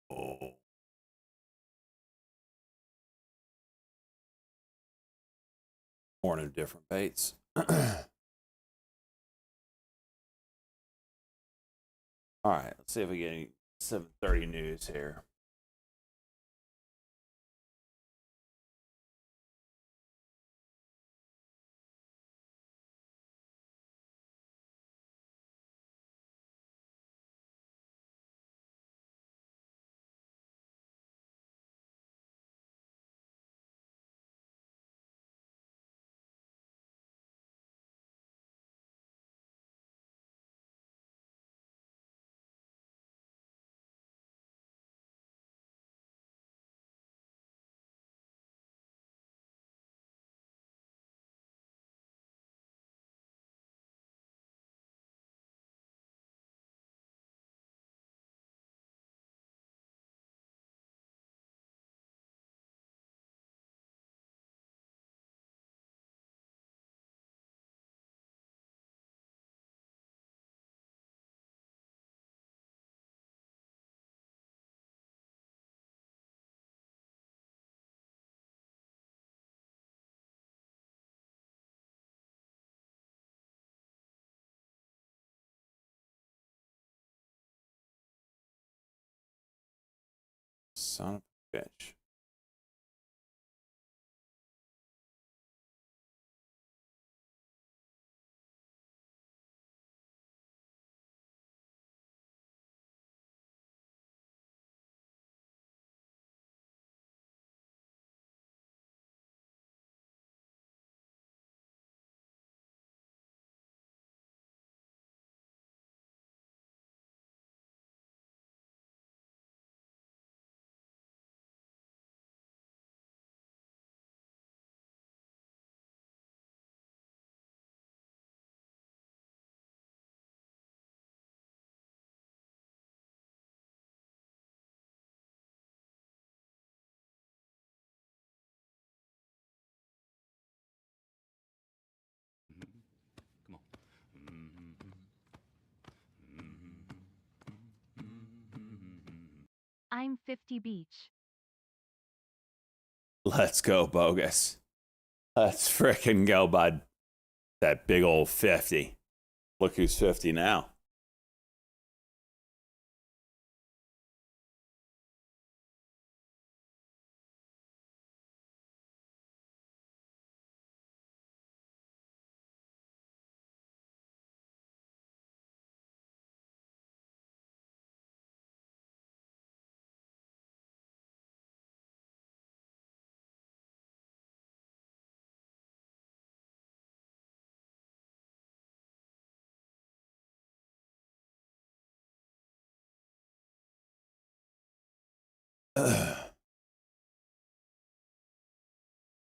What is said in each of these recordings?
Oh. Born of different baits. All right, let's see if we get any 7:30 news here. Son of a bitch. Come on. I'm 50 Beach. Let's go, bogus. Let's frickin' go, bud. That big old 50. Look who's 50 now.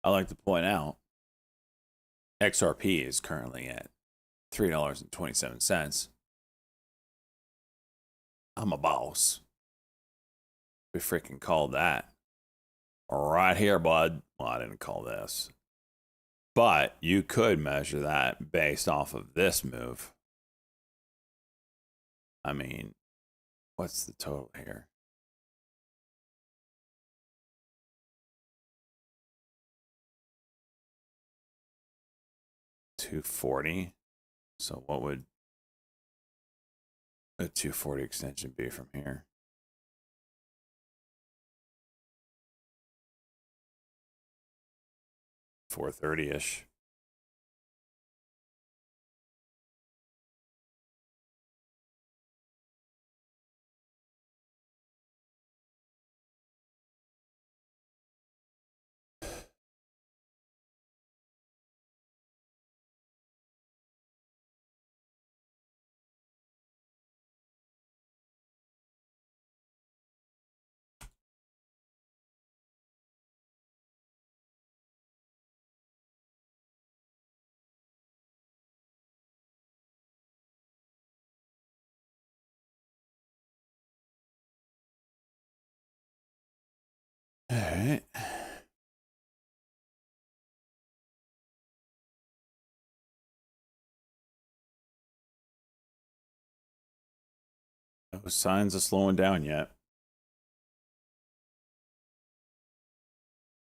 I like to point out XRP is currently at $3.27. I'm a boss. We freaking called that. Right here, bud. Well, I didn't call this. But you could measure that based off of this move. I mean, what's the total here? $240. So what would a 240 extension be from here? $430-ish. All right. No signs of slowing down yet.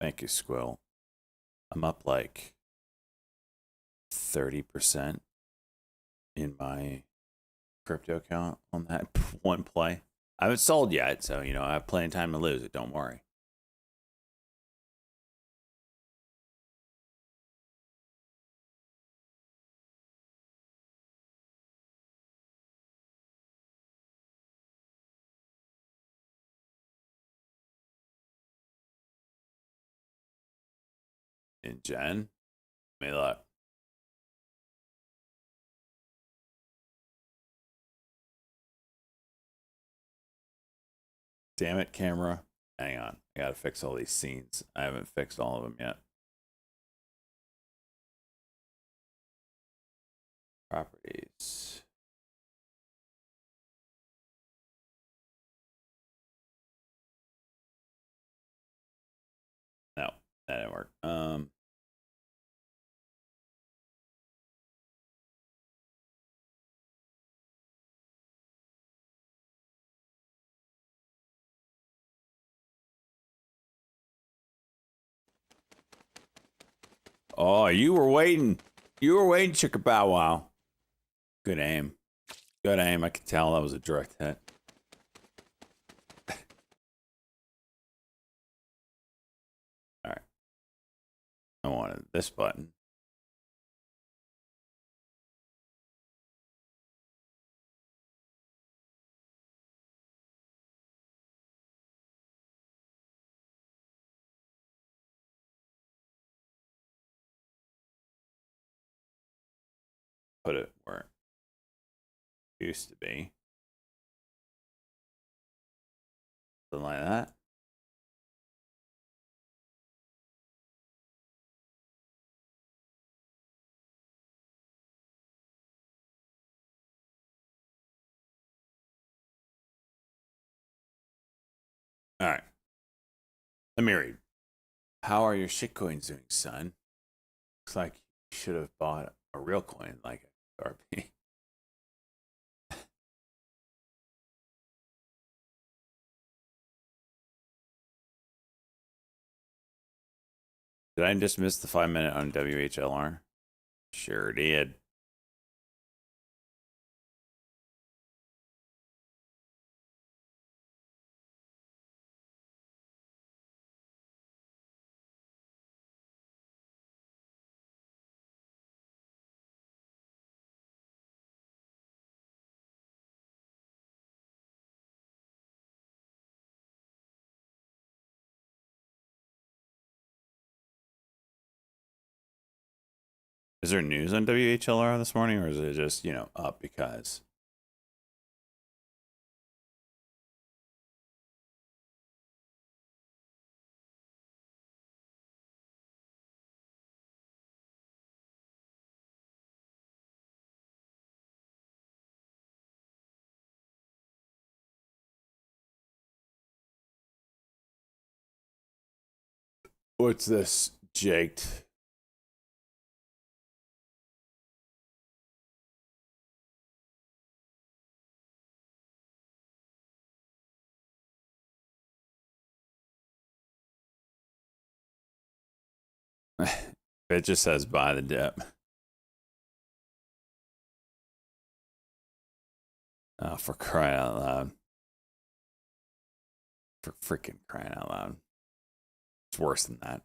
Thank you, Squill. I'm up like 30% in my crypto account on that one play. I haven't sold yet, so you know I have plenty of time to lose it. Don't worry. And Jen, may look. Damn it, camera. Hang on. I gotta fix all these scenes. I haven't fixed all of them yet. Properties. No, that didn't work. Oh, you were waiting. You were waiting, Chicka Bow Wow. Good aim. Good aim. I could tell that was a direct hit. All right. I wanted this button. Put it where it used to be. Something like that. All right. Let me read. How are your shitcoins doing, son? Looks like you should have bought a real coin like RP. Did I just miss the 5 minute on WHLR? Sure did. Is there news on WHLR this morning, or is it just, you know, up because? What's this, Jaked? It just says buy the dip. Oh, for crying out loud. For freaking crying out loud. It's worse than that.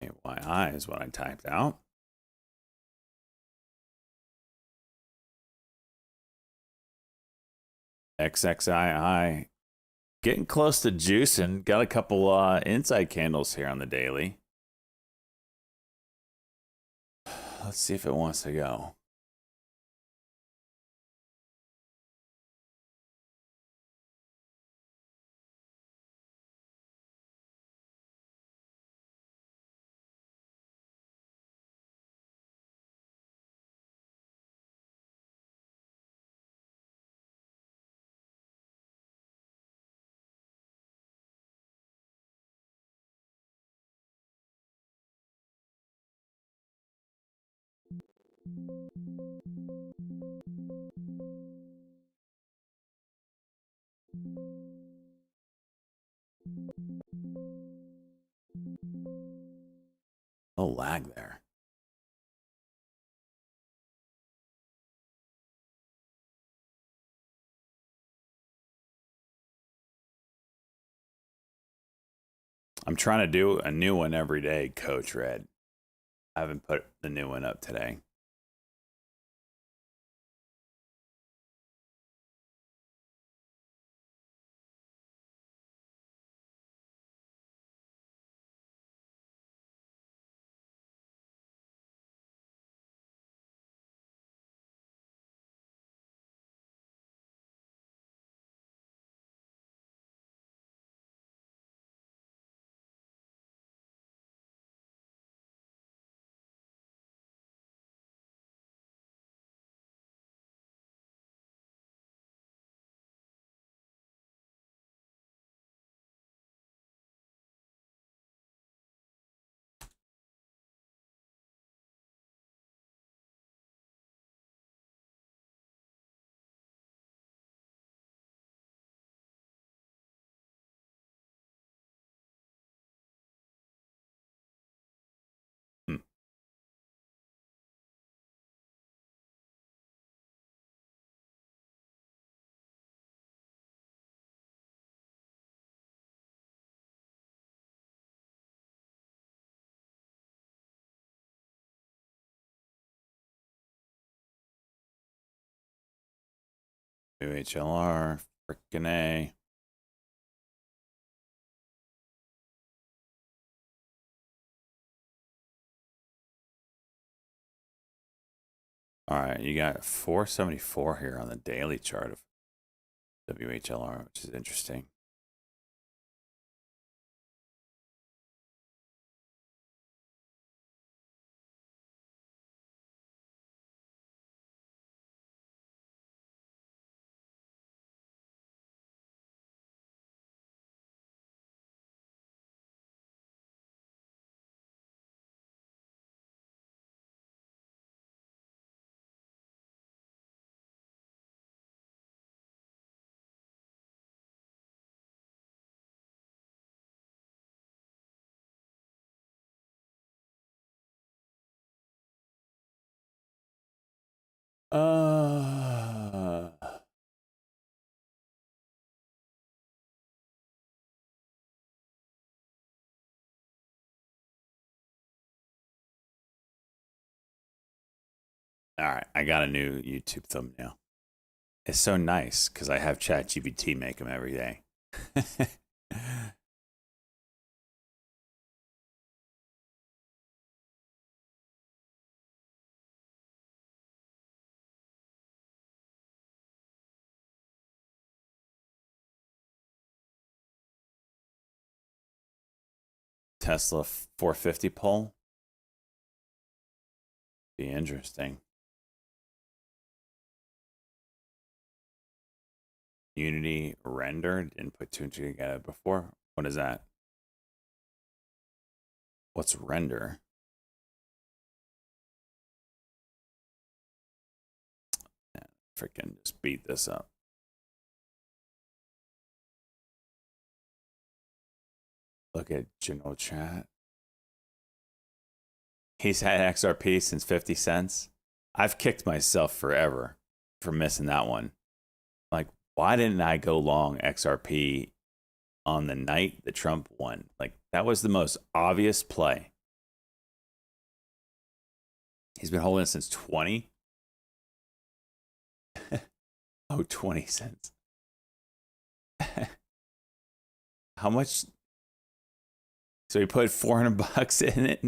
AYI is what I typed out. XXII. Getting close to juicing. Got a couple inside candles here on the daily. Let's see if it wants to go. No lag there. I'm trying to do a new one every day, Coach Red. I haven't put the new one up today. Hmm. UHLR, frickin' A. All right, you got 474 here on the daily chart of WHLR, which is interesting. Uh, all right, I got a new YouTube thumbnail. It's so nice because I have ChatGPT make them every day. Tesla 450 poll. Be interesting. Unity render. Didn't put two and two together before. What is that? What's render? Yeah, freaking just beat this up. Look at general chat. He's had XRP since 50 cents. I've kicked myself forever for missing that one. Like, why didn't I go long XRP on the night that Trump won? Like, that was the most obvious play. He's been holding it since 20. Oh, 20 cents. How much? So he put 400 bucks in it.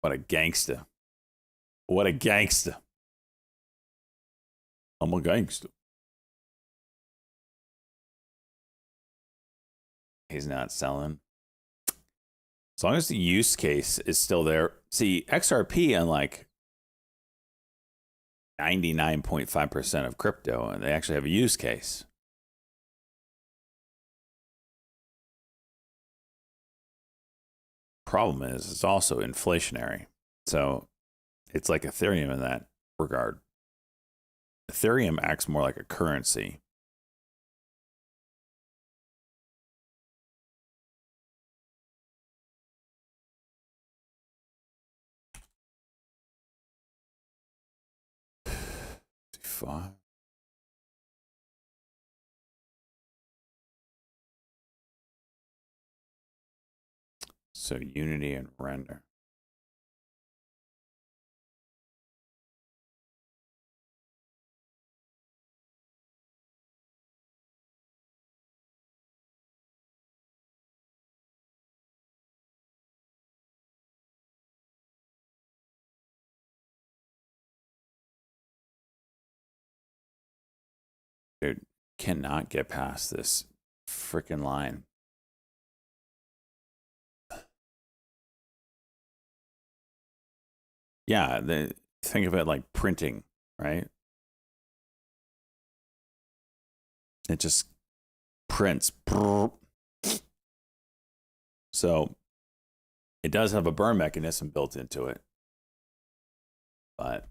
What a gangster. What a gangster. I'm a gangster. He's not selling. As long as the use case is still there. See, XRP and like 99.5% of crypto, and they actually have a use case. Problem is, it's also inflationary. So it's like Ethereum in that regard. Ethereum acts more like a currency. Five. So Unity and Render. Dude, cannot get past this freaking line. Yeah, think of it like printing, right? It just prints. So it does have a burn mechanism built into it. But,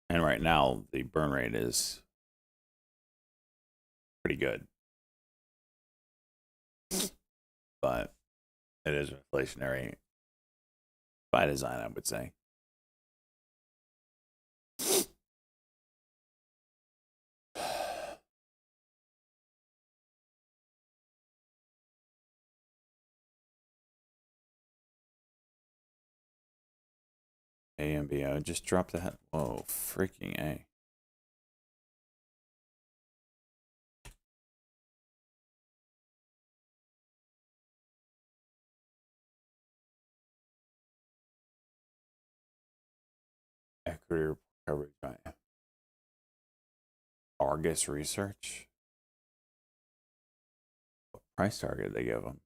and right now the burn rate is pretty good. But it is inflationary by design, I would say. AMBO just dropped the head. Whoa, freaking A. Equity recovery by Argus Research. What price target did they give them?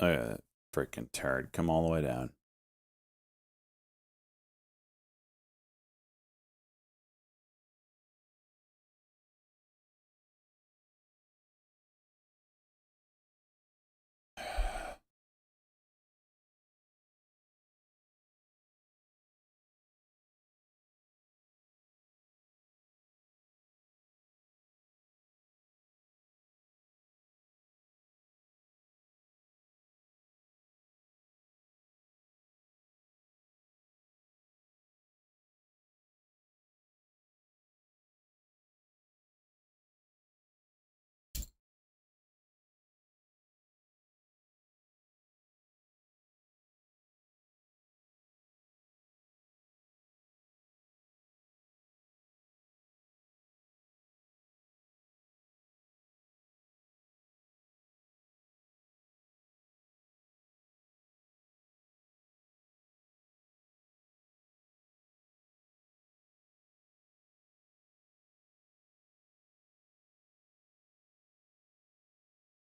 Oh, yeah, freaking turd. Come all the way down.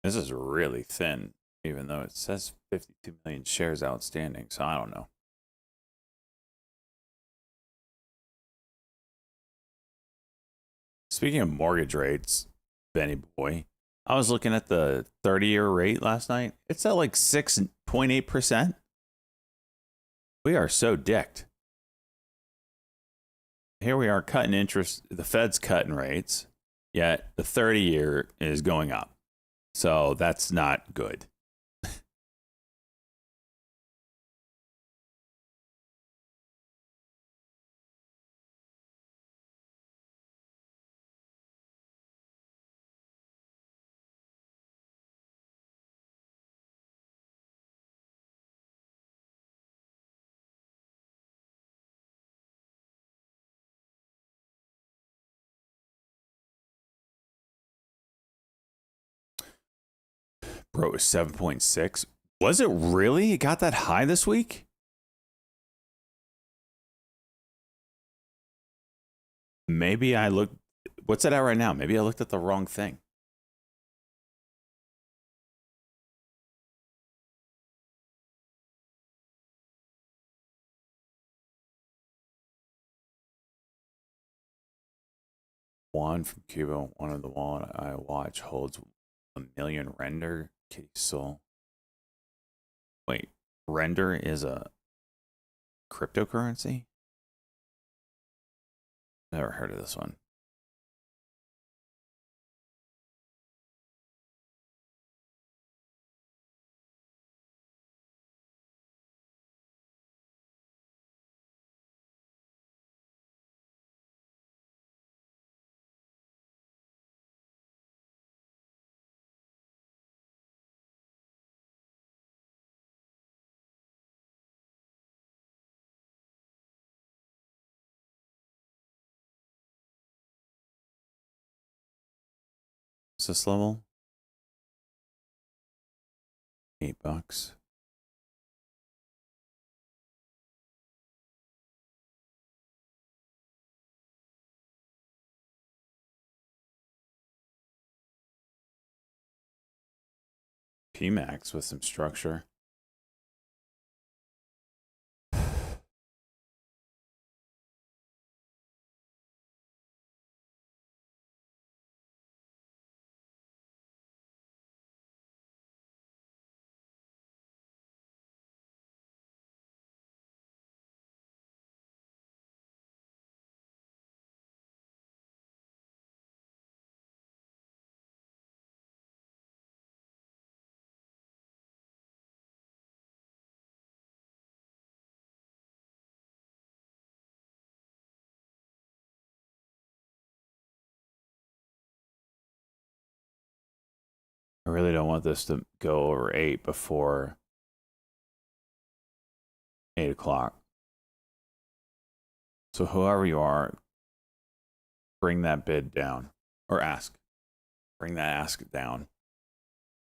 This is really thin, even though it says 52 million shares outstanding. So I don't know. Speaking of mortgage rates, Benny boy, I was looking at the 30-year rate last night. It's at like 6.8%. We are so dicked. Here we are cutting interest. The Fed's cutting rates, yet the 30-year is going up. So that's not good. Bro, it was 7.6. Was it really? It got that high this week? Maybe I looked. What's it at right now? Maybe I looked at the wrong thing. One from Cuba, one of the wallet I watch holds 1,000,000 render. Kitty soul. Wait, render is a cryptocurrency? Never heard of this one. What's this level? $8. PMAX with some structure. I really don't want this to go over 8 before 8 o'clock. So whoever you are, bring that bid down. Or ask. Bring that ask down.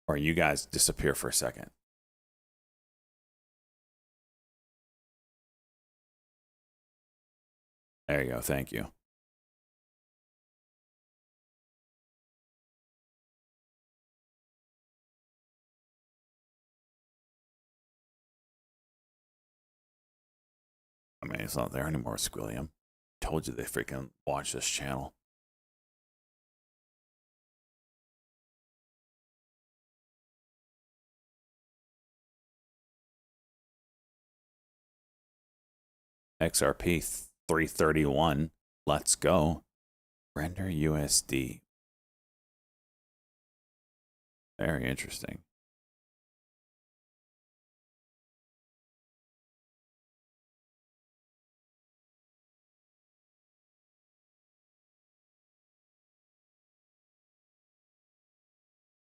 Or you guys disappear for a second. There you go. Thank you. I mean, it's not there anymore, Squilliam. Told you they freaking watch this channel. XRP 331. Let's go. Render USD. Very interesting.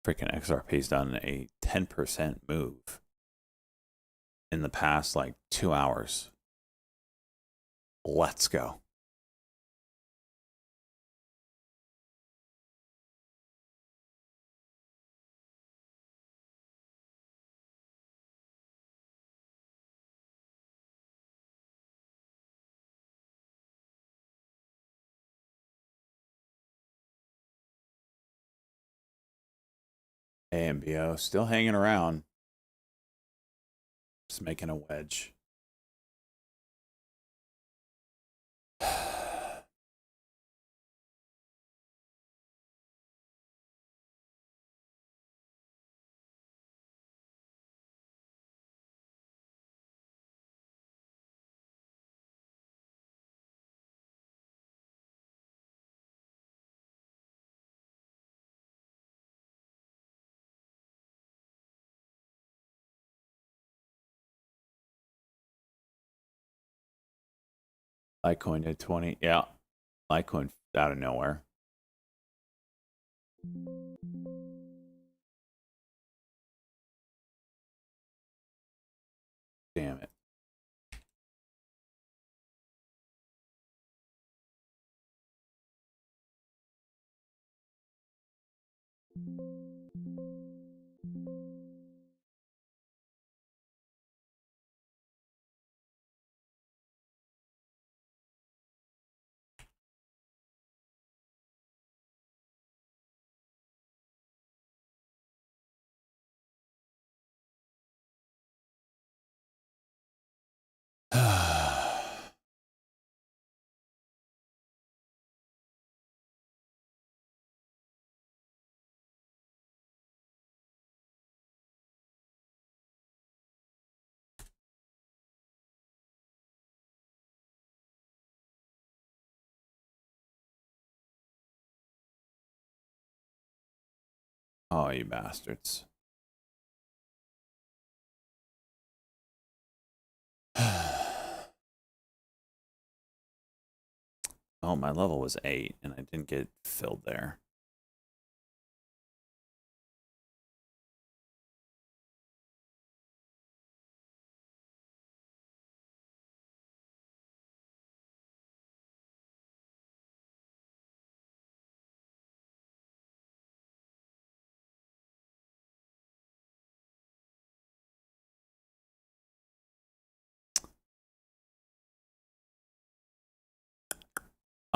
Freaking XRP's done a 10% move in the past like 2 hours. Let's go. AMBO still hanging around. Just making a wedge. Litecoin did 20. Yeah. Litecoin out of nowhere. Damn it. Oh, you bastards. Oh, my level was 8 and I didn't get filled there.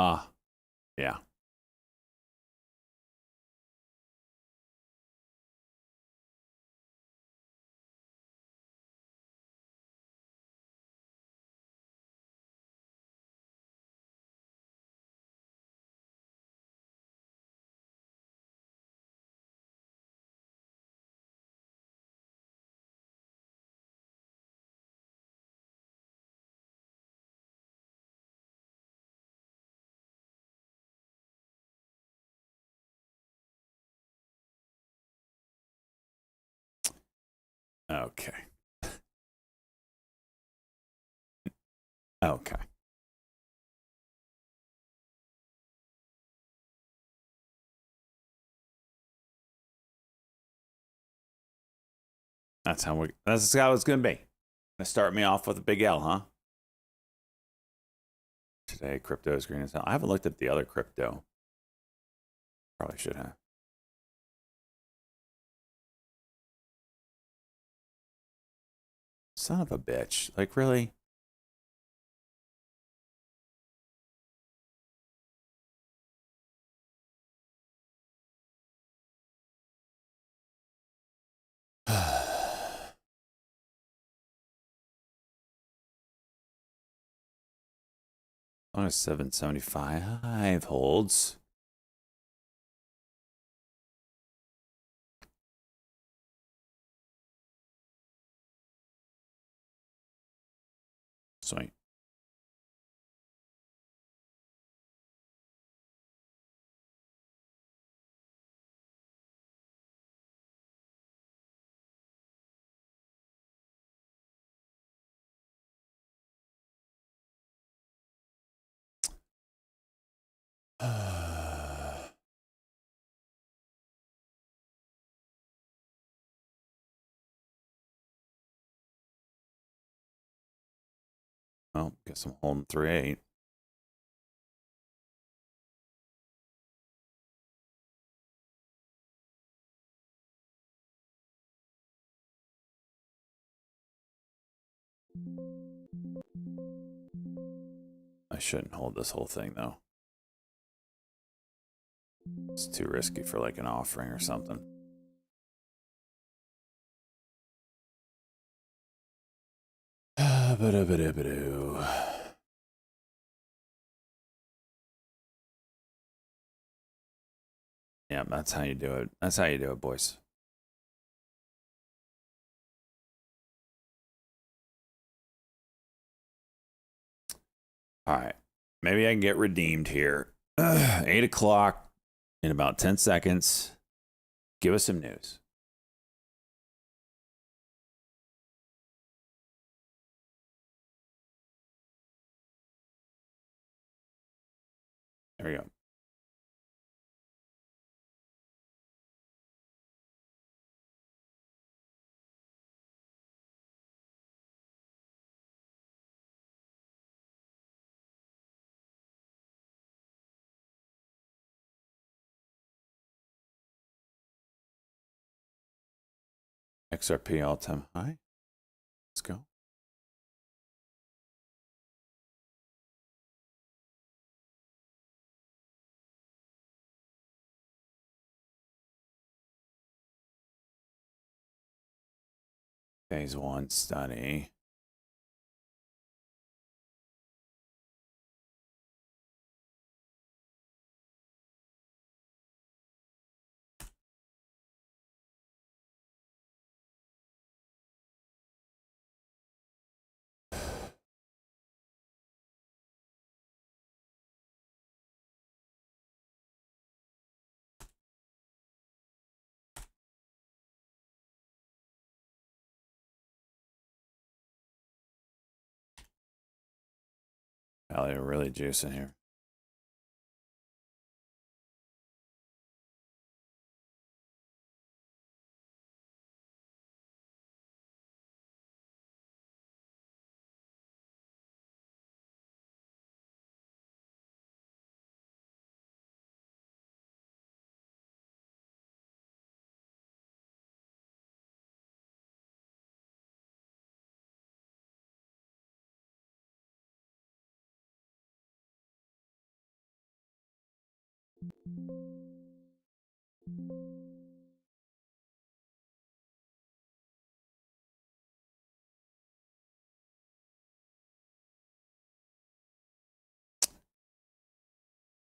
Ah, yeah. Okay. Okay. That's how it's gonna be. Gonna start me off with a big L, huh? Today crypto is green as hell. I haven't looked at the other crypto. Probably should have. Son of a bitch. Like, really? On 775 holds. Sweet. Well, guess I'm holding 3.8. I shouldn't hold this whole thing though. It's too risky for like an offering or something. Yeah, that's how you do it. That's how you do it, boys. All right. Maybe I can get redeemed here. 8 o'clock in about 10 seconds. Give us some news. There we go. XRP all-time high. Let's go. Phase 1 study. Probably really juicing here.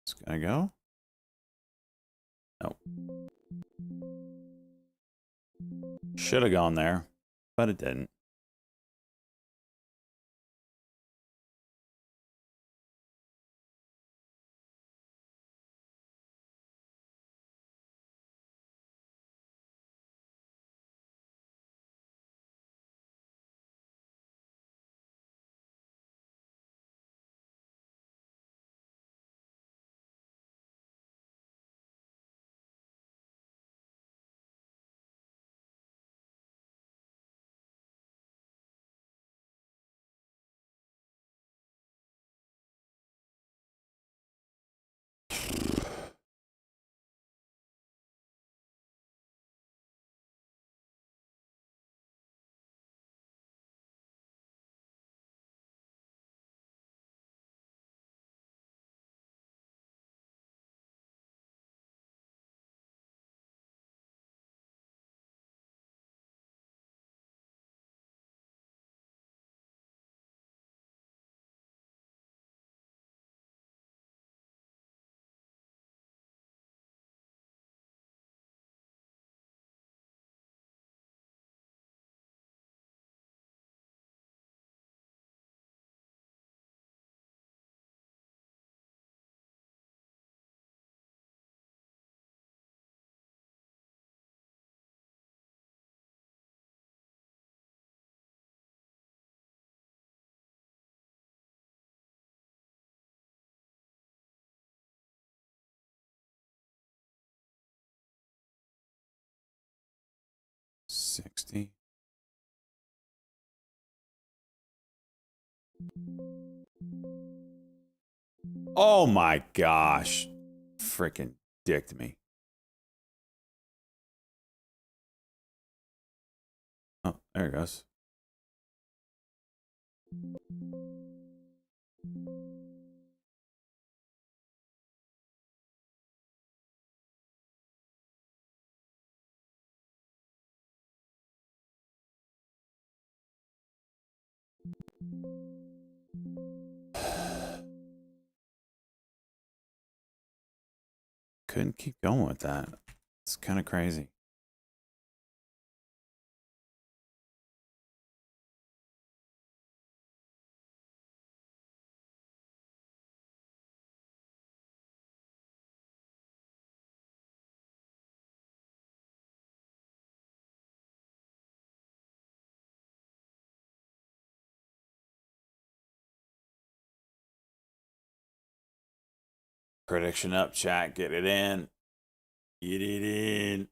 It's gonna go. Nope. Should have gone there, but it didn't. $60. Oh my gosh. Freaking dicked me. Oh, there it goes. Couldn't keep going with that. It's kind of crazy. Prediction up, chat. Get it in. Get it in.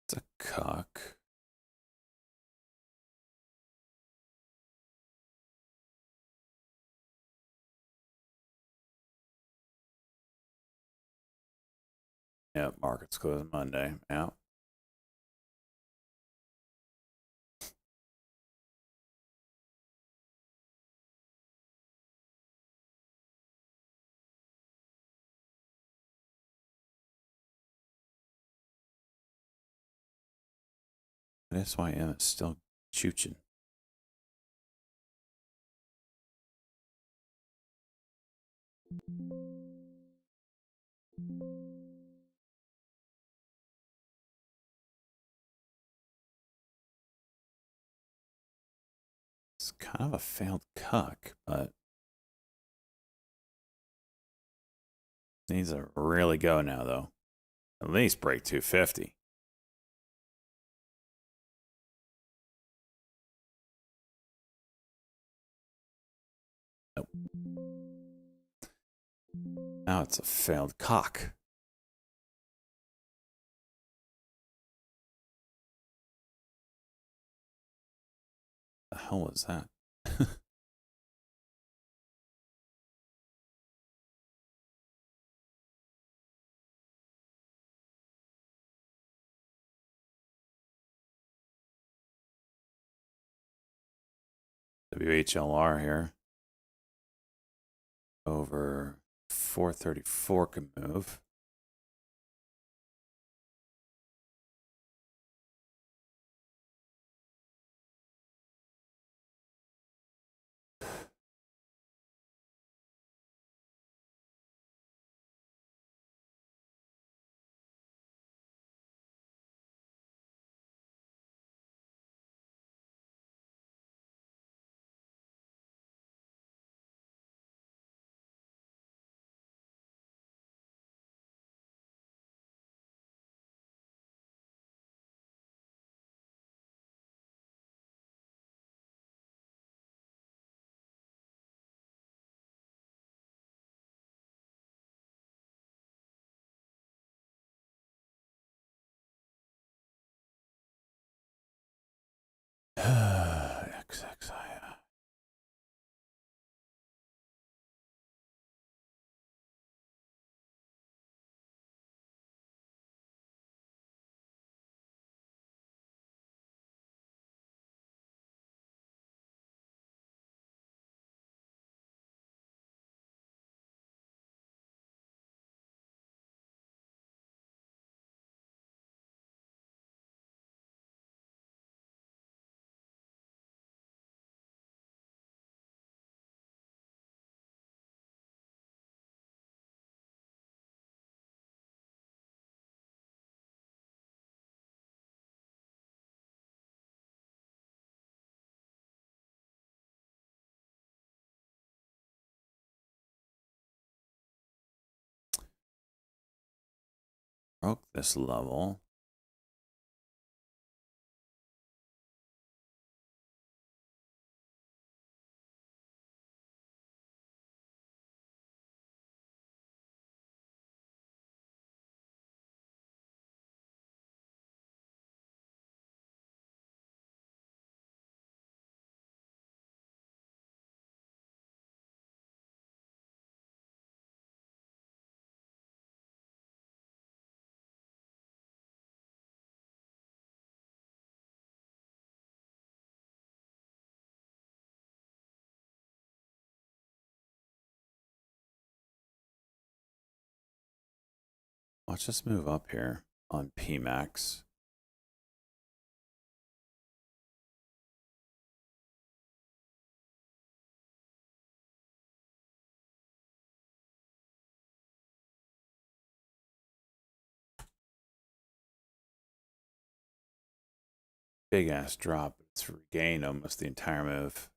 It's a cock. Yep, markets close Monday. Yeah. That's why Emmett's still chooching. It's kind of a failed cuck, but needs to really go now, though. At least break 250. Nope. Now it's a failed cock. The hell was that? WHLR here. Over 434 can move. XXI. Broke this level. Watch us move up here on PMAX. big ass drop. It's regained almost the entire move.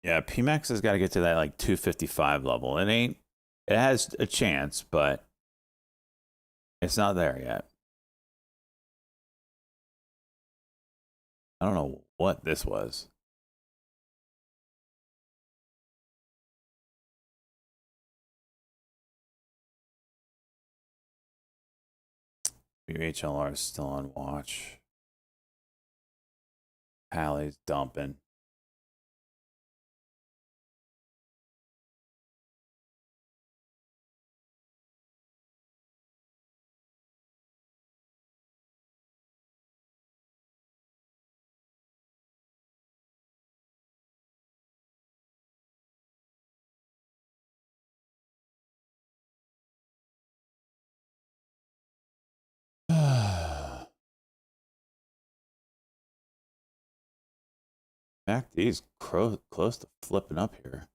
Yeah, PMAX has got to get to that like 255 level. It has a chance, but it's not there yet. I don't know what this was. WHLR is still on watch. Hallie's dumping. MACD's close to flipping up here.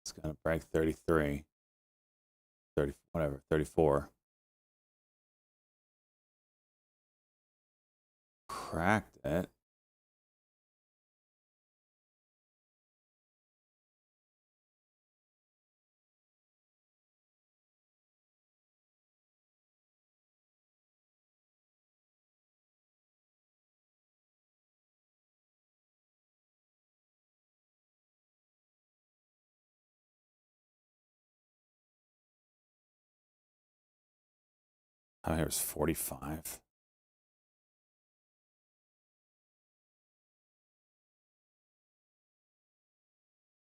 It's going to break 33. 30, whatever, 34. Cracked it. Oh, here's 45.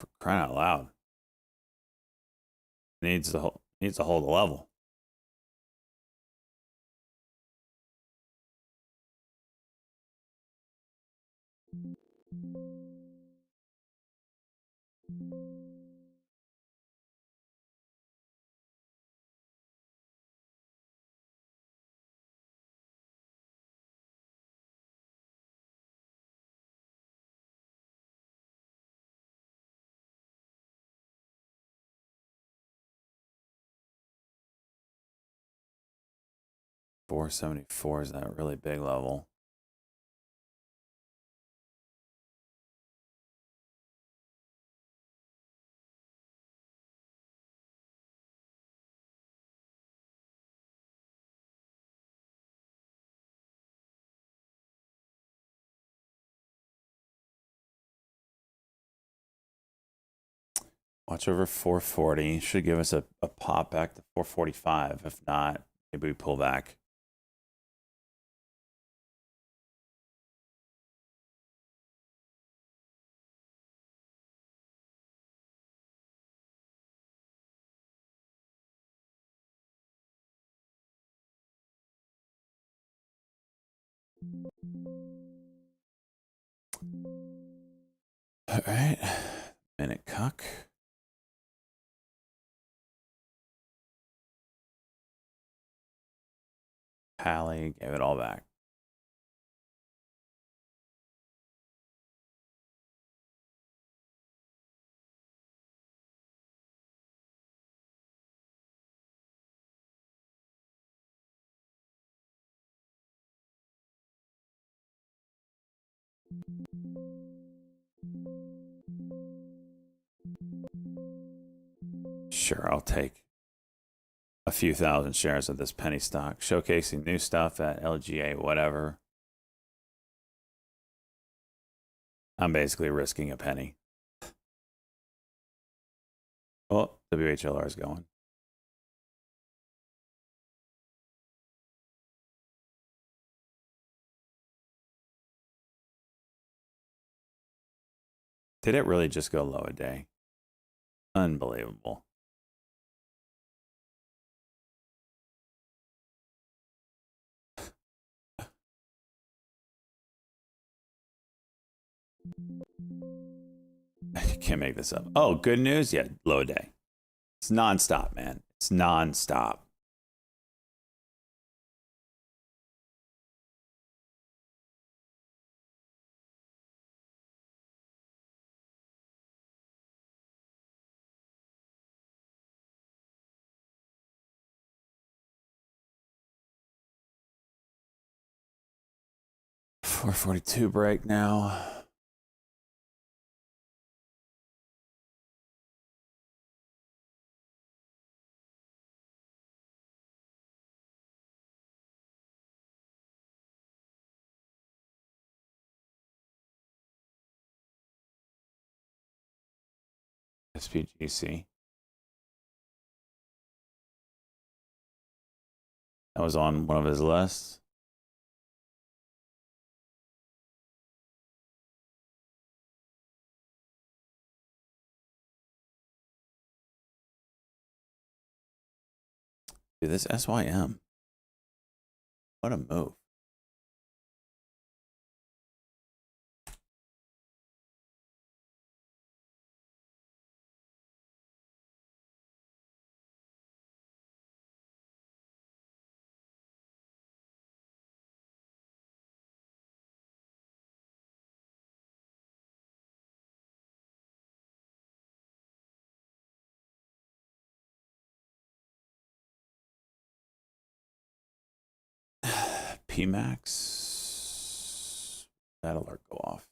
For crying out loud. Needs to hold the level. $474 is that really big level. Watch over 440. Should give us a pop back to 445. If not, maybe we pull back. All right. Minute cuck. Pally gave it all back. Sure, I'll take a few thousand shares of this penny stock, showcasing new stuff at LGA, whatever. I'm basically risking a penny. Oh, WHLR is going. Did it really just go low a day? Unbelievable. I can't make this up. Oh, good news? Yeah, low a day. It's nonstop, man. It's nonstop. $442 break now. SPGC. That was on one of his lists. Dude, this SYM. What a move. PMAX. That alert go off.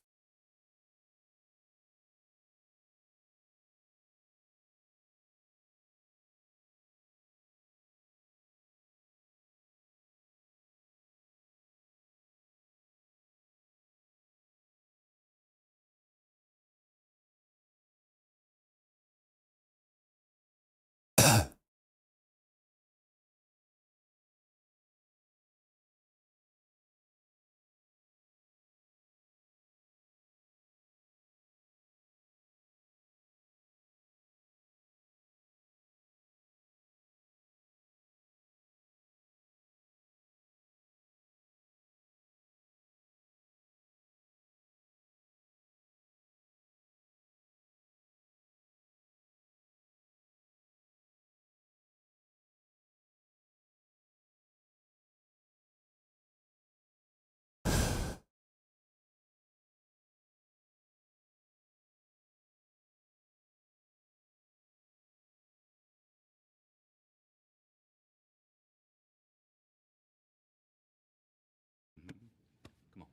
Come on.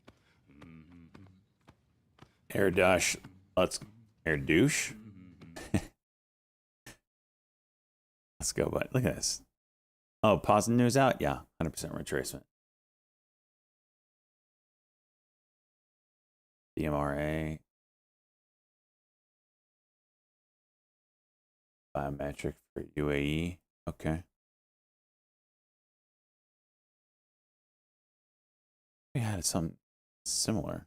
Air dash. Let's air douche. Let's go, bud. Look at this. Oh, positive news out? Yeah, 100% retracement. DMRA. Biometric for UAE. Okay. We had something similar.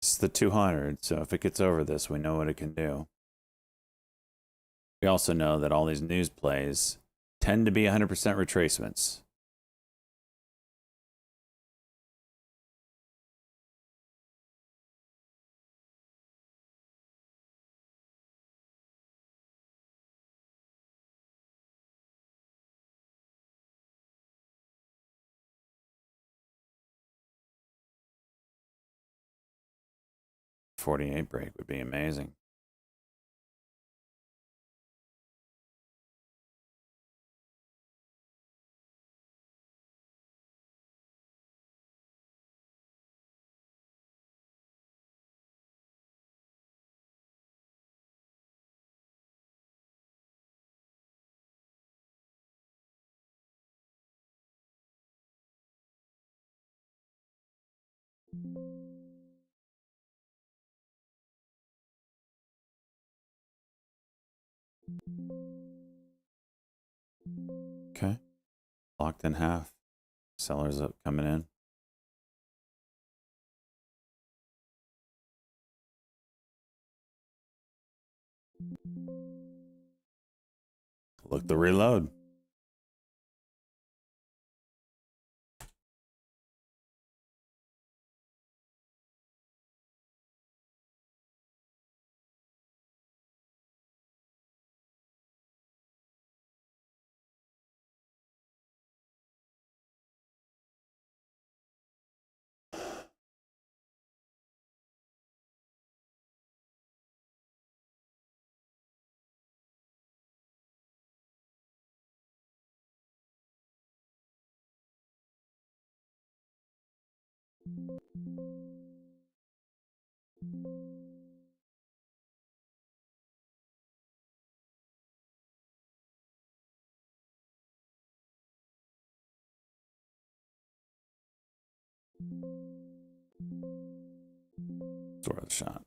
It's the 200, so if it gets over this, we know what it can do. We also know that all these news plays tend to be 100% retracements. .48 break would be amazing. Okay. Locked in half. Sellers up coming in. Look the reload. It's worth a shot.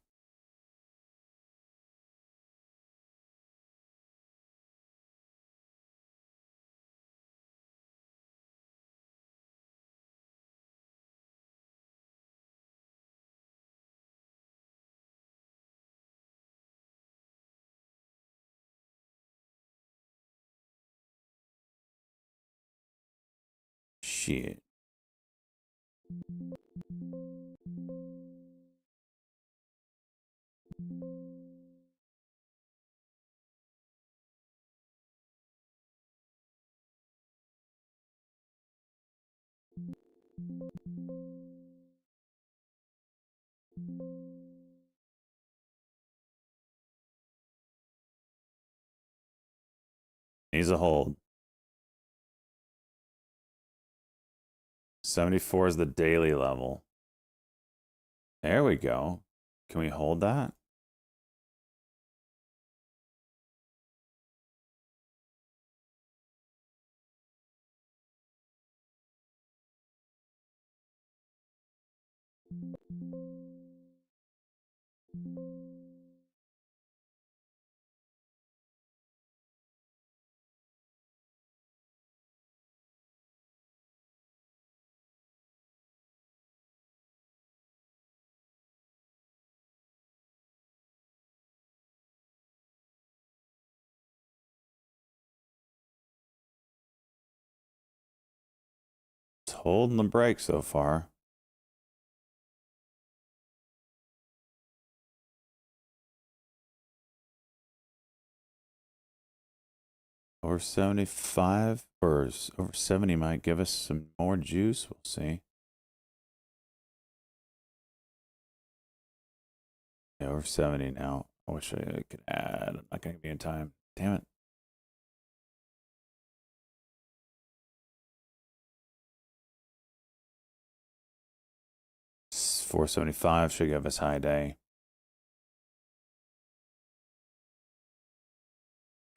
Shit. Needs a hold. 74 is the daily level. There we go. Can we hold that? It's holding the break so far. Over 75 or over 70 might give us some more juice. We'll see. Yeah, over 70 now. I wish I could add. I'm not going to be in time. Damn it. It's 475 should give us high day.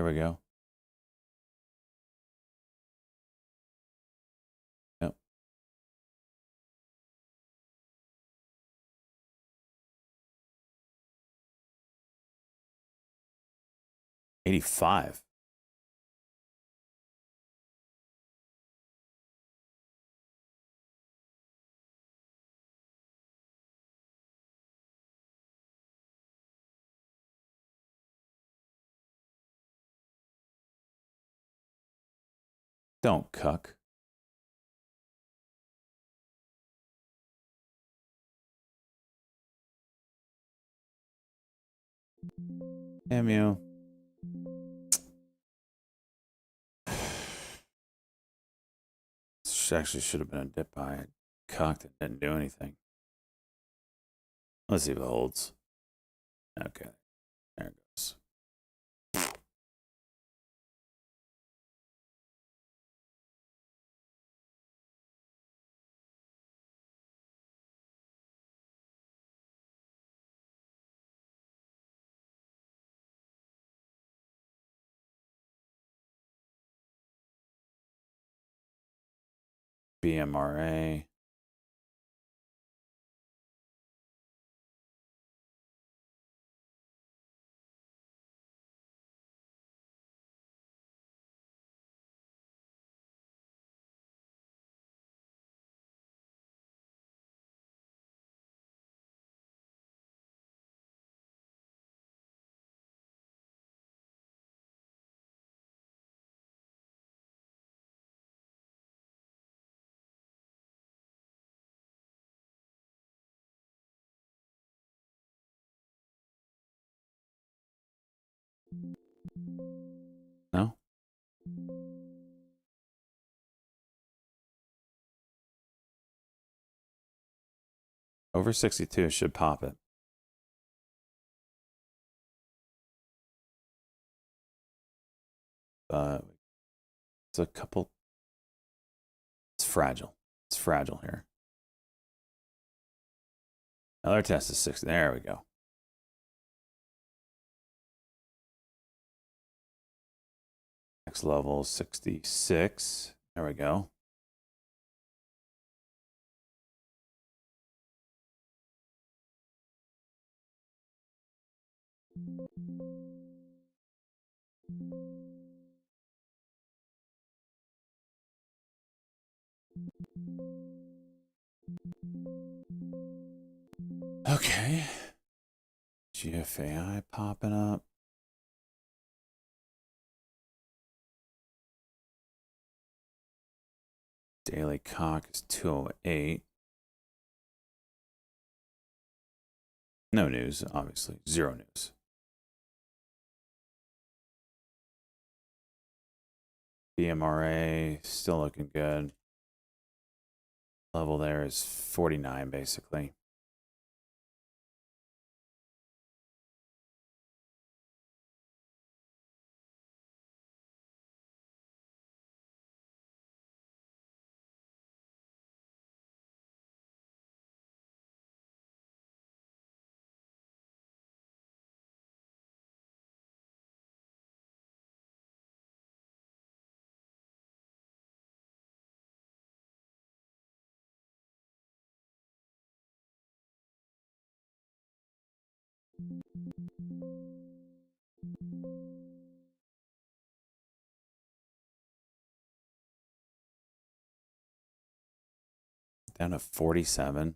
There we go. Yep. $85. Don't cuck. Damn you. This actually should have been a dip buy. It cucked and didn't do anything. Let's see if it holds. Okay. There it goes. BMRA. No? Over 62 should pop it. But it's a couple. It's fragile. It's fragile here. Another test is 60. There we go. Next level 66. There we go. Okay. GFAI popping up. Daily cock is 208. No news, obviously. Zero news. BMRA still looking good. Level there is 49 basically. Down to 47.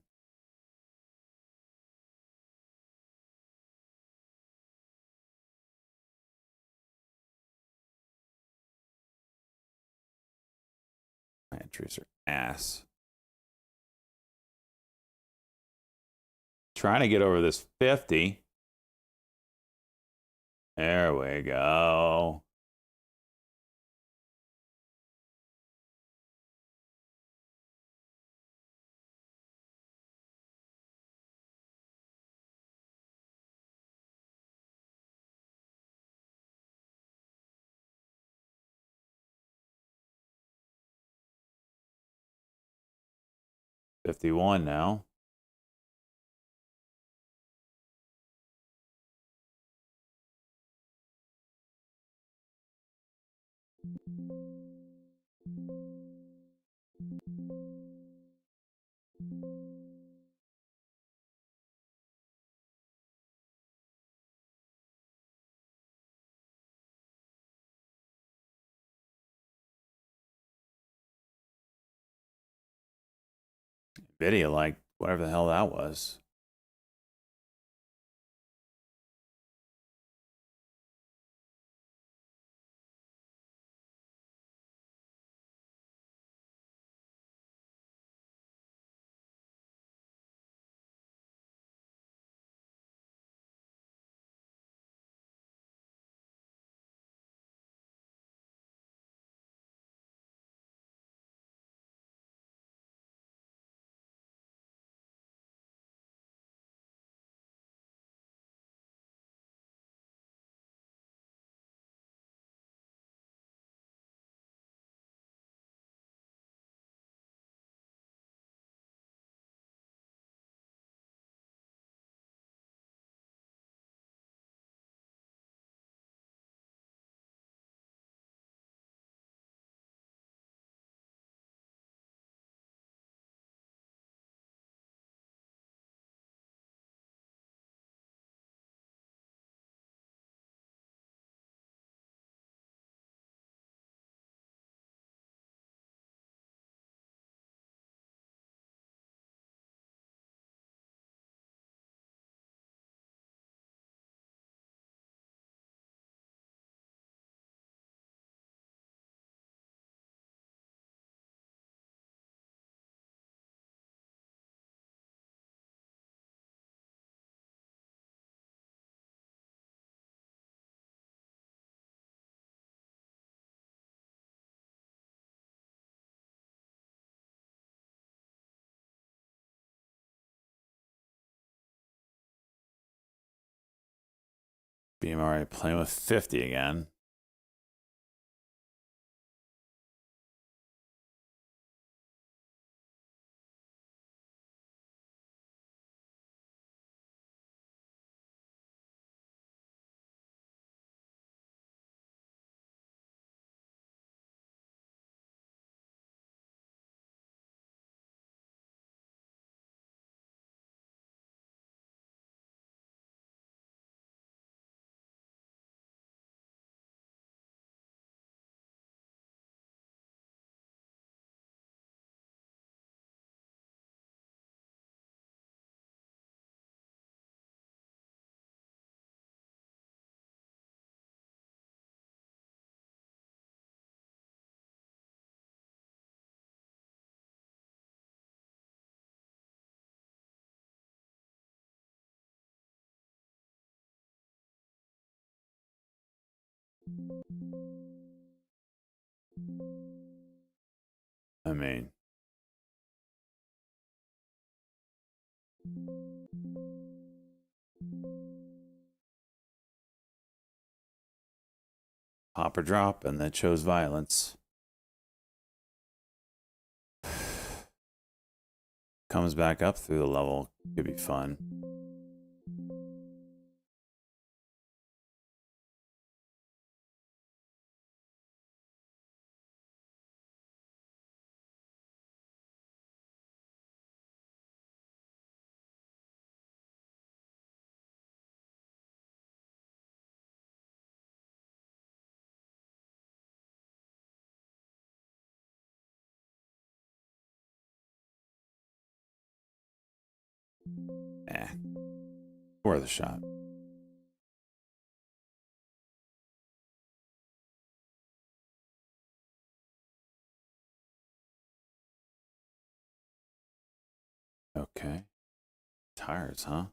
My entries are ass. Trying to get over this 50. There we go. $51 now. Video, like whatever the hell that was. BMRA playing with 50 again. I mean, pop or drop, and then chose violence. Comes back up through the level. Could be fun. Eh, worth a shot. Okay. Tires, huh?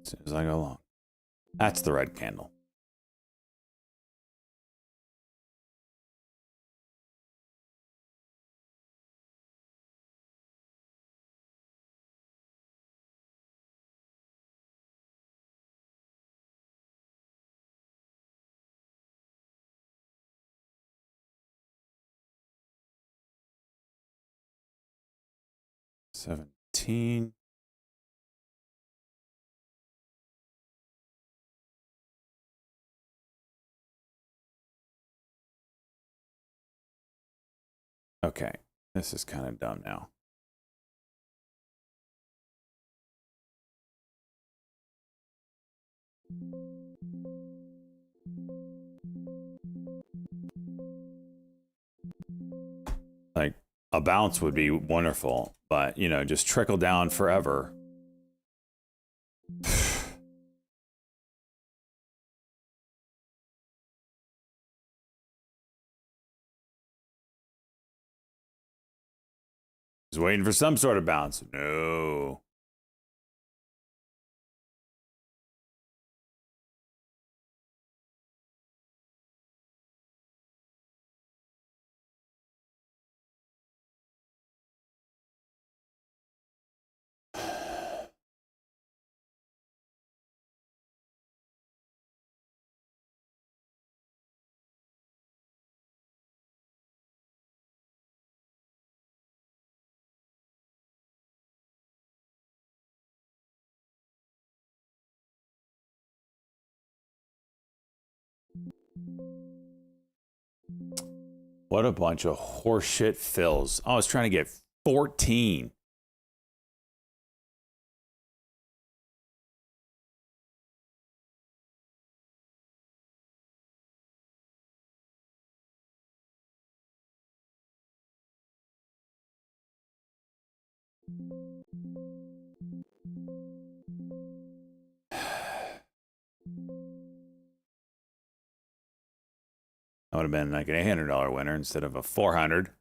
As soon as I go along. That's the red candle. $17. Okay, this is kind of dumb now. Like, a bounce would be wonderful, but, you know, just trickle down forever. He's waiting for some sort of bounce. No. What a bunch of horseshit fills. I was trying to get 14. That would have been like an $800 winner instead of a 400.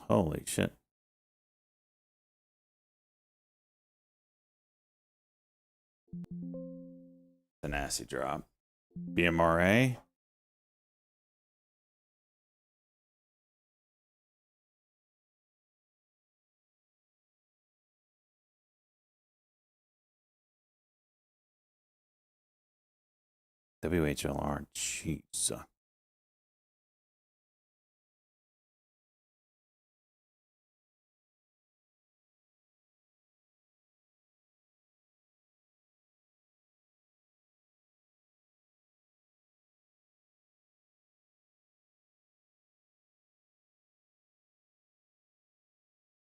Holy shit. A nasty drop. BMRA. WHLR. Jeez.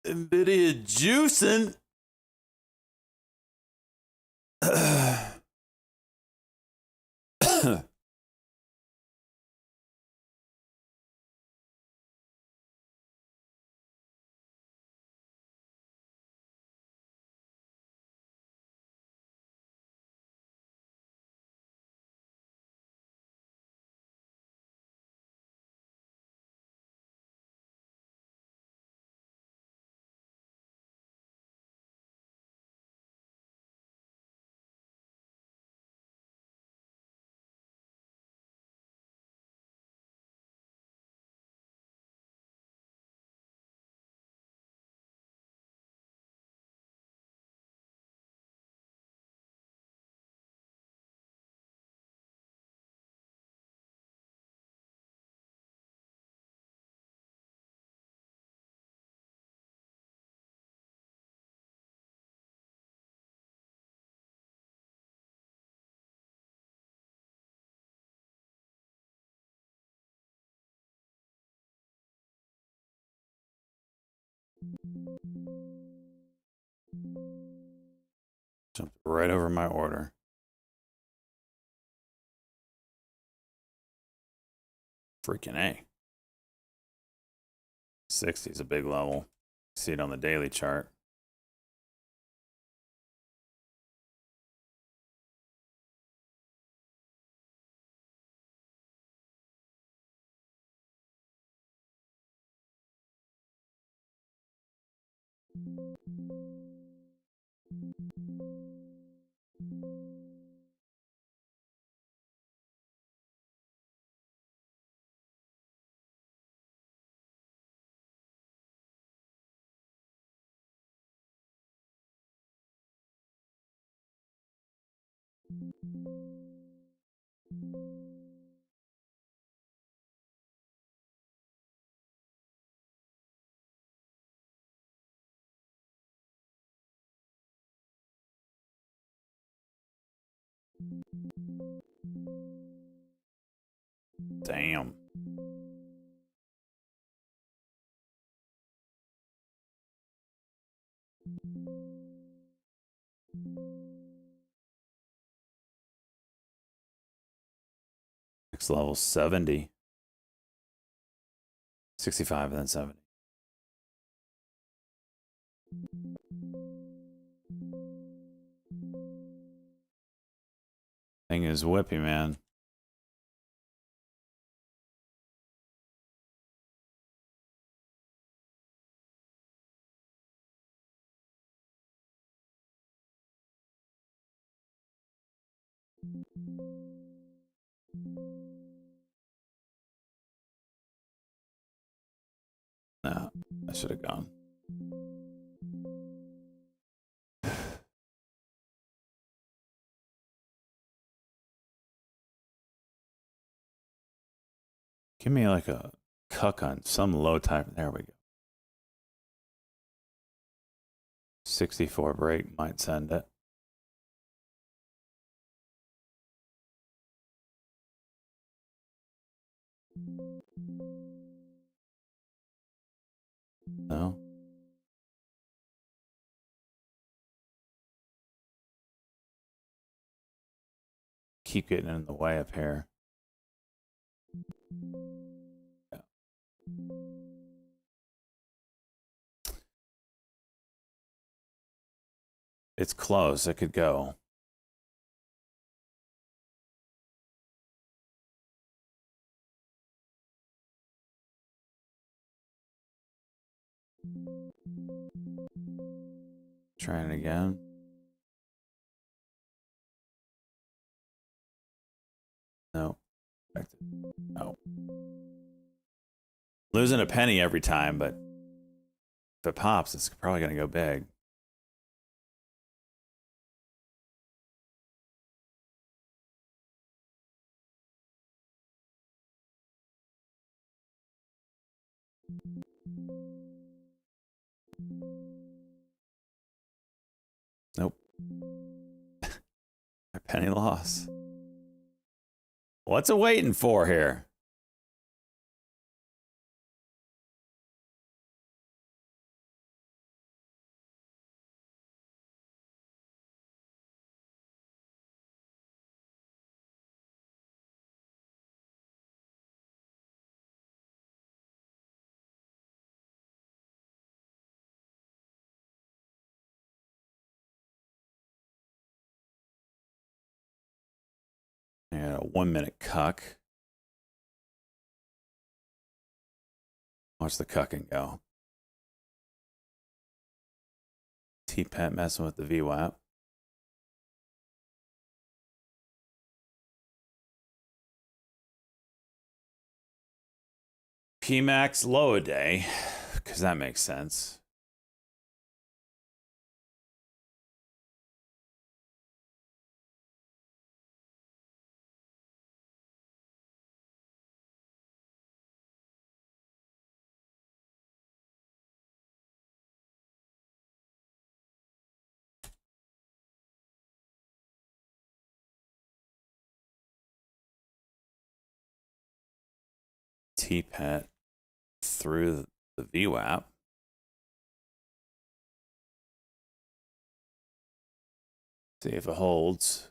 NVIDIA juicing. Jumped right over my order. Freaking A. 60 is a big level. See it on the daily chart. Damn. Next level 70. 65 and then 70. Thing is whippy, man. No, I should have gone. Give me like a cuck on some low type. There we go. 64 break might send it. No. Keep getting in the way up here. Yeah. It's close. It could go. Trying it again. No. No. Losing a penny every time, but if it pops, it's probably going to go big. Nope. A penny loss. What's it waiting for here? Yeah, a 1 minute cuck. Watch the cucking go. T-Pet messing with the VWAP. PMAX low a day, because that makes sense. T-Pet through the VWAP. See if it holds.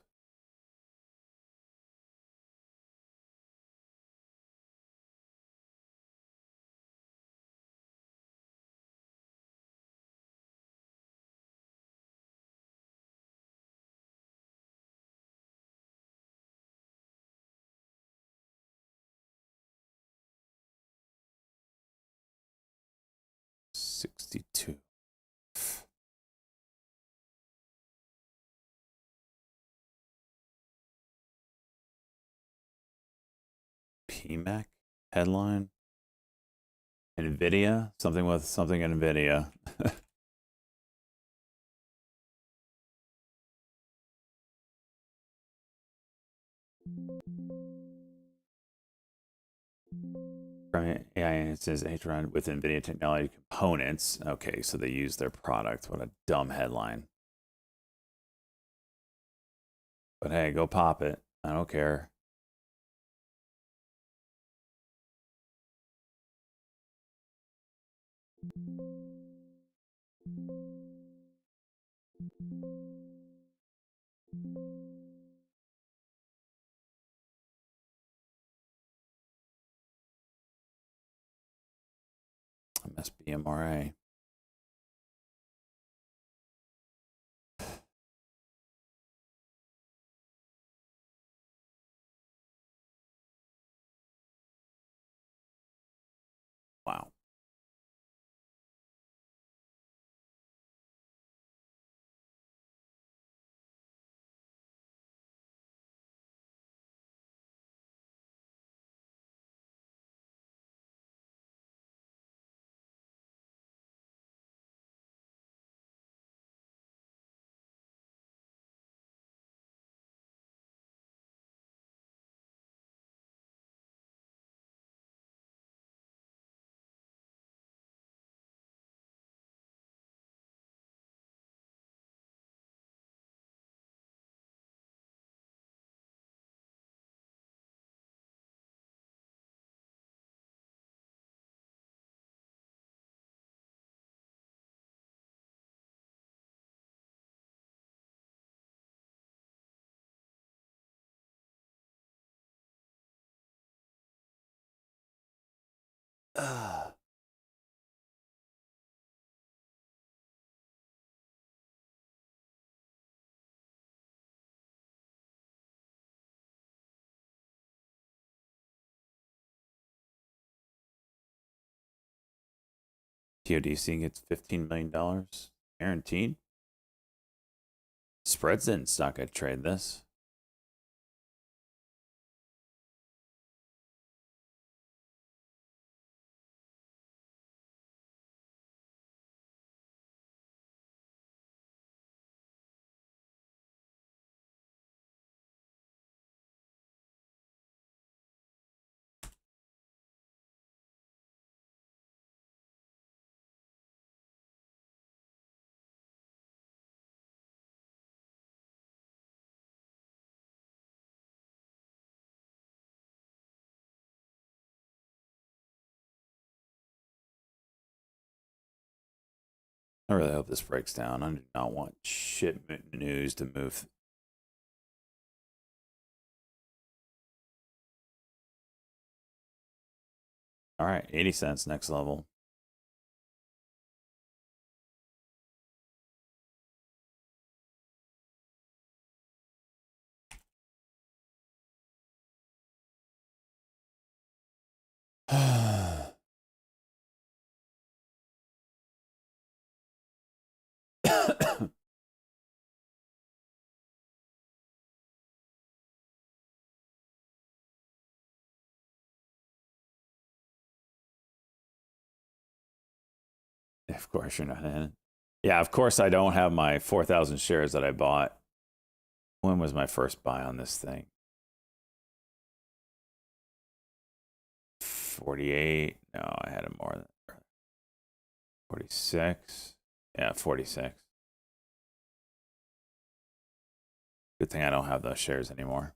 $62. PMAC headline. NVIDIA, something with something NVIDIA. AI instances run with NVIDIA technology components. Okay, so they use their product. What a dumb headline. But hey, go pop it. I don't care. MSBMRA. Wow. TODC gets $15 million guaranteed. Spreads didn't not gonna trade this. I really hope this breaks down. I do not want shit news to move. All right, 80 cents next level. Of course you're not in it. Yeah, of course I don't have my 4,000 shares that I bought. When was my first buy on this thing? 48. No, I had it more than 46. Yeah, 46. Good thing I don't have those shares anymore.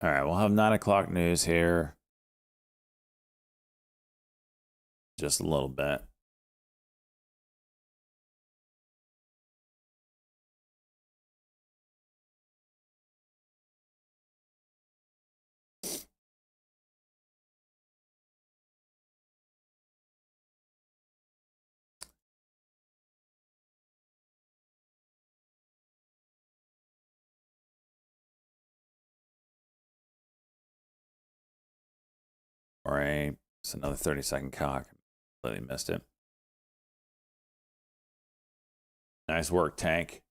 All right, we'll have 9 o'clock news here. Just a little bit. All right, it's another 30-second cock. Completely missed it. Nice work, Tank.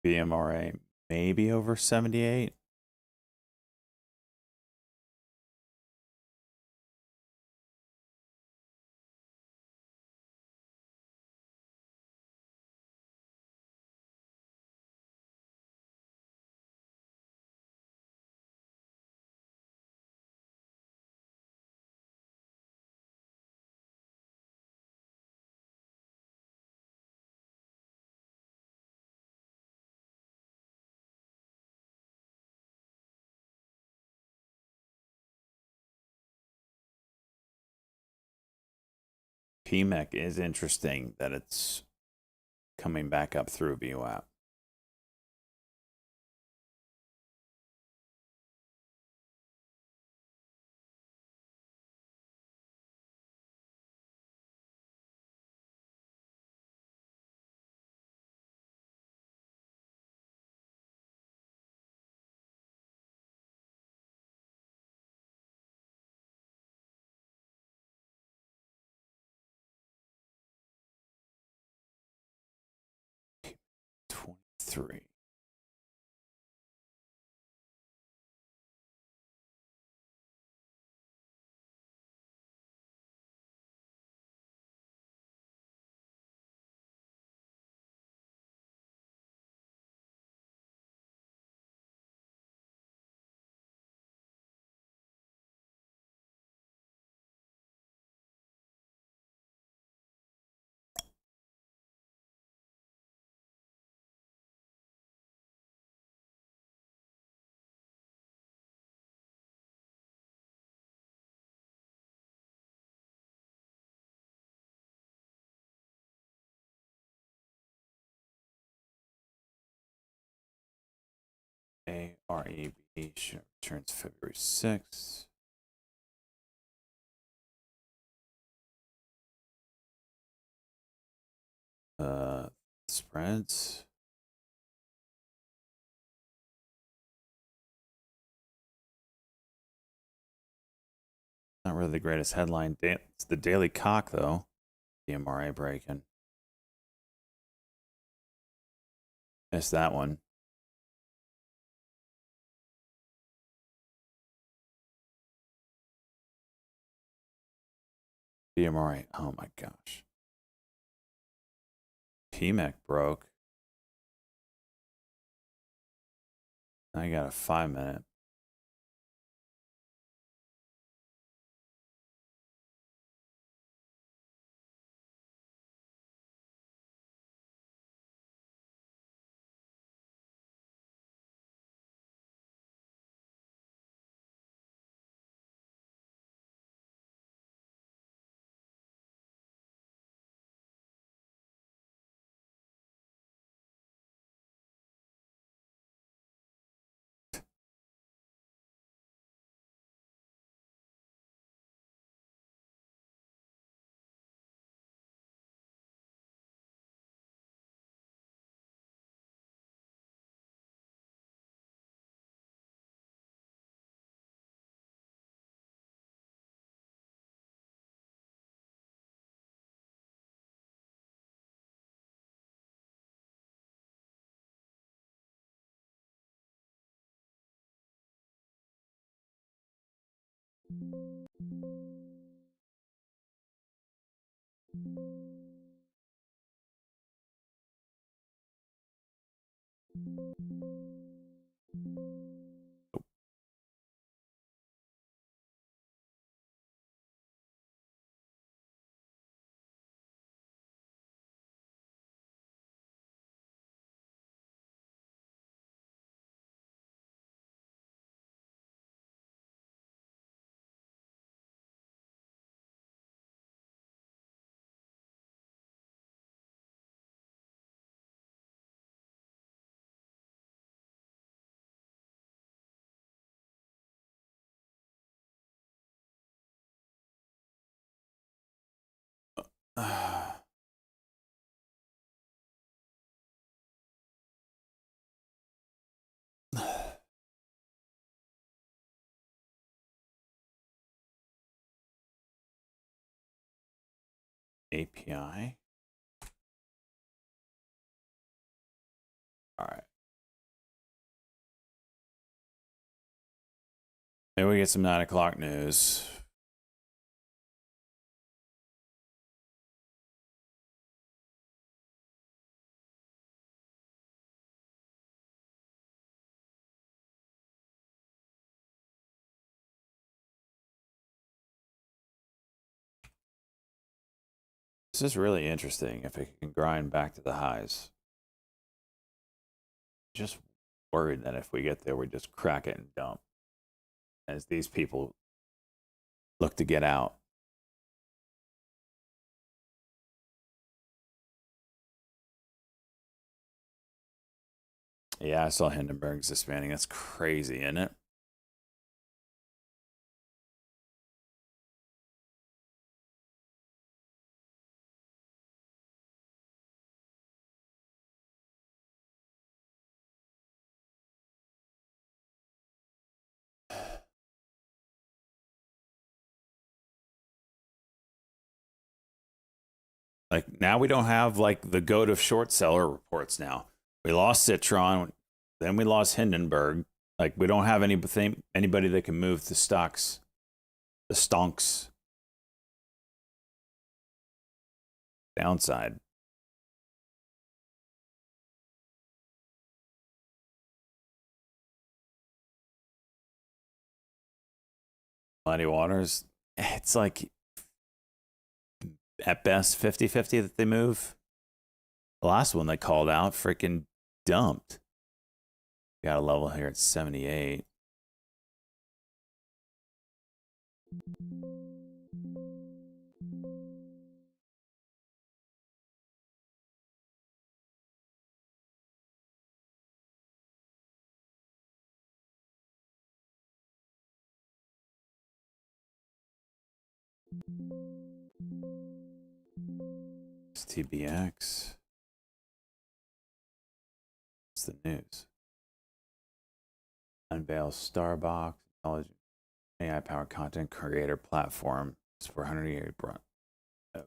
BMRA maybe over 78. PMEC is interesting that it's coming back up through VWAP. Three. AREB returns February 6th. Spreads. Not really the greatest headline. It's the Daily Cock, though. DMRA breaking. Missed that one. DMRA. Oh my gosh. PMEC broke. Now you got a 5-minute. API. All right. Maybe we get some 9 o'clock news. This is really interesting if it can grind back to the highs. Just worried that if we get there, we just crack it and dump. As these people look to get out. Yeah, I saw Hindenburg's expanding. That's crazy, isn't it? Like now we don't have like the goat of short seller reports now. We lost Citron, then we lost Hindenburg. Like we don't have anybody that can move the stocks, the stonks downside. Muddy Waters, it's like at best 50-50 that they move. The last one they called out freaking dumped. Got a level here at 78. TBX. What's the news? Unveils Starbucks. Intelligent AI powered content creator platform. It's 488 brought. Okay.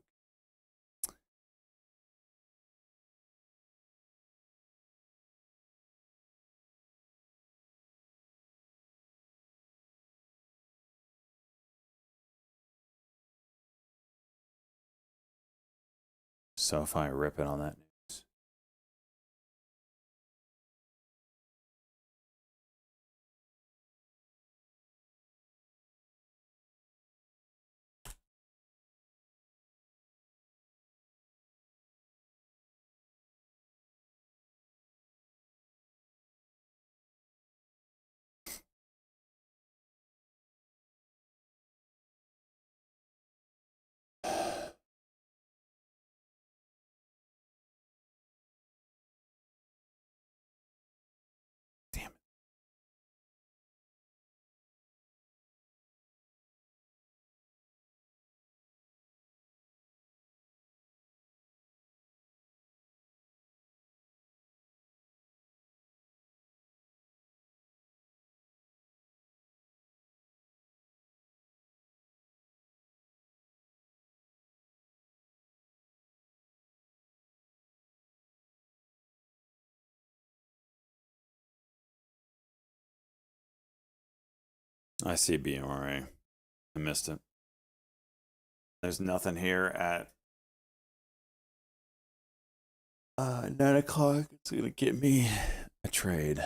SoFi ripping on that news. Damn it. I see BMRA. I missed it. There's nothing here at 9 o'clock. It's going to get me a trade.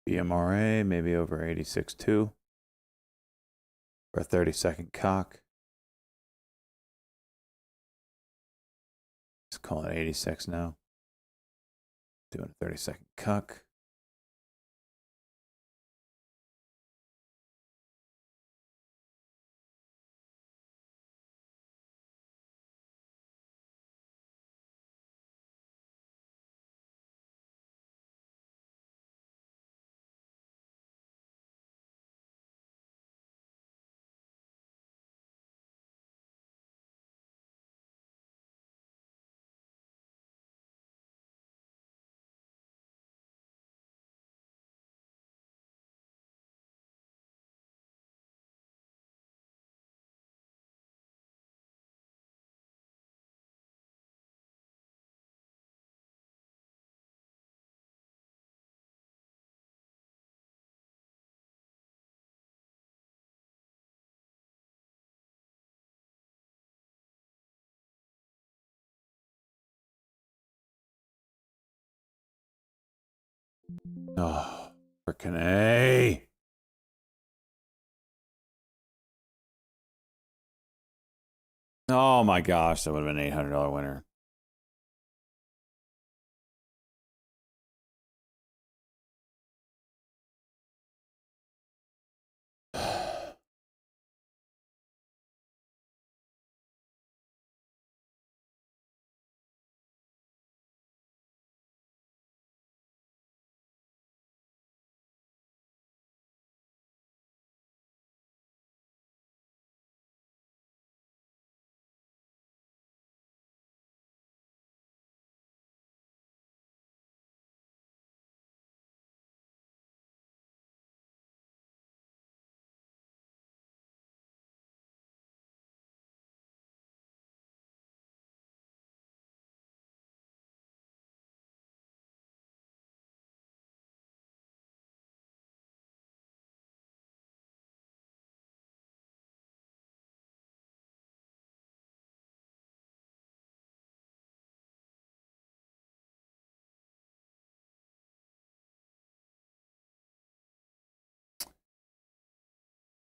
BMRA, maybe over 86.2 for a 30-second cock. Let's call it 86 now. Doing a 30-second cuck. Oh, frickin' A. Oh my gosh, that would have been an $800 winner.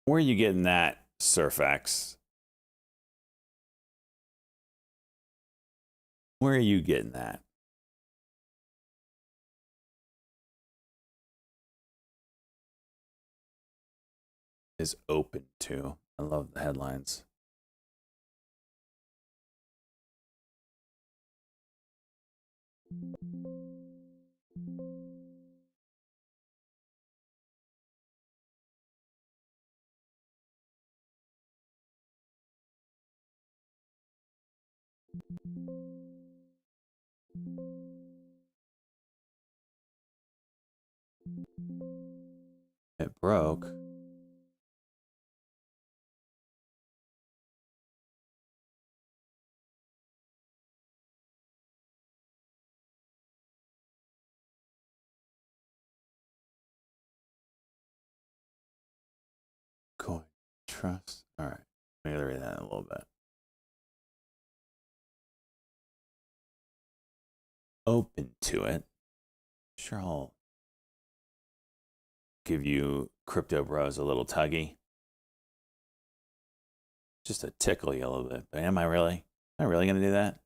Where are you getting that, Surfax? Where are you getting that? Is open to. I love the headlines. It broke. Coin trust. All right. Let me read that in a little bit. Open to it. Sure, I'll give you Crypto Bros a little tuggy. Just to tickle you a little bit. But am I really? Am I really going to do that?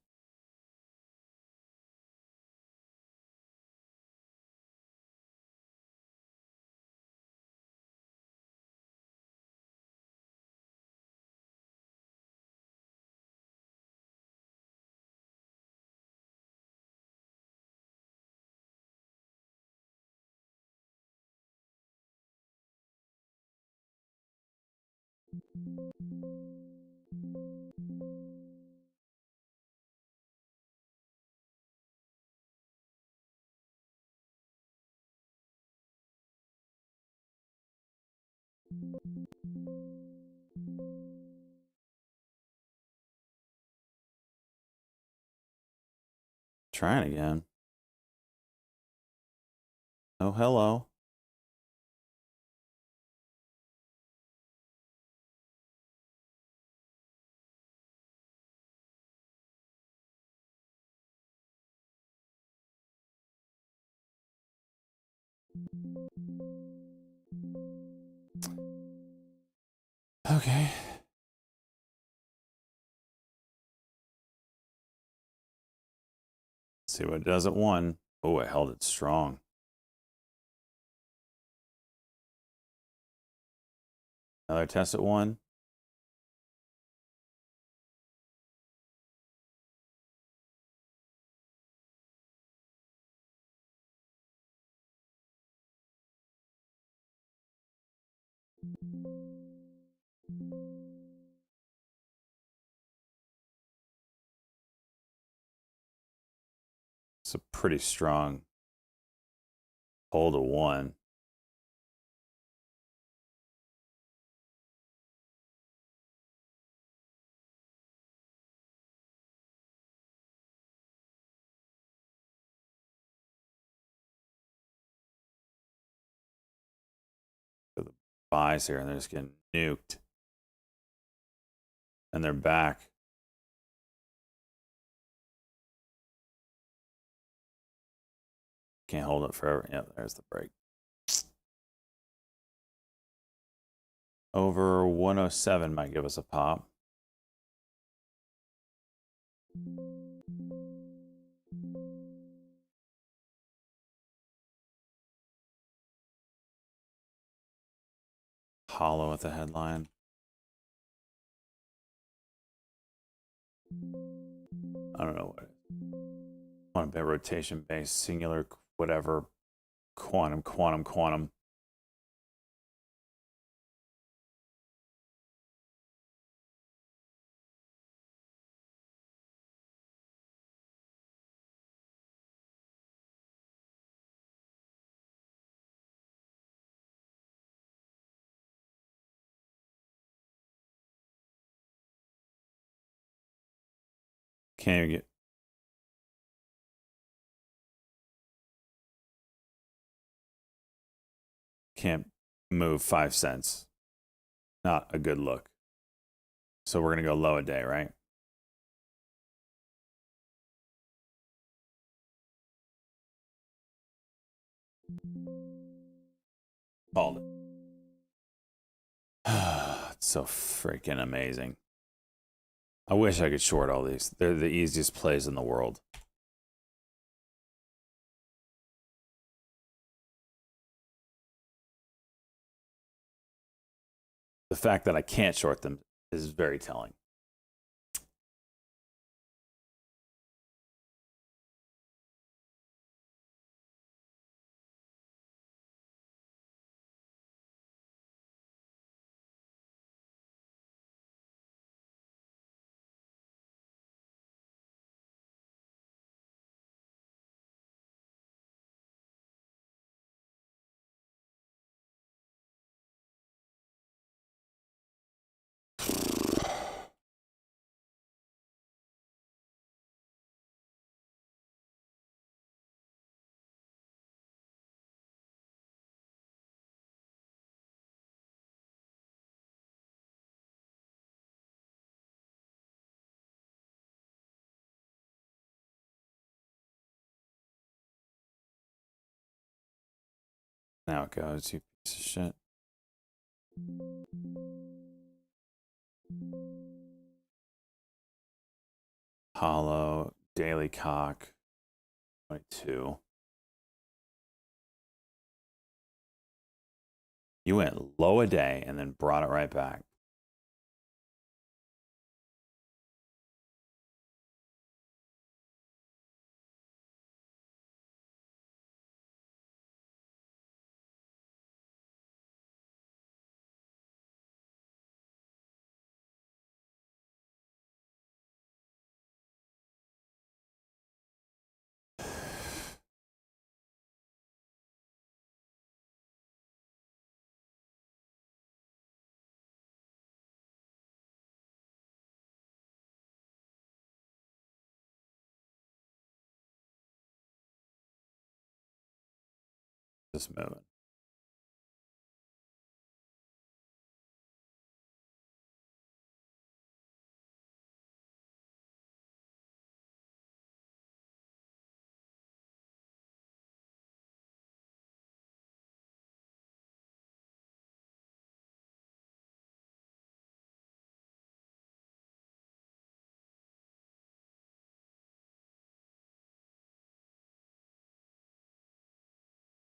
Trying again. Oh, hello. Okay. See what it does at 1. Oh, I held it strong. Another test at 1. It's a pretty strong hold of 1. So the buys here, and they're just getting nuked. And they're back. Can't hold it forever. Yep, there's the break. Over 107 might give us a pop. Hollow at the headline. I don't know what it is. On a bit rotation based, singular, whatever, quantum. Can't even get. Can't move 5 cents. Not a good look. So we're going to go low a day, right? Called it. It's so freaking amazing. I wish I could short all these. They're the easiest plays in the world. The fact that I can't short them is very telling. Now it goes, you piece of shit. Hollow, Daily Cock, 22. You went low a day and then brought it right back. Just moving.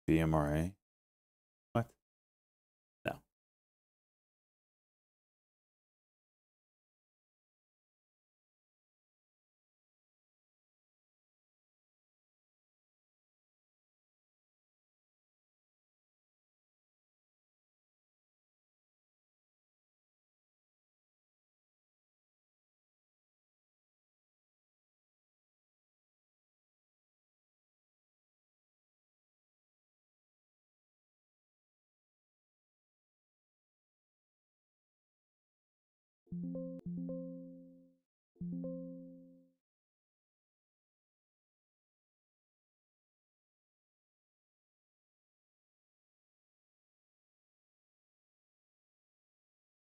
BMRA? What? No.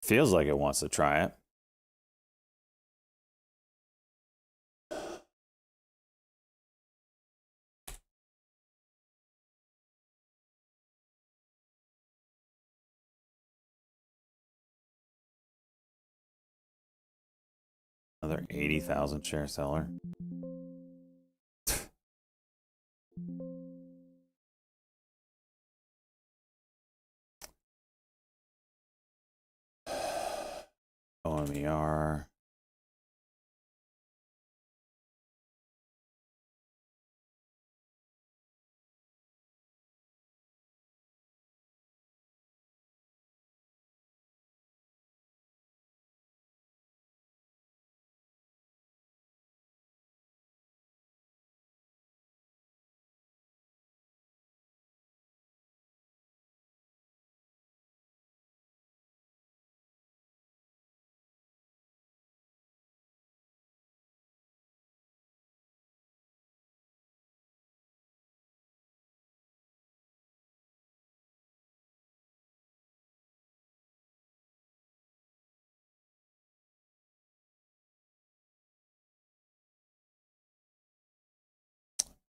Feels like it wants to try it. Another 80,000 share seller. OMER.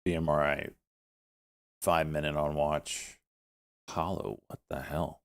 BMRI. 5-minute on watch. Hollow. What the hell?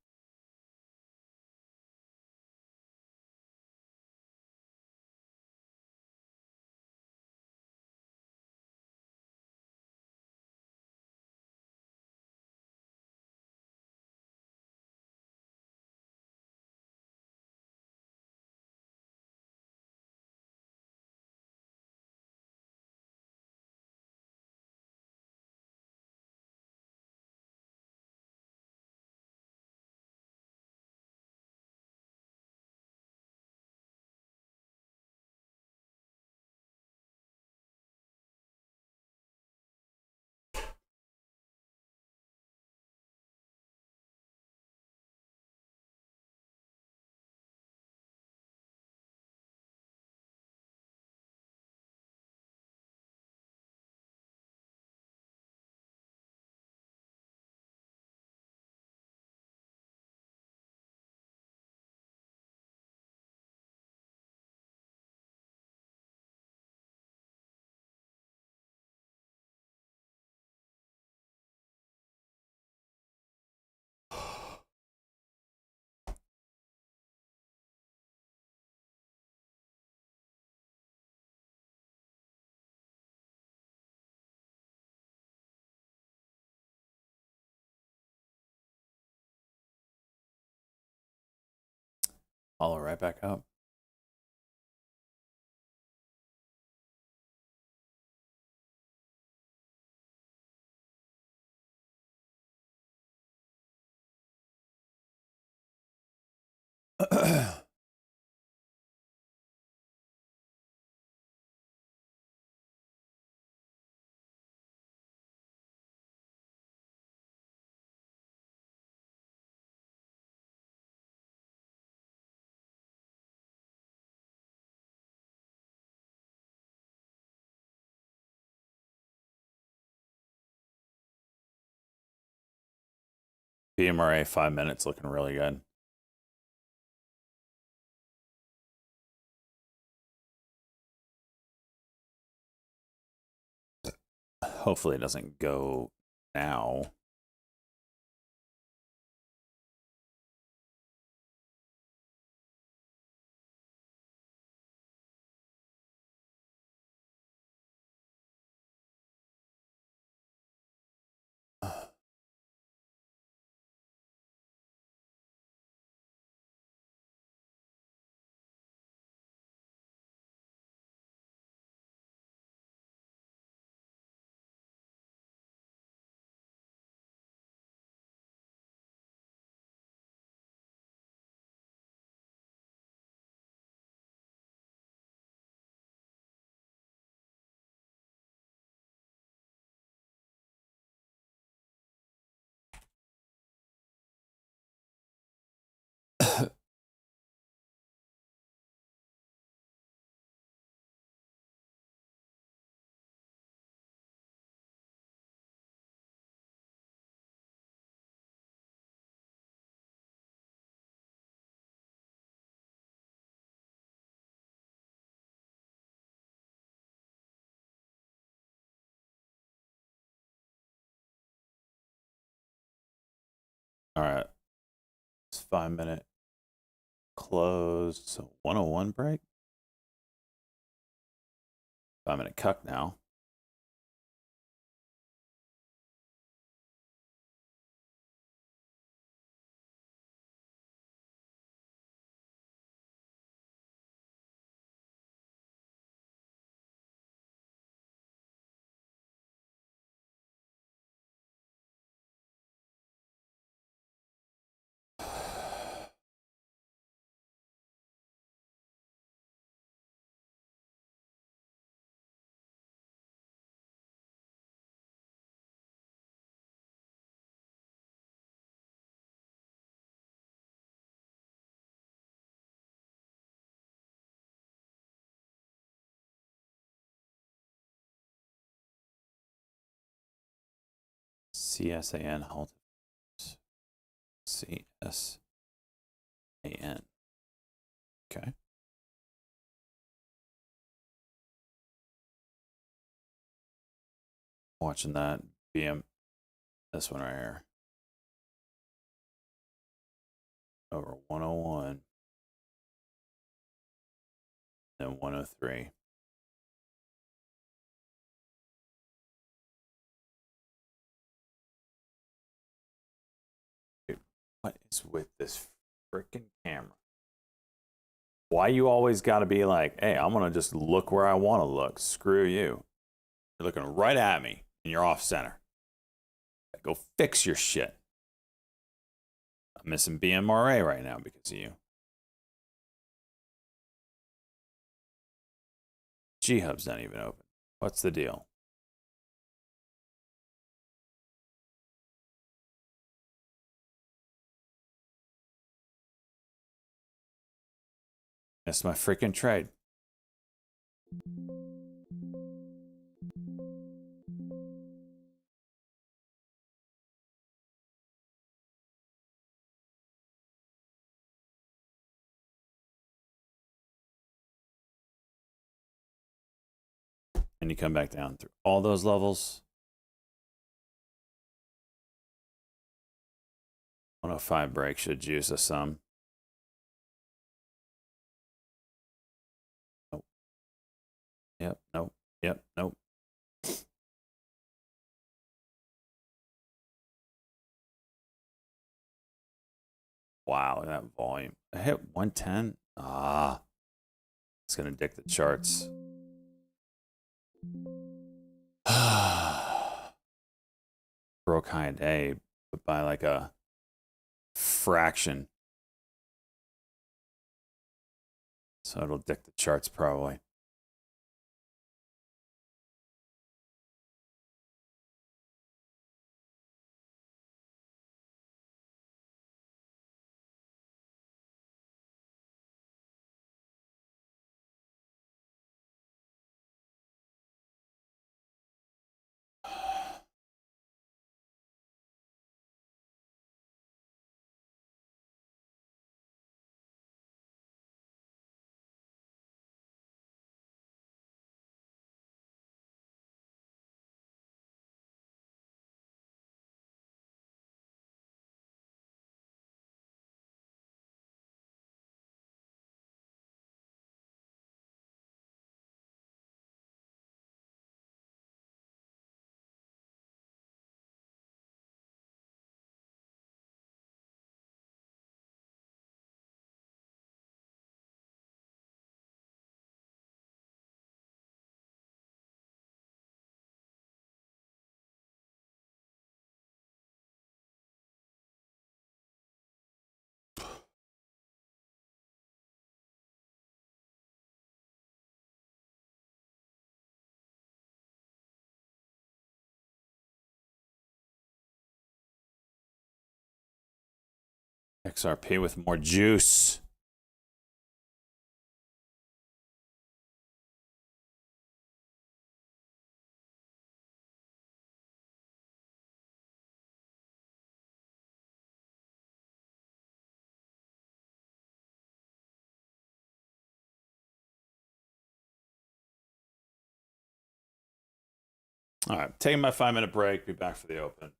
Follow right back up. BMRA 5 minutes looking really good. Hopefully it doesn't go now. All right. It's 5 minute close. So 101 break. 5 minute cuck now. CSAN halt. CSAN. Okay. Watching that BM. This one right here. Over 101. And 103. Dude, what is with this freaking camera? Why you always got to be like, hey, I'm going to just look where I want to look. Screw you. You're looking right at me and you're off center. Go fix your shit. I'm missing BMRA right now because of you. G-Hub's not even open. What's the deal? Missed my freaking trade. And you come back down through all those levels. 105 break should juice us some. Nope. Yep, nope. Yep, nope. Wow, that volume. I hit 110. Ah, it's gonna dick the charts. Broke high a day, but by like a fraction. So it'll dick the charts probably. XRP with more juice. All right, taking my 5-minute break. Be back for the open.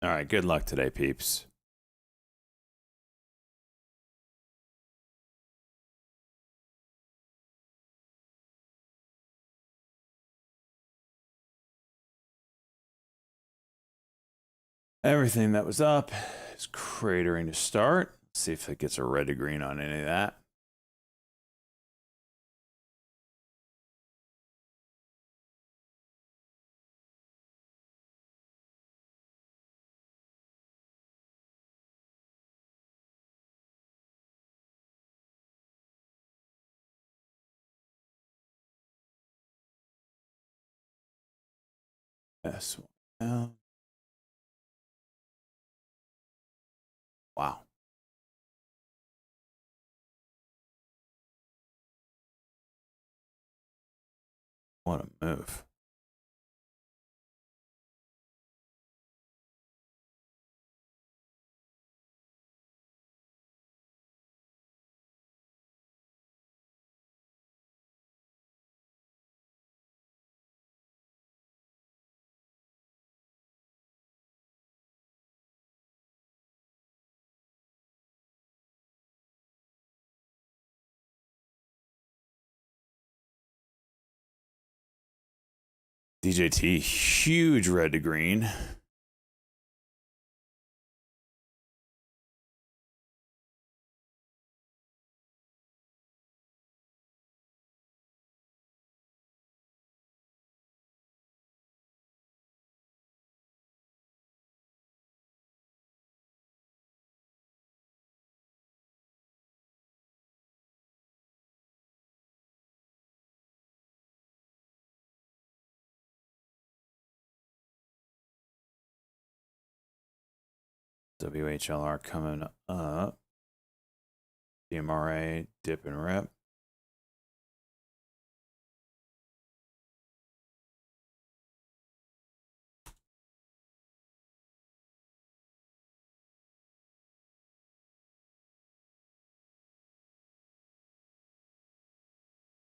All right, good luck today, peeps. Everything that was up is cratering to start. Let's see if it gets a red to green on any of that. Yes. Wow. What a move. DJT, huge red to green. WHLR coming up. DMRA, dip and rep.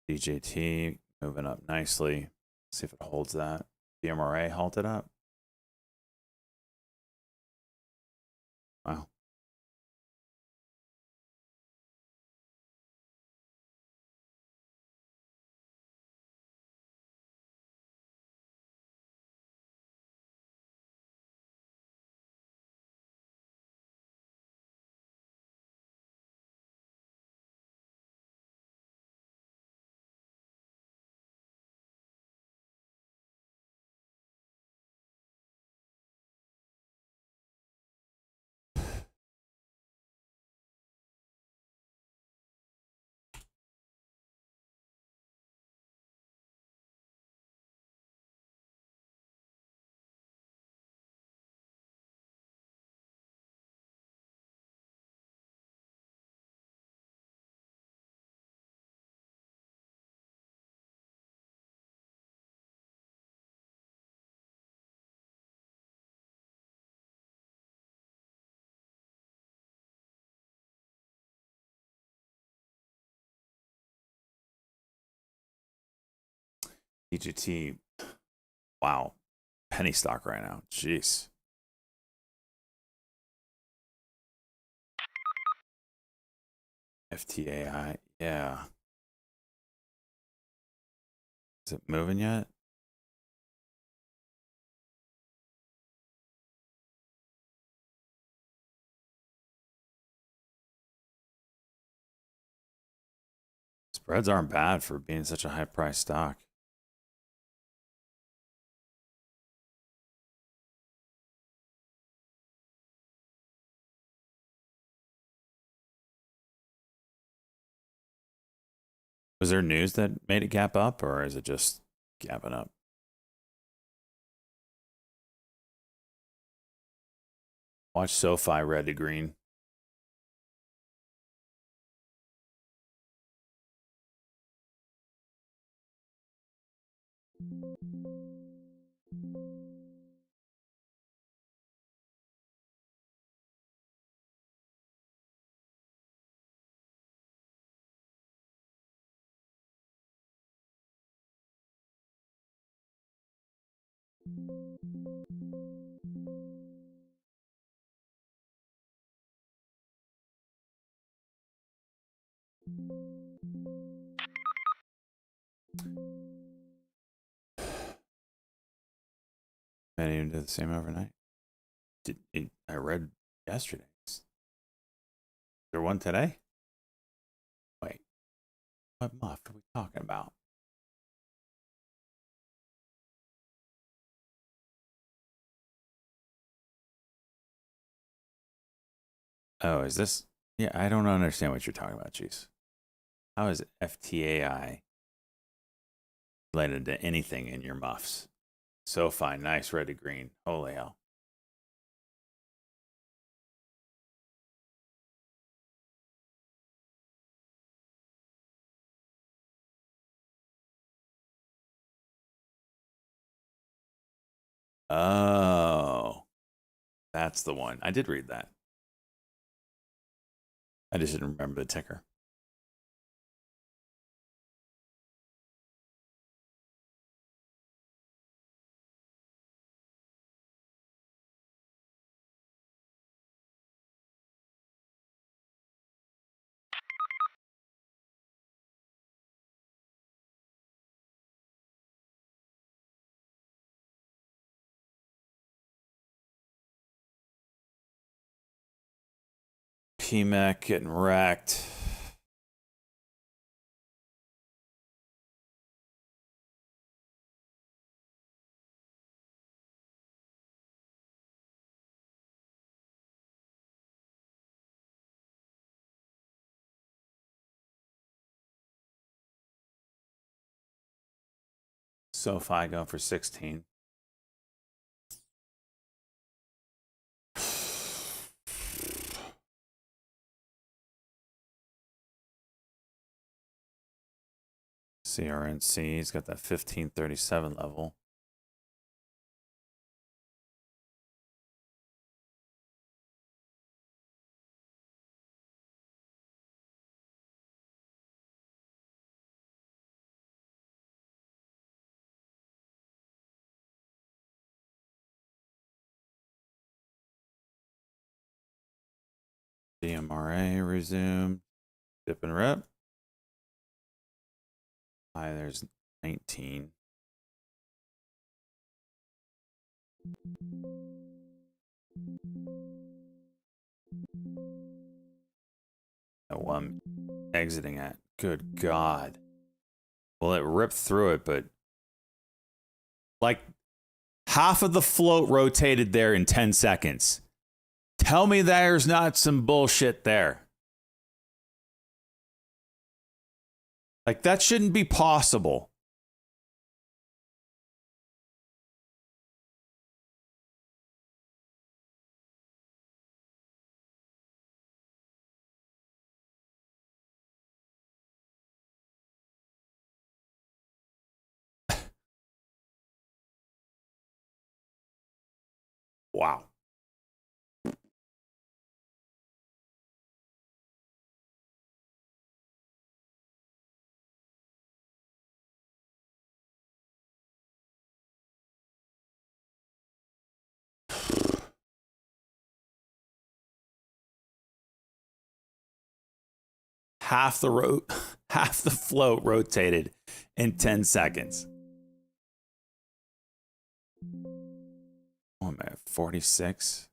DJT moving up nicely. See if it holds that. DMRA halted up. Wow. DJT. Wow. Penny stock right now. Jeez. FTAI. Yeah. Is it moving yet? Spreads aren't bad for being such a high price stock. Was there news that made it gap up, or is it just gapping up? Watch SoFi red to green. I didn't even do the same overnight. I read yesterday. Is there one today? Wait, what muff are we talking about? Oh, is this? Yeah, I don't understand what you're talking about, jeez. How is FTAI related to anything in your muffs? So fine, nice red to green. Holy hell. Oh, that's the one. I did read that. I just didn't remember the ticker. PMAC getting wrecked. SoFi going for 16. CRNC's got that 1537 level. DMRA resumed. Dip and rep. Hi, there's 19. That one exiting at. Good God. Well, it ripped through it, but like half of the float rotated there in 10 seconds. Tell me there's not some bullshit there. Like, that shouldn't be possible. Wow. Half the float rotated in 10 seconds. Oh, I'm at 46.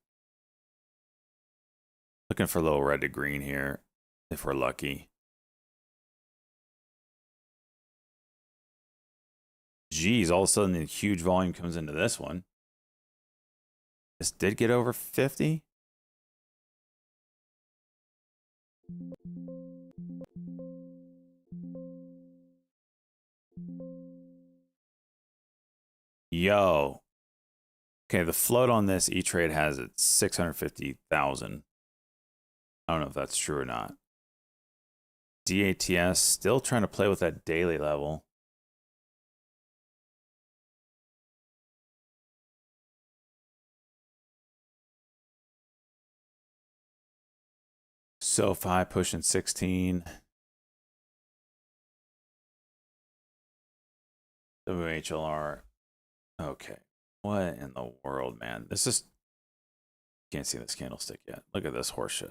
Looking for a little red to green here, if we're lucky. Geez, all of a sudden the huge volume comes into this one. This did get over 50. Yo. Okay, the float on this E-Trade has it 650,000. I don't know if that's true or not. DATS still trying to play with that daily level. SoFi pushing 16. WHLR. Okay. What in the world, man? This is... Can't see this candlestick yet. Look at this horseshit.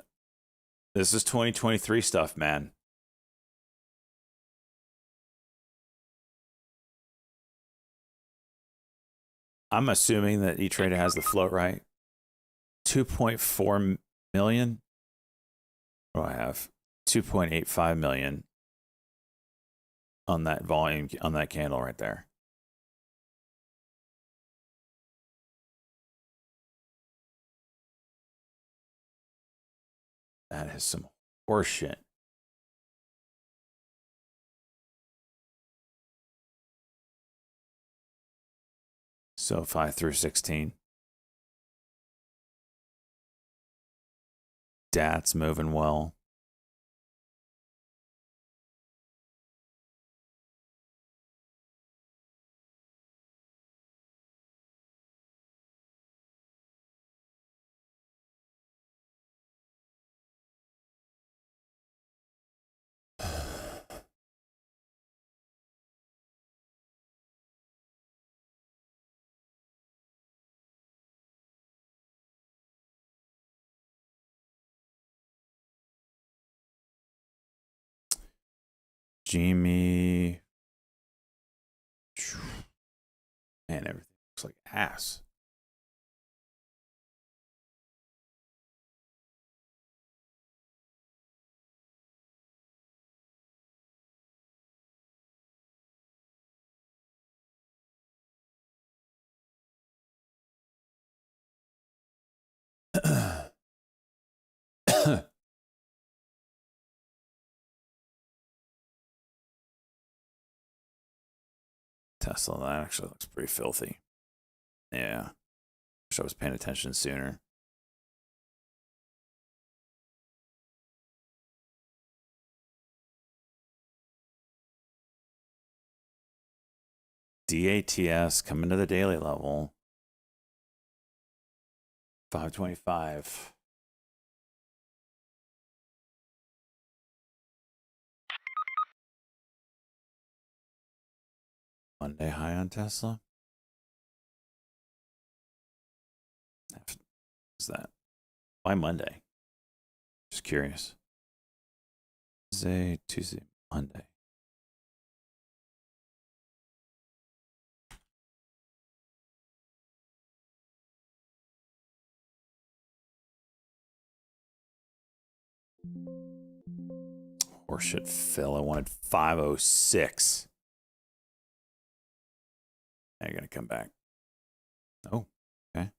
This is 2023 stuff, man. I'm assuming that E-Trader has the float right. 2.4 million. What do I have? 2.85 million on that volume, on that candle right there. That is some horseshit. So 5 through 16. DAT's moving well. Jimmy. Man, everything looks like ass. Tesla, that actually looks pretty filthy. Yeah. Wish I was paying attention sooner. DATS coming to the daily level. 525. Monday high on Tesla. What's that? Why Monday? Just curious. Tuesday, Monday. Horseshit, Phil. I wanted 506. Now you're going to come back. Oh, okay.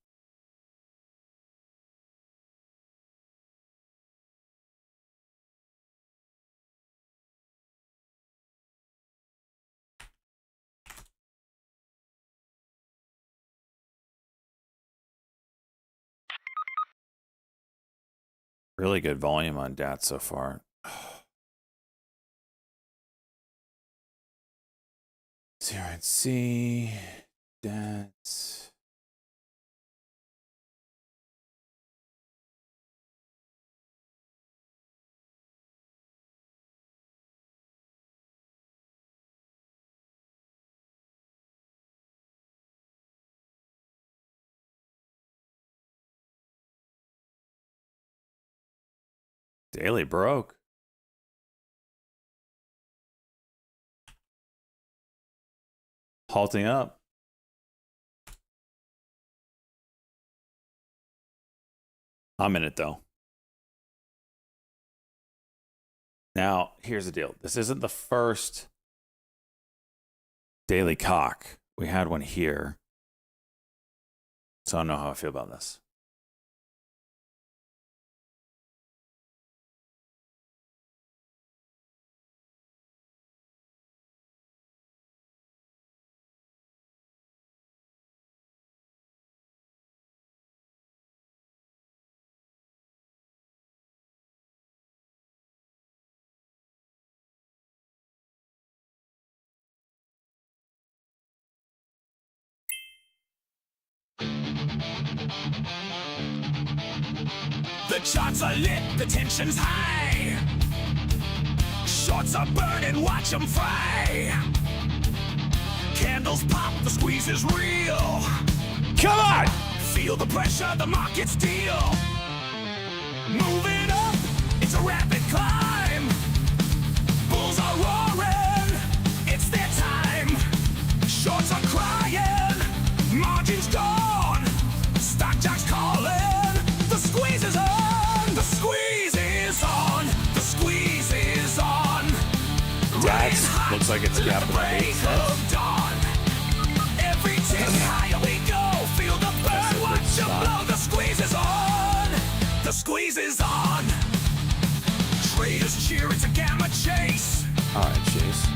Really good volume on DAT so far. CRNC, DAT. Daily broke. Halting up. I'm in it though. Now, here's the deal. This isn't the first daily cock. We had one here. So I don't know how I feel about this. The charts are lit, the tension's high. Shorts are burning, watch them fry. Candles pop, the squeeze is real. Come on! Feel the pressure, the market's deal. Moving up, it's a rapid climb. Bulls are roaring, it's their time. Shorts are crying, margins margin's gone. Stock jocks calling. The squeeze is on. The squeeze is on. The squeeze is on. Dax looks like it's capping at 8 cents. Every tick higher we go. Feel the burn, watch them blow. The squeeze is on. The squeeze is on. Traders cheer, it's a gamma chase. All right, Chase.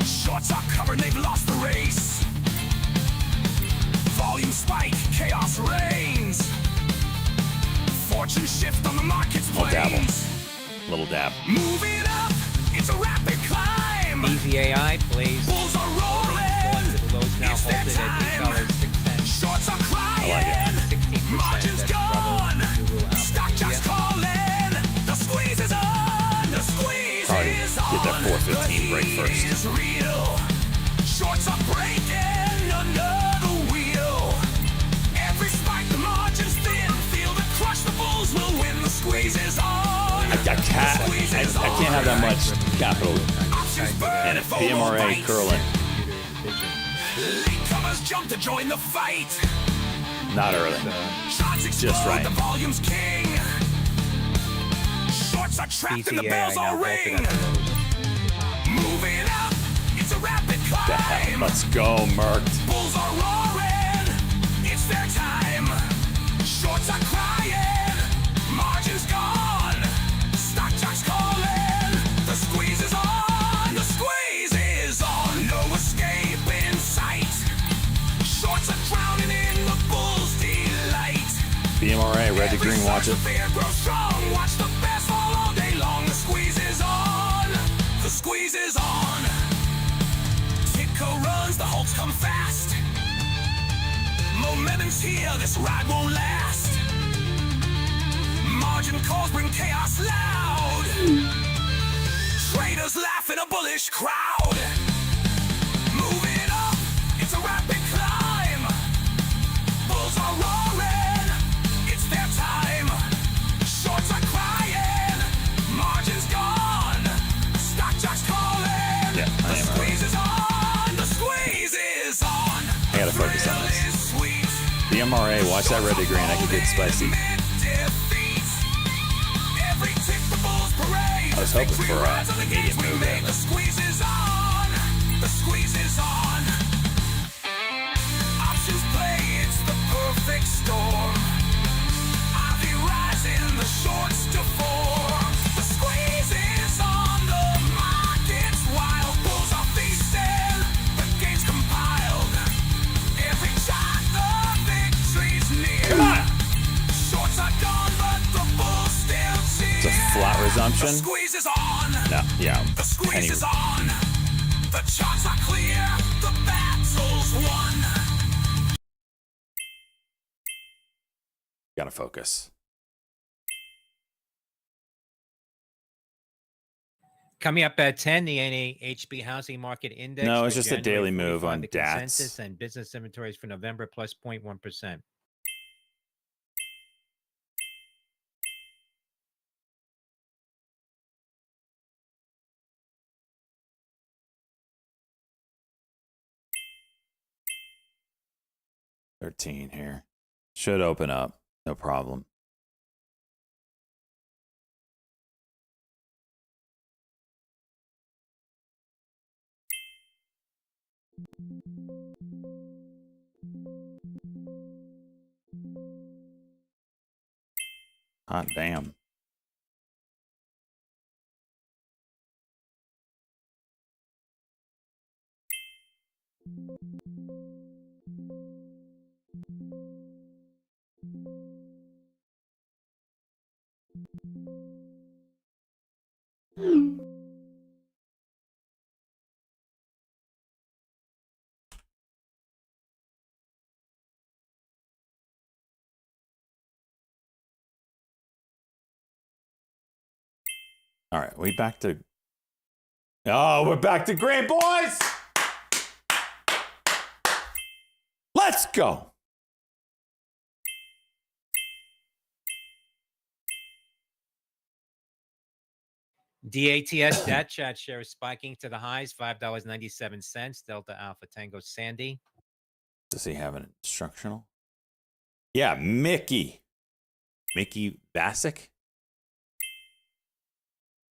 Shorts are covered, they've lost the race. Volume spike, chaos reigns. Fortune shift on the market's Little dabble. planes. Little dab. Moving up, it's a rapid climb. Easy AI plays Bulls are rolling. going to the lows now It's their halted at time. $8.06. Shorts are crying. I like it. 16%. Margin's That's gone. Bravo, Google, Alpha, Stock jocks India. calling. The squeeze is on. The squeeze Probably is get that on. 415 break The heat first. is real. Shorts are breaking another wheel. Every spike, the margin's thin. Feel the crush, the bulls will win. The squeeze is on. I can't have that much capital. Options burn And if BMRA overbites. curling. Latecomers jump to join the fight. Not early. Shots explode, Just right. the volume's king. Shorts are trapped and the BCAI bells now all halted ring. at the lows. Moving up, it's a rapid The hell? climb. Let's go, Merked. Bulls are roaring, it's their time. Shorts are crying, margin's gone. Stock jocks calling, the squeeze is on. The squeeze is on, no escape in sight. Shorts are drowning in the bull's delight. BMRA, red to Every green, watch surge it. of fear grows strong. Watch the bears fall all day long. The squeeze is on. The squeeze is on. Titco runs, the Hulks come fast. Momentum's here, this ride won't last. Margin calls bring chaos loud. Traders laugh in a bullish crowd. Moving up, it's a rapid climb. Bulls are roaring, it's their time. Shorts are crying, margin's gone. Stock jocks calling, Yeah, I the am squeeze is on. The squeeze is on. I gotta focus on this. BMRA, watch that red to green. I could get spicy. I was hoping for a immediate move there, The but- squeeze is on. The squeeze is on. Options play, it's the perfect storm. Ivy rising, the shorts to form. The squeeze is on. The market's wild. Bulls are feasting. The game's compiled. Every shot, the victory's near. Come on! Shorts are gone, but the bulls still cheer. It's a flat The resumption. squeeze is on. No, yeah. The squeeze Penny. is on. The charts are clear. The battle's won. Gotta focus. Coming up at 10, the NAHB Housing Market Index. No, for it's just a January daily move 45, on the DATS. consensus and business inventories for November plus 0.1%. $13 here. Should open up. No problem. Hot damn. All right, we back to. Oh, we're back to green, boys. Let's go. DATS Dat Chat share spiking to the highs, $5.97. Delta Alpha Tango Sandy. Does he have an instructional? Yeah, Mickey Vasic.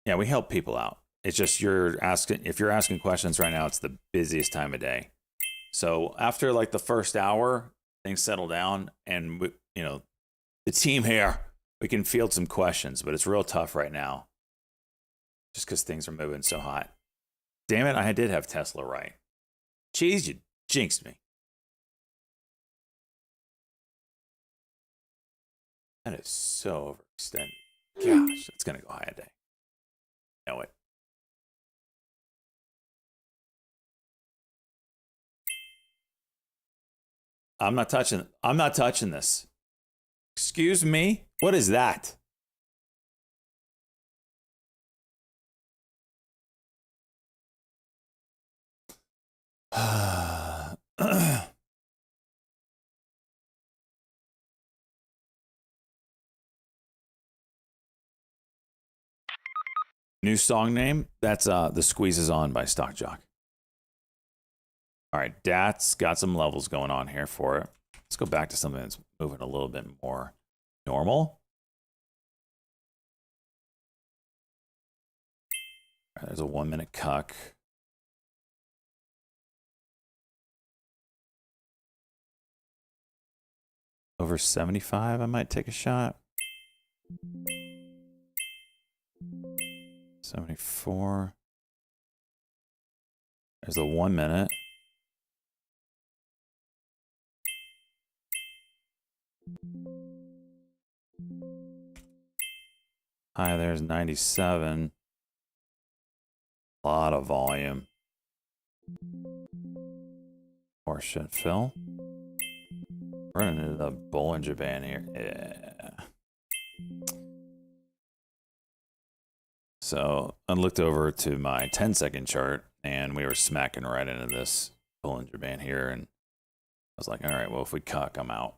Yeah, we help people out. It's just if you're asking questions right now, it's the busiest time of day. So after like the first hour, things settle down, and the team here, we can field some questions, but it's real tough right now, just because things are moving so hot. Damn it, I did have Tesla right. Jeez, you jinxed me. That is so overextended. Gosh, it's gonna go high a day. Know it. I'm not touching this. Excuse me? What is that? New song name? That's The Squeeze Is On by Stock Jock. All right, DAT's got some levels going on here for it. Let's go back to something that's moving a little bit more normal. All right, there's a 1 minute cuck. Over 75, I might take a shot. 74. There's a 1 minute. Hi, there's 97. A lot of volume. Horseshit Phil. Running into the Bollinger Band here. Yeah. So I looked over to my 10-second chart, and we were smacking right into this Bollinger Band here, and I was like, all right, well, if we cuck, I'm out.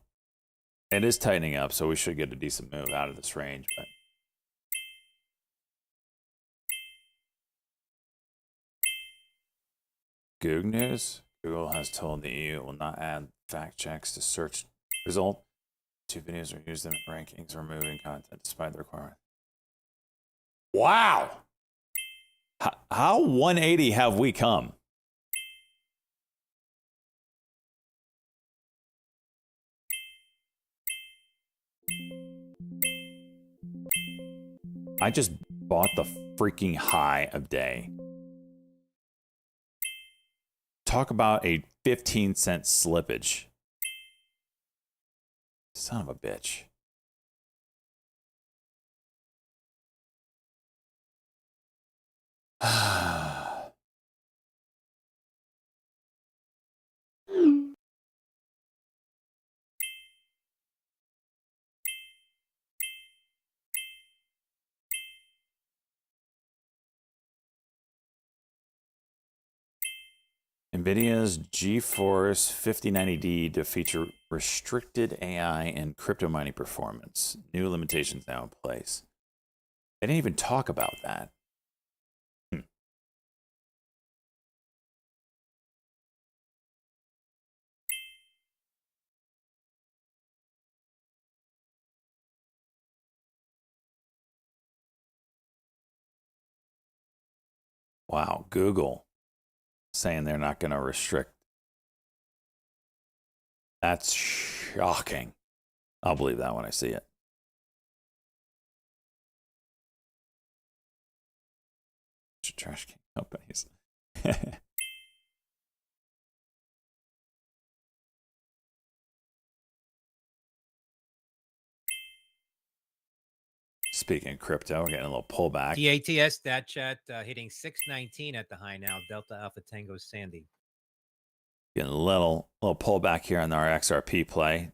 It is tightening up, so we should get a decent move out of this range, but Goog News. Google has told the EU it will not add fact checks to search result. Two videos are used in rankings, removing content despite the requirement. Wow! How 180 have we come? I just bought the freaking high of day. Talk about a 15-cent slippage. Son of a bitch. NVIDIA's GeForce 5090D to feature restricted AI and crypto mining performance. New limitations now in place. They didn't even talk about that. Wow, Google saying they're not going to restrict. That's shocking. I'll believe that when I see it. Trash can companies. Speaking of crypto, we're getting a little pullback. DATS, that chat hitting 619 at the high now. Delta Alpha Tango Sandy. Getting a little pullback here on our XRP play.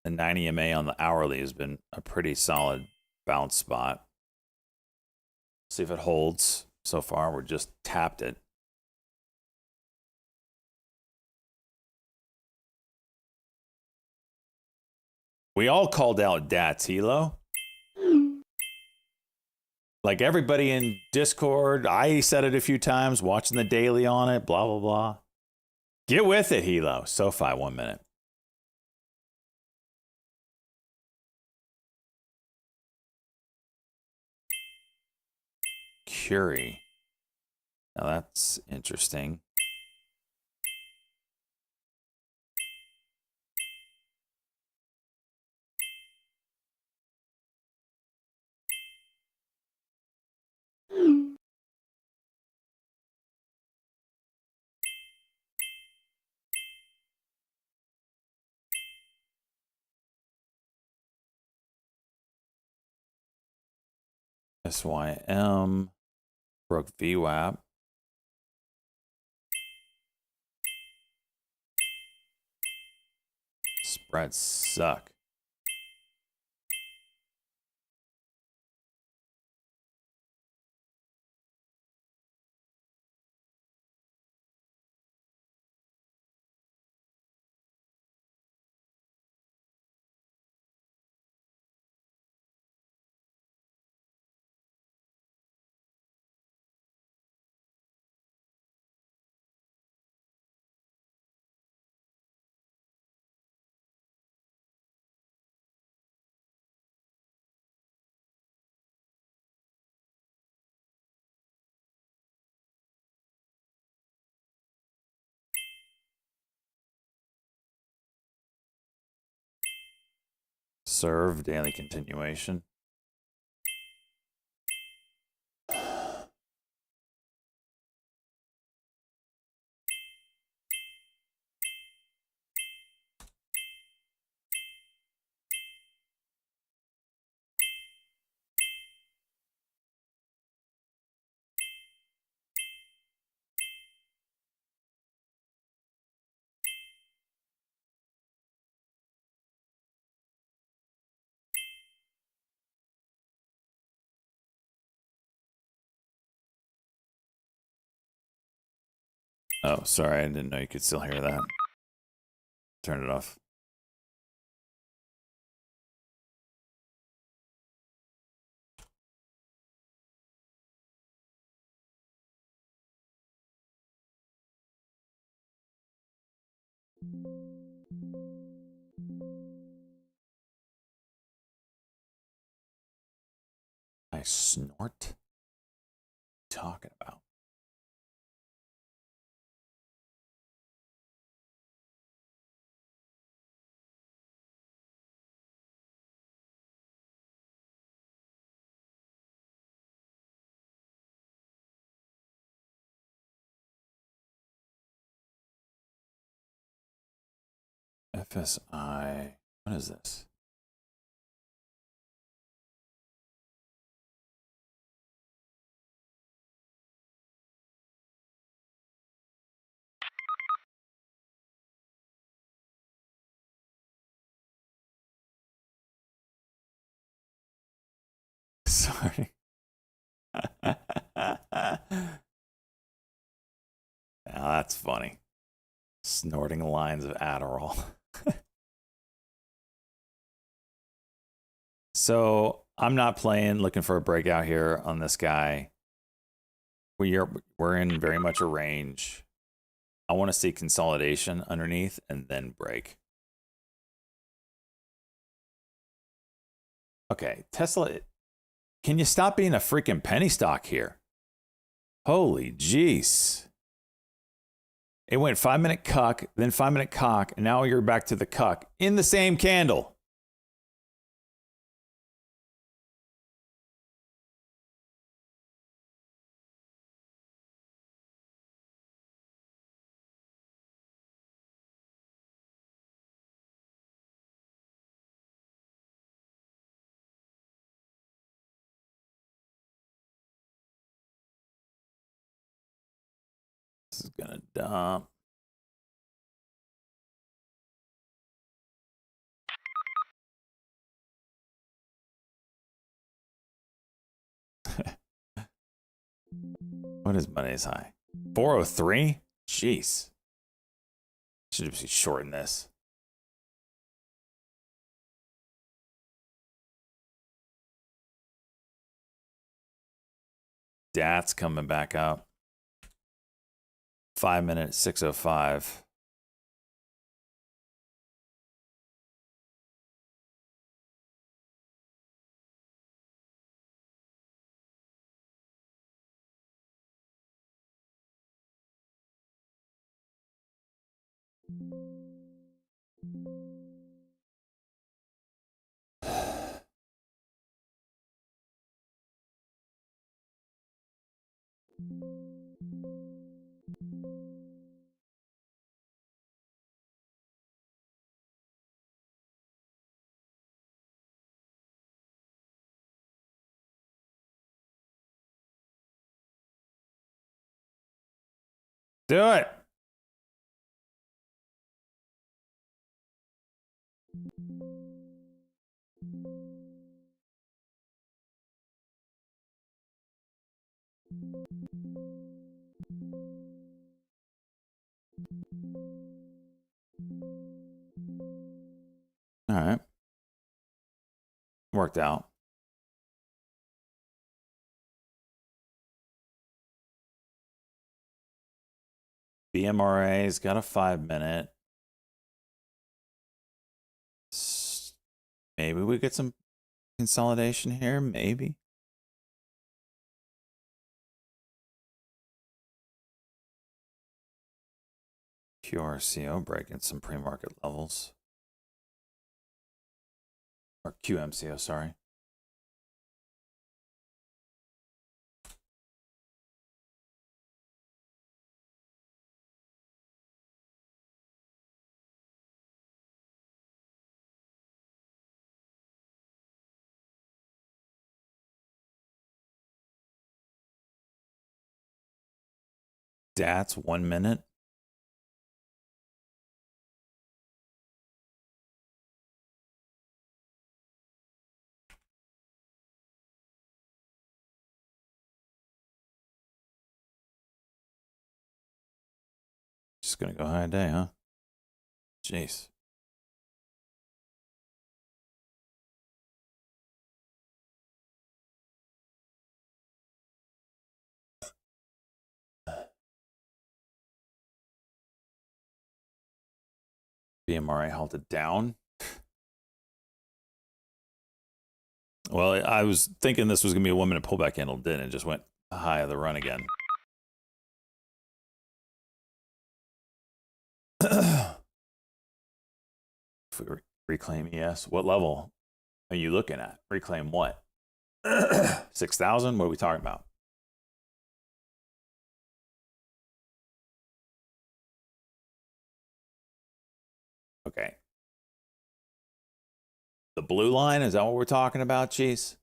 The 90 MA on the hourly has been a pretty solid bounce spot. See if it holds. So far, we're just tapped it. We all called out DATS, Hilo. Like everybody in Discord, I said it a few times, watching the daily on it, blah, blah, blah. Get with it, Hilo. SoFi, 1 minute. Curie. Now that's interesting. SYM. Broke VWAP. Spreads suck. Serve daily continuation. Oh, sorry, I didn't know you could still hear that. Turn it off. I snort? What are you talking about? FSI. What is this? Sorry. Now that's funny. Snorting lines of Adderall. So I'm not playing, looking for a breakout here on this guy. We're in very much a range. I want to see consolidation underneath and then break. Okay, Tesla, can you stop being a freaking penny stock here? Holy jeez. It went 5-minute cuck, then 5-minute cock, and now you're back to the cuck in the same candle. This is gonna dump. What is Monday's high? 403? Jeez. Should just be shorting this. DAT's coming back up. 5-minute 605. Do it. All right. Worked out. BMRA's got a 5-minute. Maybe we get some consolidation here. Maybe. QRCO breaking some pre-market levels. Or QMCO, sorry. DATS 1 minute. Just gonna go high day, huh? Jeez. BMRA halted down. Well, I was thinking this was gonna be a 1 minute pullback handle, didn't it? Just went high of the run again. If we reclaim ES, what level are you looking at? Reclaim what? 6,000? What are we talking about? Okay. The blue line, is that what we're talking about, Cheese?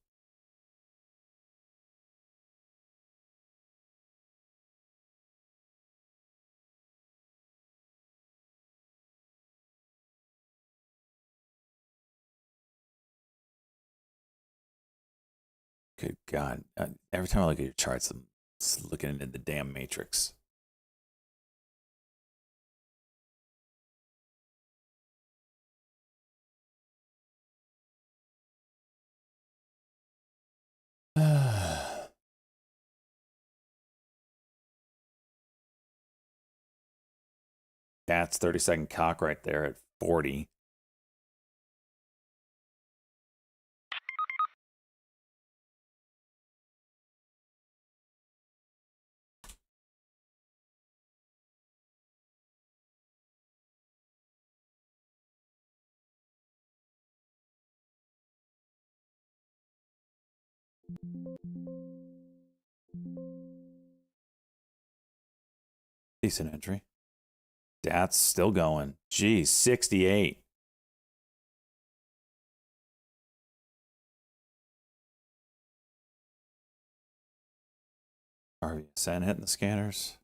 Good God. Every time I look at your charts, I'm just looking into the damn matrix. That's 30-second cock right there at 40. Decent entry. That's still going. Geez, 68. RVSN hitting the scanners.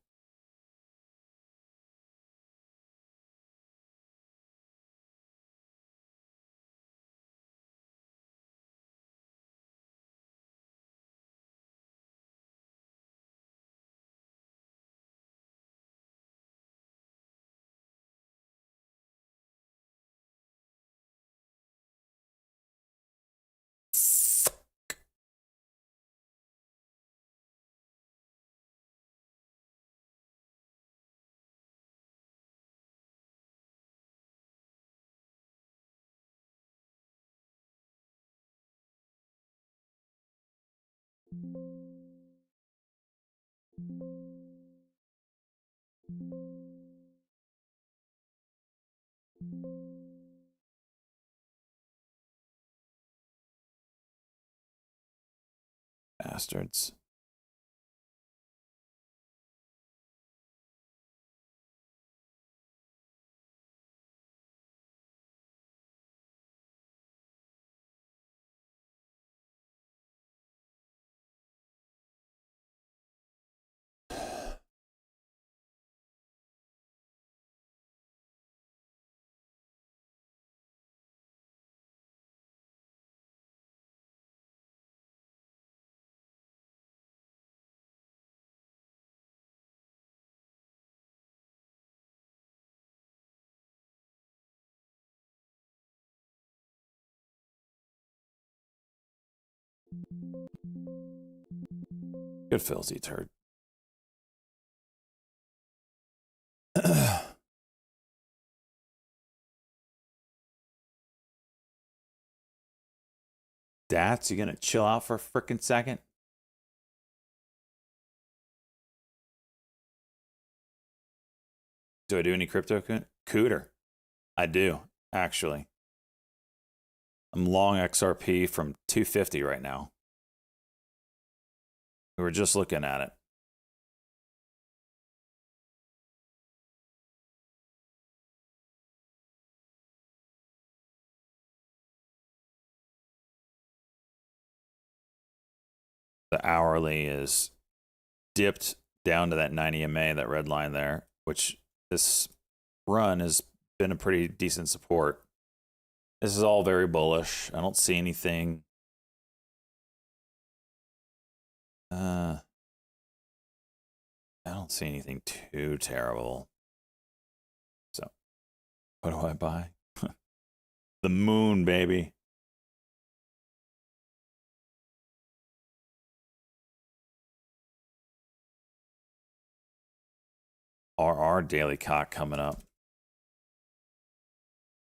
Bastards. Good filthy turd. Dats, you gonna chill out for a frickin' second? Do I do any crypto cooter? I do, actually. I'm long XRP from 250 right now. We were just looking at it. The hourly is dipped down to that 90 MA, that red line there, which this run has been a pretty decent support. This is all very bullish. I don't see anything. I don't see anything too terrible. So, what do I buy? The moon, baby. RR daily cock coming up.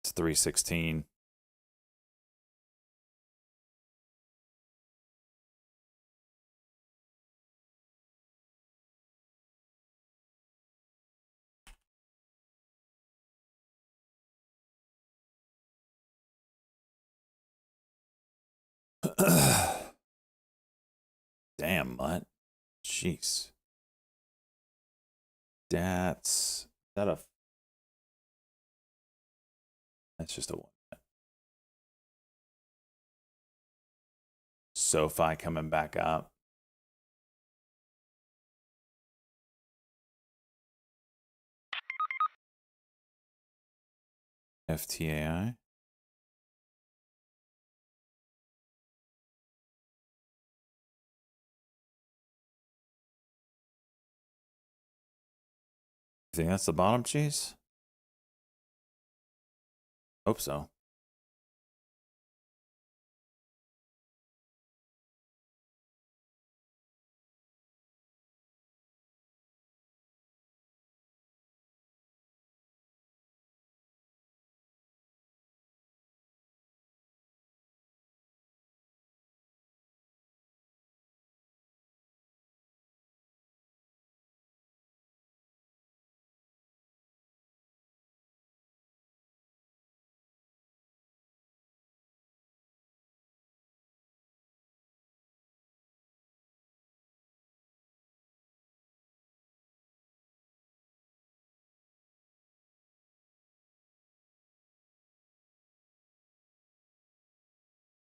It's 316. Damn, mutt. Jeez. That's that a. That's just a one. SoFi coming back up. FTAI. You think that's the bottom, cheese? Hope so.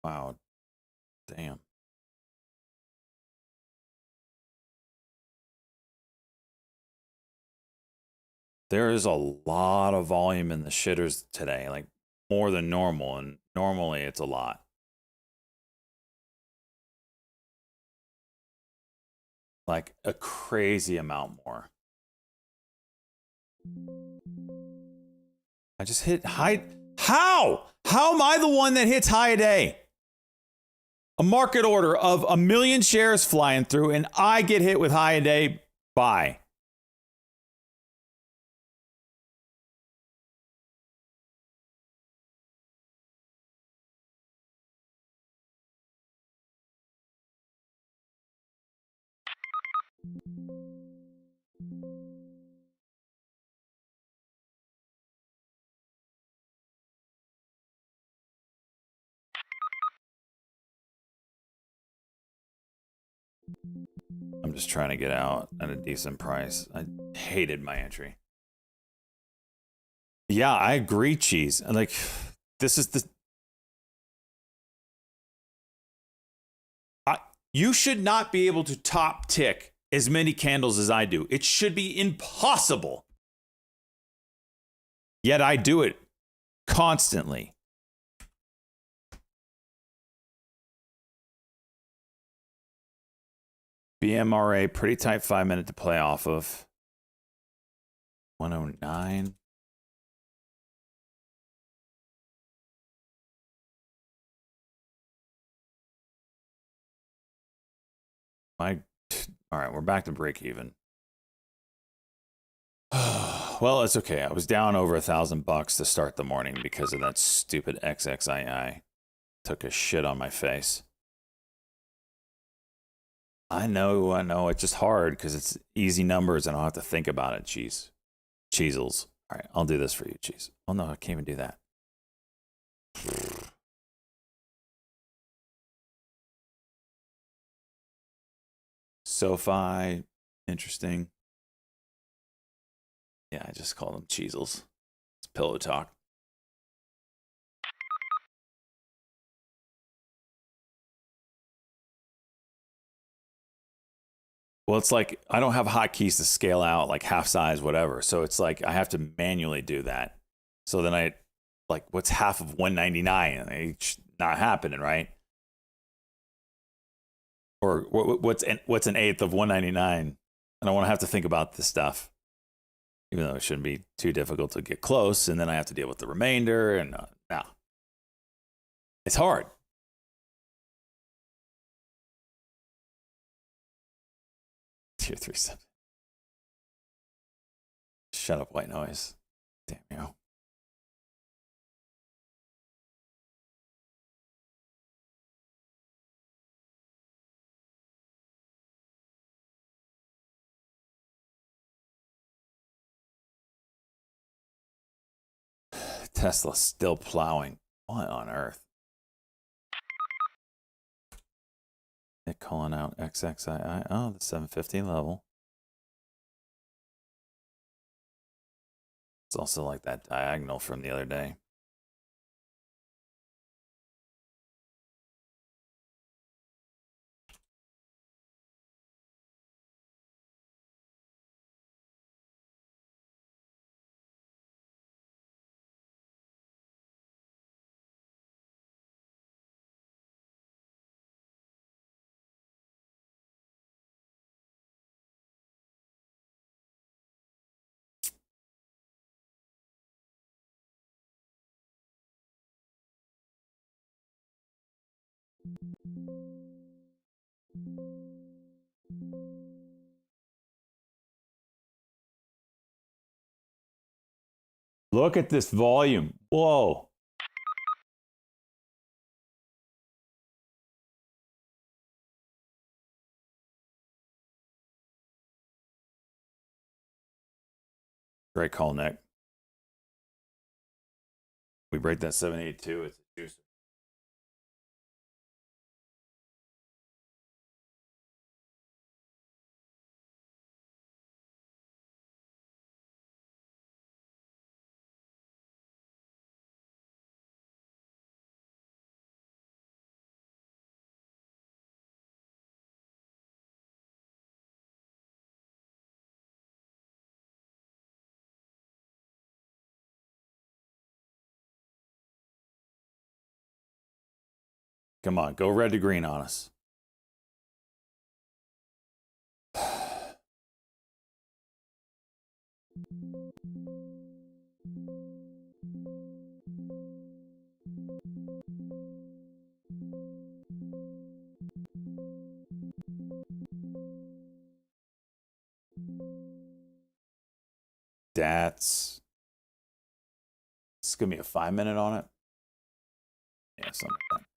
Wow. Damn. There is a lot of volume in the shitters today, like more than normal, and normally it's a lot. Like a crazy amount more. I just hit high. How? How am I the one that hits high a day? A market order of 1 million shares flying through, and I get hit with high a day. Bye. I'm just trying to get out at a decent price. I hated my entry. Yeah, I agree, Cheese. Like, this is the. You should not be able to top tick as many candles as I do. It should be impossible. Yet I do it constantly. BMRA, pretty tight 5-minute to play off of. 109. All right, we're back to break even. Well, it's okay. I was down over $1,000 to start the morning because of that stupid XXII. Took a shit on my face. I know. It's just hard because it's easy numbers and I don't have to think about it. Cheese. Cheezels. All right, I'll do this for you, Cheese. Oh, no, I can't even do that. SoFi, interesting. Yeah, I just call them Cheezels. It's pillow talk. Well, it's like I don't have hotkeys to scale out like half size, whatever. So it's like I have to manually do that. So then I like, what's half of 199? It's not happening, right? Or what's an eighth of 199? I don't want to have to think about this stuff, even though it shouldn't be too difficult to get close. And then I have to deal with the remainder. And no, it's hard. Tier 3 sub. Shut up, white noise. Damn you. Tesla still plowing. What on earth? They're calling out XXII. Oh, the 750 level. It's also like that diagonal from the other day. Look at this volume. Whoa. Great call, Nick. We break that 782. It's a juicer. Come on, go red to green on us. That's. It's going to be a 5-minute on it. Yeah, something like that.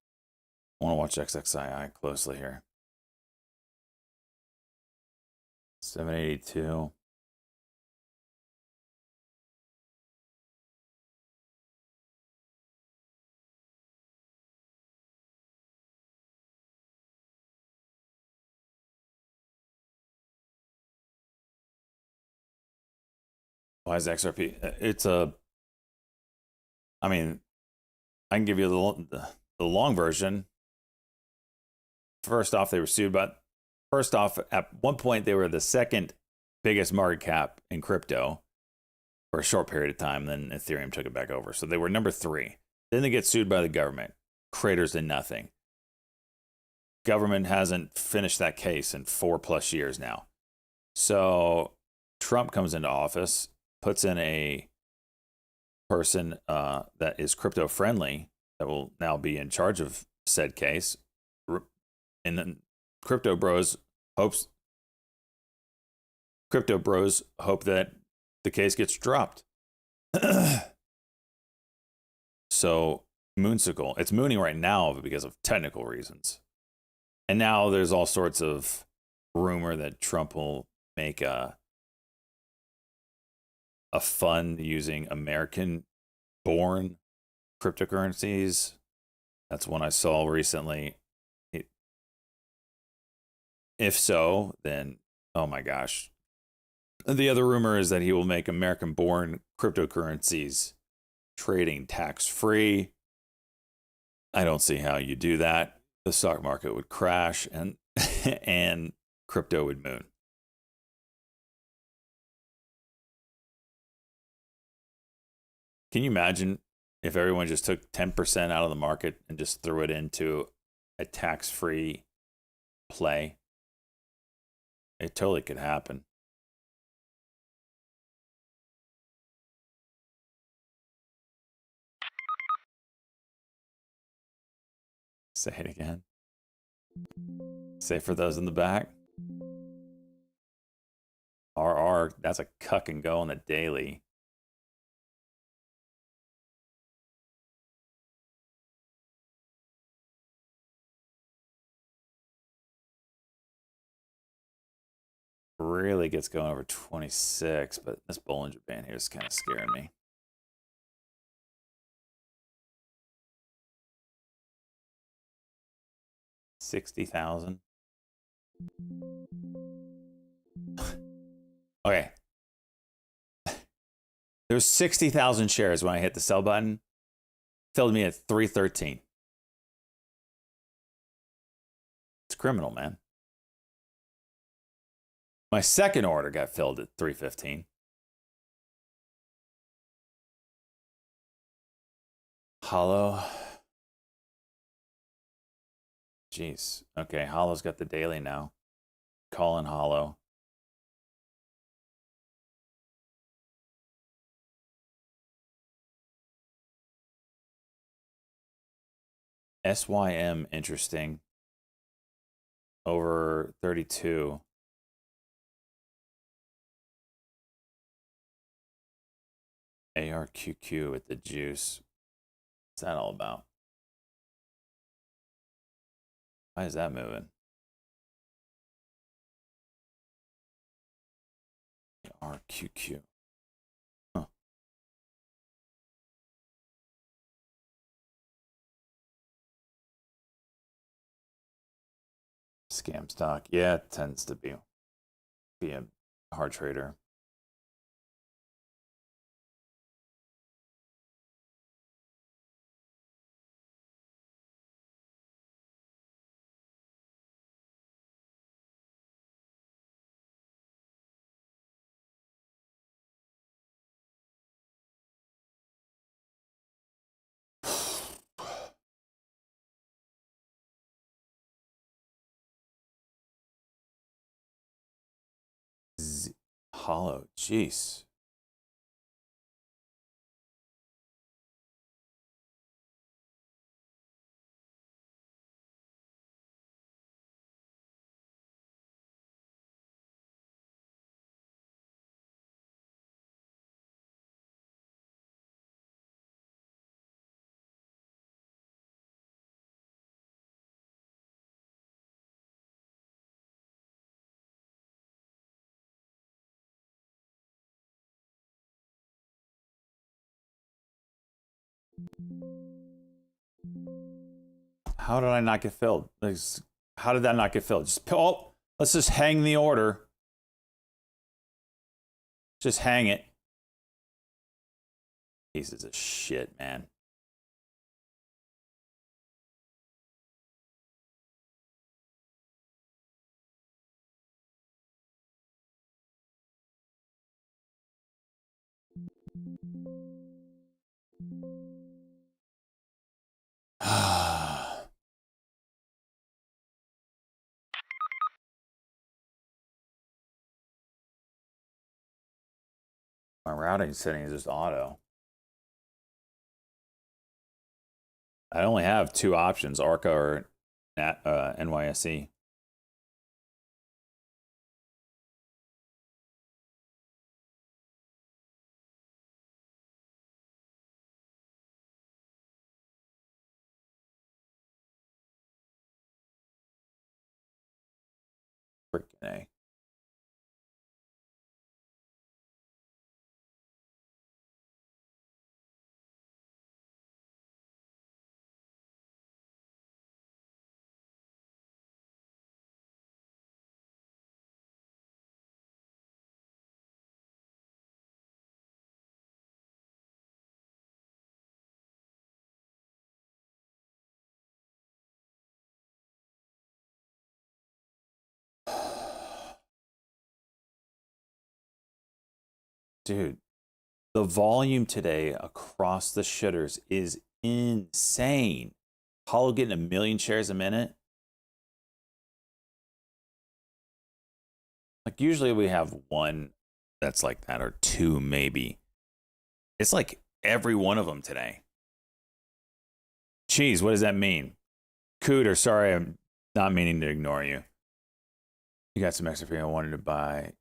I want to watch XXII closely here. 782. Why is XRP? It's a. I mean, I can give you the long version. First off, they were sued, but first off, at one point they were the second biggest market cap in crypto for a short period of time. Then Ethereum took it back over, so they were number 3. Then they get sued by the government. Creators did nothing. Government hasn't finished that case in 4+ years now. So Trump comes into office, puts in a person that is crypto friendly that will now be in charge of said case. And then crypto bros hope that the case gets dropped. So Moonsicle, it's mooning right now because of technical reasons. And now there's all sorts of rumor that Trump will make a fund using American-born cryptocurrencies. That's one I saw recently. If so, then, oh my gosh. The other rumor is that he will make American-born cryptocurrencies trading tax-free. I don't see how you do that. The stock market would crash and and crypto would moon. Can you imagine if everyone just took 10% out of the market and just threw it into a tax-free play? It totally could happen. Say it again. Say for those in the back. RR, that's a cuck and go on the daily. Really gets going over 26, but this Bollinger Band here is kind of scaring me. $60,000. Okay. There's 60,000 shares when I hit the sell button. Filled me at 313. It's criminal, man. My second order got filled at 315. Hollow. Jeez. Okay, Hollow's got the daily now. Calling Hollow. SYM, interesting. Over 32. ARQQ with the juice. What's that all about? Why is that moving? RQQ. Huh. Scam stock. Yeah, it tends to be a hard trader. Hollow, jeez. How did I not get filled? How did that not get filled? Let's just hang the order. Just hang it. Pieces of shit, man. My routing setting is just auto. I only have two options, Arca or NYSE. Freaking A. Dude, the volume today across the shitters is insane. Hollow getting 1 million shares a minute. Like usually we have one that's like that or two maybe. It's like every one of them today. Cheese, what does that mean? Cooter, sorry, I'm not meaning to ignore you. You got some extra fee. I wanted to buy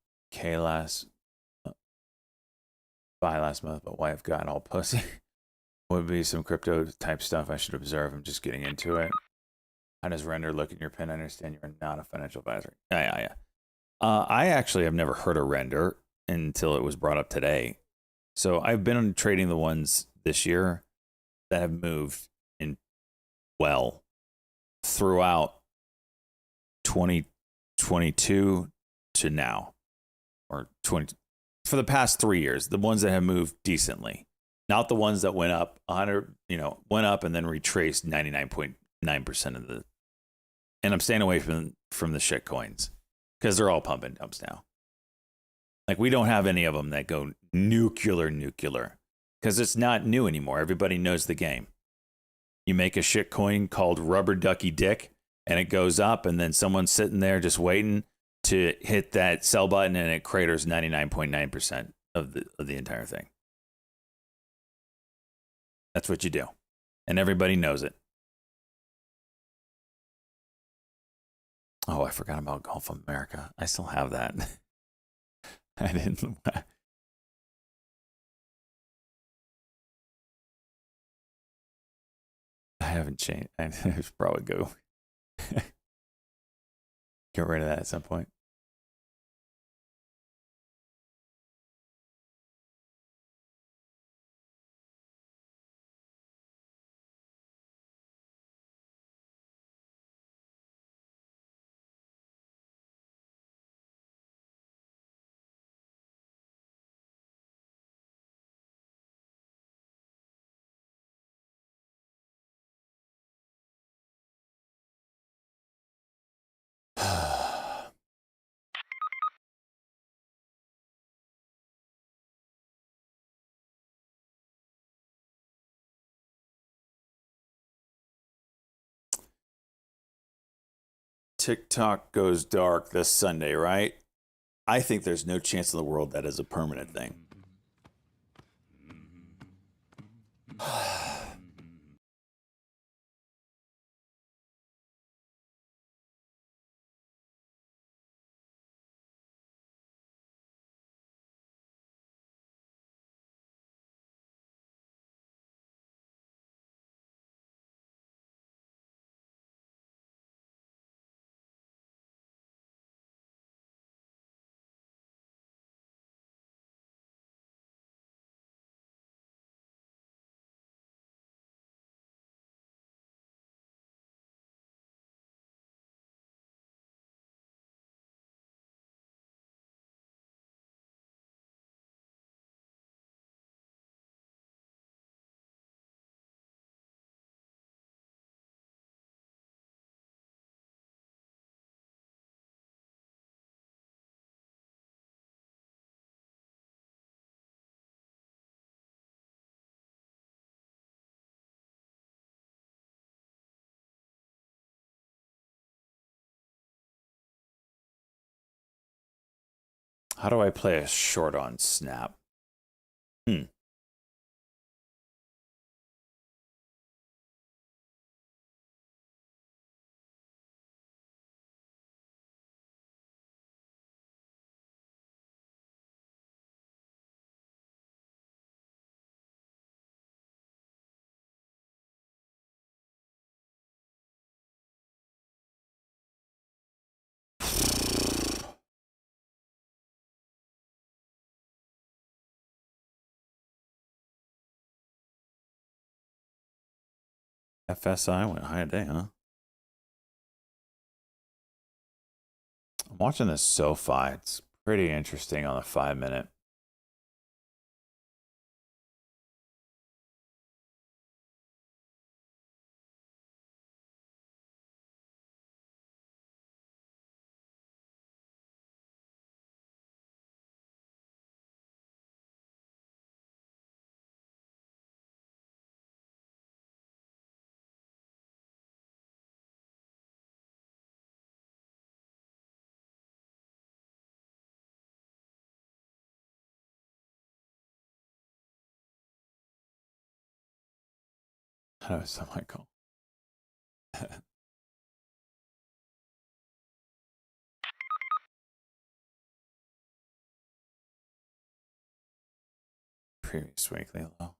last month, but wife got all pussy. Would be some crypto type stuff I should observe. I'm just getting into it. How does render look in your pin? I understand you're not a financial advisor. Yeah. I actually have never heard of render until it was brought up today. So I've been trading the ones this year that have moved in well throughout 2022 to now, or 20 for the past 3 years. The ones that have moved decently, not the ones that went up 100, went up and then retraced 99.9% of the. And I'm staying away from the shit coins because they're all pump and dumps now. Like we don't have any of them that go nuclear because it's not new anymore. Everybody knows the game. You make a shit coin called Rubber Ducky Dick and it goes up and then someone's sitting there just waiting to hit that sell button and it craters 99.9% of the entire thing. That's what you do. And everybody knows it. Oh, I forgot about Gulf of America. I still have that. I didn't. I haven't changed. I should probably go get rid of that at some point. TikTok goes dark this Sunday, right? I think there's no chance in the world that is a permanent thing. How do I play a short on Snap? Hmm. FSI went high today, huh? I'm watching this SoFi. It's pretty interesting on the 5-minute. How does that might call? Previous weekly low.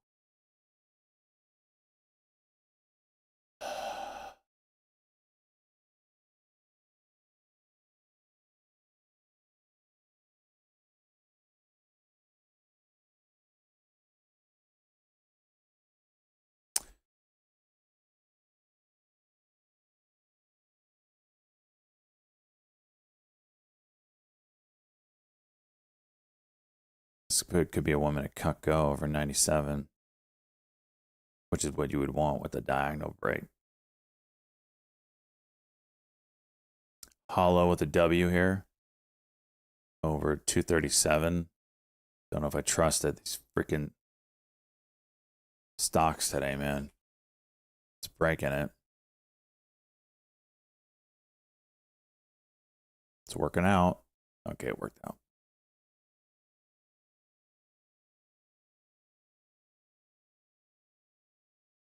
This could be a 1-minute cut go over 97, which is what you would want with a diagonal break. Hollow with a W here over 237. Don't know if I trust it. These freaking stocks today, man. It's breaking it. It's working out. Okay, it worked out.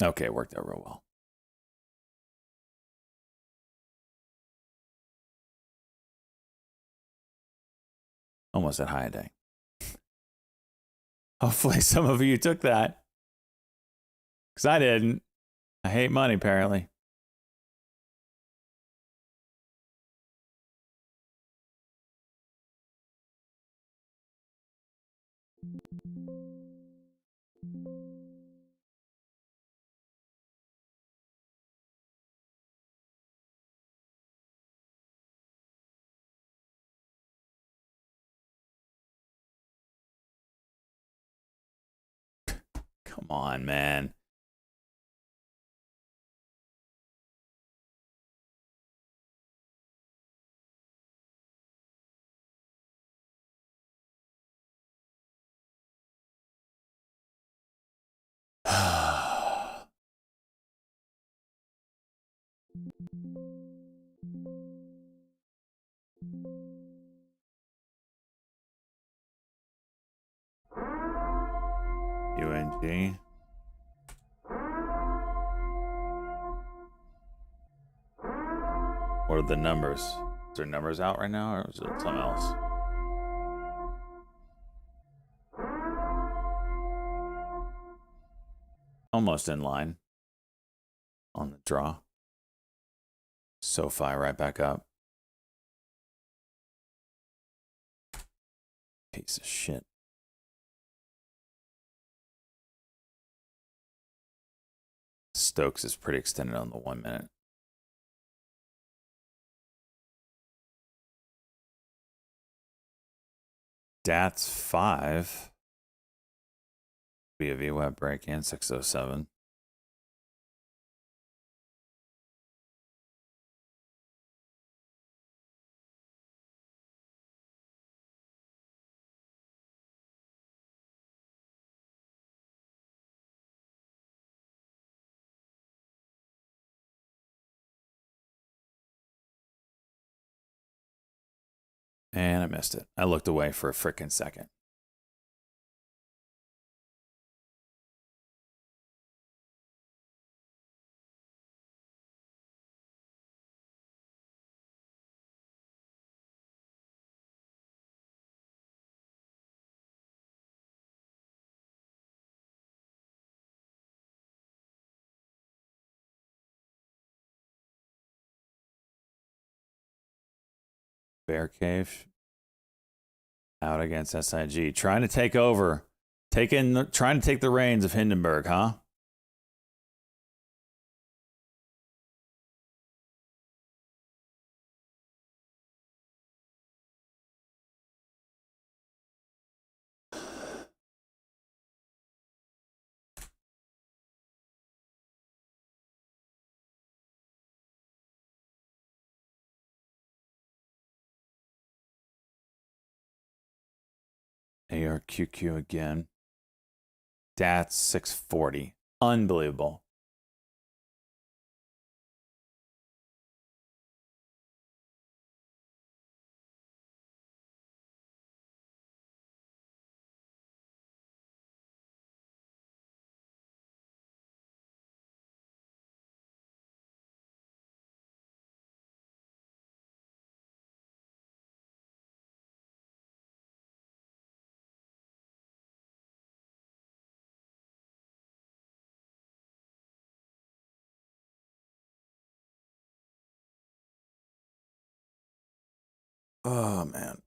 Okay, it worked out real well. Almost at high a day. Hopefully some of you took that. Because I didn't. I hate money, apparently. Come on, man. UNG. What are the numbers? Is there numbers out right now, or is it something else? Almost in line on the draw. SoFi right back up. Piece of shit. Stokes is pretty extended on the 1-minute. DATS 5. Be a VWAP break in 607. And I missed it. I looked away for a frickin' second. Bear Cave out against SIG, trying to take over, trying to take the reins of Hindenburg, huh? ARQQ again. That's 640. Unbelievable. Oh, man.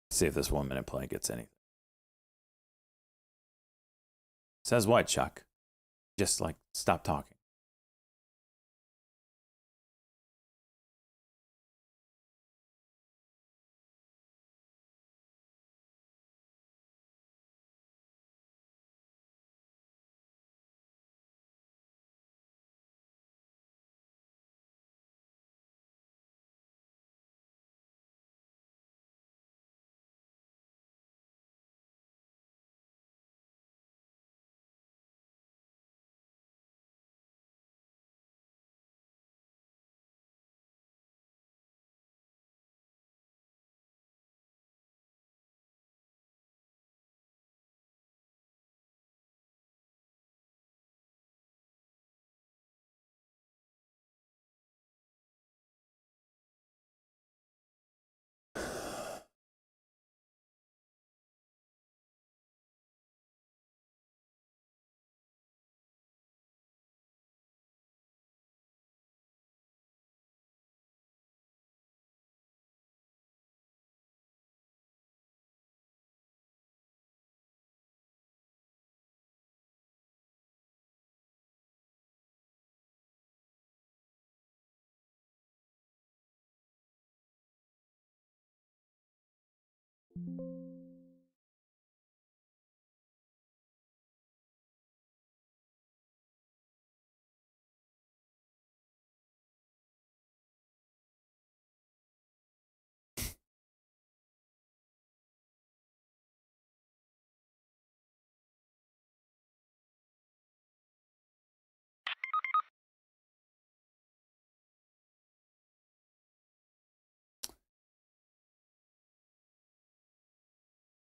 See if this 1 minute play gets anything. Says what, Chuck? Just like stop talking.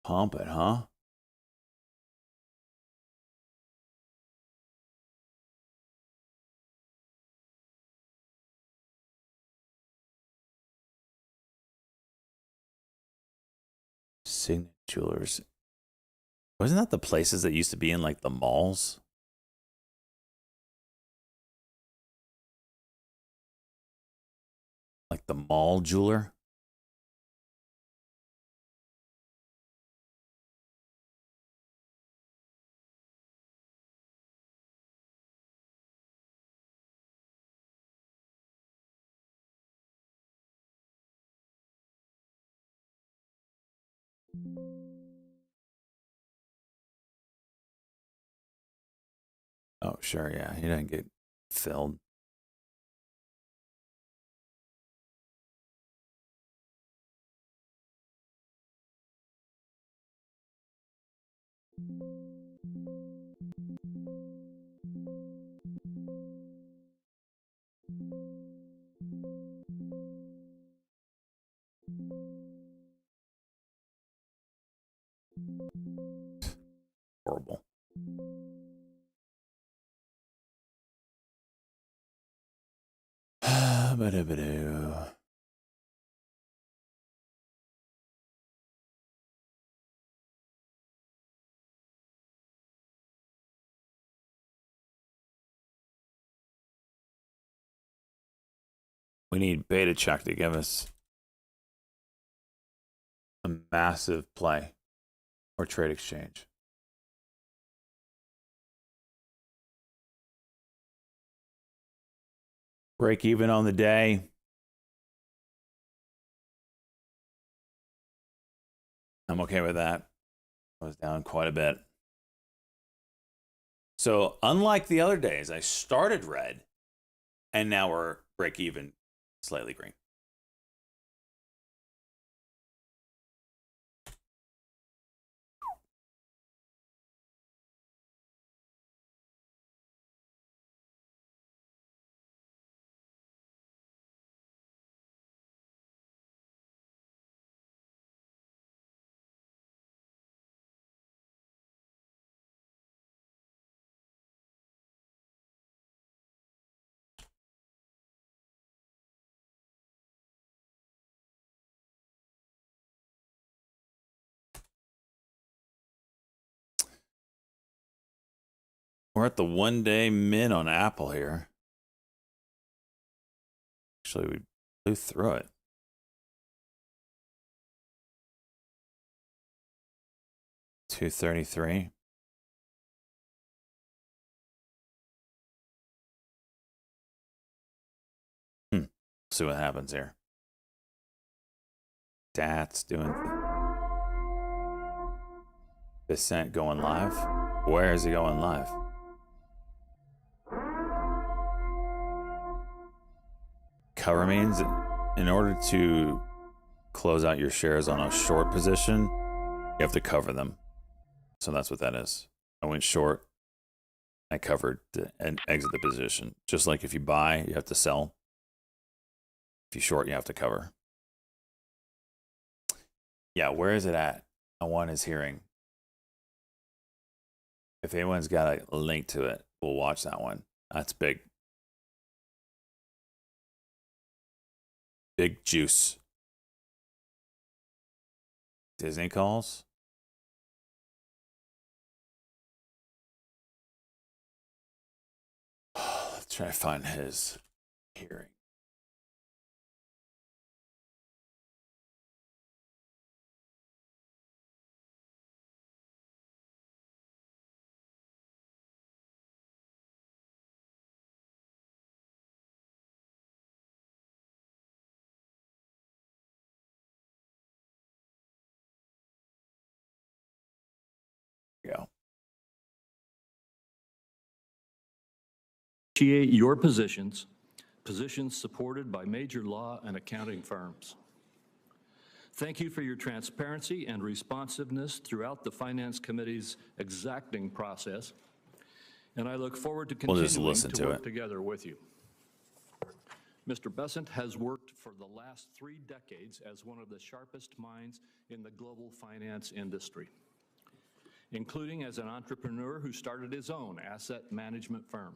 Pump it, huh? Signet Jewelers. Wasn't that the places that used to be in like the malls? Like the mall jeweler? Oh, sure, yeah. He didn't get filled. Horrible. Ba-da-ba-doo. We need Beta Check to give us a massive play or trade exchange. Break even on the day. I'm okay with that. I was down quite a bit. So unlike the other days, I started red and now we're break even, slightly green. We're at the 1 day min on Apple here. Actually, we blew through it. $233. See what happens here. That's doing Descent going live. Where is he going live? Cover means in order to close out your shares on a short position, you have to cover them. So that's what that is. I went short. I covered and exit the position. Just like if you buy, you have to sell. If you short, you have to cover. Yeah, where is it at? I want his hearing. If anyone's got a link to it, we'll watch that one. That's big. Big juice. Disney calls. Let's try to find his hearing. Go. Appreciate your positions supported by major law and accounting firms. Thank you for your transparency and responsiveness throughout the Finance Committee's exacting process, and I look forward to We'll continuing just listen to to work it. together with you. Mr. Bessent has worked for the last 3 decades as one of the sharpest minds in the global finance industry, including as an entrepreneur who started his own asset management firm.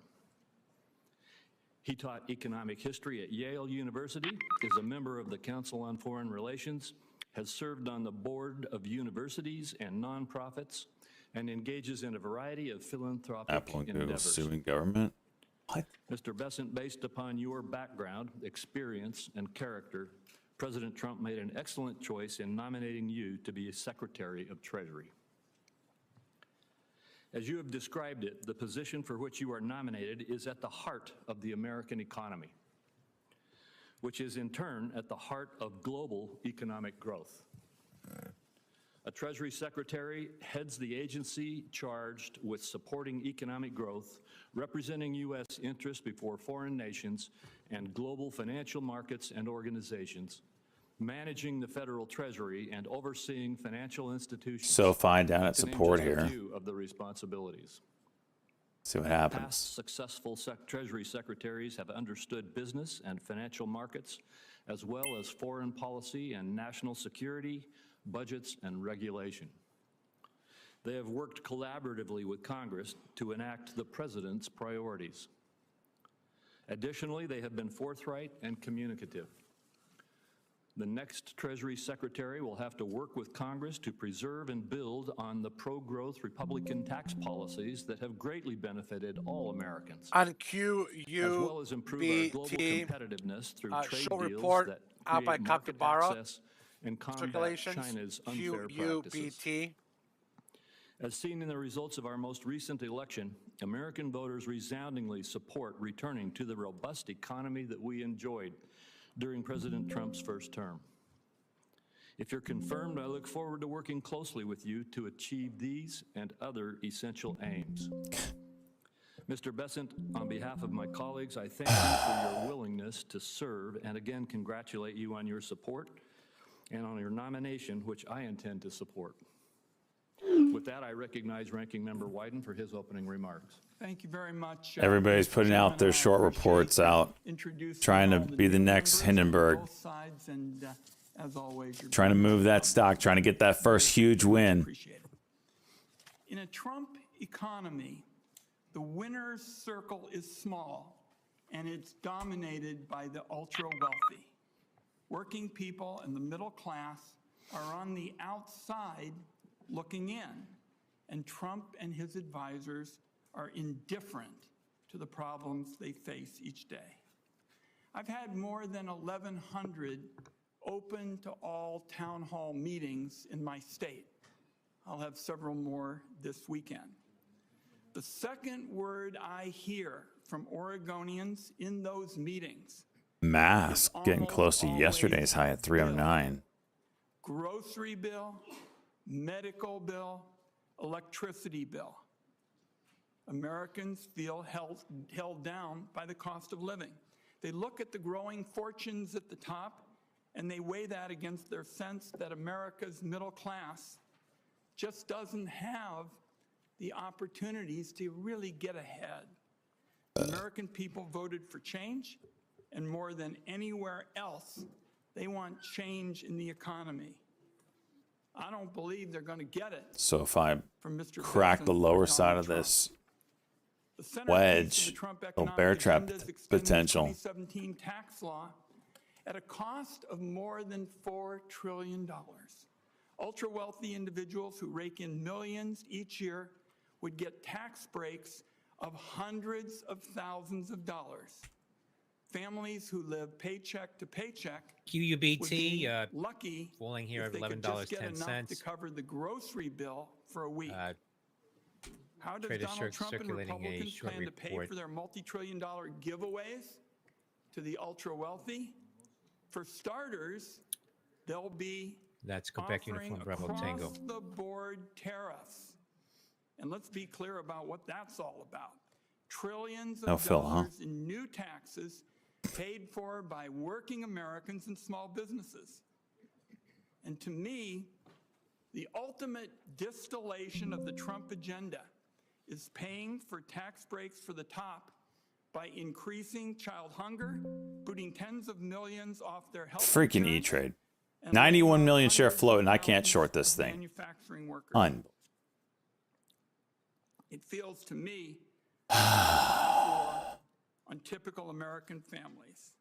He taught economic history at Yale University, is a member of the Council on Foreign Relations, has served on the board of universities and nonprofits, and engages in a variety of philanthropic Apple and Google endeavors. suing government. What? Mr. Bessent, based upon your background, experience, and character, President Trump made an excellent choice in nominating you to be Secretary of Treasury. As you have described it, the position for which you are nominated is at the heart of the American economy, which is in turn at the heart of global economic growth. A Treasury Secretary heads the agency charged with supporting economic growth, representing U.S. interests before foreign nations and global financial markets and organizations, managing the federal treasury, and overseeing financial institutions. SoFi down at to name support just a here. few of the responsibilities. See what Past happens. successful Treasury secretaries have understood business and financial markets, as well as foreign policy and national security, budgets, and regulation. They have worked collaboratively with Congress to enact the president's priorities. Additionally, they have been forthright and communicative. The next Treasury Secretary will have to work with Congress to preserve and build on the pro-growth Republican tax policies that have greatly benefited all Americans, On as well as improve our global QUBT, competitiveness through trade short deals report that out by create market Capybara, access and combat circulations, China's unfair practices. QUBT. As seen in the results of our most recent election, American voters resoundingly support returning to the robust economy that we enjoyed during President Trump's first term. If you're confirmed, I look forward to working closely with you to achieve these and other essential aims. Mr. Bessent, on behalf of my colleagues, I thank you for your willingness to serve and again congratulate you on your support and on your nomination, which I intend to support. With that, I recognize Ranking Member Wyden for his opening remarks. Thank you very much. Everybody's Mr. putting out Chairman. their I short appreciate reports you out, introducing trying to all be the new next members on Hindenburg. both sides, and as always, you're Trying to move that stock, trying to get that first huge win. appreciate it. In a Trump economy, the winner's circle is small, and it's dominated by the ultra-wealthy. Working people and the middle class are on the outside looking in, and Trump and his advisors are indifferent to the problems they face each day. I've had more than 1,100 open to all town hall meetings in my state. I'll have several more this weekend. The second word I hear from Oregonians in those meetings, Mask getting close to yesterday's high at 309. grocery bill, medical bill, electricity bill. Americans feel held down by the cost of living. They look at the growing fortunes at the top and they weigh that against their sense that America's middle class just doesn't have the opportunities to really get ahead. American people voted for change, and more than anywhere else, they want change in the economy. I don't believe they're going to get it So if I from Mr. crack the Bessent or lower Donald side of Trump. this The centerpiece wedge, of the Trump little economic bear trap agenda is extending the potential. 2017 tax law at a cost of more than $4 trillion. Ultra-wealthy individuals who rake in millions each year would get tax breaks of hundreds of thousands of dollars. Families who live paycheck to paycheck would QUBT, be lucky falling here if at they could just get enough $11.10. to cover the grocery bill for a week. How does Trader Donald Trump and circulating a Republicans short plan to pay report. for their multi-trillion-dollar giveaways to the ultra-wealthy? For starters, they'll be That's Quebec offering Uniform Bravo Tango. across-the-board tariffs. And let's be clear about what that's all about. Trillions No of Phil, huh? dollars in new taxes paid for by working Americans and small businesses. And to me, the ultimate distillation of the Trump agenda is paying for tax breaks for the top by increasing child hunger, booting tens of millions off their health Freaking insurance, E-Trade. and 91 laying off million share hundreds of float, and I can't thousands short this of thing. manufacturing workers. It feels to me on typical American families.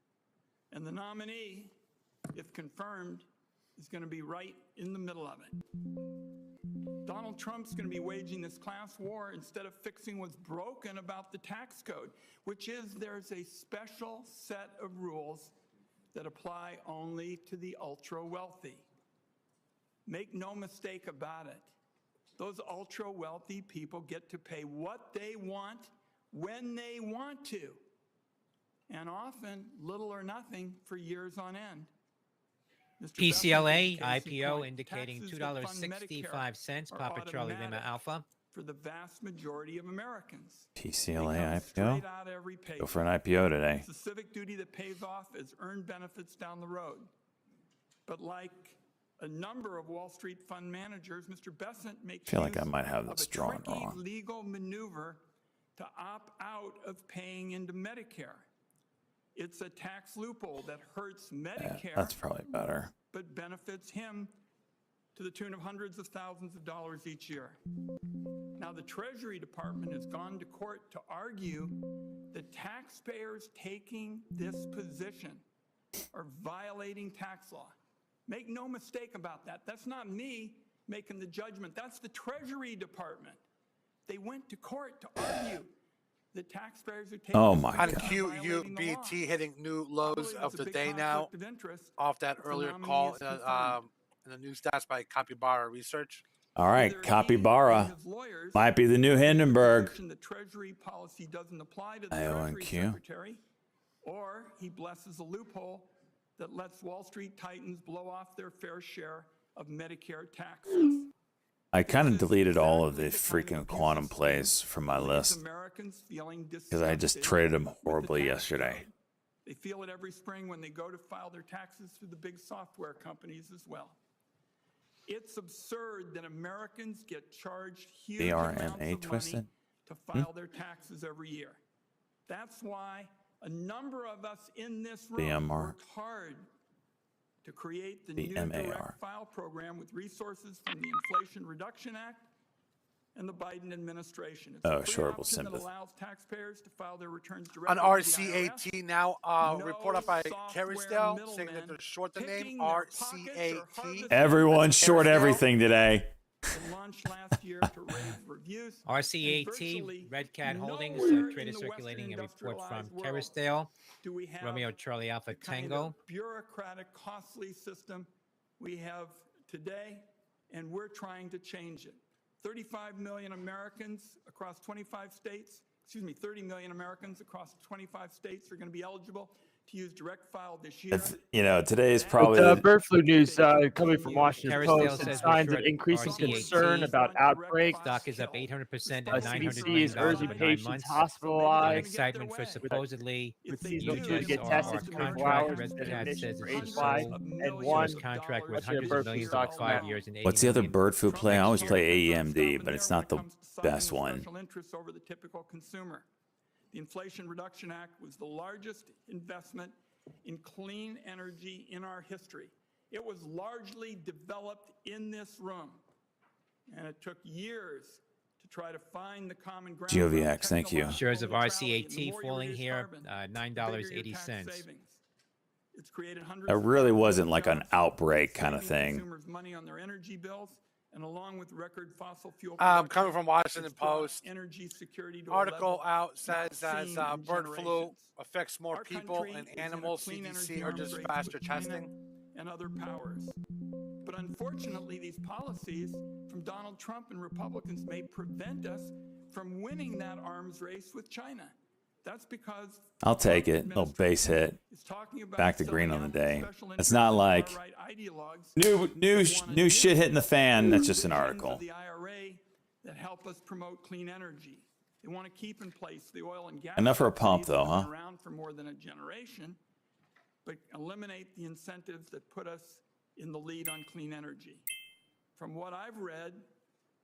And the nominee, if confirmed, is going to be right in the middle of it. Donald Trump's going to be waging this class war instead of fixing what's broken about the tax code, which is there's a special set of rules that apply only to the ultra-wealthy. Make no mistake about it. Those ultra-wealthy people get to pay what they want when they want to, and often little or nothing for years on end. Mr. PCLA Bessent, case in IPO point, indicating taxes that fund $2.65. Medicare are Papa Charlie Lima automatic Alpha. for the vast majority of Americans. They TCLA come IPO. straight out every Go paycheck. for an IPO today. It's a civic duty that pays off as earned benefits down the road. But like a number of Wall Street fund managers, Mr. Besant makes I feel like I use might have of this a drawn tricky wrong. legal maneuver to opt out of paying into Medicare. It's a tax loophole that hurts Yeah, Medicare, that's probably better. but benefits him to the tune of hundreds of thousands of dollars each year. Now, the Treasury Department has gone to court to argue that taxpayers taking this position are violating tax law. Make no mistake about that. That's not me making the judgment. That's the Treasury Department. They went to court to argue that taxpayers are taking Oh this my position God. are violating the law. QUBT hitting new I lows believe of it's a the big day now conflict of interest off that if the earlier nominee call is confirmed. in the new stats by Capybara Research. All right, Either he Capybara and his lawyers might be the new Hindenburg. position that Treasury policy doesn't apply to the IONQ. Treasury Secretary, or he blesses a loophole that lets Wall Street titans blow off their fair share of Medicare taxes. I kind of This is deleted all of exactly the the kind of freaking abuse quantum of plays slavery from my leaves list Americans feeling because I just disgusted traded them with the horribly tax yesterday. code. They feel it every spring when they go to file their taxes through the big software companies as well. It's absurd that Americans get charged huge amounts of BRMA money twisted? to file their taxes every year. That's why a number of us in this room BMR. worked hard to create the new BMAR. direct file program with resources from the Inflation Reduction Act and the Biden administration. It's Oh, a free shareable option that sympathy. allows taxpayers to file their returns directly On to the RCAT IRS. now, No reported by software Kerrisdale saying middlemen that they're short the name picking their pockets or RCAT. harvesting Everyone's short Airsdale. everything today. that launched last year to raise reviews. and RCAT, virtually Red Cat Holdings, nowhere in trader the circulating a Western report from industrialized world Kerrisdale, do we have Romeo Charlie Alpha the kind Tango. of bureaucratic, costly system we have today, and we're trying to change it. 35 million Americans across 25 states, 30 million Americans across 25 states are going to be eligible to use direct file this year. It's, you know, today is With, probably With the- bird flu news coming from Washington Kerrisdale Post and says signs we're of short increasing RCAT. concern about outbreaks. Stock is up 800% at $900 CDC million is urging over 9 patients months. On hospitalized excitement for supposedly with If seasonal they flu to do, get users tested are for 24 contract. hours Red instead of Cat admission says for it's HY, sold. and Shows one contract with What's your hundreds bird of flu millions stock over 5 now? years and 80 What's the other million. bird flu play? I always play Trump AEMD, and but it's there not the when it comes to best citing one. Special interests over the typical consumer. The Inflation Reduction Act was the largest investment in clean energy in our history. It was largely developed in this room, and it took years to try to find the common ground. on GOVX, thank you. technological Shares of neutrality, and the RCAT more you falling reduce here, carbon, the bigger your $9.80. tax savings. It's created hundreds It of really thousands of wasn't like an jobs, outbreak kind of saving thing. consumers money on their energy bills, and along with record fossil fuel Coming production, from Washington it's brought Post, energy security to a article level out not says as seen in bird flu generations. affects more Our people country and is in a animals. clean CDC energy are arms just race faster with China testing. and other powers. But unfortunately, these policies from Donald Trump and Republicans may prevent us from winning that arms race with China. That's because I'll take Trump it. Little base hit. is talking about Back to green selling on the out day. special It's not interests like and far-right ideologues new shit hitting the fan. That's just an provisions article. of the IRA that help us promote clean energy. They want to keep in place the oil and gas. Enough for a pump, subsidies that though, have huh? been around for more than a generation, but eliminate the incentives that put us in the lead on clean energy. From what I've read,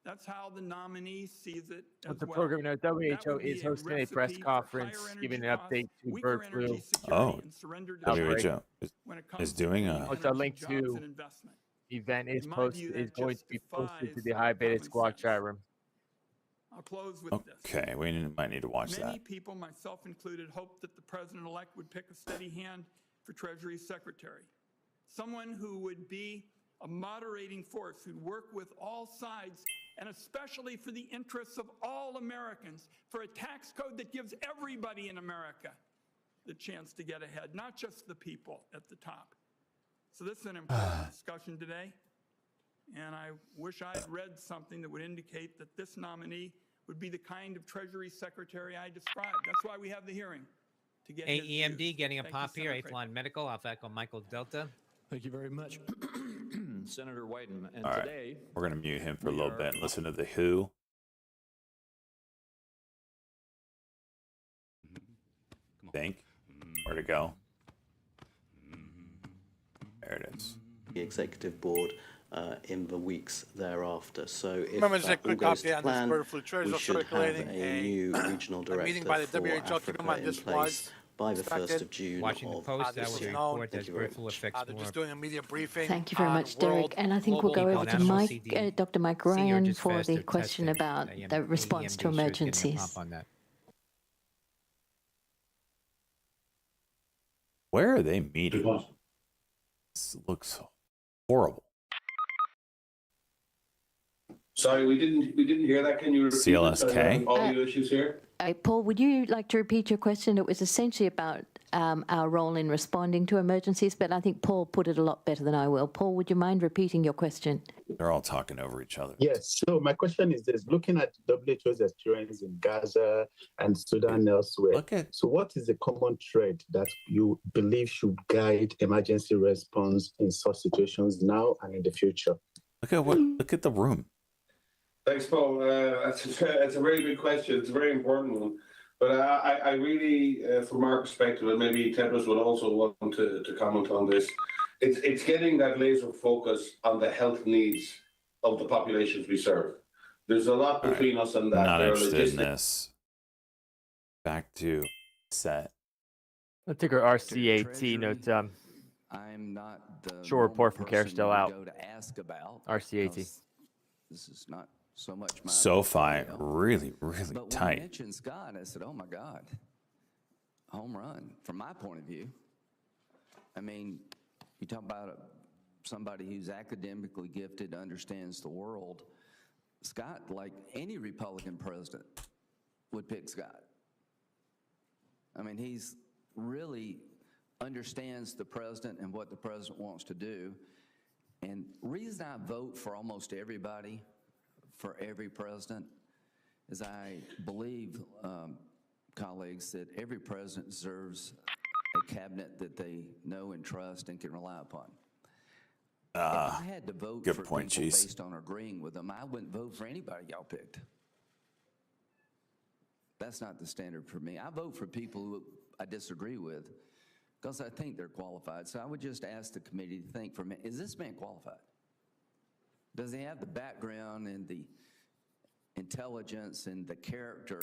that's how the nominee sees it as With the well. program note, That WHO would be is hosting a recipe press for conference higher giving an energy update costs, to weaker bird flu. energy security, Oh. and surrender to Outbreak. China WHO when it comes is to doing clean a- What's our energy, link jobs, to? and investment. Event is In my posted view, is that going to be posted to justifies the High Beta common Squawk sense. chat room. I'll close with this. Okay, we might need to watch Many that. people, myself included, hoped that the president-elect would pick a steady hand for Treasury Secretary. Someone who would be a moderating force, who'd work with all sides, and especially for the interests of all Americans, for a tax code that gives everybody in America the chance to get ahead, not just the people at the top. So this is an important discussion today, and I wish I had read something that would indicate that this nominee would be the kind of Treasury Secretary I described. That's why we have the hearing, to get his AEMD views. getting a Thank you, pop here. Senator Athlon Medical, Alpha Echo Michael Delta. Thank you very much, Senator Wyden. And All right. today, We're gonna mute him for a we little are- bit and listen to the Who. Think. Where to go? There it is. the executive board in the weeks thereafter. So if Remember, just a that all quick goes update to on this plan, bird flu. Trailers we are should have circulating a new regional a director meeting by the for WHO. Africa Keep in mind, in this place was by the 1st expected. of June Washington of Post, this that was will known. report Thank as you very bird flu much. affects They're more just doing a media briefing. Thank you very on much, Derek. world And I think we'll global go over people to and epidemics. animal Mike, Dr. Mike Sea Ryan urges for the faster question testing. about AM the response AEMD to sure is getting a emergencies. pump on that. Where are they meeting? This looks horrible. Sorry, we didn't hear that. Can you repeat it? CLSK? Audio issues here. Paul, would you like to repeat your question? It was essentially about our role in responding to emergencies, but I think Paul put it a lot better than I will. Paul, would you mind repeating your question? They're all talking over each other. Yes. So my question is this: looking at WHO's experience in Gaza and Sudan and elsewhere, so what is the common thread that you believe should guide emergency response in such situations now and in the future? Look at the room. Thanks, Paul. That's a very good question. It's a very important one. But I really, from our perspective, and maybe Tedros would also want to comment on this, it's getting that laser focus on the health needs of the populations we serve. There's a lot between us and that. Not There are interested in logistics. this. Back to set. Let's take our RCAT notes. I'm not the Short report from normal Care still person you out. go to ask about RCAT. because This is not so much my SoFi, portfolio. really But when you tight. mentioned Scott, I said, "Oh my God, home run!" From my point of view, I mean, you talk about somebody who's academically gifted, understands the world. Scott, like any Republican president, would pick Scott. I mean, he's really understands the president and what the president wants to do. And reason I vote for almost everybody, for every president, is I believe, colleagues, that every president deserves a cabinet that they know and trust and can rely upon. If I had to vote good for point, people Cheese. based on agreeing with them, I wouldn't vote for anybody y'all picked. That's not the standard for me. I vote for people who I disagree with because I think they're qualified. So I would just ask the committee to think for a minute, is this man qualified? Does he have the background and the intelligence and the character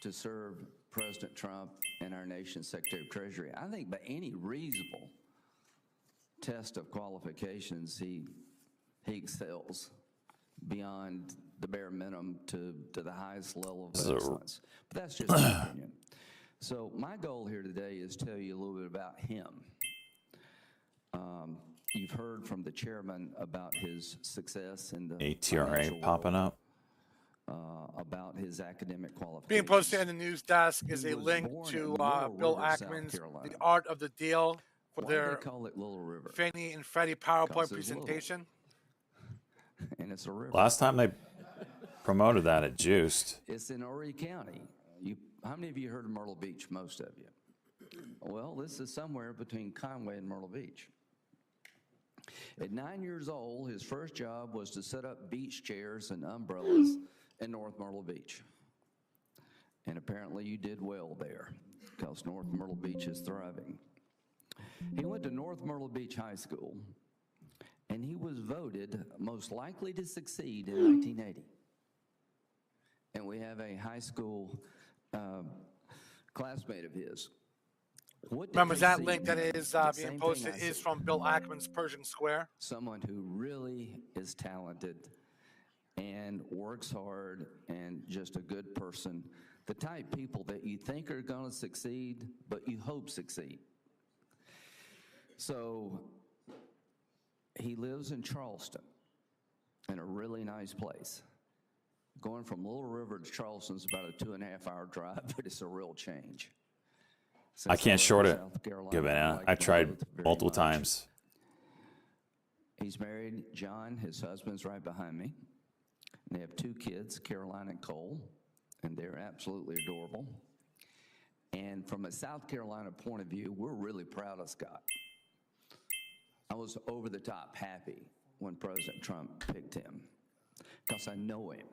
to serve President Trump and our nation's Secretary of Treasury? I think by any reasonable test of qualifications, he excels beyond the bare minimum to the highest level of excellence. But that's just my opinion. So my goal here today is to tell you a little bit about him. You've heard from the chairman about his success in the ATRA financial popping world, up. about his academic qualifications. Being posted in the news desk is He a was link born to in Little Bill River, South Ackman's Carolina. The Art of the Deal for Why do their they call it Little River? Fannie and Freddie PowerPoint Because it's little. presentation. And it's a river. Last time they promoted that at Juiced. It's in Horry County. How many of you heard of Myrtle Beach? Most of you. Well, this is somewhere between Conway and Myrtle Beach. At 9 years old, his first job was to set up beach chairs and umbrellas in North Myrtle Beach. And apparently you did well there because North Myrtle Beach is thriving. He went to North Myrtle Beach High School, and he was voted most likely to succeed in 1980. And we have a high school classmate of his. What did Remember they that see link in that him? is The being same posted thing I is said. from Bill Ackman's Pershing Square. Someone who really is talented and works hard and just a good person. The type people that you think are going to succeed, but you hope succeed. So he lives in Charleston, in a really nice place. Going from Little River to Charleston is about a 2.5-hour drive, but it's a real change. I Since can't live short in it. South Carolina, Give it I out. like I've them tried both very multiple much. times. He's married, John, his husband's right behind me. And they have 2 kids, Caroline and Cole, and they're absolutely adorable. And from a South Carolina point of view, we're really proud of Scott. I was over the top happy when President Trump picked him because I know him.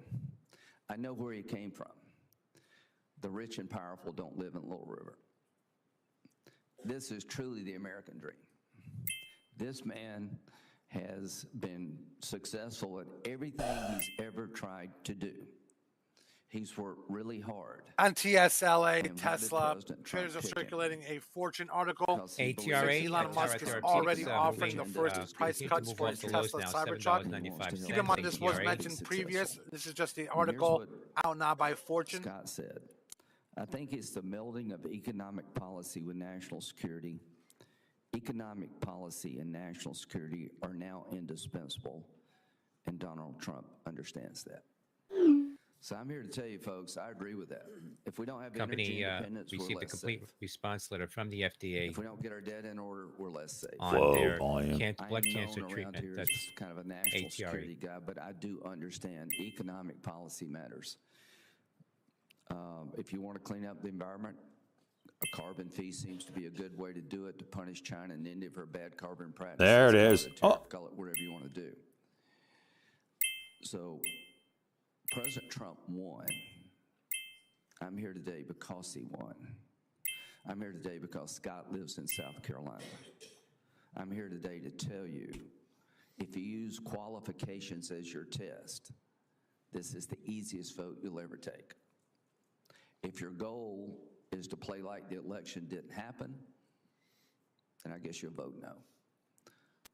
I know where he came from. The rich and powerful don't live in Little River. This is truly the American dream. This man has been successful at everything he's ever tried to do. He's worked really hard. On TSLA, And why did Tesla, President traders Trump are pick him? circulating a Fortune article. Because he believes ATRA, in Elon Musk is Therapeutics, already moving, offering the first price continue to cuts move for off his the lows Tesla now, Cybertruck. $7.95. Keep in mind, this was ATRA. mentioned previous. This is just the here's article what out now by Fortune. Scott said, I think it's the melding of economic policy with national security. Economic policy and national security are now indispensable, and Donald Trump understands that. So I'm here to tell you, folks, I agree with that. If we don't have energy Company independence, we're received a less complete safe. response letter from the FDA If we don't get our debt in order, we're less safe. on Whoa, their volume. blood I am cancer known around treatment. here as That's kind of a national ATRA. security guy, but I do understand economic policy matters. If you want to clean up the environment, a carbon fee seems to be a good way to do it, to punish China and India for bad carbon practices. There it Call is. a tariff, Oh. Call it whatever you want to do. So President Trump won. I'm here today because he won. I'm here today because Scott lives in South Carolina. I'm here today to tell you, if you use qualifications as your test, this is the easiest vote you'll ever take. If your goal is to play like the election didn't happen, then I guess you'll vote no.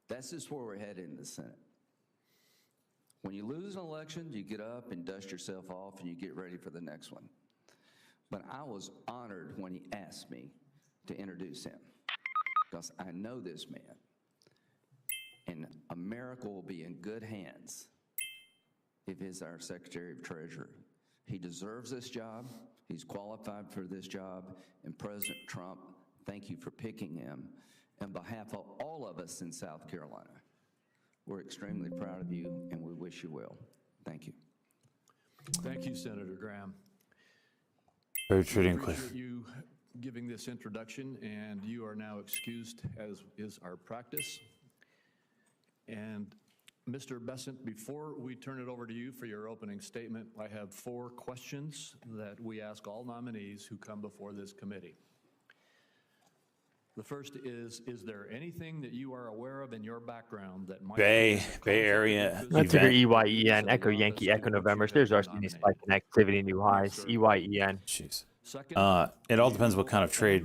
That's just where we're headed in the Senate. When you lose an election, you get up and dust yourself off and you get ready for the next one. But I was honored when he asked me to introduce him, because I know this man, and America will be in good hands if he's our Secretary of Treasury. He deserves this job. He's qualified for this job. And President Trump, thank you for picking him. On behalf of all of us in South Carolina, we're extremely proud of you, and we wish you well. Thank you. Thank you, Senator Graham. Very true and Appreciate clear. you giving this introduction, and you are now excused, as is our practice. And Mr. Bessent, before we turn it over to you for your opening statement, I have 4 questions that we ask all nominees who come before this committee. The first is there anything that you are aware of in your background that might... Bay Area Let's take event. EYEN, Echo Yankee, Echo November. There's our spike in activity, new highs, EYEN. Jeez. It all depends what kind of trade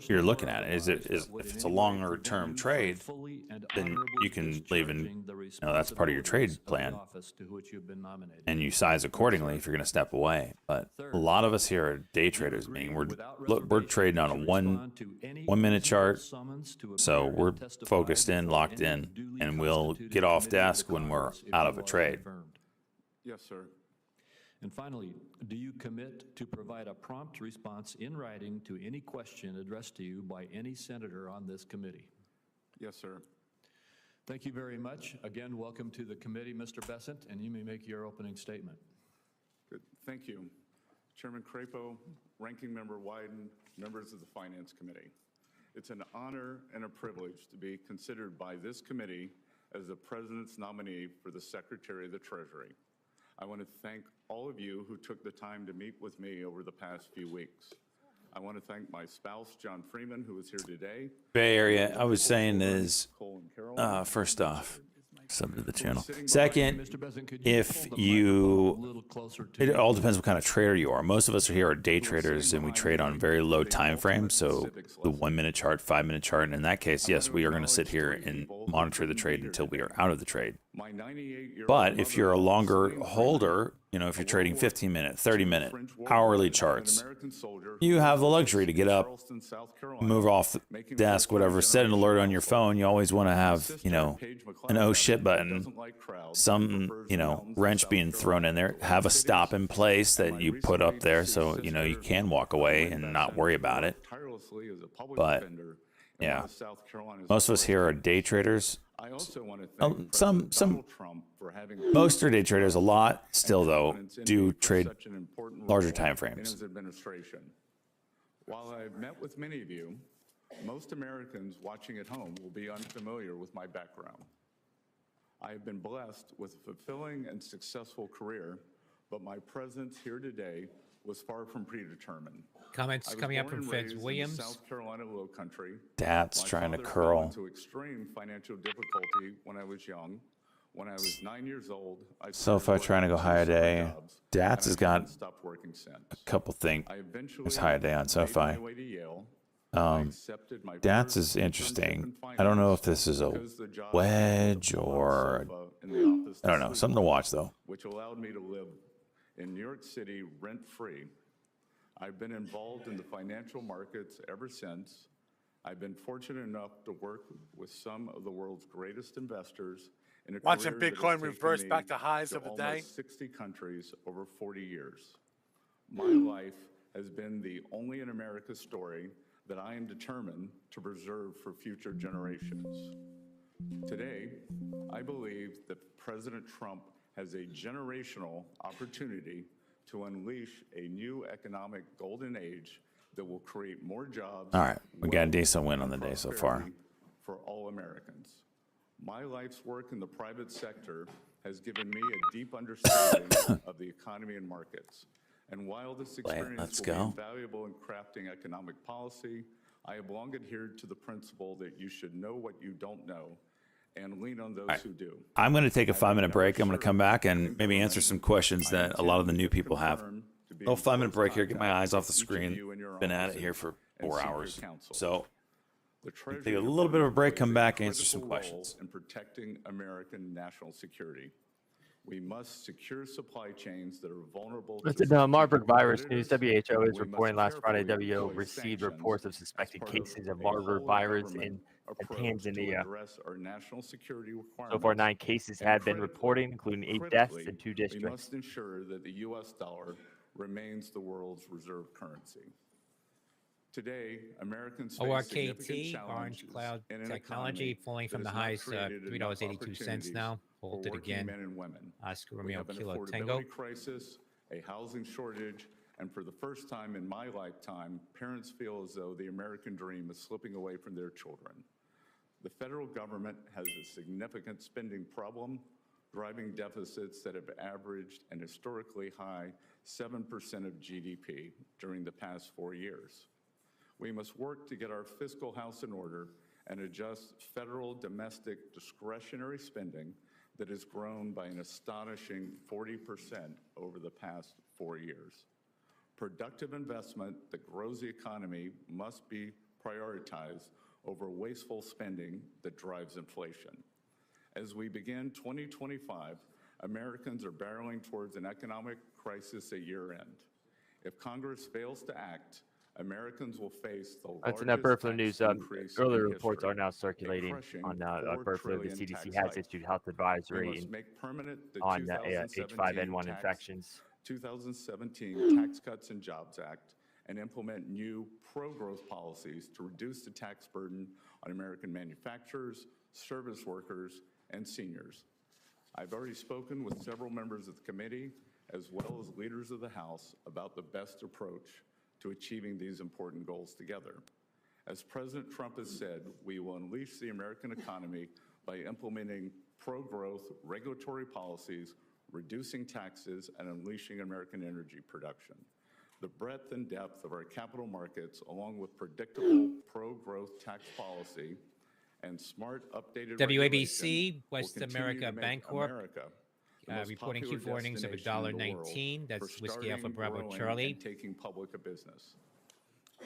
you're looking at. If it's a longer term trade, then you can leave in, that's part of your trade plan, and you size accordingly if you're going to step away. But a lot of us here are day traders. We're trading on a one minute chart, so we're focused in, locked in, and we'll get off desk when we're out of a trade. Yes, sir. And finally, do you commit to provide a prompt response in writing to any question addressed to you by any senator on this committee? Yes, sir. Thank you very much. Again, welcome to the committee, Mr. Bessent, and you may make your opening statement. Good. Thank you. Chairman Crapo, Ranking Member Wyden, members of the Finance Committee. It's an honor and a privilege to be considered by this committee as the President's nominee for the Secretary of the Treasury. I want to thank all of you who took the time to meet with me over the past few weeks. I want to thank my spouse, John Freeman, who is here today. Bay Area, I was saying is, first off, sub to the channel. Second, if you, it all depends what kind of trader you are. Most of us here are day traders, and we trade on very low time frames. So the 1 minute chart, 5 minute chart, and in that case, yes, we are going to sit here and monitor the trade until we are out of the trade. But if you're a longer holder, if you're trading 15-minute, 30-minute, hourly charts, you have the luxury to get up, move off the desk, whatever, set an alert on your phone. You always want to have, an oh shit button, some, wrench being thrown in there, have a stop in place that you put up there so, you can walk away and not worry about it. But yeah, most of us here are day traders. I also want to thank President Donald Trump for having most are day traders. A lot still, though, do trade larger time frames. His administration. While I've met with many of you, most Americans watching at home will be unfamiliar with my background. I have been blessed with a fulfilling and successful career, but my presence here today was far from predetermined. Comments I was coming up born from and Feds raised in the Williams. South Carolina Low Country. Dad's My trying to father curl. fell into extreme financial difficulty when I was young. When I was 9 years old, I So if I started try to go working higher 2 summer day, jobs, Dad's and has I got haven't stopped working since. a couple things. I eventually There's higher day on made SoFi. my way to Yale. I accepted my Dad's first is internship interesting. in I don't know finance if this is a because the job wedge was or sofa in the office I don't know. sleep Something to on, watch though. which allowed me to live in New York City rent-free. I've been involved in the financial markets ever since. I've been fortunate enough to work with some of the world's greatest investors in a Watching career that has Bitcoin taken reverse me back to highs to of the almost day. 60 countries over 40 years. My life has been the only in America story that I am determined to preserve for future generations. Today, I believe that President Trump has a generational opportunity to unleash a new economic golden age that will create more jobs. All right, we got a wealth, decent win on and the day so far. prosperity for all Americans. My life's work in the private sector has given me a deep understanding of the economy and markets. And while this experience let's will go. be invaluable in crafting economic policy, I have long adhered to the principle that you should know what you don't know and lean on those who do. I'm going to take a I will 5-minute never break. I'm going to come serve back in and maybe answer government. some questions I that a lot of the intend, new if people have. confirmed, to be No in 5-minute close break here. Get my contact eyes off the with each of screen. you in your Been at it offices here for and 4 secret hours. counsel. So The Treasury take a little bit of a break, Department come plays a back, answer some critical questions. role in protecting American national security. We must secure supply chains that are vulnerable to Listen, Marburg strategic virus news. competitors. WHO is We reporting must last Friday. carefully WHO deploy received sanctions reports of as suspected part cases of a Marburg virus whole-of-government in approach to Tanzania. address our national security requirements. So far, 9 cases And have been critically- reported, including 8 deaths in 2 We districts. must ensure that the U.S. dollar remains the world's reserve currency. Today, Americans face significant ORKT, challenges Orange Cloud in an Technology, economy falling from that the has not highs, created enough $3.82 now. for Hold it working again. men and women. Oscar We Romeo have an Kilo Tango. affordability crisis, a housing shortage, and for the first time in my lifetime, parents feel as though the American dream is slipping away from their children. The federal government has a significant spending problem, driving deficits that have averaged an historically high 7% of GDP during the past 4 years. We must work to get our fiscal house in order and adjust federal domestic discretionary spending that has grown by an astonishing 40% over the past 4 years. Productive investment that grows the economy must be prioritized over wasteful spending that drives inflation. As we begin 2025, Americans are barreling towards an economic crisis at year-end. If Congress fails to act, Americans will face the That's largest enough bird flu tax news. increase Earlier in reports history, are now a circulating crushing on $4 bird flu. The trillion CDC tax has hike. issued health We advisory must make permanent the on 2017 H5N1 tax- infections. 2017 Tax Cuts and Jobs Act and implement new pro-growth policies to reduce the tax burden on American manufacturers, service workers, and seniors. I've already spoken with several members of the committee, as well as leaders of the House, about the best approach to achieving these important goals together. As President Trump has said, we will unleash the American economy by implementing pro-growth regulatory policies, reducing taxes, and unleashing American energy production. The breadth and depth of our capital markets, along with predictable pro-growth tax policy and smart updated WABC, regulation, West will continue America to make Bancorp, America the most reporting popular Q4 earnings of destination in the world $1.19. for That's Whiskey Alpha starting, Bravo growing, Charlie. and taking public a business.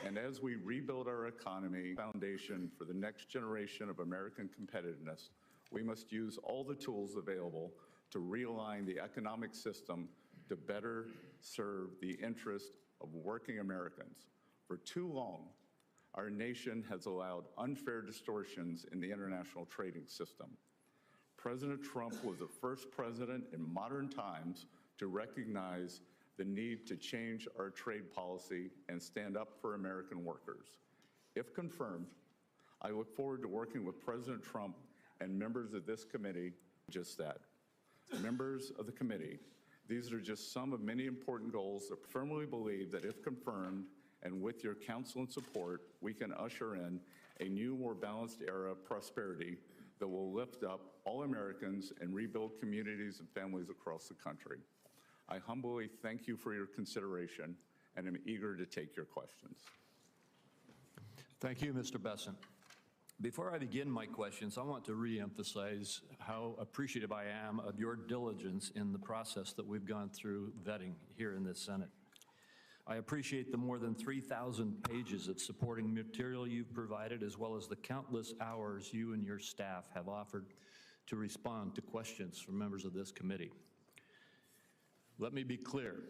And as we rebuild our economy foundation for the next generation of American competitiveness, we must use all the tools available to realign the economic system to better serve the interest of working Americans. For too long, our nation has allowed unfair distortions in the international trading system. President Trump was the first president in modern times to recognize the need to change our trade policy and stand up for American workers. If confirmed, I look forward to working with President Trump and members of this committee just that. Members of the committee, these are just some of many important goals that firmly believe that if confirmed and with your counsel and support, we can usher in a new, more balanced era of prosperity that will lift up all Americans and rebuild communities and families across the country. I humbly thank you for your consideration and am eager to take your questions. Thank you, Mr. Bessent. Before I begin my questions, I want to reemphasize how appreciative I am of your diligence in the process that we've gone through vetting here in this Senate. I appreciate the more than 3,000 pages of supporting material you've provided, as well as the countless hours you and your staff have offered to respond to questions from members of this committee. Let me be clear.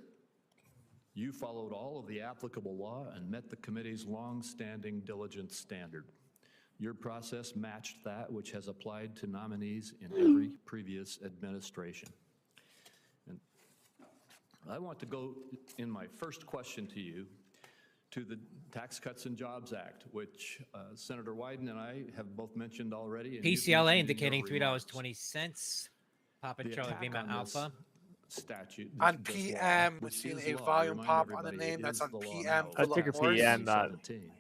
You followed all of the applicable law and met the committee's long-standing diligence standard. Your process matched that which has applied to nominees in every previous administration. And I want to go in my first question to you to the Tax Cuts and Jobs Act, which Senator Wyden and I have both mentioned already. And PCLA indicating $3.20. Papa Charlie Lima Alpha. Statute. On PM, we're seeing a volume pop on the name. That's on PM. Let's take Philip a Morris. PM.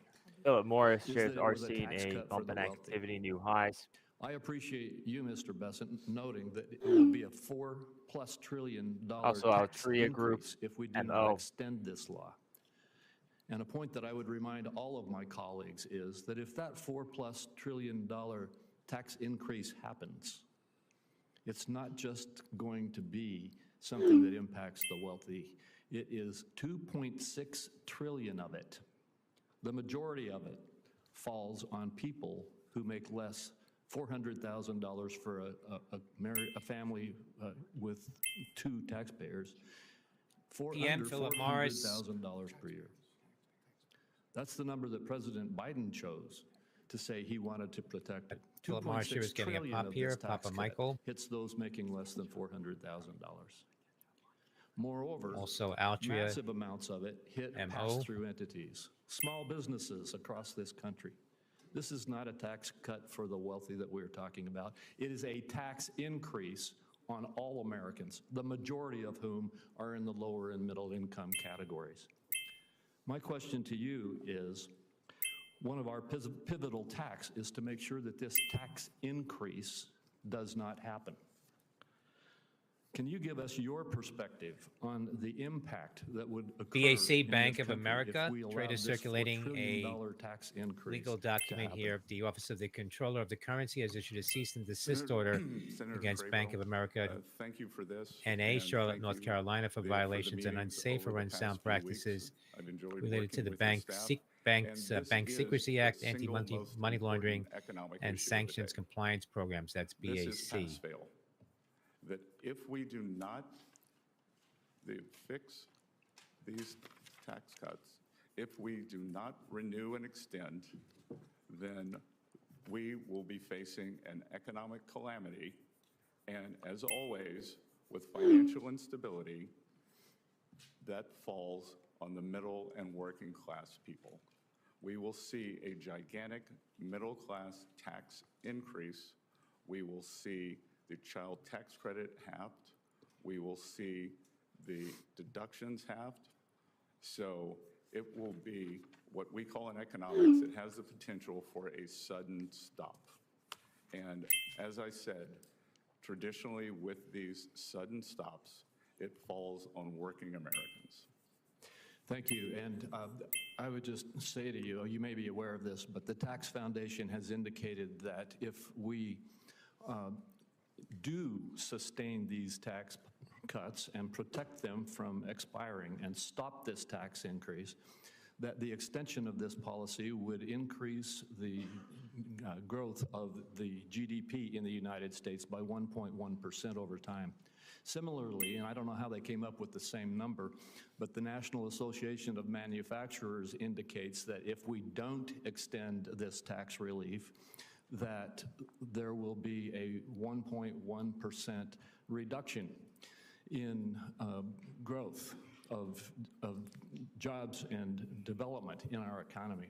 Philip Morris Is shares that it are was a seeing tax a cut for bump the in wealthy. activity, new highs. I appreciate you, Mr. Bessent, noting that it will be a $4+ trillion Also, tax Altria Group, increase if we do MO. not extend this law. And a point that I would remind all of my colleagues is that if that $4+ trillion tax increase happens, it's not just going to be something that impacts the wealthy. It is 2.6 trillion of it. The majority of it falls on people who make less $400,000 for a family with 2 taxpayers, PM Philip Morris. $400,000 per year. That's the number that President Biden chose to say he wanted to protect it. Philip Morris here is getting a pop here. Papa Michael. Hits those making less than $400,000. Moreover, Also Altria. massive amounts of it hit MO. pass-through entities, small businesses across this country. This is not a tax cut for the wealthy that we're talking about. It is a tax increase on all Americans, the majority of whom are in the lower and middle income categories. My question to you is, one of our pivotal tasks is to make sure that this tax increase does not happen. Can you give us your perspective on the impact that would occur BAC in Bank this of country America. if we allowed Trade is this $4 circulating trillion a tax increase legal to document happen? here. The Office of the Controller of the Currency has issued a cease and desist order Senator against Crable, Bank of America thank you for this. NA, and Charlotte, thank North you Carolina for for the violations and meetings unsafe over or the past unsound few weeks. practices I've enjoyed related to working the with Bank, staff, Banks, and this Bank is Secrecy the Act, single Anti-Money most Money Laundering, important economic and issue of the Sanctions day. Compliance Programs. That's This is BAC. pass-fail. That if we do not fix these tax cuts, if we do not renew and extend, then we will be facing an economic calamity. And as always, with financial instability, that falls on the middle and working class people. We will see a gigantic middle class tax increase. We will see the child tax credit halved. We will see the deductions halved. So it will be what we call in economics, it has the potential for a sudden stop. And as I said, traditionally with these sudden stops, it falls on working Americans. Thank you. And I would just say to you, you may be aware of this, but the Tax Foundation has indicated that if we do sustain these tax cuts and protect them from expiring and stop this tax increase, that the extension of this policy would increase the growth of the GDP in the United States by 1.1% over time. Similarly, and I don't know how they came up with the same number, but the National Association of Manufacturers indicates that if we don't extend this tax relief, that there will be a 1.1% reduction in growth of jobs and development in our economy.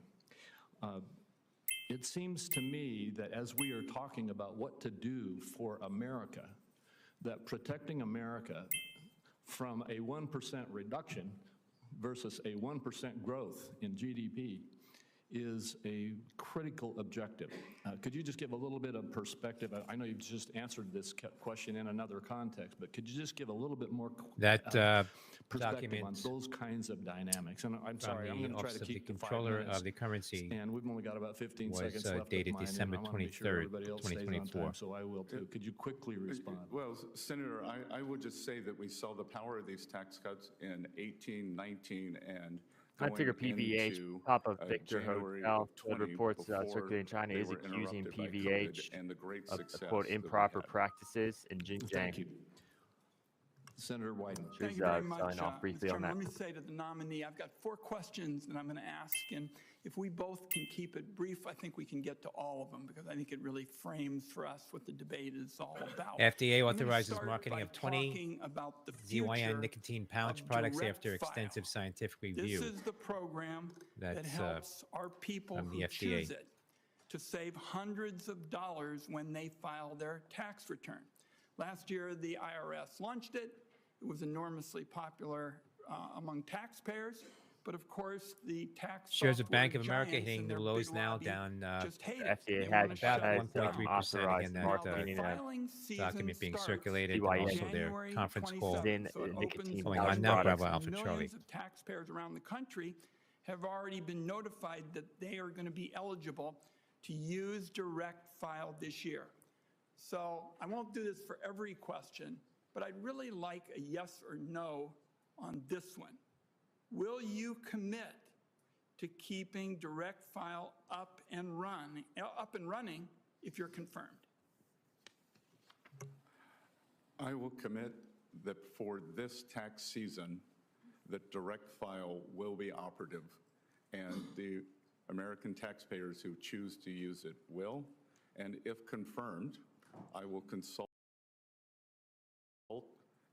It seems to me that as we are talking about what to do for America, that protecting America from a 1% reduction versus a 1% growth in GDP is a critical objective. Could you just give a little bit of perspective? I know you've just answered this question in another context, but could you just give a little bit more perspective on document those kinds of dynamics? And I'm sorry, I'm going to try to keep the to 5 Controller minutes. of the Currency And we've only got about 15 was, seconds left. dated of mine, December and I wanna make sure 23rd, everybody else stays on 2024. time, so I will too. Could you quickly respond? Well, Senator, I would just say that we saw the power of these tax cuts in 18, 19, and I figure going PVH, into, Papa Victor January Hotel, of 20 reports before circulating in China they is were accusing interrupted by PVH COVID and the great of, success quote, that we improper had. practices in Xinjiang. Thank you. Senator Wyden. Thank you very much, sign off Mr. briefly on Chairman. that. Let me say to the nominee, I've got 4 questions that I'm going to ask, and if we both can keep it brief, I think we can get to all of them, because I think it really frames for us what the debate is all about. FDA I'm gonna authorizes start marketing by of 20 talking about the ZYN future nicotine pouch of products direct after file. extensive scientific This review. is the program that That's, helps our people from the who FDA. choose it to save hundreds of dollars when they file their tax return. Last year, the IRS launched it. It was enormously popular among taxpayers, but of course, the tax Shares of software Bank of America giants hitting and new their lows big now, lobby down just hate The it. FDA They had wanna shut about it has, down. 1.3% authorized in the that marketing of Filing season document being starts circulated, and CYN. also their January conference call 27th, so it nicotine opens going pouch on now. products. Bravo Alpha Charlie. Millions of taxpayers around the country have already been notified that they are going to be eligible to use direct file this year. So I won't do this for every question, but I'd really like a yes or no on this one. Will you commit to keeping direct file up and running if you're confirmed? I will commit that for this tax season, that direct file will be operative, and the American taxpayers who choose to use it will. And if confirmed, I will consult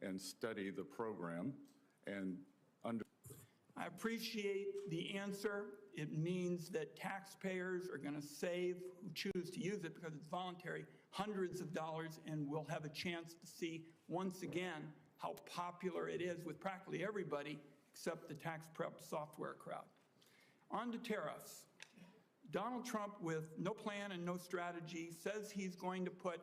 and study the program and I appreciate the answer. It means that taxpayers are going to save, who choose to use it because it's voluntary, hundreds of dollars, and we'll have a chance to see once again how popular it is with practically everybody except the tax prep software crowd. On to tariffs. Donald Trump, with no plan and no strategy, says he's going to put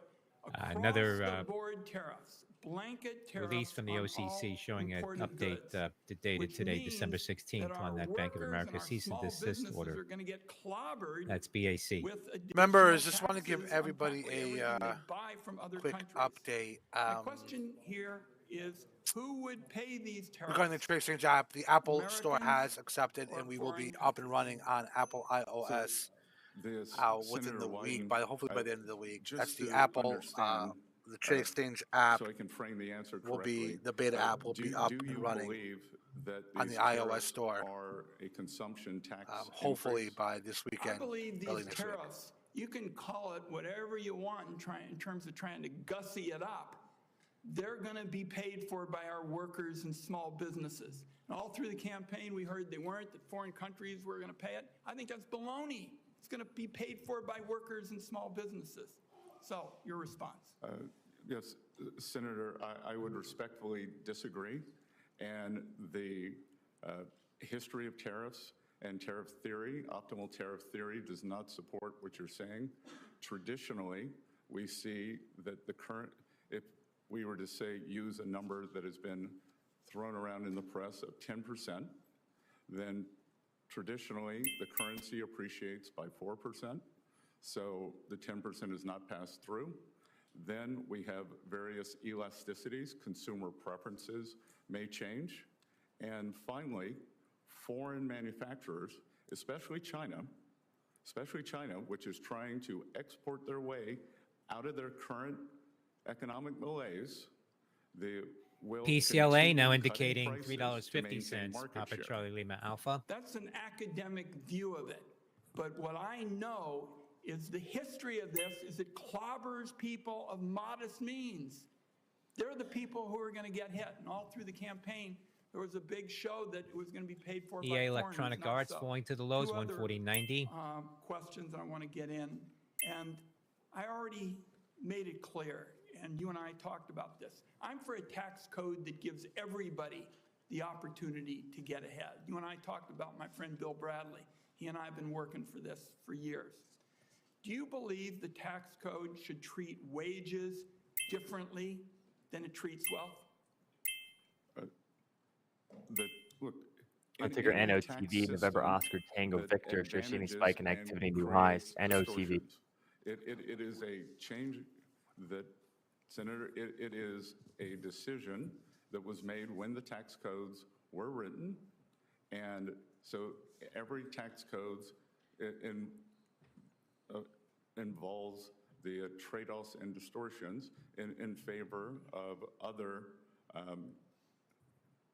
another, across-the-board tariffs, blanket tariffs release from the on OCC all showing an imported update goods, dated which today, means December 16th, that on our that Bank of workers America and our cease and small desist businesses order. are going to get clobbered That's BAC. with additional Members, just want to give taxes on everybody practically a everything they buy from other quick countries. update. My question here is, who would pay these tariffs? Regarding the Trade Exchange app, the Apple Store Americans has accepted, and we will be foreign up and running on Apple iOS this within the Senator week, Wyden, hopefully by the end of the week. just That's the to Apple, understand, the Trade Exchange app so I can frame the answer will correctly. be, the beta app will be up do you and running believe that on these the iOS tariffs store, are a consumption tax hopefully increase? by this I weekend, believe early these next week. tariffs, you can call it whatever you want in terms of trying to gussy it up. They're going to be paid for by our workers and small businesses. And all through the campaign, we heard they weren't, that foreign countries were going to pay it. I think that's baloney. It's going to be paid for by workers and small businesses. So, your response. Yes, Senator, I would respectfully disagree. And the history of tariffs and tariff theory, optimal tariff theory, does not support what you're saying. Traditionally, we see that the current, if we were to say use a number that has been thrown around in the press of 10%, then traditionally the currency appreciates by 4%. So the 10% is not passed through. Then we have various elasticities, consumer preferences may change. And finally, foreign manufacturers, especially China, which is trying to export their way out of their current economic malaise, they will PCLA now continue indicating cutting prices to maintain $3.50, market Papa share. Charlie Lima Alpha. That's an academic view of it. But what I know is the history of this is it clobbers people of modest means. They're the people who are going to get hit. And all through the campaign, there was a big show that it was going to be paid for by EA foreigners, Electronic not Arts so. falling to the lows, Two other, 140.90. questions I want to get in. And I already made it clear, and you and I talked about this. I'm for a tax code that gives everybody the opportunity to get ahead. You and I talked about my friend Bill Bradley. He and I have been working for this for years. Do you believe the tax code should treat wages differently than it treats wealth? Look, On ticker in a tax NOTV, November system Oscar Tango that Victor, showing advantages spike in and activity, new highs. creates NOTV. distortions. It is a change that, Senator, it is a decision that was made when the tax codes were written. And so every tax codes involves the trade-offs and distortions in favor of other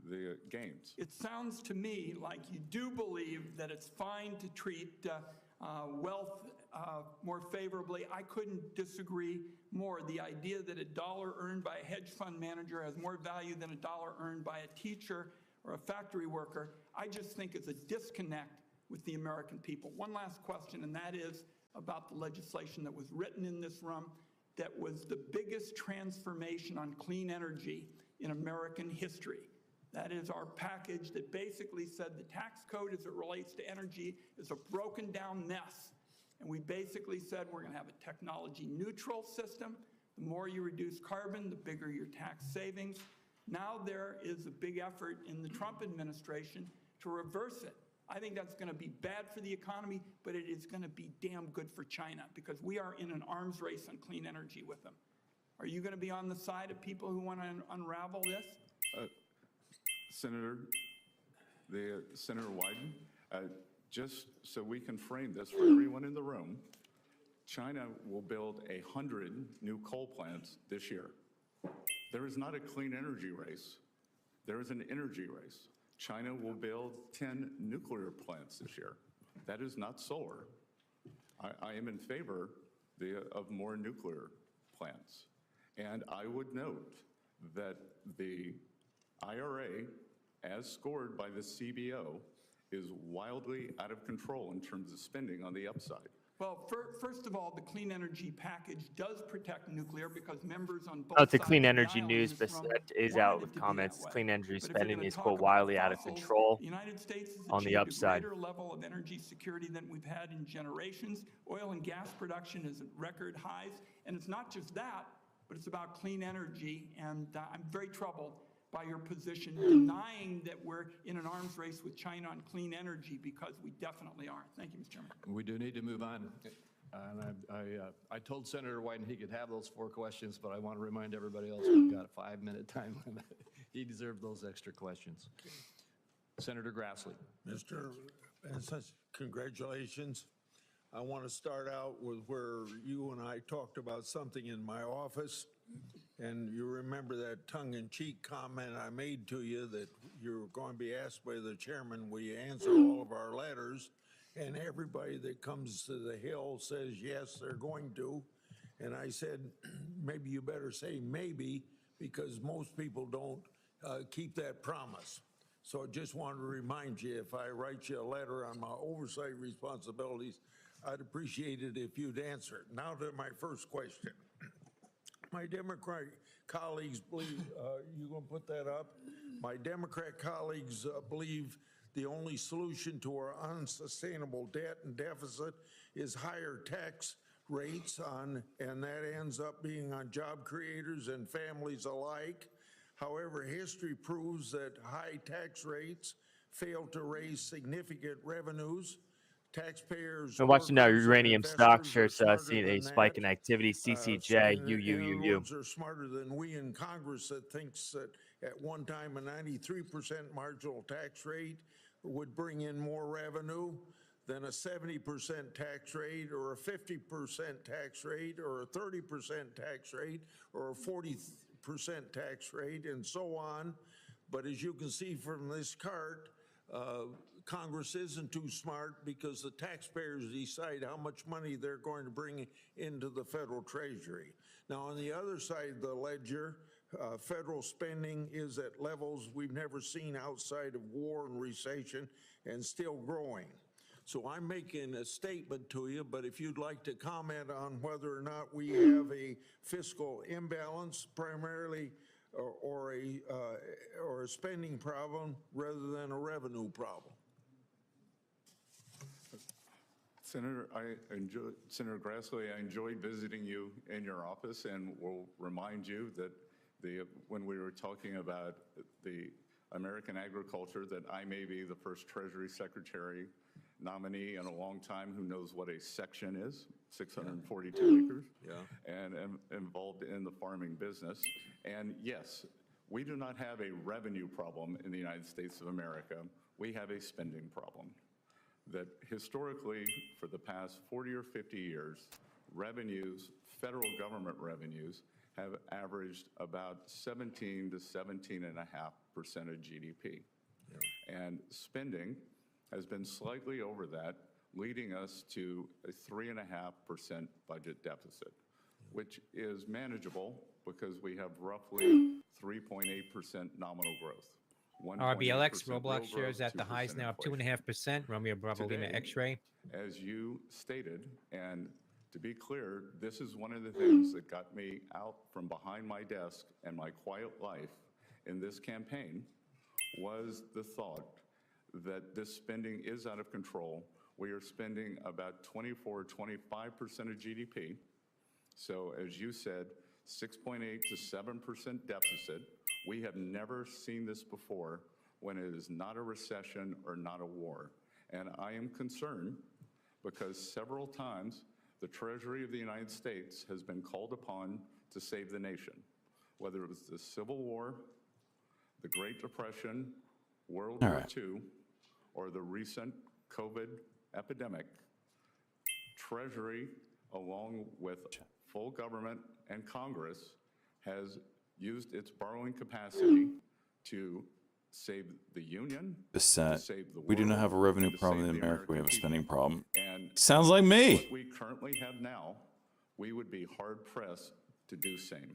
the gains. It sounds to me like you do believe that it's fine to treat wealth more favorably. I couldn't disagree more. The idea that a dollar earned by a hedge fund manager has more value than a dollar earned by a teacher or a factory worker, I just think is a disconnect with the American people. One last question, and that is about the legislation that was written in this room that was the biggest transformation on clean energy in American history. That is our package that basically said the tax code as it relates to energy is a broken down mess. And we basically said we're going to have a technology neutral system. The more you reduce carbon, the bigger your tax savings. Now there is a big effort in the Trump administration to reverse it. I think that's going to be bad for the economy, but it is going to be damn good for China because we are in an arms race on clean energy with them. Are you going to be on the side of people who want to unravel this? Senator Wyden, just so we can frame this for everyone in the room, China will build 100 new coal plants this year. There is not a clean energy race. There is an energy race. China will build 10 nuclear plants this year. That is not solar. I am in favor of more nuclear plants. And I would note that the IRA, as scored by the CBO, is wildly out of control in terms of spending on the upside. Well, first of all, the clean energy package does protect nuclear because members on both Oh, it's a sides clean of the energy aisle news, in but this room that is wanted out it with to be comments. that way. Clean energy But if you're spending gonna is, talk quote, about wildly out of fossils, control the United States has on the achieved upside. a greater level of energy security than we've had in generations. Oil and gas production is at record highs. And it's not just that, but it's about clean energy. And I'm very troubled by your position denying that we're in an arms race with China on clean energy because we definitely aren't. Thank you, Mr. Chairman. We do need to move on. And I told Senator Wyden he could have those 4 questions, but I want to remind everybody else we've got a 5-minute time limit. He deserved those extra questions. Senator Grassley. Mr. Benson, congratulations. I want to start out with where you and I talked about something in my office. And you remember that tongue-in-cheek comment I made to you that you're going to be asked by the chairman, will you answer all of our letters? And everybody that comes to the Hill says, yes, they're going to. And I said, maybe you better say maybe, because most people don't keep that promise. So I just wanted to remind you, if I write you a letter on my oversight responsibilities, I'd appreciate it if you'd answer it. Now to my first question. My Democrat colleagues believe, you gonna put that up? My Democrat colleagues believe the only solution to our unsustainable debt and deficit is higher tax rates and that ends up being on job creators and families alike. However, history proves that high tax rates fail to raise significant revenues. Taxpayers. So watching now, workers, and uranium stock investors shares are seeing smarter a than spike that. in activity. CCJ, In other words, are smarter than we in Congress that thinks that at one time a 93% marginal tax rate would bring in more revenue than a 70% tax rate or a 50% tax rate or a 30% tax rate or a 40% tax rate and so on. But as you can see from this chart, Congress isn't too smart because the taxpayers decide how much money they're going to bring into the federal treasury. Now, on the other side of the ledger, federal spending is at levels we've never seen outside of war and recession and still growing. So I'm making a statement to you, but if you'd like to comment on whether or not we have a fiscal imbalance primarily or a spending problem rather than a revenue problem. Senator Grassley, I enjoyed visiting you in your office, and will remind you that when we were talking about the American agriculture, that I may be the first Treasury Secretary nominee in a long time who knows what a section is, 642 acres, and am involved in the farming business. And yes, we do not have a revenue problem in the United States of America. We have a spending problem. That historically, for the past 40 or 50 years, revenues, federal government revenues, have averaged about 17 to 17.5% of GDP. And spending has been slightly over that, leading us to a 3.5% budget deficit, which is manageable because we have roughly 3.8% nominal growth. RBLX, 1.8% Roblox real shares growth, at the 2% highs now of inflation. 2.5%. Romeo Bravo Lima Today, X-ray. As you stated, and to be clear, this is one of the things that got me out from behind my desk and my quiet life in this campaign, was the thought that this spending is out of control. We are spending about 24, 25% of GDP. So as you said, 6.8 to 7% deficit. We have never seen this before when it is not a recession or not a war. And I am concerned because several times the Treasury of the United States has been called upon to save the nation, whether it was the Civil War, the Great Depression, World War II, or the recent COVID epidemic. Treasury, along with full government and Congress, has used its borrowing capacity to save the Union, to save the world, we do not have a revenue to problem save in the America. We have a American spending people. problem. And Sounds like me. what we currently have now, we would be hard-pressed to do same.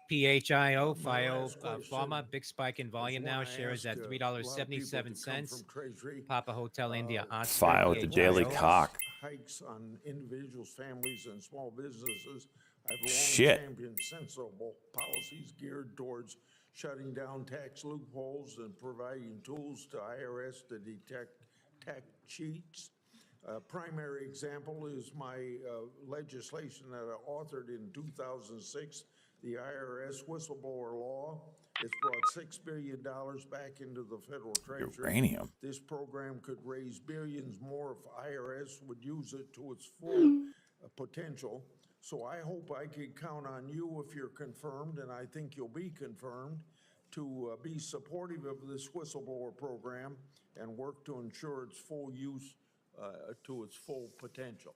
PHIO, My FIO, last question Pharma, big spike in volume now. wanna Shares ask, at a lot of people that come $3.77. from Treasury, Papa Hotel India, Oscar, File with the Daily PHIO. Cock. hikes on individuals, families, and small businesses. I've long Shit. championed sensible policies geared towards shutting down tax loopholes and providing tools to IRS to detect tax cheats. A primary example is my legislation that I authored in 2006, the IRS whistleblower law. It's brought $6 billion back into the federal treasury. Uranium. This program could raise billions more if IRS would use it to its full potential. So I hope I can count on you if you're confirmed, and I think you'll be confirmed, to be supportive of this whistleblower program and work to ensure its full use to its full potential.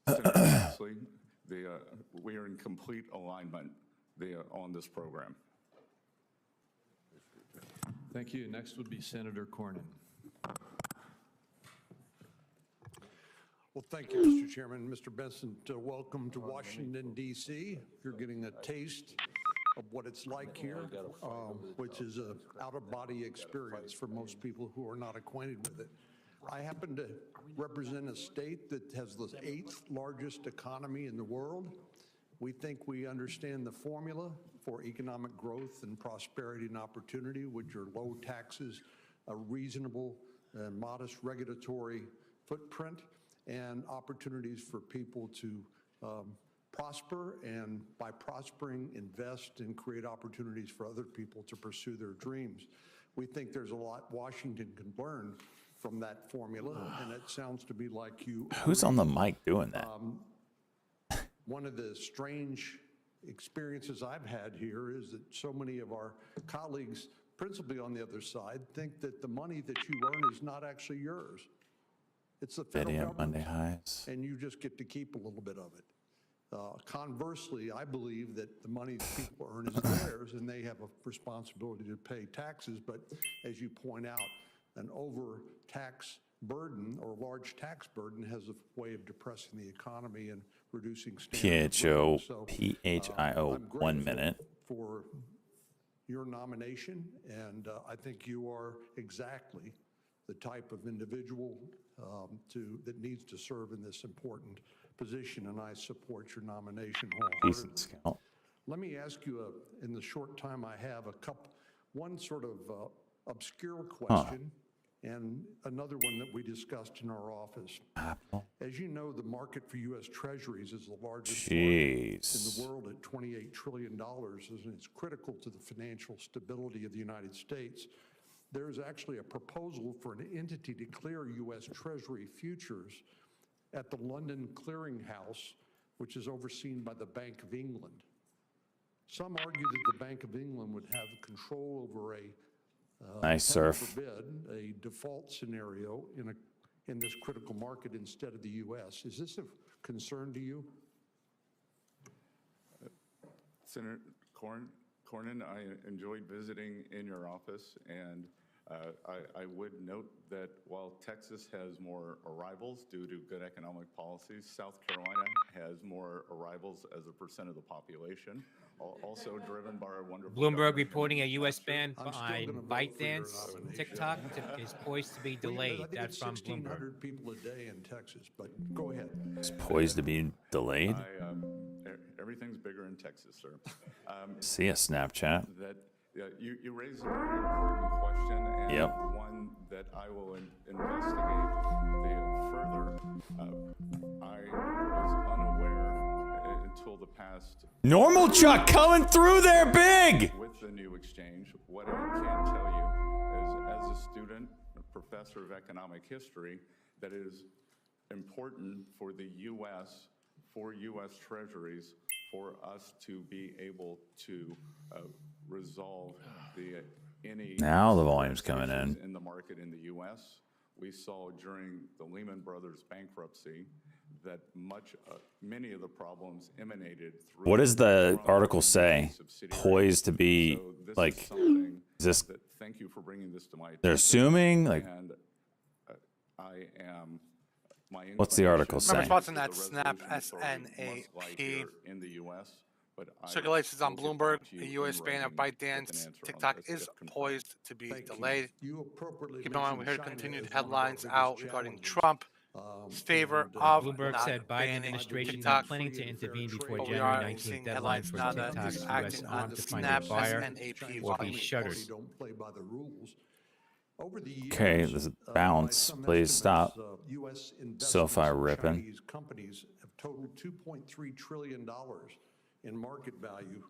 Senator Grassley, we are in complete alignment on this program. Thank you. Next would be Senator Cornyn. Well, thank you, Mr. Chairman. Mr. Benson, welcome to Washington, D.C. You're getting a taste of what it's like here, which is an out-of-body experience for most people who are not acquainted with it. I happen to represent a state that has the 8th largest economy in the world. We think we understand the formula for economic growth and prosperity and opportunity, which are low taxes, a reasonable and modest regulatory footprint, and opportunities for people to prosper, and by prospering, invest and create opportunities for other people to pursue their dreams. We think there's a lot Washington can learn from that formula, and it sounds to me like you. Who's on the mic doing that? One of the strange experiences I've had here is that so many of our colleagues, principally on the other side, think that the money that you earn is not actually yours. It's the federal Betty at government, Monday Highs. and you just get to keep a little bit of it. Conversely, I believe that the money that people earn is theirs, and they have a responsibility to pay taxes. But as you point out, an over-tax burden or large tax burden has a way of depressing the economy and reducing standards of living. So, PHIO, I'm 1 grateful minute. for your nomination, and I think you are exactly the type of individual that needs to serve in this important position, and I support your nomination wholeheartedly. Decent scout. Let me ask you, in the short time I have, one sort of obscure question, and another one that we discussed in our office. As you know, the market for U.S. Treasuries is the largest market in the world at $28 trillion, and it's critical to the financial stability of the United States. There is actually a proposal for an entity to clear U.S. Treasury futures at the London Clearing House, which is overseen by the Bank of England. Some argue that the Bank of England would have control over a Nice heaven surf. forbid, a default scenario in this critical market instead of the U.S. Is this a concern to you? Senator Cornyn, I enjoyed visiting in your office, and I would note that while Texas has more arrivals due to good economic policies, South Carolina has more arrivals as a percent of the population, also driven by our wonderful Bloomberg governor, reporting a Jimmy U.S. Castor. ban on ByteDance TikTok is poised to be delayed. That's from Bloomberg. 1,600 people a day in Texas, but go ahead. It's poised to be delayed. Everything's bigger in Texas, sir. See a Snapchat. That you raise a very important question, and Yep. one that I will investigate further. I was unaware until the past. Normal Chuck coming through there big. With the new exchange, what I can tell you is, as a student, a professor of economic history, that it is important for the U.S., for U.S. Treasuries, for us to be able to resolve any Now the volume's coming in. the market in the U.S. We saw during the Lehman Brothers bankruptcy that many of the problems emanated through. What does the article say? Poised to be like? Is this? Thank you for bringing this to my attention. They're assuming like. And I am. What's the article My say? response on that, Snap, SNAP, in the U.S. circulations on Bloomberg, a U.S. ban of ByteDance TikTok is poised to be delayed. Keep in mind, we heard continued headlines out regarding Trump's favor of Bloomberg not said Biden banning administration TikTok. not planning to intervene before But we January are 19th seeing deadline headlines for now that TikTok's he's U.S. acting on arm the to find a Snap, buyer SNAP or be volume. shuttered. Don't play by the rules. Over the years, Okay, there's a bounce. by some Please estimates, stop. U.S. SoFi investments in ripping. Chinese companies have totaled $2.3 trillion in market value.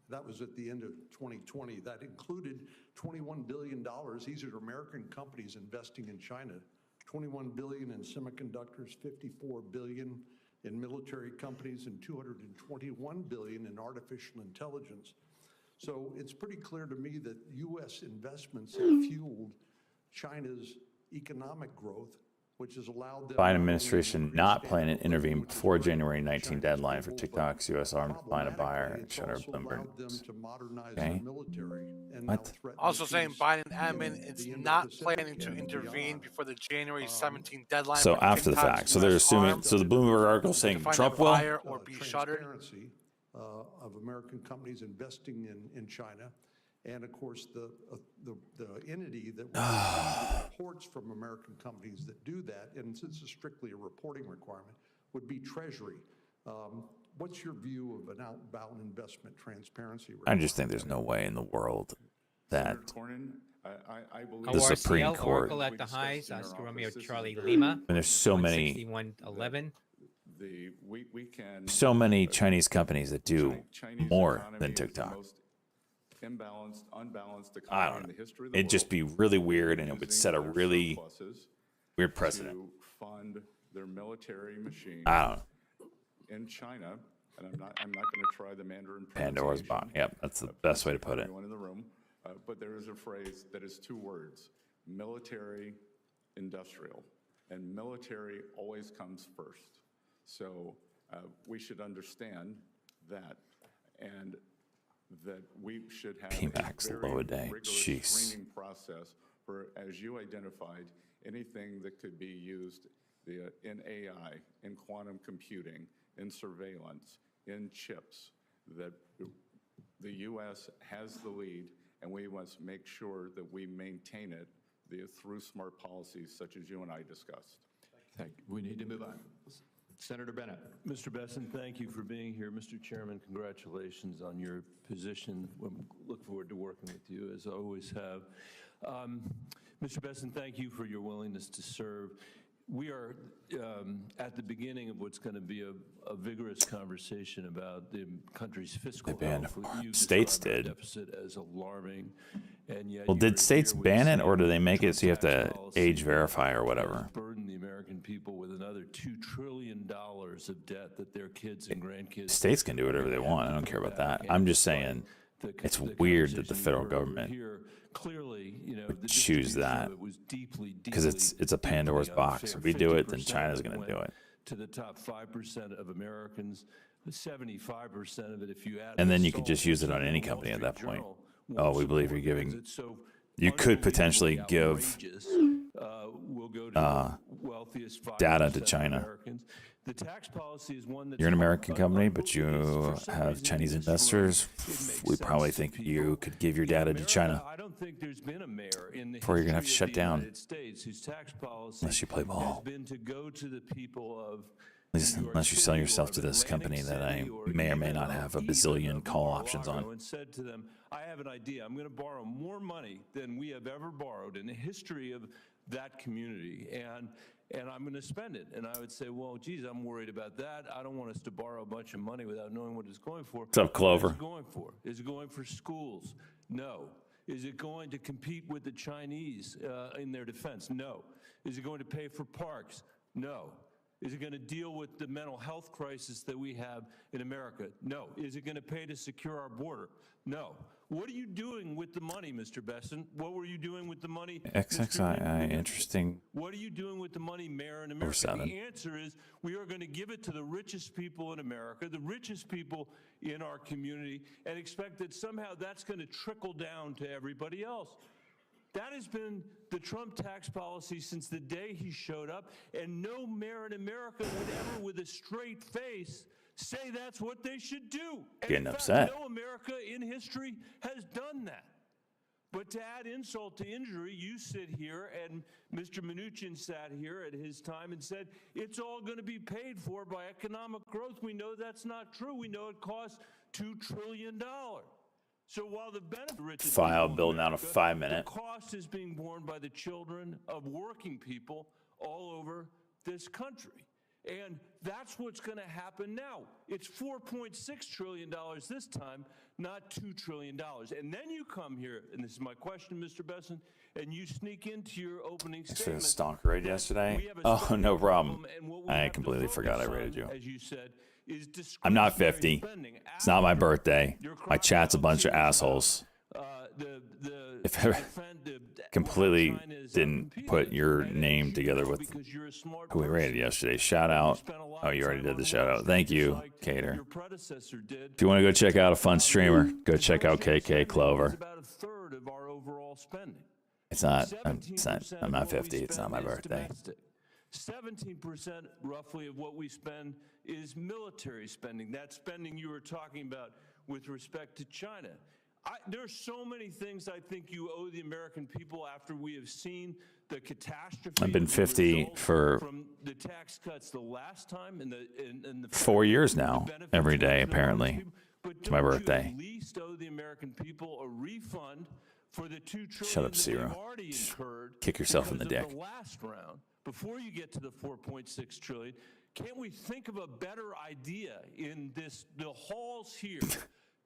That was at the end of 2020. That included $21 billion. These are American companies investing in China. $21 billion in semiconductors, $54 billion in military companies, and $221 billion in artificial intelligence. So it's pretty clear to me that U.S. investments have fueled China's economic growth, which has allowed them. Biden administration not planning to intervene before January 19 deadline for TikTok's U.S. arm to find a buyer and shutter Bloomberg. Okay. What? Also saying Biden admin is not planning to intervene before the January 17th deadline. So for after the TikTok's fact, so they're US assuming. arm So the Bloomberg article to saying find a Trump will. buyer or be shuttered. Transparency of American companies investing in China. And of course, the entity that reports from American companies that do that, and since it's strictly a reporting requirement, would be Treasury. What's your view of an outbound investment transparency? I just think there's no way in the world that I believe the Supreme ORCL, Court. Oracle at the highs, Oscar Romeo Charlie Lima. And there's so many. 6111. We can. So many Chinese companies that do Chinese more economy than is the TikTok. most imbalanced, unbalanced I economy don't in know. the history of the It'd just world, be really weird, and it would using set a their really surpluses weird precedent. to fund their military machine I don't know. in China, and I'm not going to try the Mandarin Pandora's box. pronunciation. Yep, that's the best way to put it. Everyone in the room, but there is a phrase that is two words: military, industrial, and military always comes first. So we should understand that, and that we should have PMAX a very low a day. rigorous Jeez. screening process for, as you identified, anything that could be used in AI, in quantum computing, in surveillance, in chips, that the U.S. has the lead, and we must make sure that we maintain it through smart policies such as you and I discussed. Thank you. We need to move on. Senator Bennett. Mr. Besson, thank you for being here. Mr. Chairman, congratulations on your position. We look forward to working with you, as I always have. Mr. Besson, thank you for your willingness to serve. We are at the beginning of what's going to be a vigorous conversation about the country's fiscal health. You States described did. our deficit as alarming, and yet Well, you did are states here with ban the it, or do same they make it so you have to tax policy age verify or whatever? that burden the American people with another $2 trillion of debt that their kids and grandkids. States can do whatever they want. I don't care about that. I'm just saying it's weird that the federal government Clearly, would choose that because it's a Pandora's box. If we do it, then China's going to do it. To the top 5% of Americans, 75% of it, if you add. And then you could just use it on any company at that point. Oh, we believe you're giving. You could potentially give data to China. The tax policy is one that's You're an American company, but you have Chinese investors. We probably think you could give your data to China I don't think there's been a mayor in the before you're going to have to history shut of the down, United States whose tax policy unless you play has ball. been to go to the people of Unless you sell yourself to this company that I may or may not have a bazillion call options on. and said to them, I have an idea. I'm going to borrow more money than we have ever borrowed in the history of that community, and I'm going to spend it. And I would say, well, geez, I'm worried about that. I don't want us to borrow a bunch of money without knowing what it's going for. What's up, Clover? What is it going for? Is it going for schools? No. Is it going to compete with the Chinese in their defense? No. Is it going to pay for parks? No. Is it going to deal with the mental health crisis that we have in America? No. Is it going to pay to secure our border? No. What are you doing with the money, Mr. Besson? What were you doing with the money? XXII, interesting. What are you doing with the money, Mayor, in America? 07. The answer is we are going to give it to the richest people in America, the richest people in our community, and expect that somehow that's going to trickle down to everybody else. That has been the Trump tax policy since the day he showed up, and no mayor in America would ever, with a straight face, say that's what they should do. And Getting in upset. fact, no America in history has done that. But to add insult to injury, you sit here, and Mr. Mnuchin sat here at his time and said, it's all going to be paid for by economic growth. We know that's not true. We know it costs $2 trillion. So while the benefit richest File people in building out a America, 5-minute. the cost is being borne by the children of working people all over this country. And that's what's going to happen now. It's $4.6 trillion this time, not $2 trillion. And then you come here, and this is my question, Mr. Besson, and you sneak into your opening Thanks for the statement. stalk raid yesterday. Oh, no problem. I completely forgot I rated you. As you said, is I'm not 50. It's not my birthday. My chat's a bunch of assholes. If I completely didn't put your name together with who we rated yesterday. Shout out. Oh, you already did the shout out. Thank you, Cater. If you want to go check out a fun streamer, go check out KK Clover. It's not, I'm not 50. It's not my birthday. 17% roughly of what we spend is military spending. That spending you were talking about with respect to China. There are so many things I think you owe the American people after we have seen the catastrophe. I've been 50 for from the tax cuts the last time and the 4 years now, every day, apparently. It's my birthday. At least owe the American people a refund for the $2 trillion Shut up, that they've Zero. already incurred Kick yourself in the because of dick. The last round, before you get to the $4.6 trillion, can't we think of a better idea in the halls here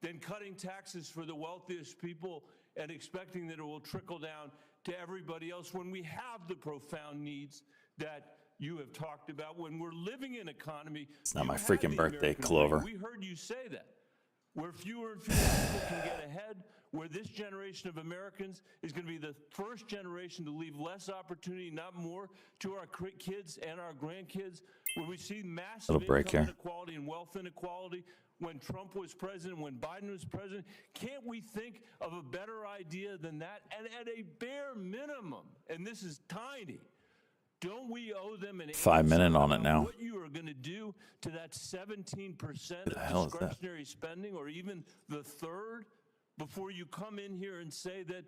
than cutting taxes for the wealthiest people and expecting that it will trickle down to everybody else when we have the profound needs that you have talked about, when we're living in an economy. It's not my you have freaking the birthday, American Clover. dream. We heard you say that. Where fewer and fewer people can get ahead, where this generation of Americans is going to be the first generation to leave less opportunity, not more, to our kids and our grandkids, where we see massive Little break income here. inequality and wealth inequality. When Trump was president, when Biden was president, can't we think of a better idea than that? And at a bare minimum, and this is tiny, don't we owe them an 5 minute on it now. what you are going to do to that 17% the hell of is that? discretionary spending, or even the third, before you come in here and say that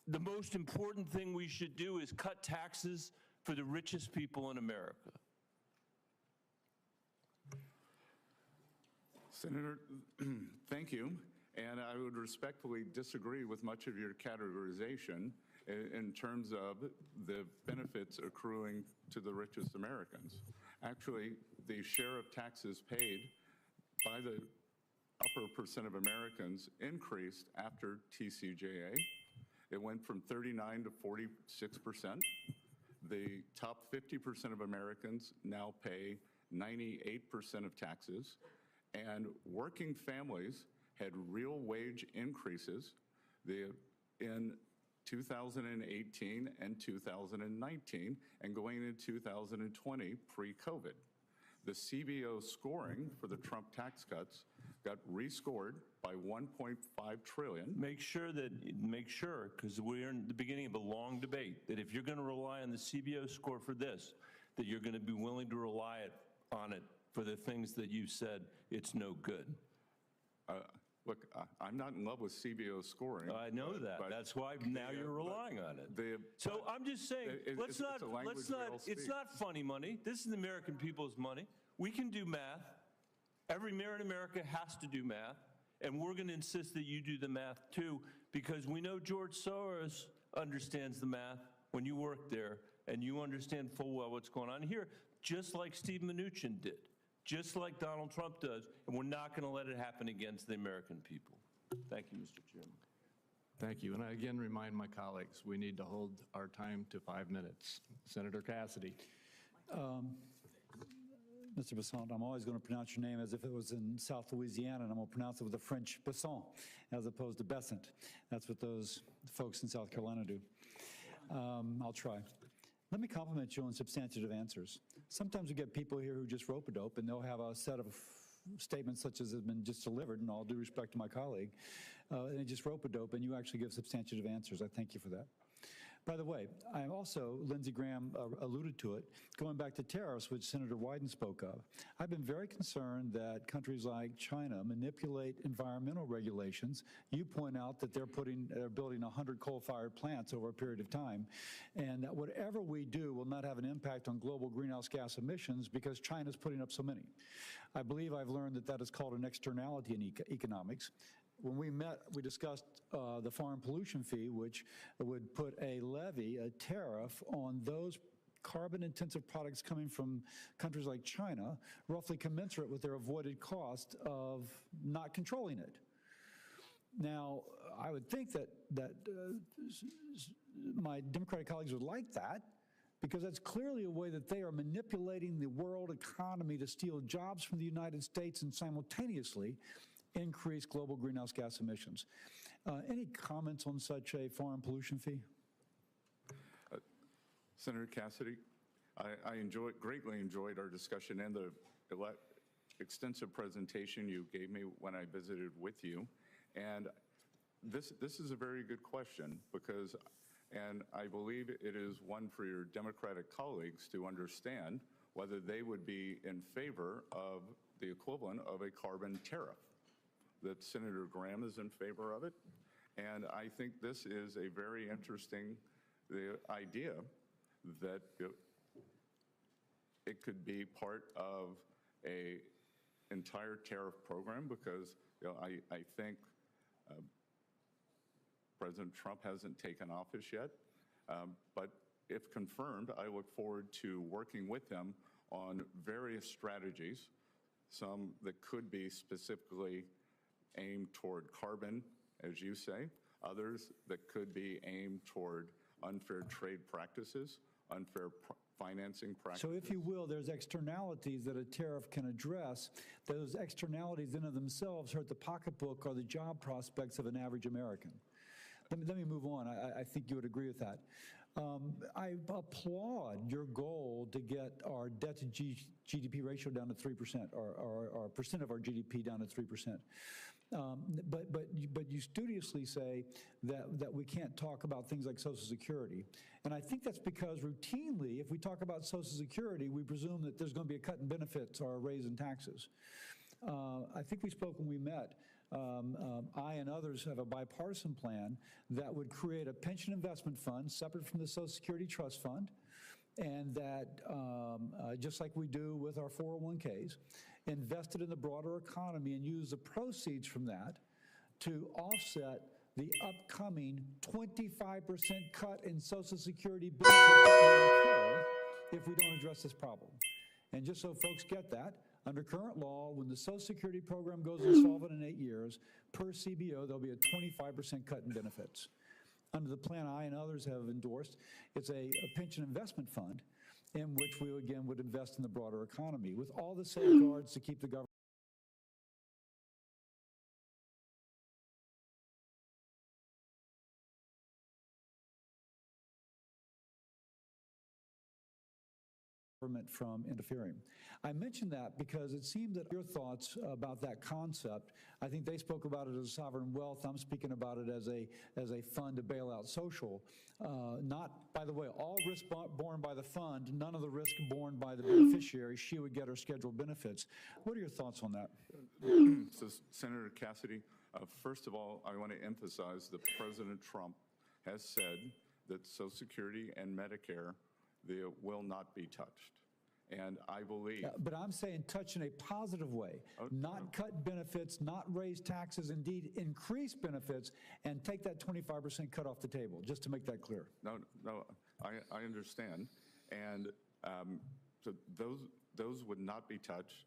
the most important thing we should do is cut taxes for the richest people in America? Senator, thank you. And I would respectfully disagree with much of your categorization. in terms of the benefits accruing to the richest Americans. Actually, the share of taxes paid by the upper percent of Americans increased after TCJA. It went from 39 to 46%. The top 50% of Americans now pay 98% of taxes, and working families had real wage increases in 2018 and 2019, and going into 2020 pre-COVID. The CBO scoring for the Trump tax cuts got rescored by 1.5 trillion. Make sure, because we're in the beginning of a long debate, that if you're going to rely on the CBO score for this, that you're going to be willing to rely on it for the things that you said it's no good. Look, I'm not in love with CBO scoring. I know that. That's why now you're relying on it. So I'm just saying, it's not funny money. This is the American people's money. We can do math. Every mayor in America has to do math, and we're going to insist that you do the math too, because we know George Soros understands the math when you work there, and you understand full well what's going on here, just like Steve Mnuchin did, just like Donald Trump does, and we're not going to let it happen against the American people. Thank you, Mr. Chairman. Thank you. And I again remind my colleagues, we need to hold our time to 5 minutes. Senator Cassidy. Mr. Besant, I'm always going to pronounce your name as if it was in South Louisiana, and I'm going to pronounce it with a French Besant as opposed to Besant. That's what those folks in South Carolina do. I'll try. Let me compliment you on substantive answers. Sometimes we get people here who just rope-a-dope, and they'll have a set of statements such as has been just delivered, and all due respect to my colleague, and they just rope-a-dope, and you actually give substantive answers. I thank you for that. By the way, I also, Lindsey Graham alluded to it, going back to tariffs, which Senator Wyden spoke of. I've been very concerned that countries like China manipulate environmental regulations. You point out that they're building 100 coal-fired plants over a period of time, and that whatever we do will not have an impact on global greenhouse gas emissions because China's putting up so many. I believe I've learned that that is called an externality in economics. When we met, we discussed the foreign pollution fee, which would put a levy, a tariff, on those carbon-intensive products coming from countries like China, roughly commensurate with their avoided cost of not controlling it. Now, I would think that my Democratic colleagues would like that, because that's clearly a way that they are manipulating the world economy to steal jobs from the United States and simultaneously increase global greenhouse gas emissions. Any comments on such a foreign pollution fee? Senator Cassidy, I greatly enjoyed our discussion and the extensive presentation you gave me when I visited with you. And this is a very good question because, and I believe it is one for your Democratic colleagues to understand whether they would be in favor of the equivalent of a carbon tariff. That Senator Graham is in favor of it. And I think this is a very interesting idea that it could be part of a entire tariff program because I think President Trump hasn't taken office yet. But if confirmed, I look forward to working with him on various strategies, some that could be specifically aimed toward carbon, as you say, others that could be aimed toward unfair trade practices, unfair financing practices. So if you will, there's externalities that a tariff can address. Those externalities in and of themselves hurt the pocketbook or the job prospects of an average American. Let me move on. I think you would agree with that. I applaud your goal to get our debt to GDP ratio down to 3%, or percent of our GDP down to 3%. But you studiously say that we can't talk about things like Social Security. And I think that's because routinely, if we talk about Social Security, we presume that there's going to be a cut in benefits or a raise in taxes. I think we spoke when we met. I and others have a bipartisan plan that would create a pension investment fund separate from the Social Security Trust Fund, and that, just like we do with our 401ks, invested in the broader economy and use the proceeds from that to offset the upcoming 25% cut in Social Security benefits that will occur if we don't address this problem. And just so folks get that, under current law, when the Social Security program goes insolvent in 8 years, per CBO, there'll be a 25% cut in benefits. Under the plan I and others have endorsed, it's a pension investment fund in which we, again, would invest in the broader economy with all the safeguards to keep the government from interfering. I mention that because it seemed that your thoughts about that concept, I think they spoke about it as sovereign wealth. I'm speaking about it as a fund to bail out social. Not, by the way, all risk borne by the fund, none of the risk borne by the beneficiary. She would get her scheduled benefits. What are your thoughts on that? So, Senator Cassidy, first of all, I want to emphasize that President Trump has said that Social Security and Medicare they will not be touched. And I believe... but I'm saying touch in a positive way, not cut benefits, not raise taxes, indeed increase benefits, and take that 25% cut off the table, just to make that clear. No, I understand. And so those would not be touched.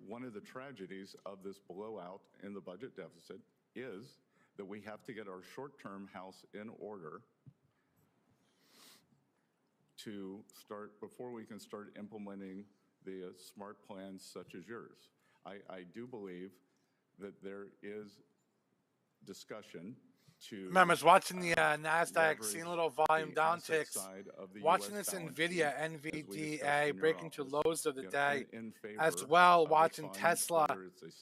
One of the tragedies of this blowout in the budget deficit is that we have to get our short-term house in order to start, before we can start implementing the smart plans such as yours. I do believe that there is discussion to... Members watching the NASDAQ, seeing a little volume downticks, watching this NVIDIA, NVDA breaking to lows of the day, as well watching Tesla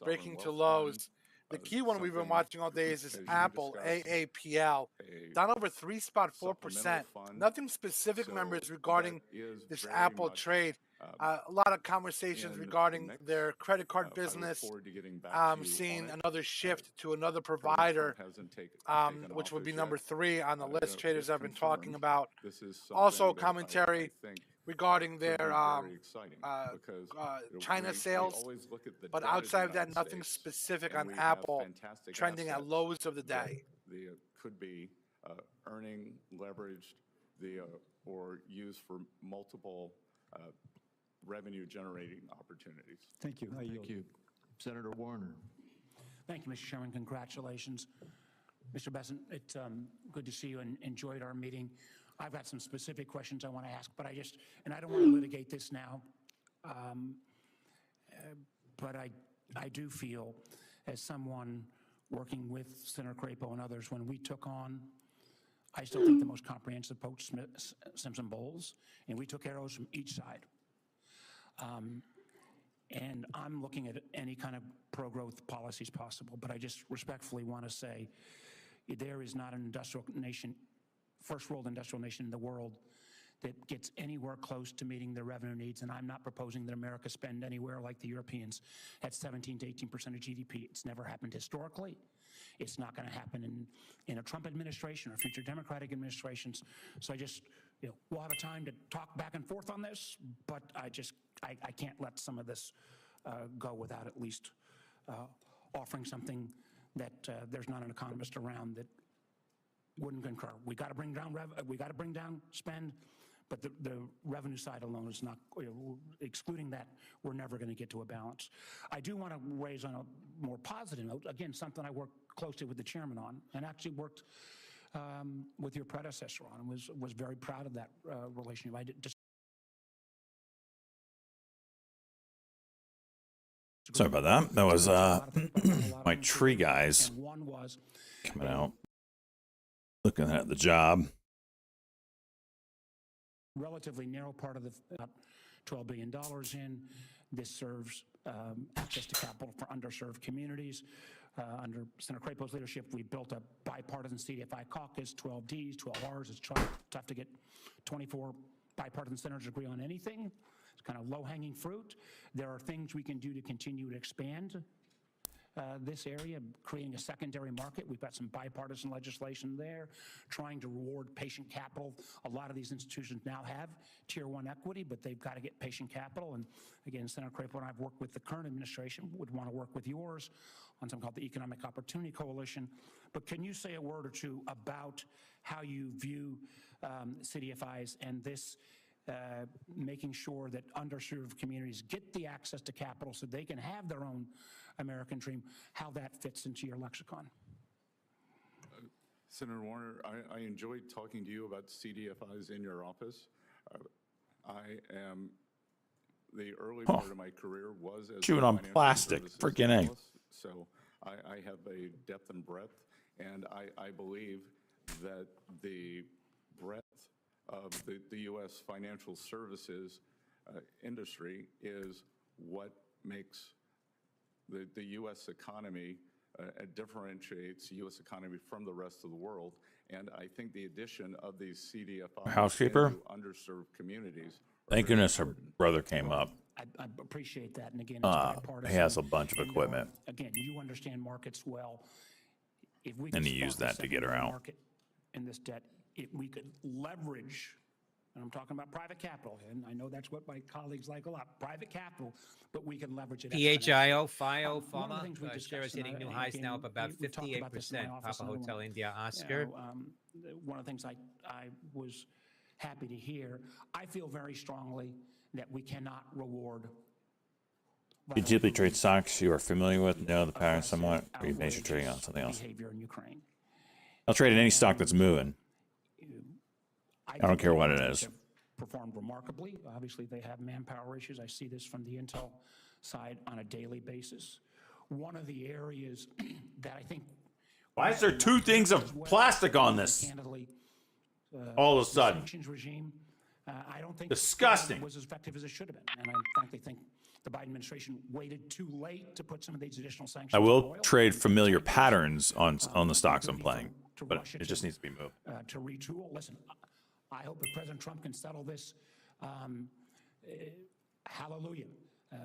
breaking to lows. The key one we've been watching all day is this Apple, AAPL, down over 3.4%. Nothing specific, members, regarding this Apple trade. A lot of conversations regarding their credit card business, seeing another shift to another provider, which would be number 3 on the list traders have been talking about. Also commentary regarding their China sales, but outside of that, nothing specific on Apple trending at lows of the day. Could be earning leveraged or used for multiple revenue generating opportunities. Thank you. Thank you. Senator Warner. Thank you, Mr. Chairman. Congratulations. Mr. Bessent, it's good to see you and enjoyed our meeting. I've got some specific questions I want to ask, but and I don't want to litigate this now, but I do feel, as someone working with Senator Crapo and others, when we took on, I still think the most comprehensive approach, Simpson-Bowles, and we took arrows from each side. And I'm looking at any kind of pro-growth policies possible, but I just respectfully want to say there is not an industrial nation, first world industrial nation in the world that gets anywhere close to meeting their revenue needs, and I'm not proposing that America spend anywhere like the Europeans at 17 to 18% of GDP. It's never happened historically. It's not going to happen in a Trump administration or future Democratic administrations. So I just, we'll have a time to talk back and forth on this, but I can't let some of this go without at least offering something that there's not an economist around that wouldn't concur. We got to bring down spend, but the revenue side alone is not, excluding that, we're never going to get to a balance. I do want to raise on a more positive note, again, something I worked closely with the chairman on, and actually worked with your predecessor on, and was very proud of that relationship. I just Sorry about that. That was my tree guys coming out, looking at the job. Relatively narrow part of the $12 billion in. This serves access to capital for underserved communities. Under Senator Crapo's leadership, we built a bipartisan CDFI caucus, 12 Ds, 12 Rs. It's tough to get 24 bipartisan senators agree on anything. It's kind of low-hanging fruit. There are things we can do to continue to expand this area, creating a secondary market. We've got some bipartisan legislation there, trying to reward patient capital. A lot of these institutions now have Tier 1 equity, but they've got to get patient capital. And again, Senator Crapo and I have worked with the current administration, would want to work with yours on something called the Economic Opportunity Coalition. But can you say a word or two about how you view CDFIs and this making sure that underserved communities get the access to capital so they can have their own American dream, how that fits into your lexicon? Senator Warner, I enjoyed talking to you about CDFIs in your office. The early part of my career was as Chewing a on financial plastic, services freaking A. analyst, so I have a depth and breadth, and I believe that the breadth of the U.S. financial services industry is what makes the U.S. economy differentiates the U.S. economy from the rest of the world. And I think the addition of these CDFIs Housekeeper? into underserved communities. Thank goodness her brother came up. I appreciate that, and again, it's bipartisan. He has a bunch of And, equipment. again, you understand markets well. If we And could he used spark that to get her the out. market in this debt, if we could leverage, and I'm talking about private capital, and I know that's what my colleagues like a lot, private capital, but we can leverage it. PHIO, FIO, One of the Pharma, things we shares discussed, hitting and new I- highs again, now up about we talked about this in my 58%. office, Papa and Hotel everyone- India, you Oscar. know, one of the things I was happy to hear, I feel very strongly that we cannot reward You typically trade stocks you are familiar with, know the pattern somewhat, or you base your trading on something else. behavior in Ukraine. I'll trade in any stock that's moving. I don't think care what it the is. have performed remarkably. Obviously, they have manpower issues. I see this from the Intel side on a daily basis. One of the areas that I think Why is there two things of plastic on this? candidly, All of a the sudden. sanctions regime, I don't think Disgusting. was as effective as it should have been. And I frankly think the Biden administration waited too late to put some of these additional sanctions I on will oil. trade familiar patterns on the stocks I'm playing, but Russia it just needs to be moved. To retool. Listen, I hope if President Trump can settle this, hallelujah.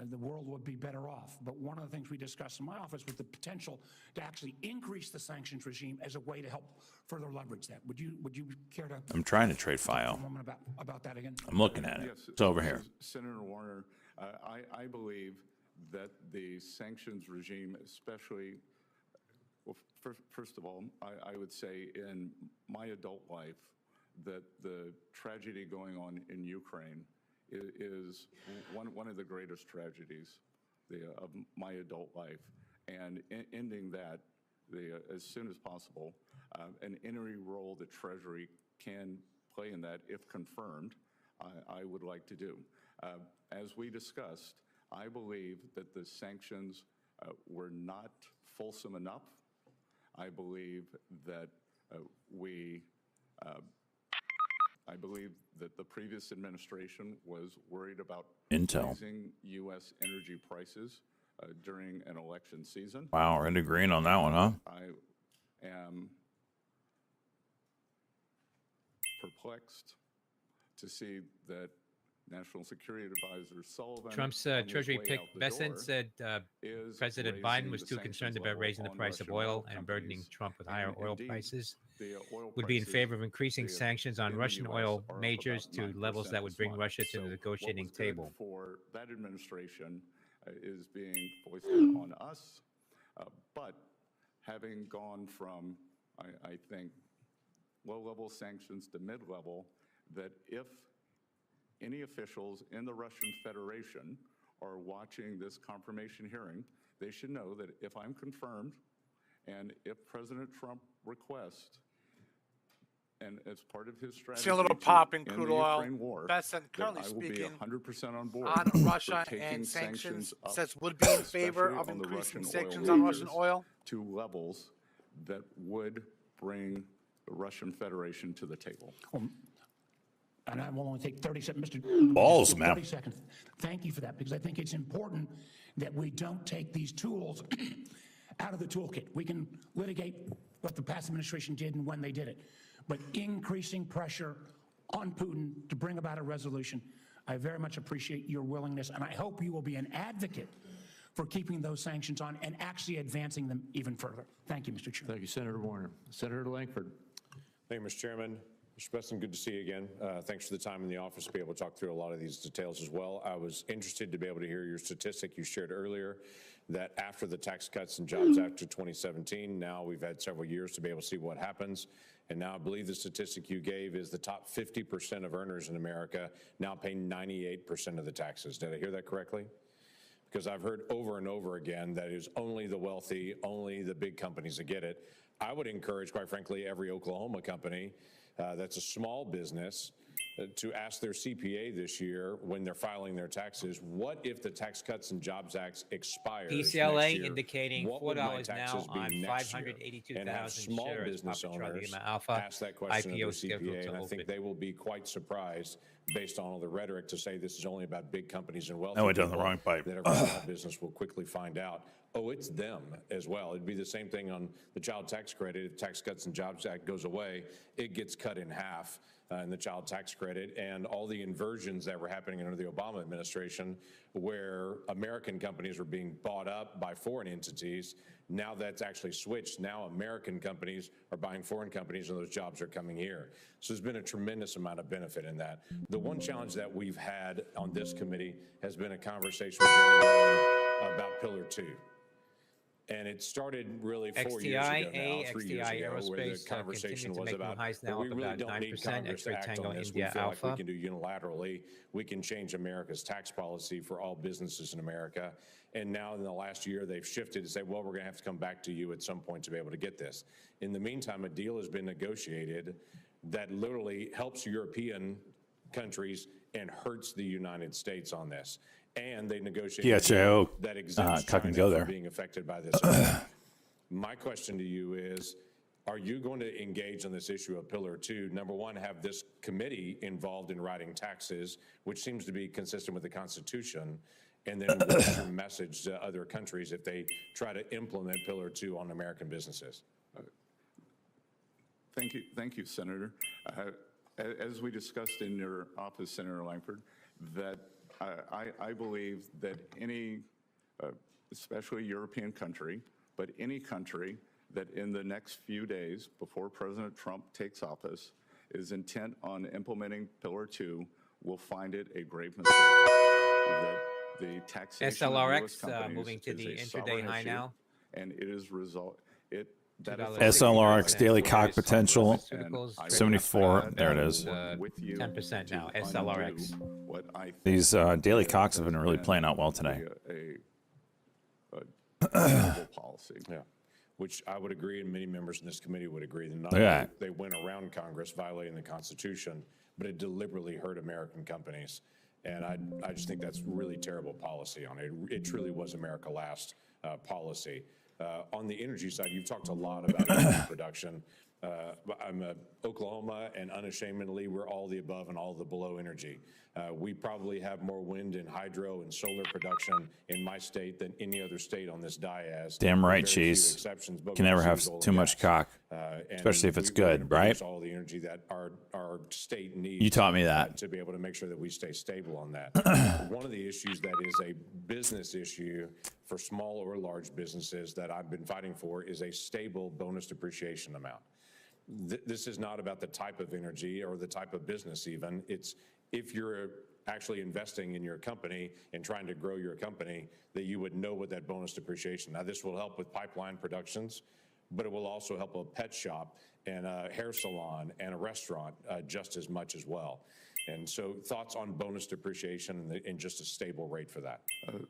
The world would be better off. But one of the things we discussed in my office was the potential to actually increase the sanctions regime as a way to help further leverage that. Would you care to? I'm trying to trade talk for FIO. a moment about that again? I'm looking at it. It's over here. Senator Warner, I believe that the sanctions regime, especially, well, first of all, I would say in my adult life that the tragedy going on in Ukraine is one of the greatest tragedies of my adult life. And ending that as soon as possible, and any role the Treasury can play in that, if confirmed, I would like to do. As we discussed, I believe that the sanctions were not fulsome enough. I believe that I believe that the previous administration was worried about Intel. raising U.S. energy prices during an election season. Wow, we're into green on that one, huh? I am perplexed to see that National Security Advisor Sullivan, Trump's on his Treasury way pick, out the Bessent door, said is President raising Biden was the too sanctions concerned about level raising the on price of Russian oil and companies. burdening Trump with higher And oil indeed, prices. the oil Would be in prices favor of increasing the- sanctions on in the Russian US oil are up majors about to levels 9% that would this bring month. Russia to So the what negotiating was good table. for that administration is being foisted on us. But having gone from, I think, low-level sanctions to mid-level, that if any officials in the Russian Federation are watching this confirmation hearing, they should know that if I'm confirmed and if President Trump requests, and as part of his strategy, See a little to pop in end crude the oil. Ukraine war, Bessent that currently I will be speaking 100% on board on for Russia taking and sanctions, up, says would be in favor especially of on the increasing Russian sanctions oil on Russian majors, oil. to levels that would bring the Russian Federation to the table. And I will only take 30 seconds. Mr. Balls, just man. 30 seconds. Thank you for that, because I think it's important that we don't take these tools out of the toolkit. We can litigate what the past administration did and when they did it, but increasing pressure on Putin to bring about a resolution, I very much appreciate your willingness, and I hope you will be an advocate for keeping those sanctions on and actually advancing them even further. Thank you, Mr. Chair. Thank you, Senator Warner. Senator Langford. Thank you, Mr. Chairman. Mr. Besson, good to see you again. Thanks for the time in the office to be able to talk through a lot of these details as well. I was interested to be able to hear your statistic you shared earlier that after the Tax Cuts and Jobs Act of 2017, now we've had several years to be able to see what happens. And now I believe the statistic you gave is the top 50% of earners in America now pay 98% of the taxes. Did I hear that correctly? Because I've heard over and over again that it is only the wealthy, only the big companies that get it. I would encourage, quite frankly, every Oklahoma company that's a small business to ask their CPA this year when they're filing their taxes, what if the Tax Cuts and Jobs Act expires PCLA next year? indicating What would my $4 now taxes be on next year? 582,000 And have small shares. business Papa Charlie owners Lima Alpha, ask that question IPO of scheduled their CPA, to and I think open. they will be quite surprised based on all the rhetoric to say this is only about big companies and wealthy I went down the people, wrong pipe. that every small business will quickly find out, oh, it's them as well. It'd be the same thing on the child tax credit. If Tax Cuts and Jobs Act goes away, it gets cut in half in the child tax credit, and all the inversions that were happening under the Obama administration where American companies were being bought up by foreign entities. Now that's actually switched. Now American companies are buying foreign companies and those jobs are coming here. So there's been a tremendous amount of benefit in that. The one challenge that we've had on this committee has been a conversation with Jerry Yellen about Pillar 2. And it started really 4 years ago now, 3 years ago, where the conversation was about, well, we really don't need Congress to act on this. We feel like we can do unilaterally. We can change America's tax policy for all businesses in America. And now in the last year, they've shifted to say, well, we're going to have to come back to you at some point to be able to get this. In the meantime, a deal has been negotiated that literally helps European countries and hurts the United States on this. And they negotiated a deal that exempts China from being affected by this. My question to you is, are you going to engage on this issue of Pillar 2? Number one, have this committee involved in writing taxes, which seems to be consistent with the Constitution. And then what's your message to other countries if they try to implement Pillar 2 on American businesses? Thank you, Senator. As we discussed in your office, Senator Langford, that I believe that any, especially European country, but any country that in the next few days before President Trump takes office is intent on implementing Pillar 2 will find it a grave mistake. That the taxation of US companies moving to the is a intraday sovereign high issue, now. and it is SLRX daily cock potential 74. There it is. 10% now. SLRX. These daily cocks have been really playing out well today. Policy. Yeah. Which I would agree, and many members in this committee would agree. That not Look at only they went around Congress violating the Constitution, but it deliberately hurt American companies. And I just think that's really terrible policy on it. It truly was America Last policy. On the energy side, you've talked a lot about energy production. I'm Oklahoma, and unashamedly, we're all the above and all the below energy. We probably have more wind and hydro and solar production in my state than any other state on this dais. Damn right, Very few cheese. exceptions, but Can never most have use oil and too much gas. cock, And especially if it's we really good, produce right? all the energy that our state needs. You taught me that. To be able to make sure that we stay stable on that. One of the issues that is a business issue for small or large businesses that I've been fighting for is a stable bonus depreciation amount. This is not about the type of energy or the type of business even. It's if you're actually investing in your company and trying to grow your company, that you would know what that bonus depreciation. Now, this will help with pipeline productions, but it will also help a pet shop and a hair salon and a restaurant just as much as well. And so thoughts on bonus depreciation and just a stable rate for that?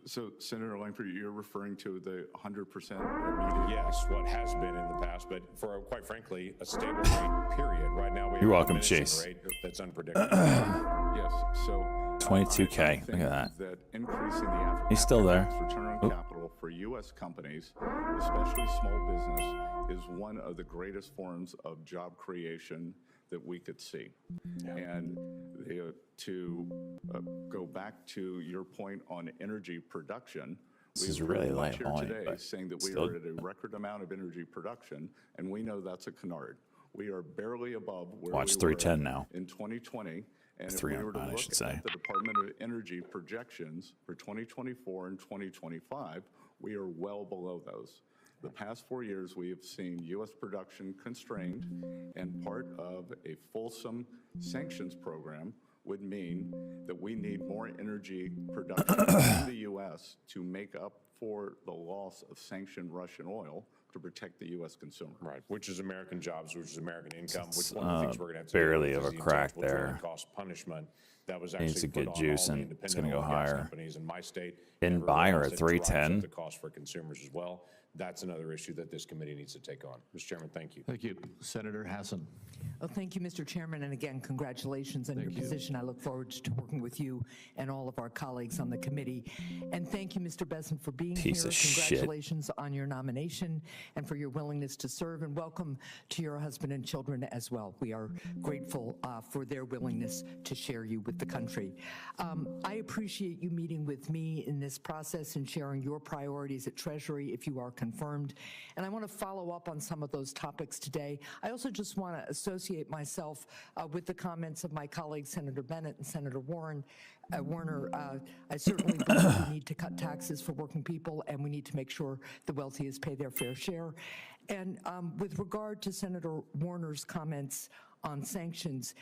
So, Senator Langford, you're referring to the 100% immediate? Yes, what has been in the past, but for, quite frankly, a stable rate, period. Right now, we have You're a welcome, diminishing Chase. rate that's unpredictable. Yes, so 22K. Look at that. that increasing the He's still there. after-tax return on capital for U.S. companies, especially small business, is one of the greatest forms of job creation that we could see. And to go back to your point on energy production, This is we've really heard much late here volume, today but saying that we still- are at a record amount of energy production, and we know that's a canard. We are barely above where Watch we 310 were now. in 2020. And if we were to 309, I look should say. at the Department of Energy projections for 2024 and 2025, we are well below those. The past 4 years, we have seen U.S. production constrained, and part of a fulsome sanctions program would mean that we need more energy production in the U.S. to make up for the loss of sanctioned Russian oil to protect the U.S. consumer. Right, which is American jobs, which is American income, which one of the things we're going to have to barely do of a is the crack intangible drilling there. cost punishment that was Needs actually to put get on juice all the and it's independent gonna go oil and gas higher. companies in my state. Didn't and buy her everywhere at else. It drives up 310. the cost for consumers as well. That's another issue that this committee needs to take on. Mr. Chairman, thank you. Thank you. Senator Hassan. Well, thank you, Mr. Chairman, and again, congratulations on your position. I look forward to working with you and all of our colleagues on the committee. And thank you, Mr. Besant, for being Piece here. of shit. Congratulations on your nomination and for your willingness to serve, and welcome to your husband and children as well. We are grateful for their willingness to share you with the country. I appreciate you meeting with me in this process and sharing your priorities at Treasury if you are confirmed. And I want to follow up on some of those topics today. I also just want to associate myself with the comments of my colleagues, Senator Bennett and Senator Warner. I certainly believe we need to cut taxes for working people, and we need to make sure the wealthiest pay their fair share. And with regard to Senator Warner's comments on sanctions,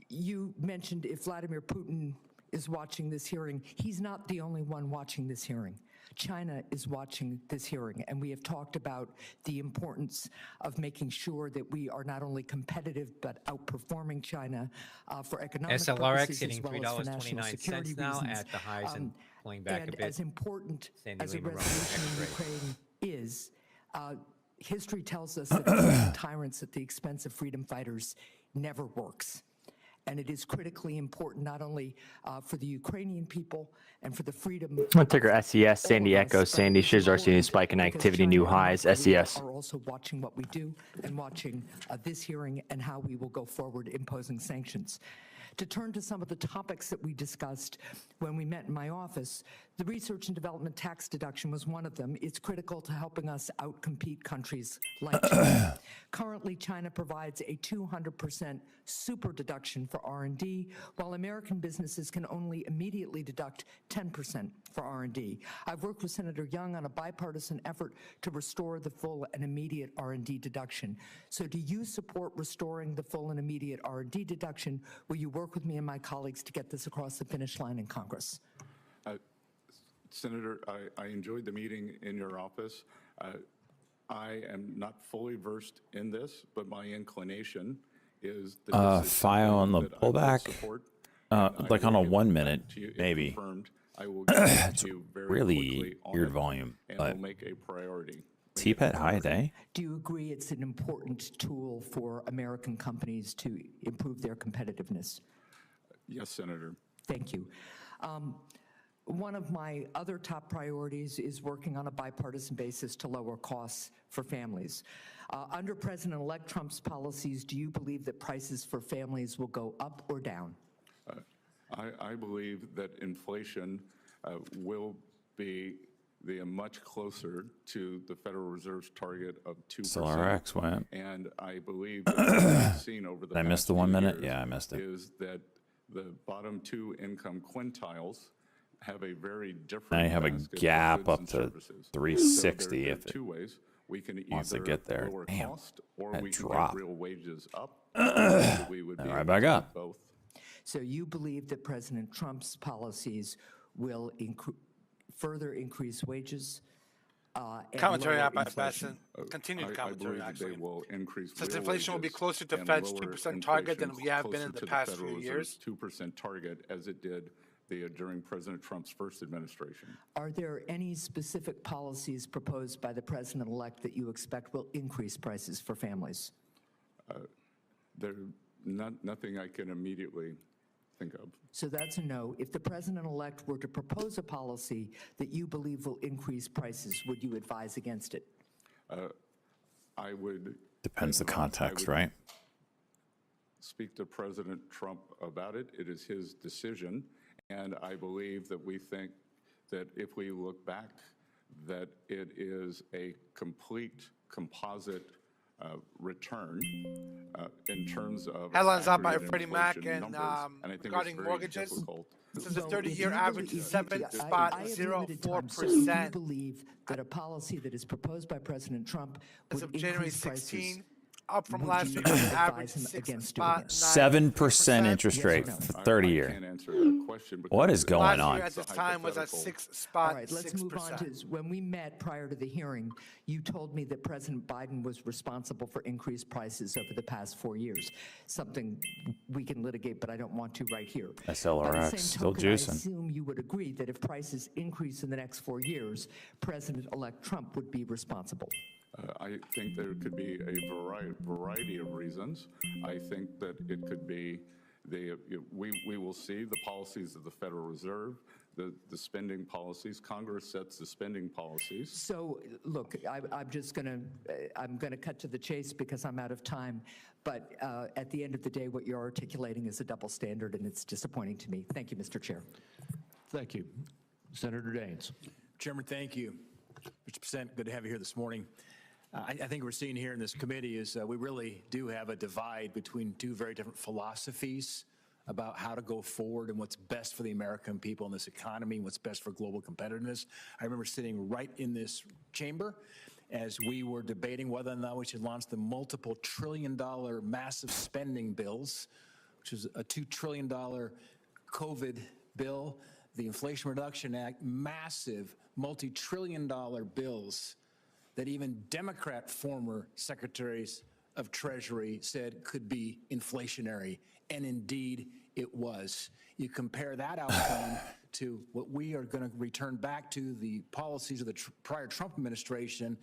you mentioned if Vladimir Putin is watching this hearing, he's not the only one watching this hearing. China is watching this hearing, and we have talked about the importance of making sure that we are not only competitive but outperforming China for economic SLRX purposes hitting as well as for national security $3.29 now reasons. at the highs and pulling back a And bit. as important Sandy as a Lima Rome, resolution in X-ray. Ukraine is, history tells us that fighting tyrants at the expense of freedom fighters never works. And it is critically important not only for the Ukrainian people and for the freedom. Ticker SES, Sandy Echo, Sandy shares our seeing spike in activity, new highs, SES. Are also watching what we do and watching this hearing and how we will go forward imposing sanctions. To turn to some of the topics that we discussed when we met in my office, the research and development tax deduction was one of them. It's critical to helping us outcompete countries like China. Currently, China provides a 200% super deduction for R&D, while American businesses can only immediately deduct 10% for R&D. I've worked with Senator Young on a bipartisan effort to restore the full and immediate R&D deduction. So do you support restoring the full and immediate R&D deduction? Will you work with me and my colleagues to get this across the finish line in Congress? Senator, I enjoyed the meeting in your office. I am not fully versed in this, but my inclination is that this is file on the something that I would pullback, support. like on a 1 minute, If maybe. confirmed, I will get back It's to you very really quickly on weird it, volume, and but we'll make a priority. TPET high day? Do you agree it's an important tool for American companies to improve their competitiveness? Yes, Senator. Thank you. One of my other top priorities is working on a bipartisan basis to lower costs for families. Under President-elect Trump's policies, do you believe that prices for families will go up or down? I believe that inflation will be much closer to the Federal Reserve's target of 2%. SLRX went. And I believe that what we've seen over the Did I miss past the 1 few minute? years Yeah, I missed it. is that the bottom two income quintiles have a very different Now you have a basket of gap goods up and to services. 360 there are if it two ways. We can wants to either get there. lower Damn, cost, or that we can drop. get real wages up. We would And be right able back to do up. both. So you believe that President Trump's policies will further increase wages? And Commentary lower out by inflation? Besant. Continued I commentary, believe actually. they will increase Says real inflation will be wages closer to and Fed's lower 2% target than inflation we have been in closer the to past Federal few Reserve's years. 2% target as it did during President Trump's first administration. Are there any specific policies proposed by the president-elect that you expect will increase prices for families? There's nothing I can immediately think of. So that's a no. If the president-elect were to propose a policy that you believe will increase prices, would you advise against it? I would. Depends the I context, would right? Speak to President Trump about it. It is his decision. And I believe that we think that if we look back, that it is a complete composite return in terms of Headlines out by aggregate Freddie Mac inflation and numbers. And I think regarding it's very mortgages. difficult This is a Well, 30-year if you average, believe- of I have limited time, so if 7.04%. you believe that a policy that is proposed by President Trump As would of January increase prices, 16, up from would last you week's advise average him 6 against doing spot it? 7% interest Yes or rate no? for 30 years. Can't answer that question. What is because going Last on? year at this time was at 6 All spot right, let's 6%. move on to, when we met prior to the hearing, you told me that President Biden was responsible for increased prices over the past 4 years, something we can litigate, but I don't want to right here. By the SLRX, same still token, I juicing. assume you would agree that if prices increase in the next 4 years, President-elect Trump would be responsible. I think there could be a variety of reasons. I think that it could be we will see the policies of the Federal Reserve, the spending policies. Congress sets the spending policies. So, look, I'm just going to cut to the chase because I'm out of time. But at the end of the day, what you're articulating is a double standard, and it's disappointing to me. Thank you, Mr. Chair. Thank you. Senator Daines. Chairman, thank you. Mr. President, good to have you here this morning. I think we're seeing here in this committee is we really do have a divide between two very different philosophies about how to go forward and what's best for the American people in this economy and what's best for global competitiveness. I remember sitting right in this chamber as we were debating whether or not we should launch the multiple trillion-dollar massive spending bills, which is a $2 trillion COVID bill, the Inflation Reduction Act, massive multi-trillion-dollar bills that even Democrat former secretaries of Treasury said could be inflationary, and indeed it was. You compare that outcome to what we are going to return back to the policies of the prior Trump administration,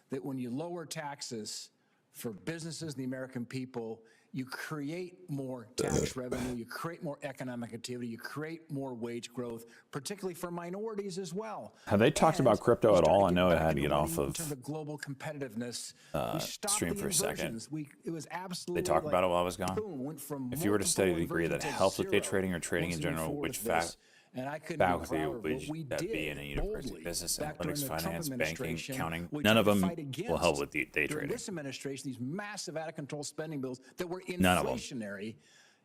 that when you lower taxes for businesses and the American people, you create more tax revenue, you create more economic activity, you create more wage growth, particularly for minorities as well. Have they talked about crypto at all? I know it had to get off In of terms of global competitiveness, we stopped stream the for a second. inversions. It was absolutely They talked about it while I was gone. boom, went from If you were to study a multiple degree that inversions to helps with day zero trading or trading in once we move general, forward which with this. And I couldn't be faculty prouder of what we would that be did in a university? boldly Business, back during analytics, the Trump finance, banking, administration. accounting. We None of tried to them fight will help against, with the day during trading. this administration, these massive out-of-control spending bills that were None of them. inflationary.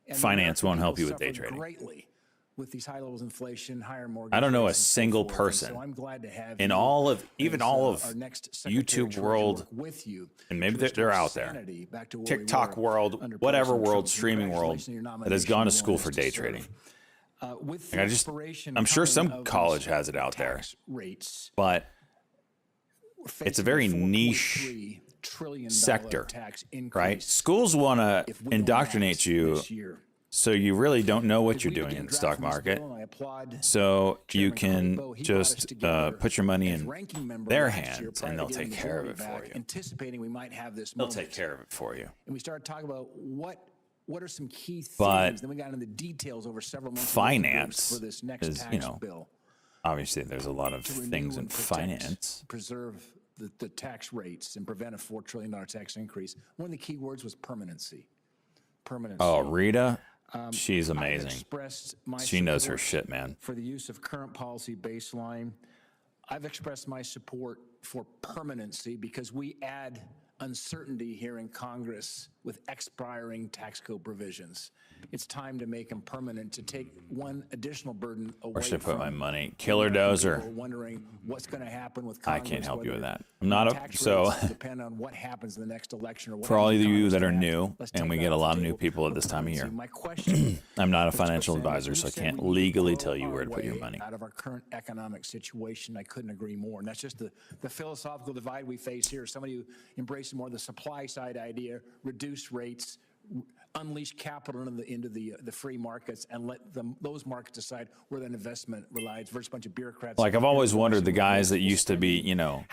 And the Finance American won't help people you with day suffered trading. greatly with these high levels of inflation, higher mortgage I don't know a rates and so single forth. And person so I'm glad to have in you all of, even as, all of our next Secretary of YouTube Treasury world, work with you and maybe to they're restore out there, sanity back to where we TikTok were world, under whatever President world, Trump. streaming world, Congratulations on your that has gone to nomination, school for willingness to day serve. trading. With Like, the I'm sure some coming of college these has it out there, tax rates, but we're it's a facing very $4.3 niche trillion sector, tax increase right? Schools want to if we don't indoctrinate act you, this year. so you really don't know what As you're we doing began in the stock drafting this market. bill, and I applaud So you Chairman can Crapo, he brought us just together put your money as in ranking member their last year hands, prior and to they'll getting take the care of majority it for back, you. anticipating we might have this They'll moment. take care of it for you. And we started talking about what are some key themes. But then we got into the details over several months. of finance for this next is, tax you know, bill. obviously there's a lot of To renew things in and protect, finance. preserve the tax rates and prevent a $4 trillion tax increase. One of the key words was permanency. Permanency. Oh, Rita, she's I've amazing. expressed my She knows her support shit, man. For the use of current policy baseline, I've expressed my support for permanency because we add uncertainty here in Congress with expiring tax code provisions. It's time to make them permanent, to take one additional burden away Where should I from put my money? Killer dozer. people wondering what's going to happen with I Congress. can't help you with whether that. I'm not a, tax so rates depend on what happens in the next election or what for all of happens in you Congress that are thereafter. new, Let's and take we that get a off lot the of new table. people at this time of year. My question, I'm not a Mr. financial President, advisor, so I said can't we need to legally grow tell you our where to put your way money. out of our current economic situation. I couldn't agree more. And that's just the philosophical divide we face here. Somebody who embraces more the supply side idea, reduce rates, unleash capital into the free markets, and let those markets decide where that investment relies versus a bunch of bureaucrats. Like, I've always wondered, the guys that used to be, you know,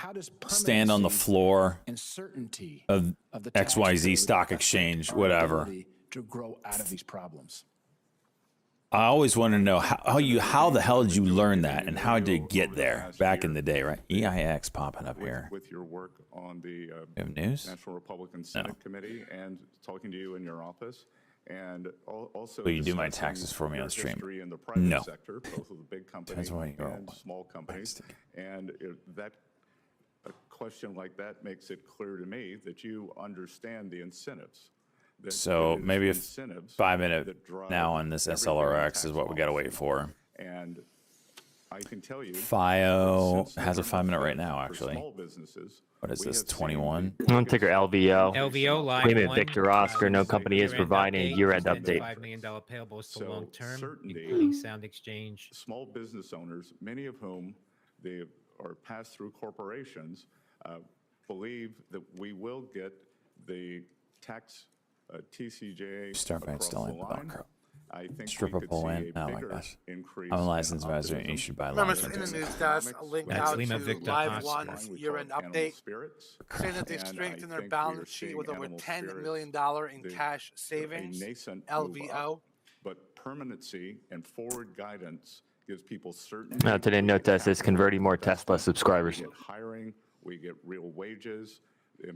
stand on the floor and certainty of the tax XYZ code stock affect exchange, our whatever. ability to grow out of these problems. I always want to know how the hell did you learn that, and how did you get there back in the day, right? EIX popping up here. With your work on the have news? National Republican Senate Committee and talking to you in your office, and also Will you do my discussing taxes for me your on stream? history in the private No. sector, both of the big companies Depends on what you're and small companies. And a question like that makes it clear to me that you understand the incentives. So maybe if incentives 5 minute that drive now on this everything in SLRX tax is what we got to wait policy. for. And I can tell you. FIO since has a November 5-minute right 5th, now, for actually. small businesses, What is we this, have seen 21? the On ticker LVO. LVO line Claimant one. Victor Oscar, no company is Year-end providing a update, year-end extended update. $5 million payables to So long-term, certainty- including Sound Exchange. Small business owners, many of whom they are pass-through corporations, believe that we will get the tax TCJA Starbucks across still the in the line. Velcro. I think Stripper we could pole see in? a Oh my bigger gosh. increase I'm a in licensed advisor and you optimism should buy Members in the licenses. news desk, a link That's out Lima to Victor Live Hospital. One's We year-end call it animal update, spirits. saying that they And I strengthened their think we are balance sheet seeing with over animal $10 spirits, million in the- cash a savings, nascent move LVO. up, but permanency and forward guidance gives people certainty. Now, today, no test is converting more Tesla subscribers. We get hiring, we get real wages.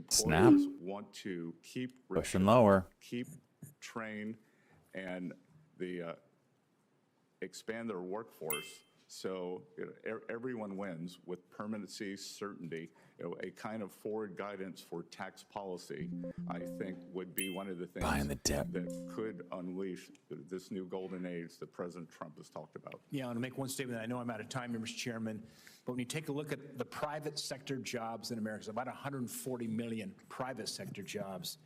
Snap. Employers want to keep Pushing recruiting, lower. keep trained, and expand their workforce. So everyone wins with permanency, certainty. A kind of forward guidance for tax policy, I think, would be one of the things Buying the dip. that could unleash this new golden age that President Trump has talked about. Yeah, I want to make one statement. I know I'm out of time, Mr. Chairman, but when you take a look at the private sector jobs in America, it's about 140 million private sector jobs.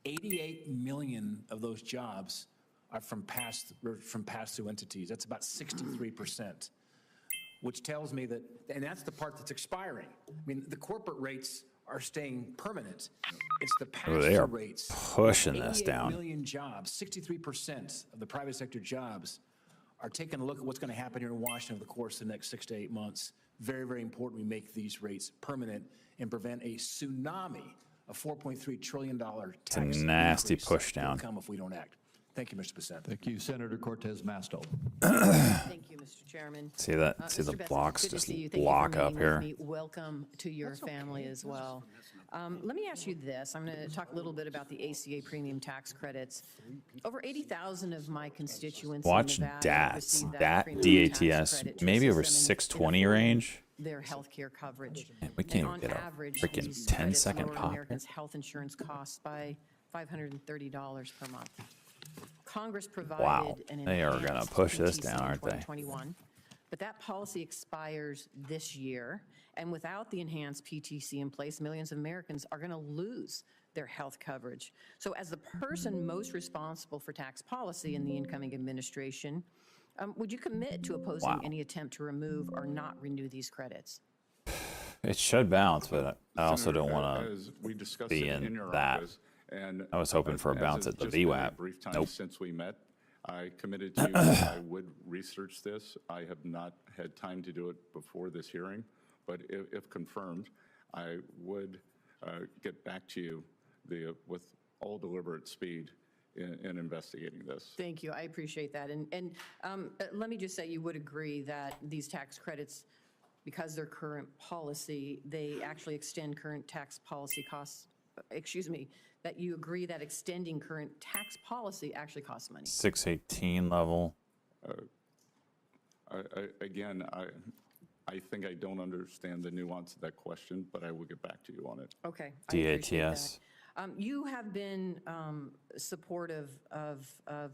88 million of those jobs are from pass-through entities. That's about 63%, which tells me that, and that's the part that's expiring. I mean, the corporate rates are staying permanent. It's the Oh, they are pass-through rates. pushing this 88 down. million jobs, 63% of the private sector jobs are taking a look at what's going to happen here in Washington over the course of the next 6 to 8 months. Very, very important we make these rates permanent and prevent a tsunami of $4.3 trillion tax a nasty increase push that will down. come if we don't act. Thank you, Mr. Pacent. Thank you, Senator Cortez Masto. Thank you, Mr. Chairman. See that? See the Mr. Bessent, blocks good to just see you. Thank you lock for up meeting with here. me. Welcome to your family as well. Let me ask you this. I'm going to talk a little bit about the ACA premium tax credits. Over 80,000 of my constituents Watch in Nevada DATS. receive that Dat premium tax DATS, credit to maybe over assist them in 620 affording range. their health care coverage. Man, we can't And even get on a average, freaking these 10-second credits lower pop. Americans' health insurance costs by $530 per month. Congress provided an They are gonna enhanced push this PTC down, in aren't they? 2021, but that policy expires this year, and without the enhanced PTC in place, millions of Americans are going to lose their health coverage. So as the person most responsible for tax policy in the incoming administration, would you commit to opposing any attempt to remove or not renew these credits? It should bounce, but I also Senator, don't want as we to discussed be it in your that. office, and I was hoping for a as bounce it's at the just been a VWAP. brief time Nope. since we met, I committed to you that I would research this. I have not had time to do it before this hearing, but if confirmed, I would get back to you with all deliberate speed in investigating this. Thank you. I appreciate that. And let me just say you would agree that these tax credits, because they're current policy, they actually extend current tax policy costs, that you agree that extending current tax policy actually costs money. 618 level. Again, I think I don't understand the nuance of that question, but I will get back to you on it. Okay. I appreciate DATS. that. You have been supportive of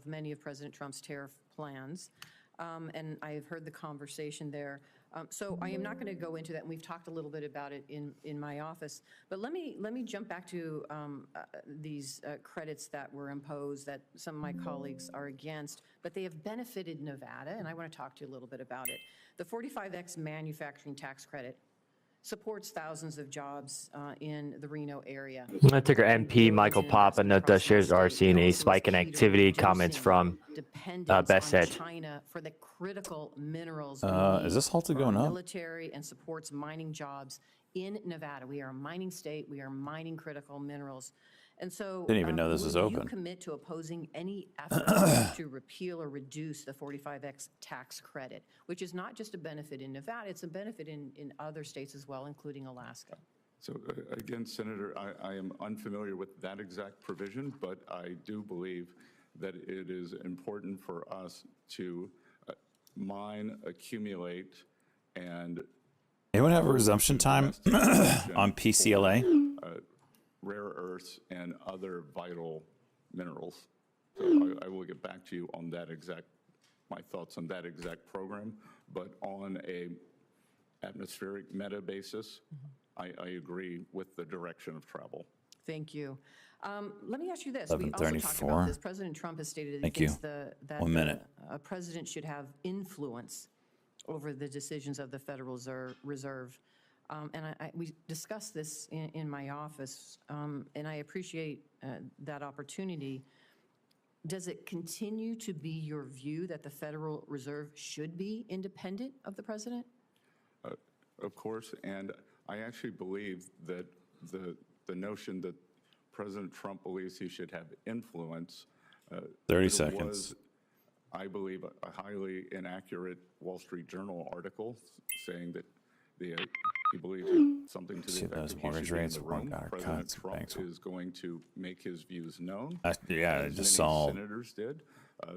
many of President Trump's tariff plans, and I have heard the conversation there. So I am not going to go into that, and we've talked a little bit about it in my office. But let me jump back to these credits that were imposed that some of my colleagues are against, but they have benefited Nevada, and I want to talk to you a little bit about it. The 45X manufacturing tax credit supports thousands of jobs in the Reno area. Ticker MP Michael Papa, note that shares are seeing a spike in activity. Comments from Bessent. China for the critical minerals. Is this halted going up? Military and supports mining jobs in Nevada. We are a mining state. We are mining critical minerals. And so Didn't even know this was will open. you commit to opposing any effort to repeal or reduce the 45X tax credit, which is not just a benefit in Nevada, it's a benefit in other states as well, including Alaska? So again, Senator, I am unfamiliar with that exact provision, but I do believe that it is important for us to mine, accumulate, and Anyone have a resumption time on PCLA? rare earths and other vital minerals. So I will get back to you on that exact my thoughts on that exact program, but on a atmospheric meta basis, I agree with the direction of travel. Thank you. Let me ask you this. We also talked 11:34. about this. President Trump has stated that Thank he thinks you. that 1 minute. a president should have influence over the decisions of the Federal Reserve. And we discussed this in my office, and I appreciate that opportunity. Does it continue to be your view that the Federal Reserve should be independent of the president? Of course, and I actually believe that the notion that President Trump believes he should have influence. 30 there seconds. Was, I believe, a highly inaccurate Wall Street Journal article saying that he believes something to the See effect those that he mortgage should be in rates the won't room. got President cuts, Trump banks is going to make his views known. Yeah, I as just many saw. senators did.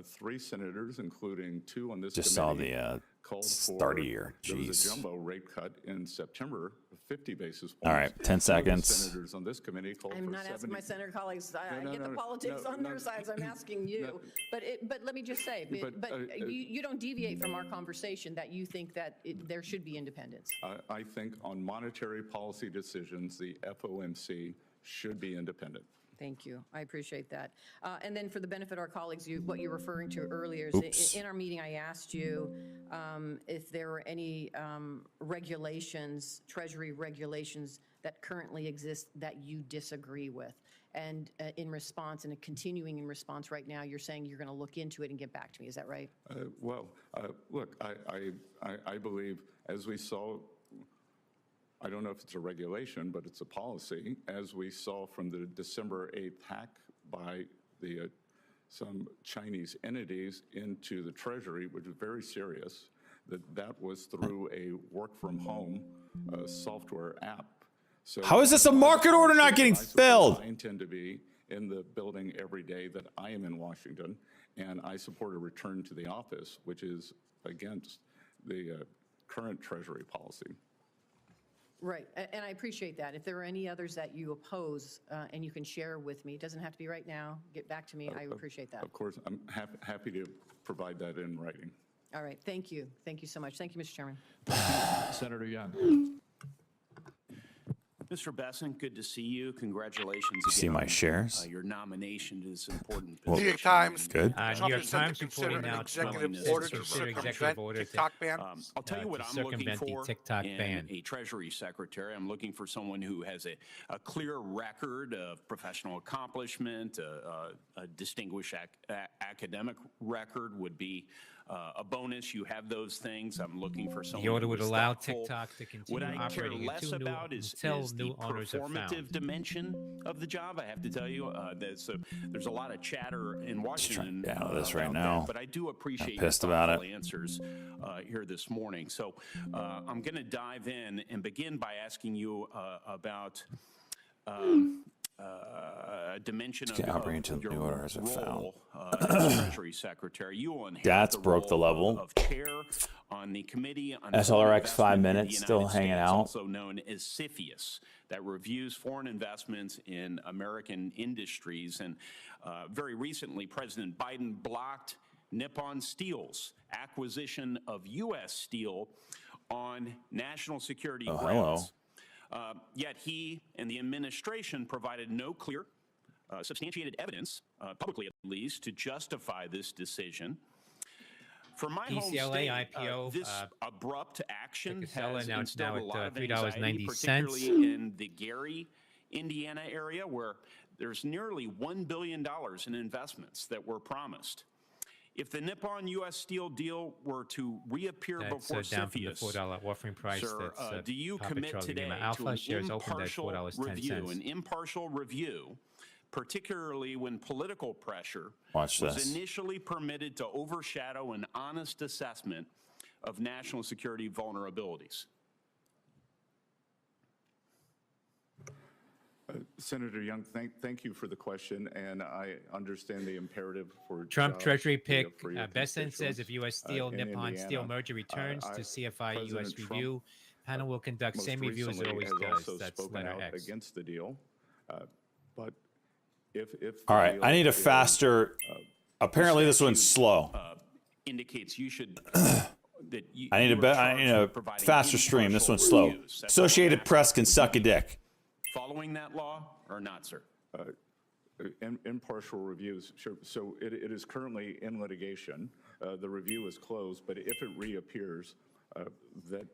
3 senators, including 2 on this Just saw committee, the called for 30-year. there was Jeez. a jumbo rate cut in September, 50 basis points. All right, 10 One of the seconds. senators on this committee called I'm for not 70. asking my senator colleagues. I No, get the no, politics no, on no, their sides. I'm asking you. But let me just say, you don't deviate from our conversation that you think that there should be independence. I think on monetary policy decisions, the FOMC should be independent. Thank you. I appreciate that. And then for the benefit of our colleagues, what you're referring to earlier is Oops. in our meeting, I asked you if there were any regulations, Treasury regulations that currently exist that you disagree with. And in response, and continuing in response right now, you're saying you're going to look into it and get back to me. Is that right? Look, I believe, as we saw, I don't know if it's a regulation, but it's a policy, as we saw from the December 8th hack by some Chinese entities into the Treasury, which is very serious, that was through a work-from-home software app. So How is this a market order not getting filled? I intend to be in the building every day that I am in Washington, and I support a return to the office, which is against the current Treasury policy. Right, and I appreciate that. If there are any others that you oppose and you can share with me, it doesn't have to be right now, get back to me, I appreciate that. Of course, I'm happy to provide that in writing. All right, thank you. Thank you so much. Thank you, Mr. Chairman. Senator Young. Mr. Bessent, good to see you. Congratulations You see again my on, shares? your nomination to this important Well, position. New York Times. Good. Trump New York has said Times to reporting consider now an executive Trump order to consider executive order TikTok ban. I'll tell you what to I'm looking circumvent the for TikTok in ban. a Treasury Secretary. I'm looking for someone who has a clear record of professional accomplishment, a distinguished academic record would be a bonus. You have those things. I'm looking for someone The order who would is allow thoughtful. TikTok to continue What I care operating less until about is new the owners are found. performative dimension of the job. I have to tell you, there's a lot of chatter in Washington get out of this right about now. that, but I do appreciate I'm pissed your about thoughtful it. answers here this morning. So I'm going to dive in and begin by asking you about a dimension of operating until your new owners are found. role as Treasury Secretary. You will inherit That's the broke the role level. of chair on the Committee on SLRX Foreign 5 Investment in the minutes, still United hanging States, out. also known as CFIUS, that reviews foreign investments in American industries. And very recently, President Biden blocked Nippon Steel's acquisition of U.S. steel on national security Oh, grounds. Yet he and the administration provided no clear, substantiated evidence, publicly at least, to justify this decision. For my home PCLA state, IPO, this abrupt action Casella has now instilled a at lot of $3.90. anxiety, particularly in the Gary, Indiana area, where there's nearly $1 billion in investments that were promised. If the Nippon U.S. Steel deal were to reappear That's before down from the CFIUS, $4 offering price. sir, That's do you Paw commit Patrol today Lima to Alpha an shares opened at impartial $4.10. an impartial review, particularly when political pressure Watch was this. initially permitted to overshadow an honest assessment of national security vulnerabilities? Senator Young, thank you for the question, and I understand the imperative for Trump jobs, Treasury pick. for your Bessent says if U.S. Steel, in Nippon Steel Indiana. merger returns to CFI U.S. President Trump, review, panel will conduct most same review as it recently always has does. also That's spoken letter out X. against the deal, but if All the right, deal I need a is, faster. Apparently, this one's slow. indicates you should. That you, I need you are charged with a providing faster stream. This impartial one's slow. reviews. That's all I'm Associated asking. Press can suck a dick. Following that law or not, sir? Impartial reviews, sure. So it is currently in litigation. The review is closed, but if it reappears, that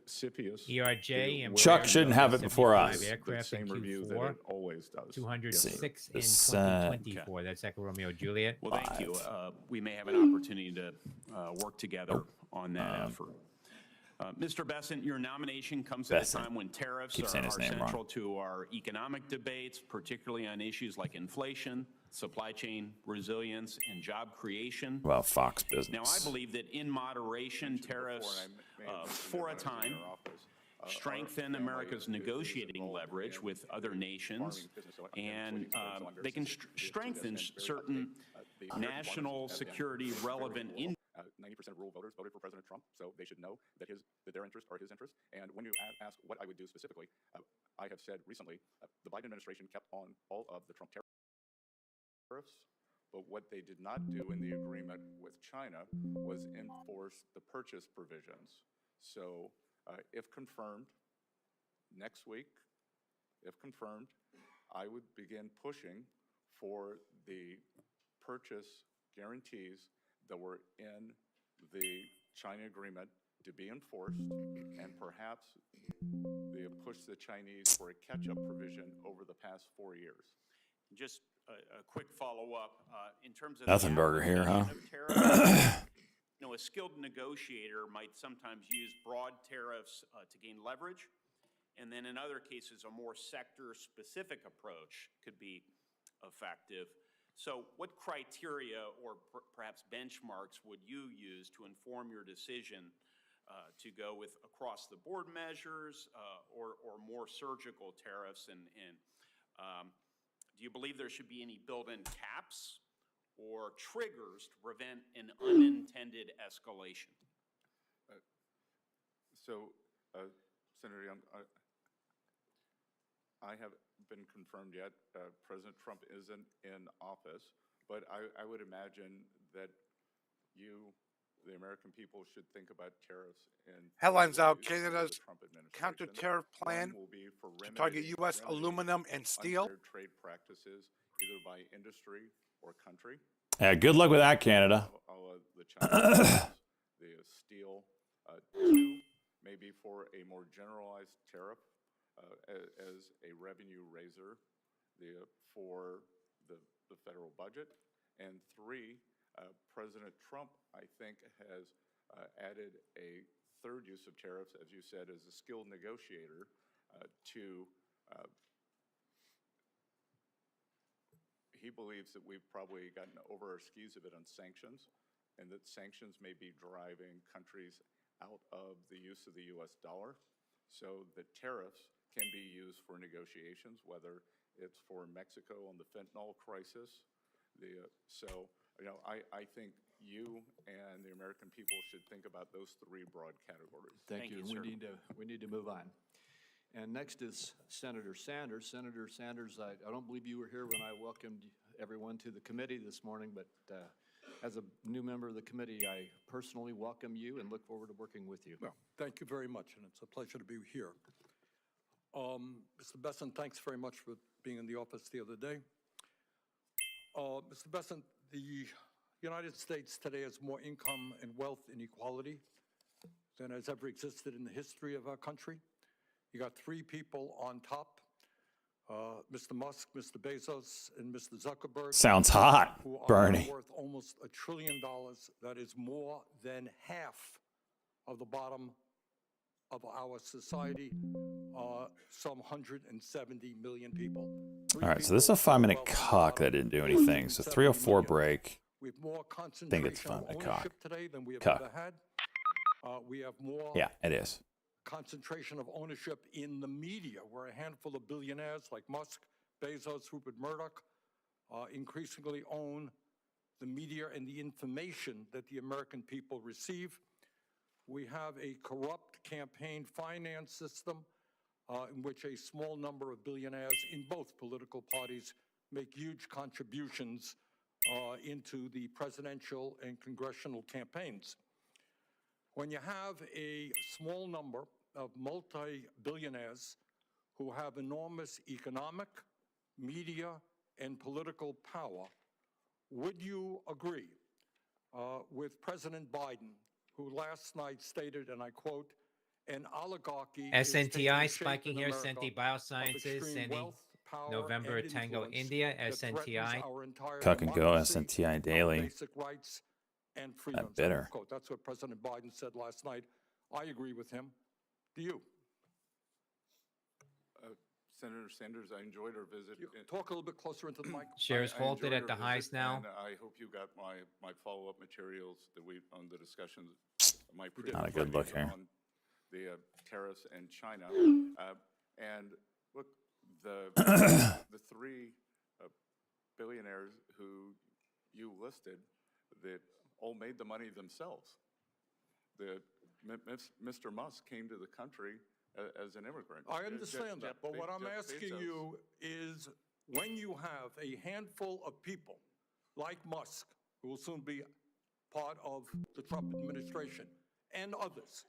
CFIUS. ERJ and Chuck shouldn't have it before us. Aircraft Same in review that Q4, it always does. 206 in This, 2024. That's Echo Romeo Juliet. Well, thank you. We may have an opportunity to work together on that effort. Mr. Bessent, your nomination comes at a time when tariffs Keep saying are his name wrong. central to our economic debates, particularly on issues like inflation, supply chain resilience, and job creation. Well, Fox Business. Now, I believe that in moderation, tariffs, for a time, strengthen America's negotiating leverage with other nations, and they can strengthen certain national security relevant 90% of rural voters voted for President Trump, so they should know that their interests are his interests. And when you ask what I would do specifically, I have said recently the Biden administration kept on all of the Trump tariffs, but what they did not do in the agreement with China was enforce the purchase provisions. So if confirmed next week, if confirmed, I would begin pushing for the purchase guarantees that were in the China agreement to be enforced, and perhaps they have pushed the Chinese for a catch-up provision over the past 4 years. Just a quick follow-up in terms of Nothing burger here, huh? You know, a skilled negotiator might sometimes use broad tariffs to gain leverage, and then in other cases, a more sector-specific approach could be effective. So what criteria or perhaps benchmarks would you use to inform your decision to go with across-the-board measures or more surgical tariffs? And do you believe there should be any built-in caps or triggers to prevent an unintended escalation? Senator Young, I haven't been confirmed yet. President Trump isn't in office, but I would imagine that you, the American people, should think about tariffs. Headlines out: Canada's counter-tariff plan to target U.S. aluminum and steel. Trade practices, either by industry or country. Yeah, good luck with that, Canada. The Chinese, the steel, two, maybe for a more generalized tariff as a revenue raiser for the federal budget. And three, President Trump, I think, has added a third use of tariffs, as you said, as a skilled negotiator he believes that we've probably gotten over our skis a bit on sanctions, and that sanctions may be driving countries out of the use of the U.S. dollar. So the tariffs can be used for negotiations, whether it's for Mexico on the fentanyl crisis. I think you and the American people should think about those three broad categories. Thank you. We need to move on. And next is Senator Sanders. Senator Sanders, I don't believe you were here when I welcomed everyone to the committee this morning, but as a new member of the committee, I personally welcome you and look forward to working with you. Well, thank you very much, and it's a pleasure to be here. Mr. Bessent, thanks very much for being in the office the other day. Mr. Bessent, the United States today has more income and wealth inequality than has ever existed in the history of our country. You got three people on top, Mr. Musk, Mr. Bezos, and Mr. Zuckerberg. Sounds hot, who are Bernie. worth almost $1 trillion. That is more than half of the bottom of our society, some 170 million people. All right, so this is a 5-minute cock that didn't do anything. So 3:04 break. We have more I think it's a concentration of 5-minute cock. ownership today than we have Cock. ever had. We have more Yeah, it is. concentration of ownership in the media, where a handful of billionaires like Musk, Bezos, Rupert Murdoch increasingly own the media and the information that the American people receive. We have a corrupt campaign finance system in which a small number of billionaires in both political parties make huge contributions into the presidential and congressional campaigns. When you have a small number of multi-billionaires who have enormous economic, media, and political power, would you agree with President Biden, who last night stated, and I quote, "An oligarchy is taking SNTI shape spiking in here. America Senti of Biosciences. extreme Senti wealth, power, November and Tango influence India. that threatens SNTI. our entire Cuck and go, democracy, SNTI our daily. basic rights and freedoms." bitter. End of quote. That's what President Biden said last night. I agree with him. Do you? Senator Sanders, I enjoyed our visit. Talk a little bit closer into the mic. Shares I halted enjoyed at the our highs visit, now. And I hope you got my follow-up materials that we on the discussions. My Not a good look here. on the tariffs and China. And look, the three billionaires who you listed that all made the money themselves. Mr. Musk came to the country as an immigrant. I understand that, but what I'm asking you is, when you have a handful of people like Musk, who will soon be part of the Trump administration, and others,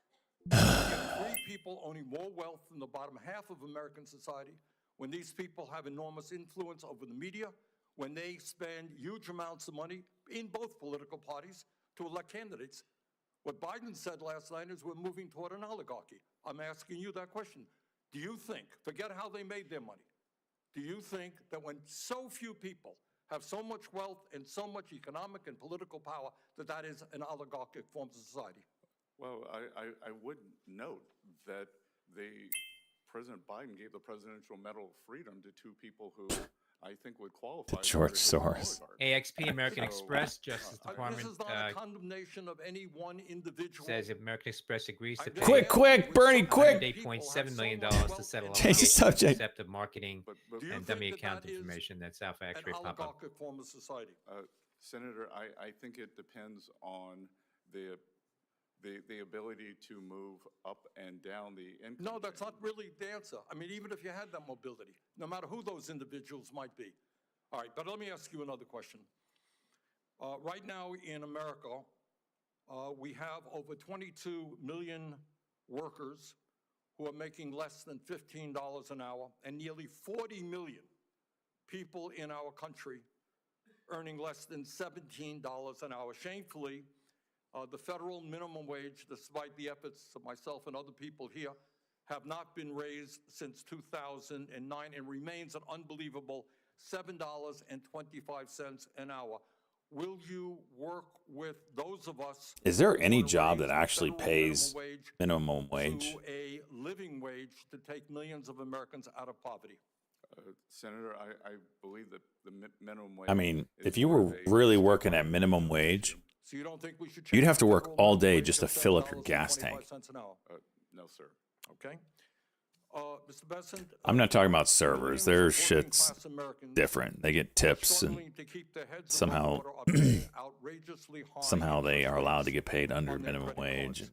you have three people owning more wealth than the bottom half of American society, when these people have enormous influence over the media, when they spend huge amounts of money in both political parties to elect candidates. What Biden said last night is we're moving toward an oligarchy. I'm asking you that question. Do you think, forget how they made their money, do you think that when so few people have so much wealth and so much economic and political power, that that is an oligarchic form of society? Well, I would note that President Biden gave the Presidential Medal of Freedom to two people who I think would qualify. The George Soros. AXP, American Express, Justice Department This is not a condemnation of any one individual. says American Express agrees to pay Quick, Bernie, quick! $8.7 million to settle Change the subject. deceptive marketing and dummy account information that's Alpha An X-ray pop-up. oligarchic form of society. Senator, I think it depends on the ability to move up and down the income. No, that's not really the answer. I mean, even if you had that mobility, no matter who those individuals might be. All right, but let me ask you another question. Right now in America, we have over 22 million workers who are making less than $15 an hour, and nearly 40 million people in our country earning less than $17 an hour. Shamefully, the federal minimum wage, despite the efforts of myself and other people here, have not been raised since 2009 and remains an unbelievable $7.25 an hour. Will you work with those of us? Is there any job that actually pays minimum wage? To a living wage to take millions of Americans out of poverty? Senator, I believe that the minimum wage. I mean, if you were really working at minimum wage, So you don't think we should you'd change have to the work federal all minimum day wage just to to fill up your gas $7.25 tank. an hour? No, sir. Okay. Mr. Besant, I'm not talking about servers. Their millions of shit's working-class Americans different. They get tips and struggling to keep their heads above somehow water are paying outrageously high somehow they interest are allowed rates to get paid under on their minimum credit wage. cards.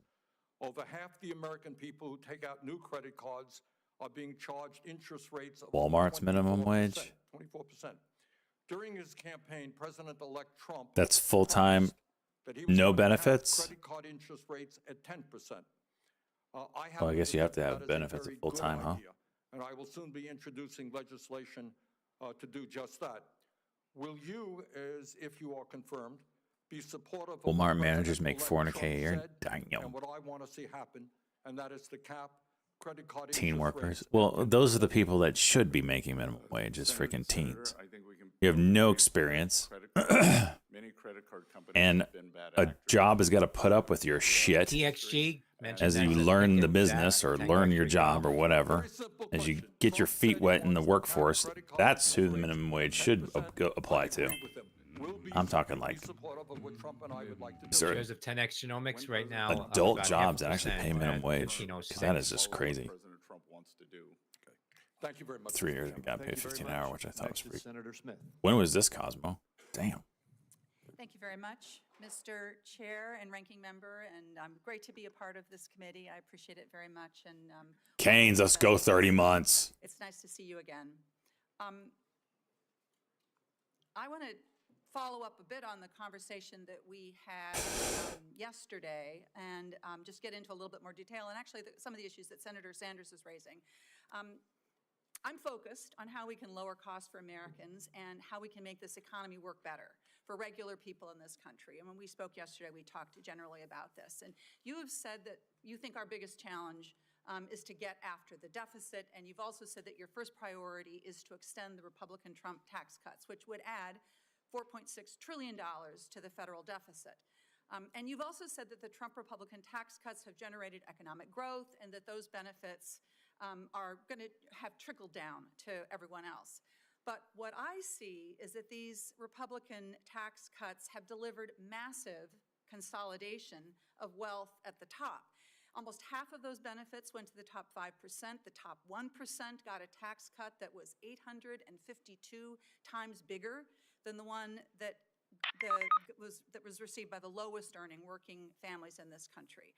Over half the American people who take out new credit cards are being charged interest rates of Walmart's minimum 24%, wage? 24%. During his campaign, President-elect Trump That's full-time, that he was no going to have benefits? credit card interest rates at 10%. Well, I guess you have to that have is a benefits very at full good time, huh? idea, and I will soon be introducing legislation to do just that. Will you, as if you are confirmed, be supportive of what Walmart managers make President-elect $400K a year. Trump said Damn. and what I want to see happen, and that is to cap credit card Teen interest workers. rates Well, those are the people that should be making minimum wage, is freaking teens. You have no experience, Many credit card companies and have been bad a actors. job has got to put up with your shit TXG mentioned as that you this learn weekend the with business that or Tango learn your X-ray job or pop-up. whatever. As you get your feet wet in the workforce, that's who the minimum wage should apply to. I'm talking like Shares of 10X Genomics right now. up adult about jobs that 0.5% actually pay minimum at wage, 15.06. because that is just crazy. President Trump wants to do. Thank you very much. 3 years and got Thank paid you very 15 an much. hour, which I thought was Next is pretty. Senator Smith. When was this, Cosmo? Damn. Thank you very much, Mr. Chair and Ranking Member, and great to be a part of this committee. I appreciate it very much. And Canes, let's go 30 months. It's nice to see you again. I want to follow up a bit on the conversation that we had yesterday and just get into a little bit more detail, and actually some of the issues that Senator Sanders is raising. I'm focused on how we can lower costs for Americans and how we can make this economy work better for regular people in this country. And when we spoke yesterday, we talked generally about this. And you have said that you think our biggest challenge is to get after the deficit, and you've also said that your first priority is to extend the Republican Trump tax cuts, which would add $4.6 trillion to the federal deficit. And you've also said that the Trump Republican tax cuts have generated economic growth and that those benefits are going to have trickled down to everyone else. But what I see is that these Republican tax cuts have delivered massive consolidation of wealth at the top. Almost half of those benefits went to the top 5%. The top 1% got a tax cut that was 852 times bigger than the one that was received by the lowest earning working families in this country.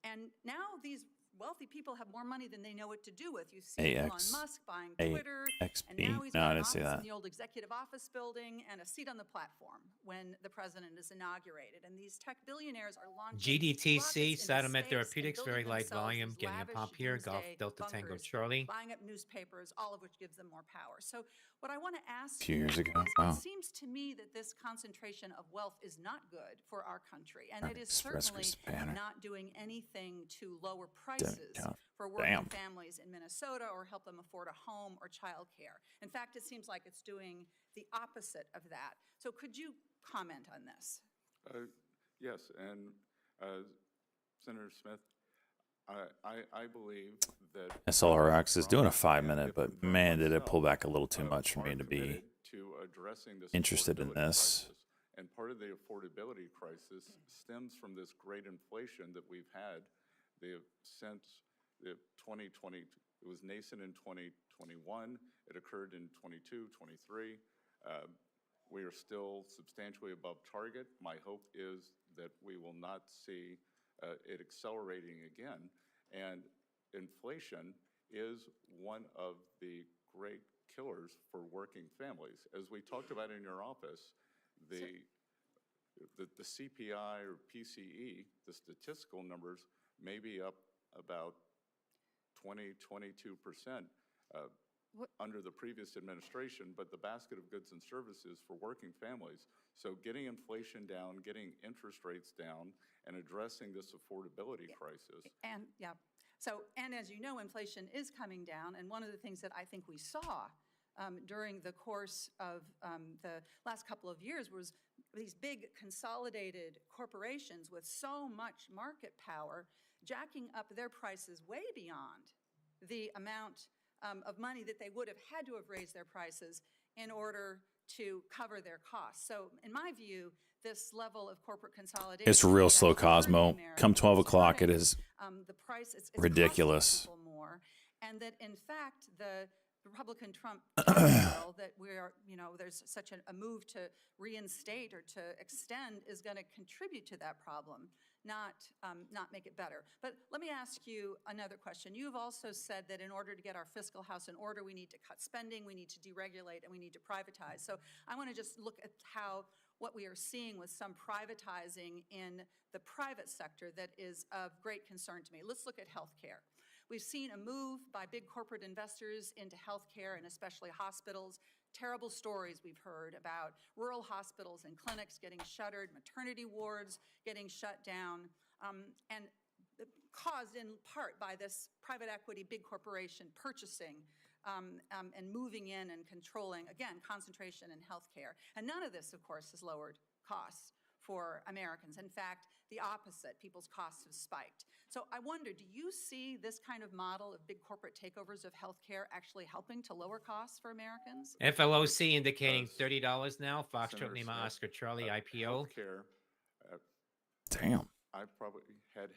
And now these wealthy people have more money than they know what to do with. You see Elon Musk buying Twitter, and now he's got an office in the old executive office building and a seat on the platform when the president is inaugurated. And these tech billionaires are launching GDTC, rockets Cytomet into space Therapeutics, and very building light themselves volume, these getting a lavish pump here, Golf doomsday Delta Tango bunkers, Charlie. buying up newspapers, all of which gives them more power. So what I want to ask A few years ago. is, Wow. it seems to me that this concentration of wealth is not good for our country, and it is certainly not doing anything to lower prices for working families in Minnesota or help them afford a home or child care. In fact, it seems like it's doing the opposite of that. So could you comment on this? Yes, and Senator Smith, I believe that SLRX is doing a 5-minute, but man, did it pull back a little too much for me to be addressing this interested in this. crisis. And part of the affordability crisis stems from this great inflation that we've had. Since the 2020, it was nascent in 2021. It occurred in 22, 23. We are still substantially above target. My hope is that we will not see it accelerating again. And inflation is one of the great killers for working families. As we talked about in your office, the CPI or PCE, the statistical numbers, may be up about 22% under the previous administration, but the basket of goods and services for working families. So getting inflation down, getting interest rates down, and addressing this affordability crisis. And and as you know, inflation is coming down. And one of the things that I think we saw during the course of the last couple of years was these big consolidated corporations with so much market power jacking up their prices way beyond the amount of money that they would have had to have raised their prices in order to cover their costs. So in my view, this level of corporate consolidation— It's real slow, Cosmo. Come 12 o'clock, it is the price, it's ridiculous. costing people more, and that in fact the Republican Trump bill that there's such a move to reinstate or to extend is going to contribute to that problem, not make it better. But let me ask you another question. You've also said that in order to get our fiscal house in order, we need to cut spending, we need to deregulate, and we need to privatize. So I want to just look at what we are seeing with some privatizing in the private sector that is of great concern to me. Let's look at healthcare. We've seen a move by big corporate investors into healthcare and especially hospitals. Terrible stories we've heard about rural hospitals and clinics getting shuttered, maternity wards getting shut down, and caused in part by this private equity big corporation purchasing and moving in and controlling, again, concentration in healthcare. And none of this, of course, has lowered costs for Americans. In fact, the opposite, people's costs have spiked. So I wonder, do you see this kind of model of big corporate takeovers of healthcare actually helping to lower costs for Americans? FLOC indicating $30 now. Foxtrot Lima Oscar Charlie IPO. Healthcare. Damn. I probably had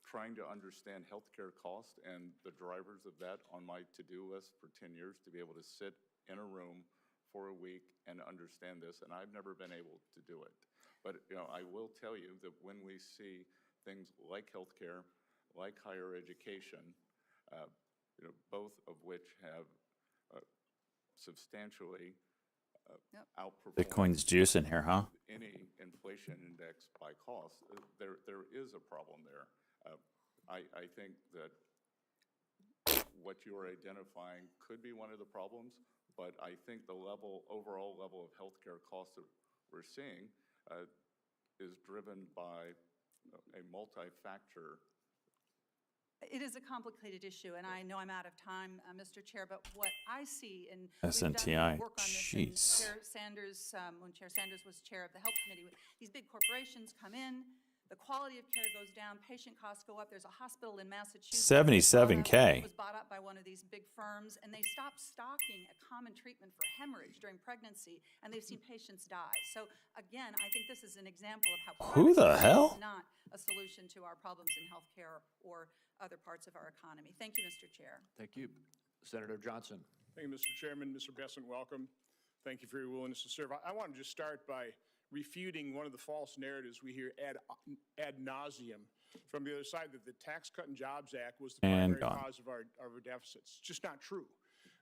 trying to understand healthcare cost and the drivers of that on my to-do list for 10 years to be able to sit in a room for a week and understand this, and I've never been able to do it. But I will tell you that when we see things like healthcare, like higher education, both of which have substantially outperform Bitcoin's juice in here, huh? any inflation index by cost. There is a problem there. I think that what you are identifying could be one of the problems, but I think the overall level of healthcare costs that we're seeing is driven by a multi-factor. It is a complicated issue, and I know I'm out of time, Mr. Chair, but what I see, and SNTI, work on this, jeez. and Chair Sanders, when Chair Sanders was chair of the Health Committee, these big corporations come in, the quality of care goes down, patient costs go up. There's a hospital in Massachusetts. 77K. Was bought up by one of these big firms, and they stopped stocking a common treatment for hemorrhage during pregnancy, and they've seen patients die. So again, I think this is an example of how Who the privacy hell? is not a solution to our problems in healthcare or other parts of our economy. Thank you, Mr. Chair. Thank you. Senator Johnson. Thank you, Mr. Chairman. Mr. Bessent, welcome. Thank you for your willingness to serve. I want to just start by refuting one of the false narratives we hear ad nauseum from the other side, that the Tax Cut and Jobs Act was the primary cause of our deficits. It's just not true.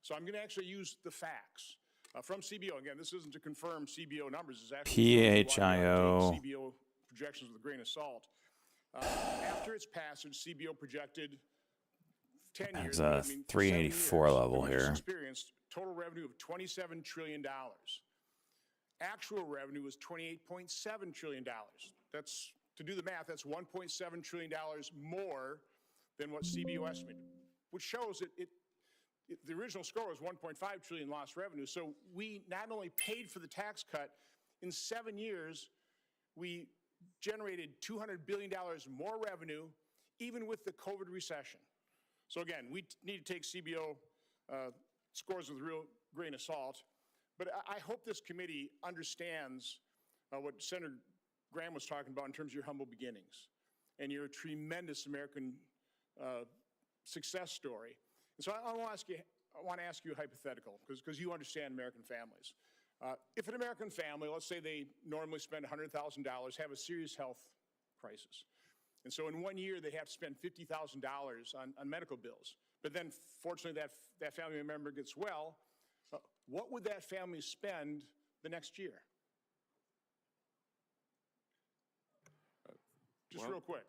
So I'm going to actually use the facts from CBO. Again, this isn't to confirm CBO numbers. It's actually PHIO. CBO projections with a grain of salt. After its passage, CBO projected 10 years. There's a 384 level here. Experienced total revenue of $27 trillion. Actual revenue was $28.7 trillion. That's, to do the math, that's $1.7 trillion more than what CBO estimated, which shows that the original score was $1.5 trillion lost revenue. So we not only paid for the tax cut, in 7 years, we generated $200 billion more revenue, even with the COVID recession. So again, we need to take CBO scores with a real grain of salt. But I hope this committee understands what Senator Graham was talking about in terms of your humble beginnings and your tremendous American success story. And so I want to ask you a hypothetical, because you understand American families. If an American family, let's say they normally spend $100,000, have a serious health crisis, and so in 1 year they have to spend $50,000 on medical bills, but then fortunately that family member gets well, what would that family spend the next year? Just real quick.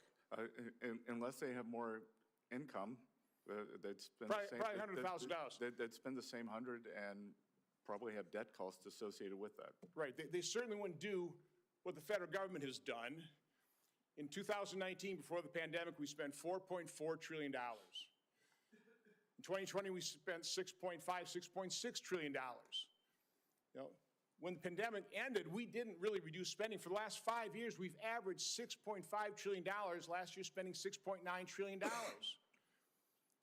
Unless they have more income, they'd spend probably $100,000. They'd spend the same 100 and probably have debt costs associated with that. Right. They certainly wouldn't do what the federal government has done. In 2019, before the pandemic, we spent $4.4 trillion. In 2020, we spent $6.6 trillion. You know, when the pandemic ended, we didn't really reduce spending. For the last 5 years, we've averaged $6.5 trillion. Last year, spending $6.9 trillion.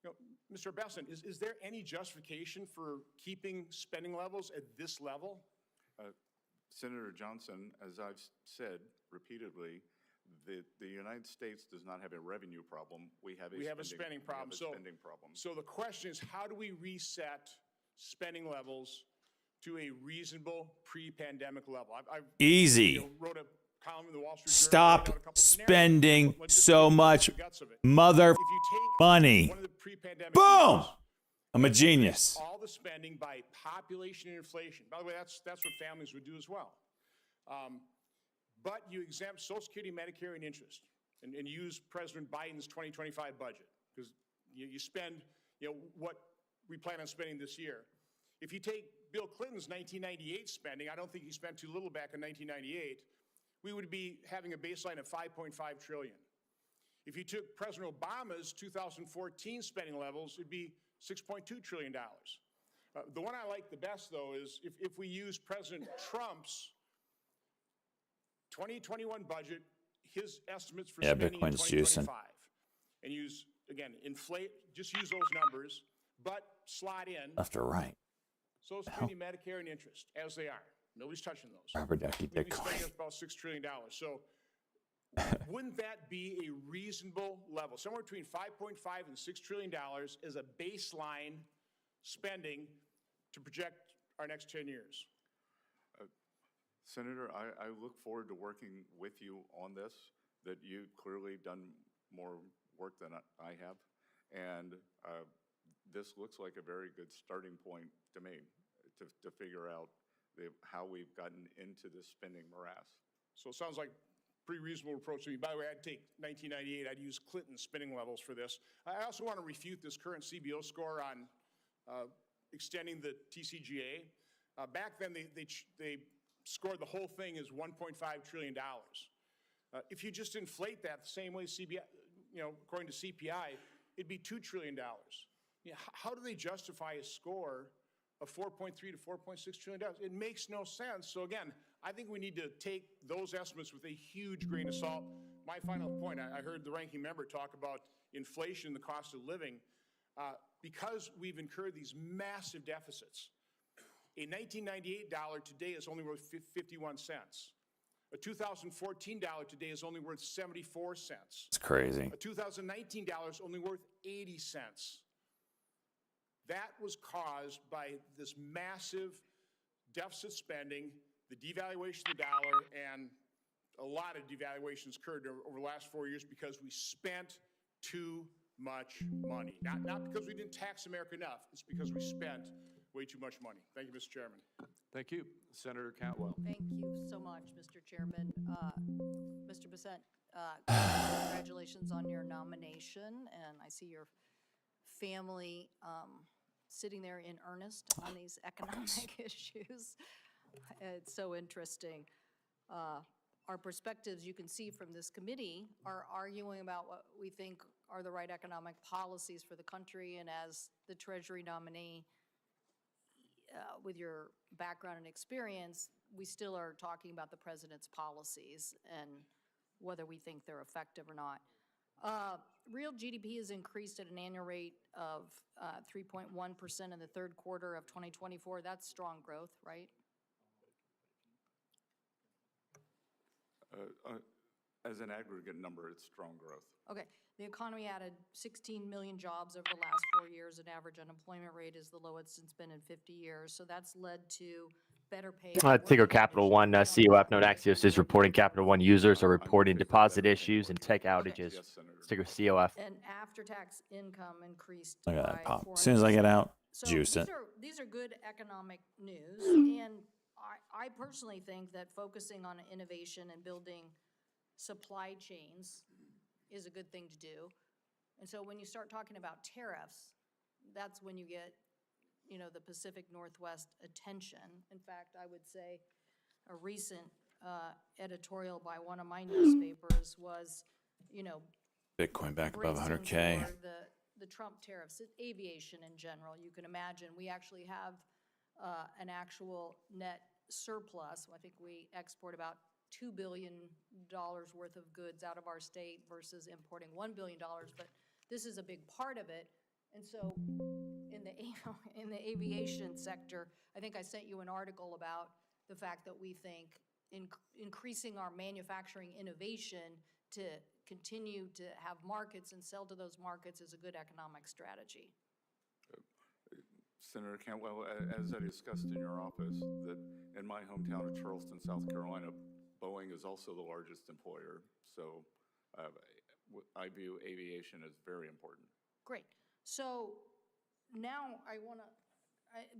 You know, Mr. Bessent, is there any justification for keeping spending levels at this level? Senator Johnson, as I've said repeatedly, the United States does not have a revenue problem. We have a spending problem. So the question is, how do we reset spending levels to a reasonable pre-pandemic level? Easy. Wrote a column in the Wall Street Stop Journal. spending so much mother money. Boom! I'm a genius. All the spending by population and inflation. By the way, that's what families would do as well. But you exempt Social Security, Medicare, and interest, and use President Biden's 2025 budget, because you spend what we plan on spending this year. If you take Bill Clinton's 1998 spending, I don't think he spent too little back in 1998, we would be having a baseline of $5.5 trillion. If you took President Obama's 2014 spending levels, it'd be $6.2 trillion. The one I like the best, though, is if we use President Trump's 2021 budget, his estimates for spending in Bitcoin's 2025, juicing. and use, again, just use those numbers, but slide in Left or right? Social Security, Medicare, and interest, as they are. Nobody's touching those. Rubber ducky We'd be Bitcoin. spending about $6 trillion. So wouldn't that be a reasonable level? Somewhere between $5.5 and $6 trillion is a baseline spending to project our next 10 years. Senator, I look forward to working with you on this, that you've clearly done more work than I have. And this looks like a very good starting point to me to figure out how we've gotten into this spending morass. So it sounds like a pretty reasonable approach to me. By the way, I'd take 1998, I'd use Clinton spending levels for this. I also want to refute this current CBO score on extending the TCGA. Back then, they scored the whole thing as $1.5 trillion. If you just inflate that the same way according to CPI, it'd be $2 trillion. How do they justify a score of $4.3 to $4.6 trillion? It makes no sense. So again, I think we need to take those estimates with a huge grain of salt. My final point, I heard the ranking member talk about inflation, the cost of living. Because we've incurred these massive deficits, a $1998 today is only worth 51 cents. A $2014 today is only worth 74 cents. It's crazy. A $2019 is only worth 80 cents. That was caused by this massive deficit spending, the devaluation of the dollar, and a lot of devaluations occurred over the last 4 years because we spent too much money. Not because we didn't tax America enough, it's because we spent way too much money. Thank you, Mr. Chairman. Thank you. Senator Cantwell. Thank you so much, Mr. Chairman. Mr. Bissett, congratulations on your nomination, and I see your family sitting there in earnest on these economic issues. It's so interesting. Our perspectives, you can see from this committee, are arguing about what we think are the right economic policies for the country, and as the Treasury nominee, with your background and experience, we still are talking about the president's policies and whether we think they're effective or not. Real GDP has increased at an annual rate of 3.1% in the third quarter of 2024. That's strong growth, right? As an aggregate number, it's strong growth. Okay. The economy added 16 million jobs over the last 4 years. An average unemployment rate is the lowest it's been in 50 years. So that's led to better pay. Ticker Capital One COF known Axios is reporting Capital One users are reporting deposit issues and tech outages. Ticker COF. And after-tax income increased Look at by that pop. As soon as I get out, juice it. These are good economic news. And I personally think that focusing on innovation and building supply chains is a good thing to do. And so when you start talking about tariffs, that's when you get, the Pacific Northwest attention. In fact, I would say a recent editorial by one of my newspapers was, Bitcoin back above bracing 100K. for the Trump tariffs, aviation in general. You can imagine we actually have an actual net surplus. I think we export about $2 billion worth of goods out of our state versus importing $1 billion, but this is a big part of it. And so in the aviation sector, I think I sent you an article about the fact that we think increasing our manufacturing innovation to continue to have markets and sell to those markets is a good economic strategy. Senator Cantwell, as I discussed in your office, that in my hometown of Charleston, South Carolina, Boeing is also the largest employer. So I view aviation as very important. Great. So now I want to,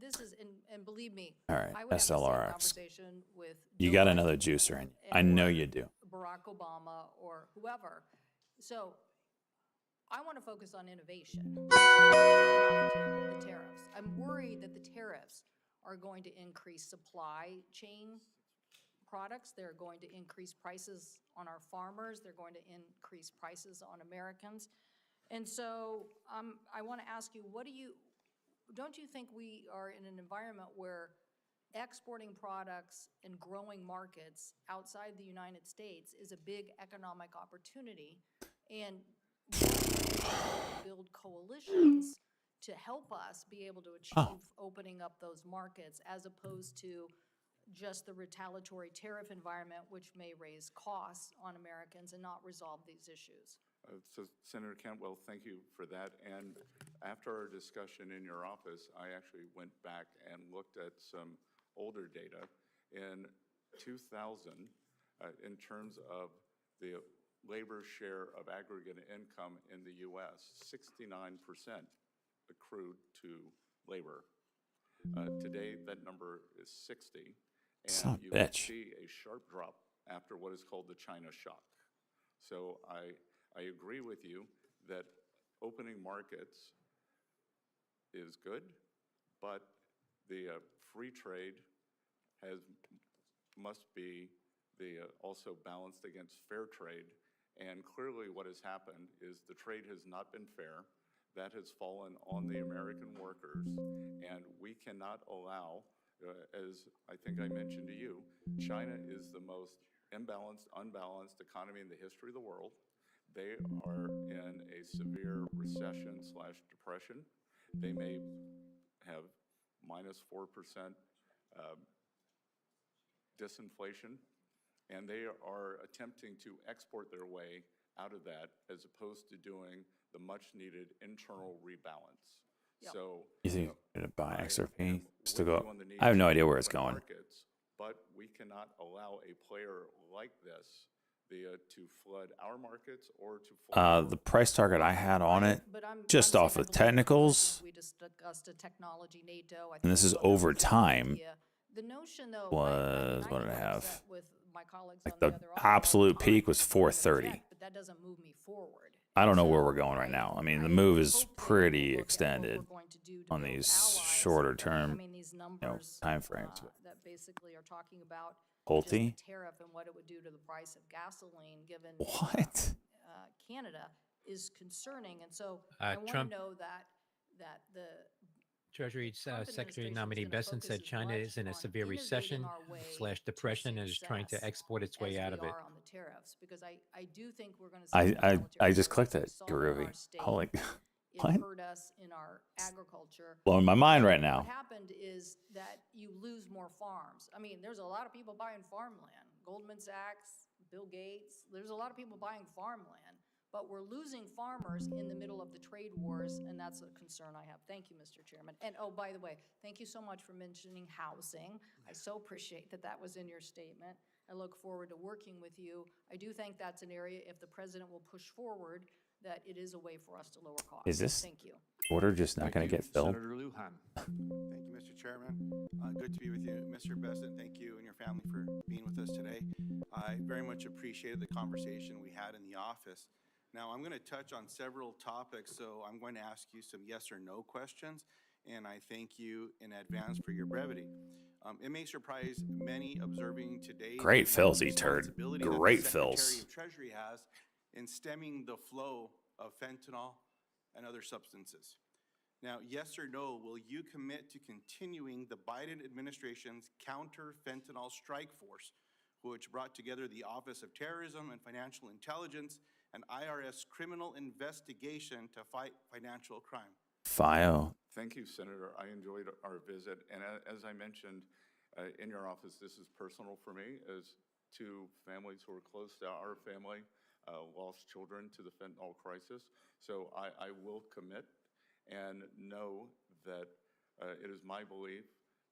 this is, and believe me, All right, I would have the same SLRX. conversation with You Joe got Biden another juicer in you. I know you do. Barack Obama or whoever. So I want to focus on innovation, not the tariffs. I'm worried that the tariffs are going to increase supply chain products. They're going to increase prices on our farmers. They're going to increase prices on Americans. And so I want to ask you, don't you think we are in an environment where exporting products and growing markets outside the United States is a big economic opportunity, and build coalitions to help us be able to achieve opening up those markets, as opposed to just the retaliatory tariff environment, which may raise costs on Americans and not resolve these issues? So Senator Cantwell, thank you for that. And after our discussion in your office, I actually went back and looked at some older data. In 2000, in terms of the labor share of aggregate income in the U.S., 69% accrued to labor. Today, that number is 60. Son of And a you will bitch. see a sharp drop after what is called the China shock. So I agree with you that opening markets is good, but the free trade must be also balanced against fair trade. And clearly what has happened is the trade has not been fair. That has fallen on the American workers, and we cannot allow, as I think I mentioned to you, China is the most unbalanced economy in the history of the world. They are in a severe recession/depression. They may have -4% disinflation, and they are attempting to export their way out of that as opposed to doing the much-needed internal rebalance. Yep. So You think you're going to buy XRP? Just to with you go. on the need I have no to idea where it's open going. markets, but we cannot allow a player like this to flood our markets or to flood The price target I had on it, But I'm just saying off I of believe technicals, we just discussed a technology NATO. I and this think is we'll come over up with an time, idea. The notion, though, was, I what did I get have? upset with my colleagues Like on the other aisle all absolute the peak time was when I 430. object, but that doesn't move me forward. I don't know where we're going right now. I mean, the move is pretty extended on these shorter term, These you know, numbers time frames. that basically are talking about just Pulte? the tariff and what it would do to the price of gasoline, given What? Canada, is concerning. And so Uh, I want to Trump- know that the Treasury Trump Secretary administration nominee is gonna Bessent focus said as China much is in a on severe innovating recession our way / depression and is trying to success export its way as out we of it. are on the tariffs, because I do think we're going to see some I military just growth. clicked We it, saw it in our Garuvi. state. Holy, It what? hurt us in our agriculture. Blowing my mind right What now. happened is that you lose more farms. I mean, there's a lot of people buying farmland. Goldman Sachs, Bill Gates, there's a lot of people buying farmland. But we're losing farmers in the middle of the trade wars, and that's a concern I have. Thank you, Mr. Chairman. And oh, by the way, thank you so much for mentioning housing. I so appreciate that that was in your statement. I look forward to working with you. I do think that's an area, if the president will push forward, that it is a way for us to lower costs. Is this Thank you. order just not going to get filled? Senator Lujan. Thank you, Mr. Chairman. Good to be with you, Mr. Bessent. Thank you and your family for being with us today. I very much appreciated the conversation we had in the office. Now, I'm going to touch on several topics, so I'm going to ask you some yes or no questions, and I thank you in advance for your brevity. It may surprise many observing today Great the fills, he turd. responsibility that the Great Secretary fills. of Treasury has in stemming the flow of fentanyl and other substances. Now, yes or no, will you commit to continuing the Biden administration's counter-fentanyl strike force, which brought together the Office of Terrorism and Financial Intelligence and IRS criminal investigation to fight financial crime? FIO. Thank you, Senator. I enjoyed our visit. And as I mentioned in your office, this is personal for me as two families who are close to our family lost children to the fentanyl crisis. So I will commit and know that it is my belief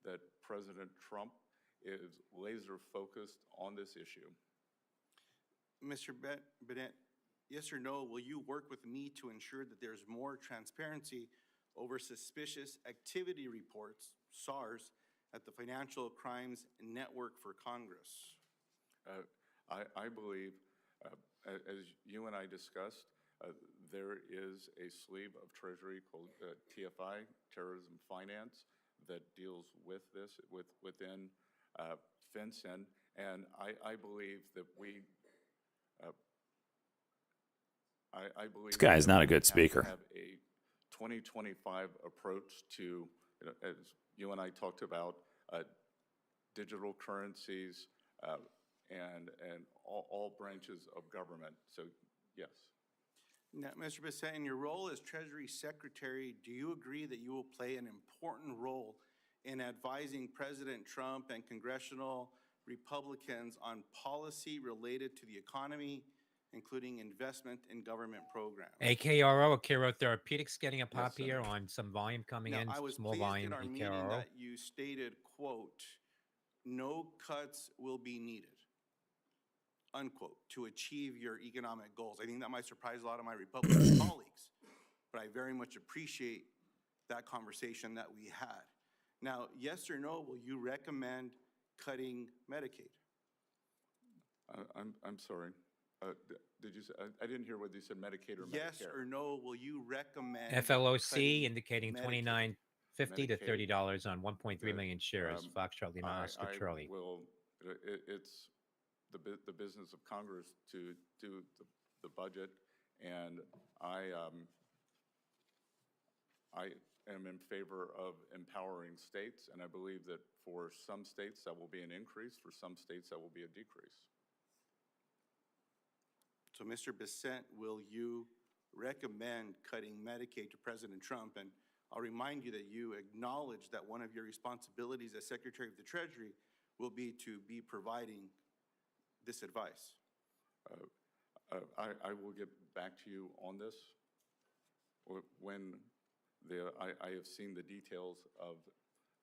that President Trump is laser focused on this issue. Mr. Bennett, yes or no, will you work with me to ensure that there's more transparency over suspicious activity reports, SARS, at the Financial Crimes Network for Congress? I believe, as you and I discussed, there is a sleeve of Treasury called TFI, Terrorism Finance, that deals with this within FinCEN, and I believe that we. I believe This guy is that not a we good have to speaker. Have a 2025 approach to, as you and I talked about, digital currencies and all branches of government. So, yes. Now, Mr. Bessent, in your role as Treasury Secretary, do you agree that you will play an important role in advising President Trump and congressional Republicans on policy related to the economy, including investment in government programs? AKRO, Akero Therapeutics, getting a pop Yes, here Senator. on some volume coming Now, in, I was small pleased volume at our meeting AKRO. that you stated, quote, "No cuts will be needed," unquote, to achieve your economic goals. I think that might surprise a lot of my Republican colleagues, but I very much appreciate that conversation that we had. Now, yes or no, will you recommend cutting Medicaid? I'm sorry. Did you say, I didn't hear whether you said Medicaid or Medicare. Yes or no, will you recommend FLOC cutting indicating Medicaid? $29.50 to Medicaid. $30 on 1.3 million shares. Foxtrot Lima Oscar Charlie. It's the business of Congress to do the budget, and I am in favor of empowering states, and I believe that for some states that will be an increase, for some states that will be a decrease. So, Mr. Bissett, will you recommend cutting Medicaid to President Trump? And I'll remind you that you acknowledge that one of your responsibilities as Secretary of the Treasury will be to be providing this advice. I will get back to you on this when I have seen the details of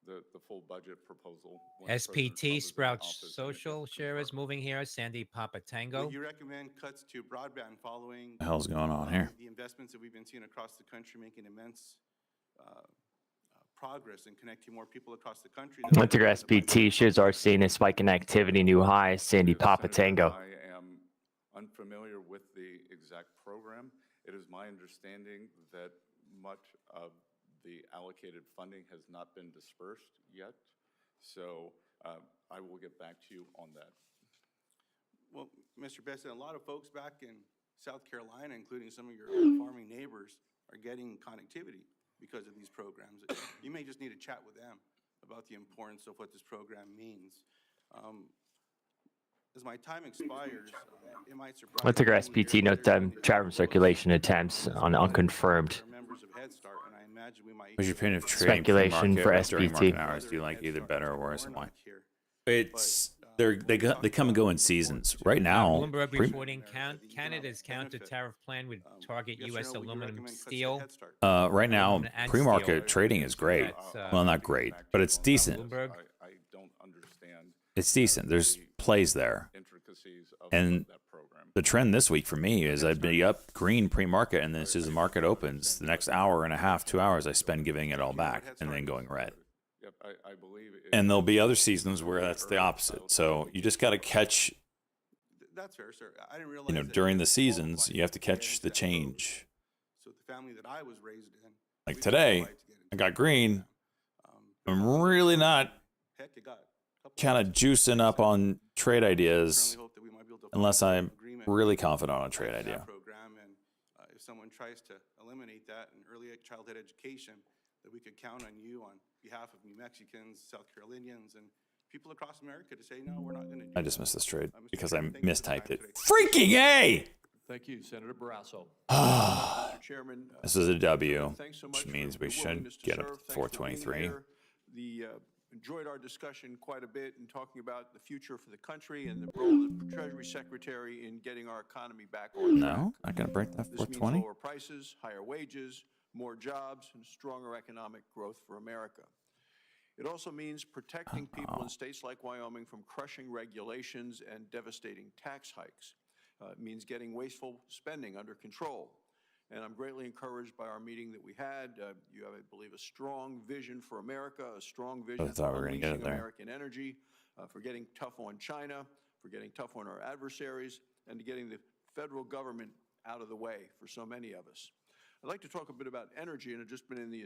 the full budget proposal. when President Trump SPT is in Sprouts office and it Social gets share is confirmed. moving here. Sandy Papa Tango. Will you recommend cuts to broadband following The hell's going on here? the investments that we've been seeing across the country, making immense progress in connecting more people across the country? Once again, SPT shares are seeing a spike in activity, new highs. Sandy Papa Senator, Tango. I am unfamiliar with the exact program. It is my understanding that much of the allocated funding has not been dispersed yet. So I will get back to you on that. Well, Mr. Besson, a lot of folks back in South Carolina, including some of your farming neighbors, are getting connectivity because of these programs. You may just need to chat with them about the importance of what this program means. As my time expires, it might surprise Once again, you SPT note chat room circulation attempts on unconfirmed. members of Head Start, and I imagine we might. What's your opinion of trading Speculation pre-market for and during SPT. market hours? Do you like either better or worse, and why? It's they come and go in seasons. Right now, Bloomberg reporting Canada's counter tariff plan would target U.S. aluminum steel. right now, Aluminum and pre-market steel. trading is great. That's, Well, not great, but it's decent. Bloomberg. I don't understand It's decent. There's plays there, intricacies of and that program. the trend this week for me is I'd be up green pre-market, and then as soon as the market opens, the next hour and a half, 2 hours, I spend giving it all back and then going red. Yep, I believe it. And there'll be other seasons where that's the opposite. So you just got to catch, That's fair, sir. I didn't realize. you know, that during you the were seasons, qualified you have to to get catch into the that change. So the family that I was raised in. Like we today, qualified to get I into got green. that. I'm really not Heck, you got a couple kind of juicing up on trade ideas certainly hope that we might be able to unless find I'm some agreement really confident on a with trade that idea. program, and if someone tries to eliminate that in early childhood education, that we could count on you on behalf of New Mexicans, South Carolinians, and people across America to say, no, we're not going to do I just missed this trade Mr. because I Chairman, thank you for the mistyped time it. today. Freaking A! Thank you, Senator Barrasso. Mr. Chairman. This is a W, Thanks so which much means for we your should willingness to get up serve. to Thanks for being 423. here. Enjoyed our discussion quite a bit in talking about the future for the country and the role of the Treasury Secretary in getting our economy back on track. No, not gonna break that This means 420. lower prices, higher wages, more jobs, and stronger economic growth for America. It also means protecting people in states like Wyoming from crushing regulations and devastating tax hikes. It means getting wasteful spending under control. And I'm greatly encouraged by our meeting that we had. You have, I believe, a strong vision for America, a strong vision I thought we for were gonna get it unleashing there. American energy, for getting tough on China, for getting tough on our adversaries, and to getting the federal government out of the way for so many of us. I'd like to talk a bit about energy, and I've just been in the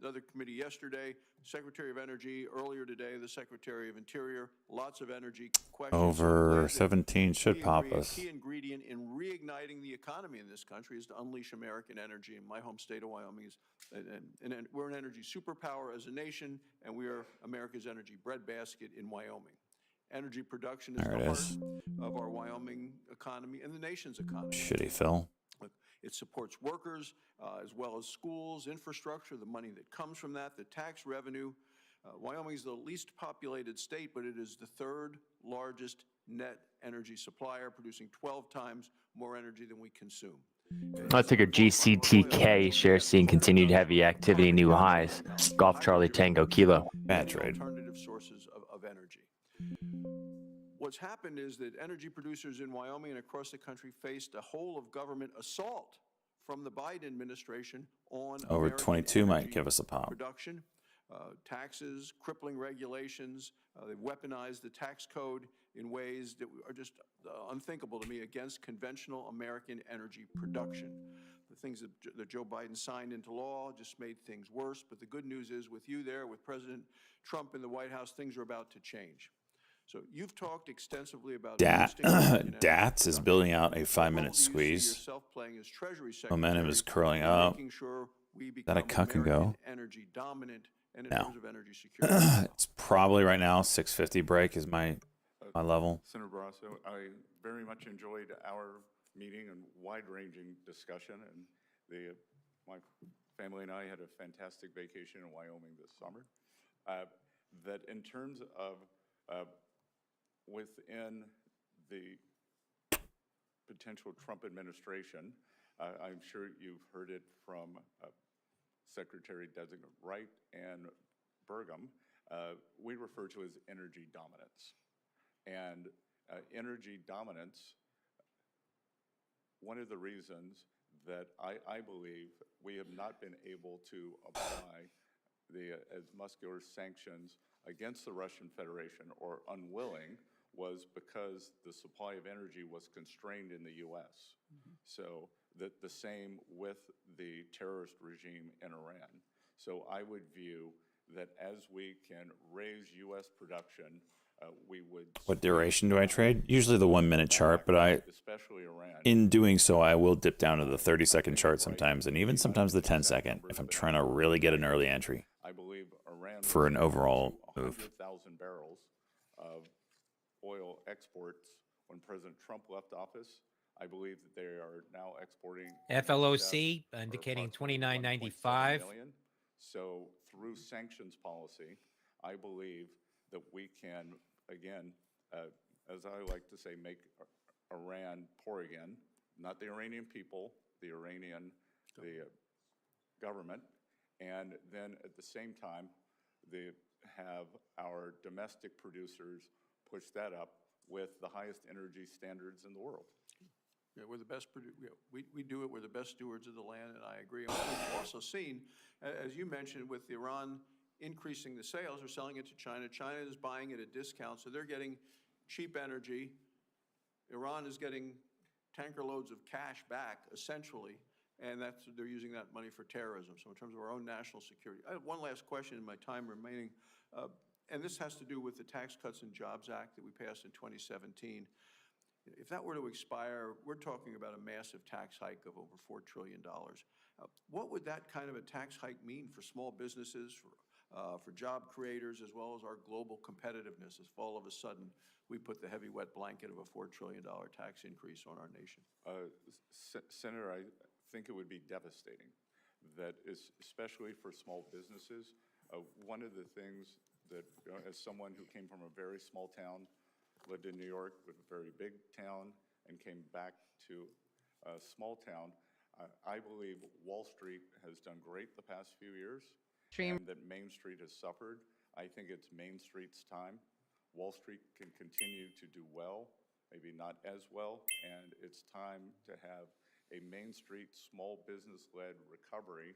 other committee yesterday, Secretary of Energy, earlier today, the Secretary of Interior, lots of energy questions. Over 17 should pop A us. key ingredient in reigniting the economy in this country is to unleash American energy. And my home state of Wyoming is, and we're an energy superpower as a nation, and we are America's energy breadbasket in Wyoming. Energy production is There the it heart is. of our Wyoming economy and the nation's economy. Shitty Phil. It supports workers as well as schools, infrastructure, the money that comes from that, the tax revenue. Wyoming is the least populated state, but it is the third largest net energy supplier, producing 12 times more energy than we consume. Let's take a GCTK share seeing continued heavy activity, new highs. Golf Charlie Tango Kilo. Bad trade. Alternative sources of energy. What's happened is that energy producers in Wyoming and across the country faced a whole of government assault from the Biden administration on Over American 22 might energy give us a pop. production. taxes, crippling regulations. They've weaponized the tax code in ways that are just unthinkable to me against conventional American energy production. The things that Joe Biden signed into law just made things worse. But the good news is, with you there, with President Trump in the White House, things are about to change. So you've talked extensively about DATS is building out a 5-minute squeeze. Momentum is curling up. Is that a cuck and go? Energy dominant and in No. terms of energy security. It's probably right now 650 break is my level. Senator Barrasso, I very much enjoyed our meeting and wide-ranging discussion, and my family and I had a fantastic vacation in Wyoming this summer. That in terms of within the potential Trump administration, I'm sure you've heard it from Secretary-designate Wright and Burgum, we refer to as energy dominance. And energy dominance, one of the reasons that I believe we have not been able to apply as muscular sanctions against the Russian Federation, or unwilling, was because the supply of energy was constrained in the U.S. So that the same with the terrorist regime in Iran. So I would view that as we can raise U.S. production, we would. What duration do I trade? Usually the 1-minute chart, but especially Iran. in doing so, I will dip down to the 30-second chart sometimes, and even sometimes the 10-second if I'm trying to really get an early entry I believe Iran for an overall move. 100,000 barrels of oil exports when President Trump left office. I believe that they are now exporting FLOC indicating 29.95. So through sanctions policy, I believe that we can, again, as I like to say, make Iran poor again. Not the Iranian people, the Iranian government. And then at the same time, they have our domestic producers push that up with the highest energy standards in the world. Yeah, we're the best. We do it. We're the best stewards of the land, and I agree. And we've also seen, as you mentioned, with Iran increasing the sales, they're selling it to China. China is buying at a discount, so they're getting cheap energy. Iran is getting tanker loads of cash back, essentially, and they're using that money for terrorism. So in terms of our own national security, I have one last question in my time remaining, and this has to do with the Tax Cuts and Jobs Act that we passed in 2017. If that were to expire, we're talking about a massive tax hike of over $4 trillion. What would that kind of a tax hike mean for small businesses, for job creators, as well as our global competitiveness, if all of a sudden we put the heavy wet blanket of a $4 trillion tax increase on our nation? Senator, I think it would be devastating. That is, especially for small businesses. One of the things that, as someone who came from a very small town, lived in New York with a very big town, and came back to a small town, I believe Wall Street has done great the past few years, and that Main Street has suffered. I think it's Main Street's time. Wall Street can continue to do well, maybe not as well, and it's time to have a Main Street small business-led recovery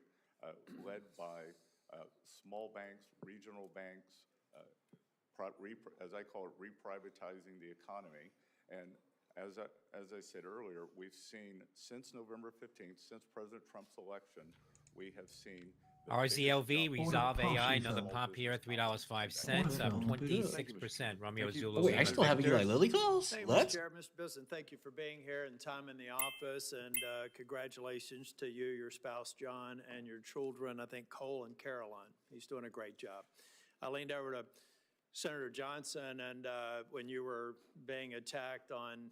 led by small banks, regional banks, as I call it, reprivatizing the economy. And as I said earlier, we've seen since November 15th, since President Trump's election, we have seen RZLV, Resolve AI, another pop here, $3.05, up 26%. Romeo Zulu. Wait, I still have Eli Lilly calls? Thank you, What? Mr. Chair. Mr. Bisson, thank you for being here and time in the office, and congratulations to you, your spouse, John, and your children, I think Cole and Caroline. He's doing a great job. I leaned over to Senator Johnson, and when you were being attacked on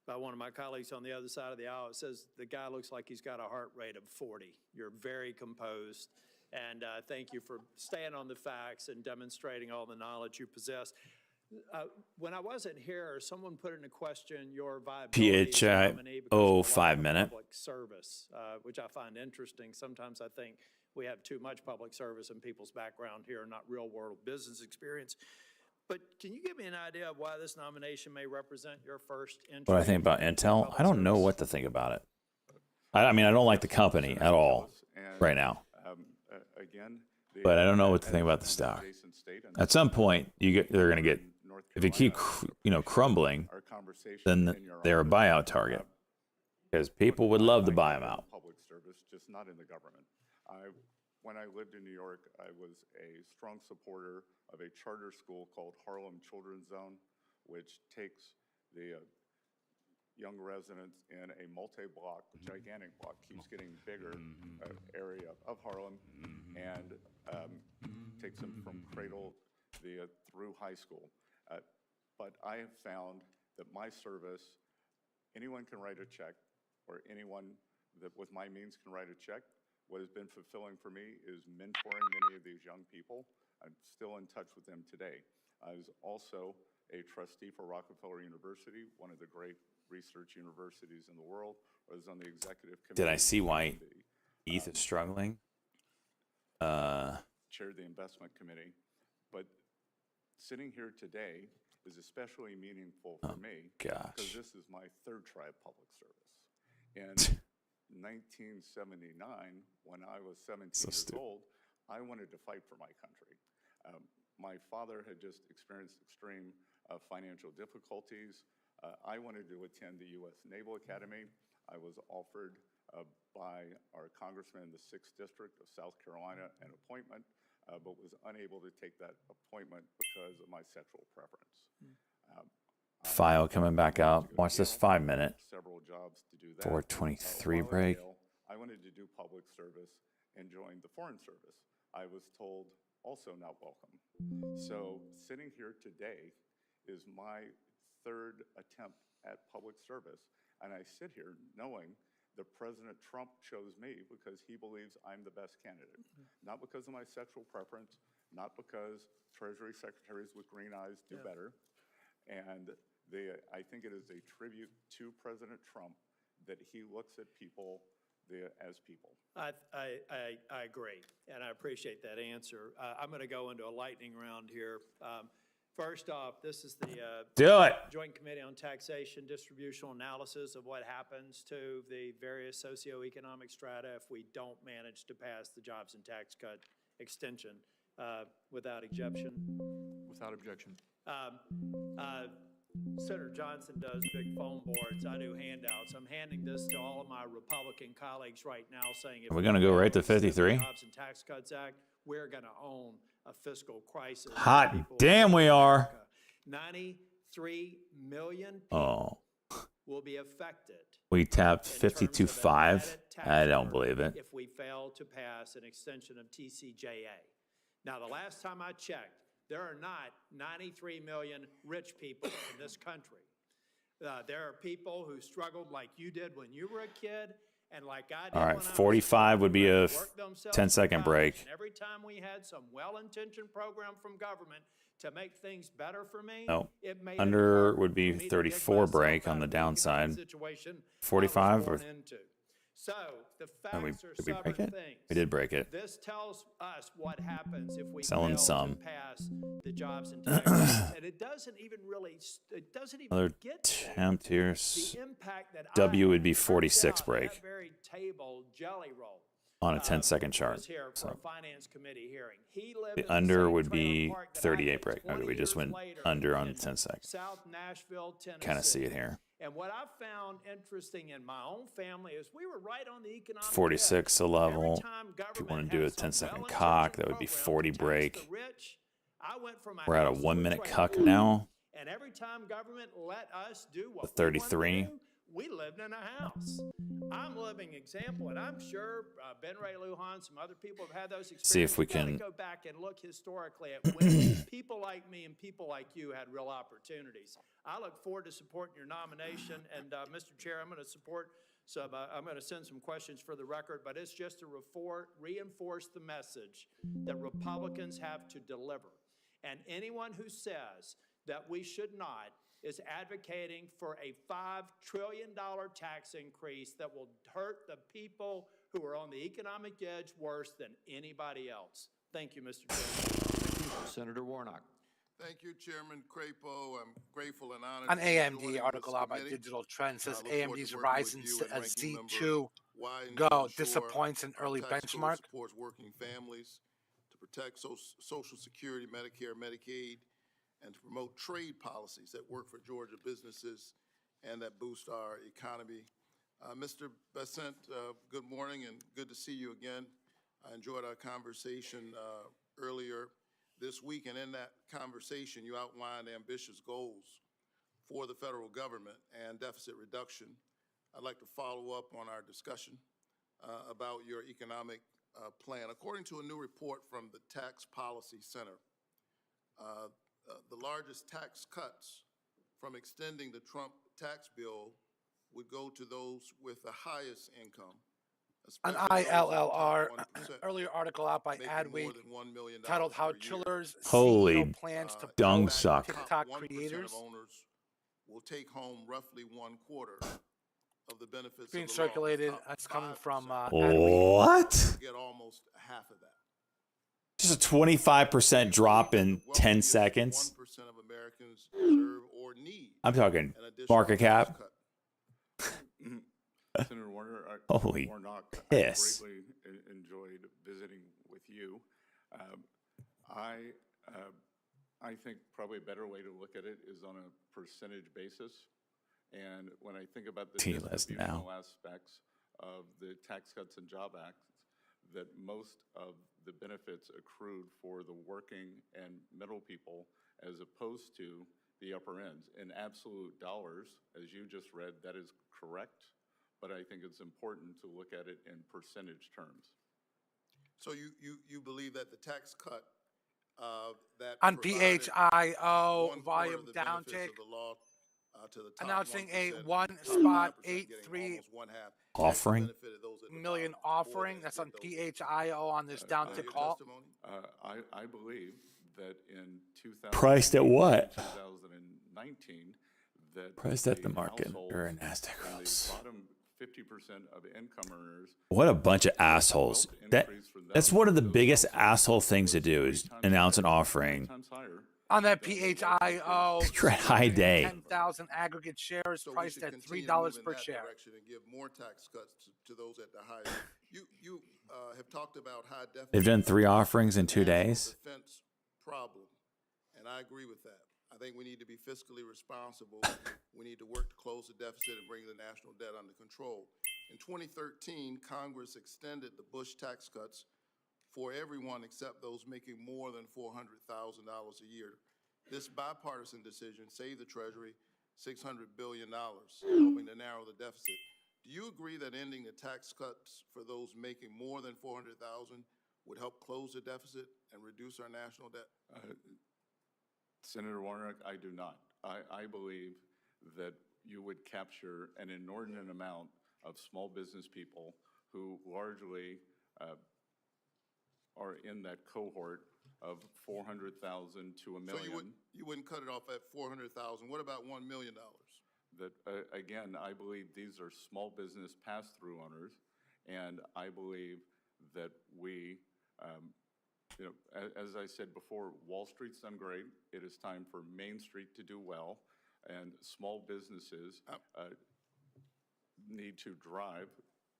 by one of my colleagues on the other side of the aisle, it says the guy looks like he's got a heart rate of 40. You're very composed, and thank you for staying on the facts and demonstrating all the knowledge you possess. When I wasn't here, someone put into question your viability as a PHI nominee because of a lack of 5-minute. public service, which I find interesting. Sometimes I think we have too much public service in people's background here, not real-world business experience. But can you give me an idea of why this nomination may represent your first entry? What I think about Intel, I don't know what to think about it. I mean, I don't like the company at all right now. Again, but I don't know what to think about the stock. At some point, they're going to get, if it keep crumbling, then they're a buyout target because people would love to buy them out. Public service, just not in the government. When I lived in New York, I was a strong supporter of a charter school called Harlem Children's Zone, which takes the young residents in a multi-block, gigantic block, keeps getting bigger area of Harlem, and takes them from cradle through high school. But I have found that my service, anyone can write a check, or anyone that with my means can write a check. What has been fulfilling for me is mentoring many of these young people. I'm still in touch with them today. I was also a trustee for Rockefeller University, one of the great research universities in the world. I was on the executive committee. Did I see why ETH is struggling? Chaired the investment committee. But sitting here today is especially meaningful for me because this is my third try of public service. In 1979, when I was 17 years old, I wanted to fight for my country. My father had just experienced extreme financial difficulties. I wanted to attend the U.S. Naval Academy. I was offered by our congressman in the 6th District of South Carolina an appointment, but was unable to take that appointment because of my sexual preference. File coming back out. Watch this 5-minute. Several jobs to do that. 4:23 break. I wanted to do public service and joined the Foreign Service. I was told also not welcome. So sitting here today is my third attempt at public service. And I sit here knowing that President Trump chose me because he believes I'm the best candidate. Not because of my sexual preference, not because Treasury secretaries with green eyes do better. And I think it is a tribute to President Trump that he looks at people as people. I agree, and I appreciate that answer. I'm going to go into a lightning round here. First off, this is the Joint Committee on Taxation Distributional Analysis of what happens to the various socioeconomic strata if we don't manage to pass the jobs and tax cut extension without objection. Without objection. Senator Johnson does big phone boards. I do handouts. I'm handing this to all of my Republican colleagues right now saying if Are we going to go right to 53? Jobs and Tax Cuts Act, we're going to own a fiscal crisis. Hot damn we are. 93 million people will be affected. We tapped 52.5. I don't believe it. If we fail to pass an extension of TCJA. Now, the last time I checked, there are not 93 million rich people in this country. There are people who struggled like you did when you were a kid and like I did. All right, 45 would be a 10-second break. And every time we had some well-intentioned program from government to make things better for me, it made Under would be 34 break on the downside. 45 or so the facts are did we break several it? things. We did break it. This tells us what happens if we Selling fail some. to pass the jobs and tax cuts. And it doesn't even really, it doesn't even Another get to attempt here. the impact that W I would be turned 46 out break That very table jelly roll. on a 10-second Was chart. here for So a finance committee hearing. He lived the in the under same would trailer be park that I 38 did. break. Okay, 20 we just years went later under on in 10 seconds. South Nashville, Tennessee. Kind of see it here. And what I found interesting in my own family is we were right on the economic 46 a level. If you want to do a 10-second cock, that would be 40 break. We're at a 1-minute cuck now. And every time government let us do what The 33. we lived in a house. I'm a living example, and I'm sure Ben Ray Lujan, some other people have had those experiences. See if we You gotta can- go back and look historically at when people like me and people like you had real opportunities. I look forward to supporting your nomination, and Mr. Chair, I'm going to support some. I'm going to send some questions for the record, but it's just to reinforce the message that Republicans have to deliver. And anyone who says that we should not is advocating for a $5 trillion tax increase that will hurt the people who are on the economic edge worse than anybody else. Thank you, Mr. Chairman. Senator Warnock. Thank you, Chairman Crapo. I'm grateful and honored. An to be joining AMD this article out by committee. Digital Trends says I look forward AMD's to working with Ryzen you and Ranking Member Z2 Wyden to Go ensure disappoints in early tax code benchmark. supports working families to protect Social Security, Medicare, Medicaid, and to promote trade policies that work for Georgia businesses and that boost our economy. Mr. Bessent, good morning and good to see you again. I enjoyed our conversation earlier this week, and in that conversation, you outlined ambitious goals for the federal government and deficit reduction. I'd like to follow up on our discussion about your economic plan. According to a new report from the Tax Policy Center, the largest tax cuts from extending the Trump tax bill would go to those with the highest income. An especially those in the top ILLR 1%, earlier article out by making Adweek more than $1 million titled "How per year. Chiller's Holy CEO Plans to dung Poach suck. TikTok Top 1% Creators." of owners will take home roughly 1/4 of the benefits Being of the law. circulated. Top That's coming 5% from Adweek. What? get almost half of that. Just a 25% drop in 10 seconds. 1% of Americans deserve or need I'm talking an additional market tax cap. cut. Senator Warner, Holy Warnock, piss. I greatly enjoyed visiting with you. I think probably a better way to look at it is on a percentage basis. And when I think about the T-list distributional now. aspects of the Tax Cuts and Job Act, that most of the benefits accrued for the working and middle people as opposed to the upper ends. In absolute dollars, as you just read, that is correct, but I think it's important to look at it in percentage terms. So you believe that the tax cut that On provided PHIO, 1/4 volume of the benefits downtick, of the law to the top announcing a 1%, one and the spot 5% getting 83 almost one half, Offering. benefited those at the million bottom more offering. than That's did on those. PHIO on this downtick Your call. testimony? I believe that in 2000 Priced at what? 2019, that Priced at the market households or a NASDAQ in the house. bottom 50% of income earners. What a bunch of assholes. That's one of the biggest asshole things to do is announce an offering. Times higher. On that PHIO, You're at high day. 10,000 aggregate shares So we priced should at continue to $3 move in per that share. direction and give more tax cuts to those at the highest. You have talked about high deficit. They've done 3 offerings in 2 days. Defense problem, and I agree with that. I think we need to be fiscally responsible. We need to work to close the deficit and bring the national debt under control. In 2013, Congress extended the Bush tax cuts for everyone except those making more than $400,000 a year. This bipartisan decision saved the Treasury $600 billion, helping to narrow the deficit. Do you agree that ending the tax cuts for those making more than $400,000 would help close the deficit and reduce our national debt? Senator Warnock, I do not. I believe that you would capture an inordinate amount of small business people who largely are in that cohort of 400,000 to a million. So you wouldn't cut it off at 400,000. What about $1 million? That, again, I believe these are small business pass-through owners, and I believe that we, as I said before, Wall Street's done great. It is time for Main Street to do well, and small businesses need to drive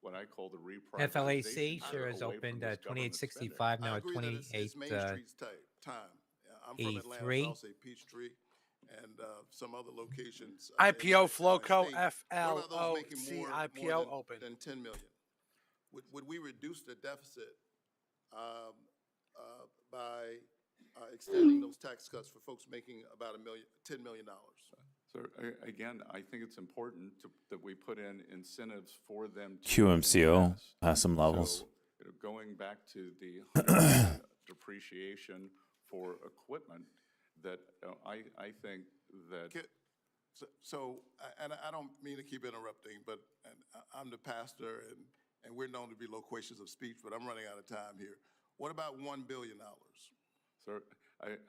what I call the reprioritization. FLAC share is away from opened this at government 28.65 now I at agree that it's Main 28. Street's time. I'm from Atlanta, so 83. I'll say Peachtree and some other locations. IPO in Flowco, state. What about those making FLOC more IPO than, open. than 10 million? Would we reduce the deficit by extending those tax cuts for folks making about $10 million? So again, I think it's important that we put in incentives for them to QMCO invest. has some levels. So, going back to the 100% depreciation for equipment, that I think that And I don't mean to keep interrupting, but I'm the pastor, and we're known to be loquacious of speech, but I'm running out of time here. What about $1 billion? So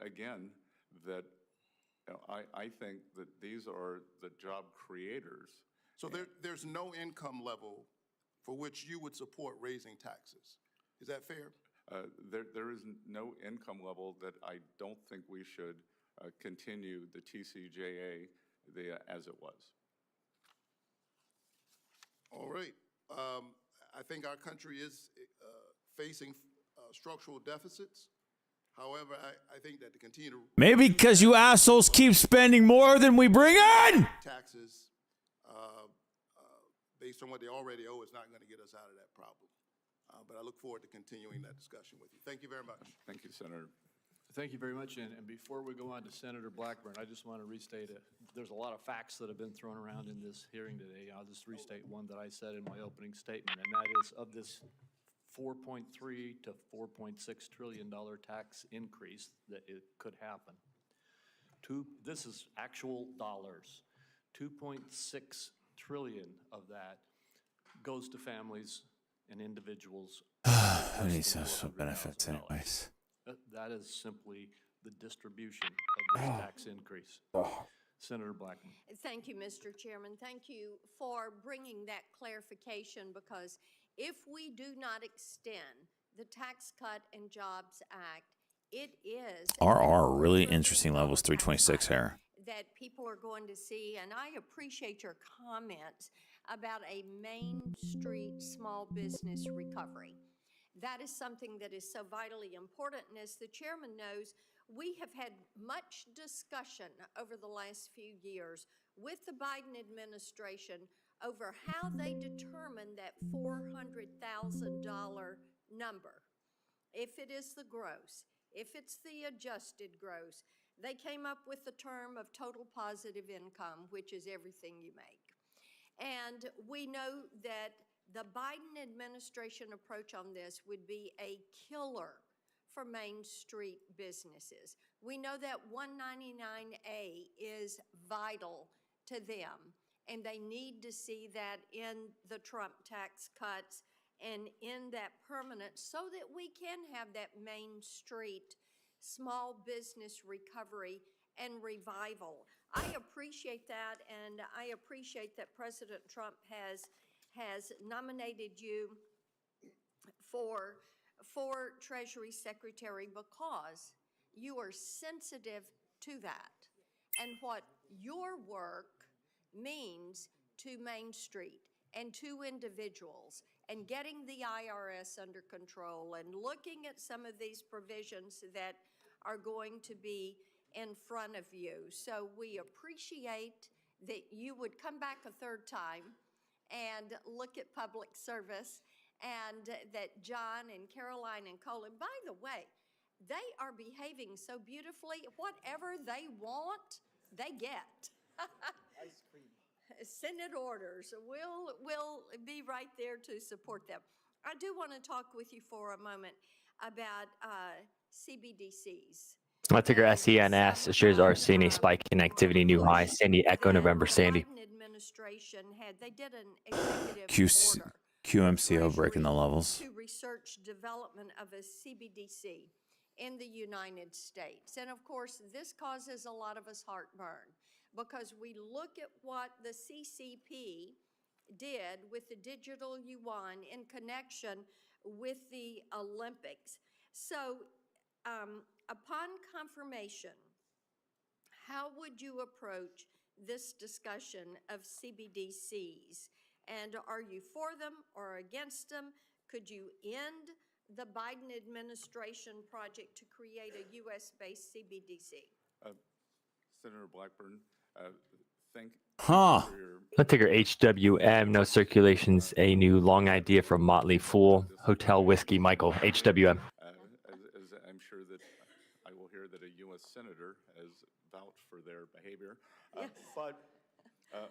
again, that I think that these are the job creators. So there's no income level for which you would support raising taxes. Is that fair? There is no income level that I don't think we should continue the TCJA as it was. All right. I think our country is facing structural deficits. However, I think that to continue to Maybe because you assholes keep spending more than we bring in. taxes based on what they already owe is not going to get us out of that problem. But I look forward to continuing that discussion with you. Thank you very much. Thank you, Senator. Thank you very much. And before we go on to Senator Blackburn, I just want to restate it. There's a lot of facts that have been thrown around in this hearing today. I'll just restate one that I said in my opening statement, and that is of this $4.3 to $4.6 trillion tax increase that it could happen. This is actual dollars. 2.6 trillion of that goes to families and individuals. Who needs social benefits anyways? That is simply the distribution of this tax increase. Senator Blackman. Thank you, Mr. Chairman. Thank you for bringing that clarification, because if we do not extend the Tax Cut and Jobs Act, it is RR really interesting levels 326 here. that people are going to see, and I appreciate your comments about a Main Street small business recovery. That is something that is so vitally important, and as the chairman knows, we have had much discussion over the last few years with the Biden administration over how they determine that $400,000 number. If it is the gross, if it's the adjusted gross, they came up with the term of total positive income, which is everything you make. And we know that the Biden administration approach on this would be a killer for Main Street businesses. We know that 199A is vital to them, and they need to see that in the Trump tax cuts and in that permanent, so that we can have that Main Street small business recovery and revival. I appreciate that, and I appreciate that President Trump has nominated you for Treasury Secretary, because you are sensitive to that and what your work means to Main Street and to individuals, and getting the IRS under control and looking at some of these provisions that are going to be in front of you. So we appreciate that you would come back a third time and look at public service, and that John and Caroline and Colin, by the way, they are behaving so beautifully. Whatever they want, they get. Ice cream. Senate orders. We'll be right there to support them. I do want to talk with you for a moment about CBDCs. Let's take our SENS assures are seeing a spike in activity, new high. Sandy Echo November Sandy. Biden administration they did an executive order QMCO breaking the levels. to research development of a CBDC in the United States. And of course, this causes a lot of us heartburn, because we look at what the CCP did with the digital yuan in connection with the Olympics. So upon confirmation, how would you approach this discussion of CBDCs? And are you for them or against them? Could you end the Biden administration project to create a U.S.-based CBDC? Senator Blackburn, thank Huh. for your Let's take our HWM. No circulations. A new long idea from Motley Fool. Hotel Whiskey Michael. HWM. as I'm sure that I will hear that a U.S. Senator has vouched for their behavior. But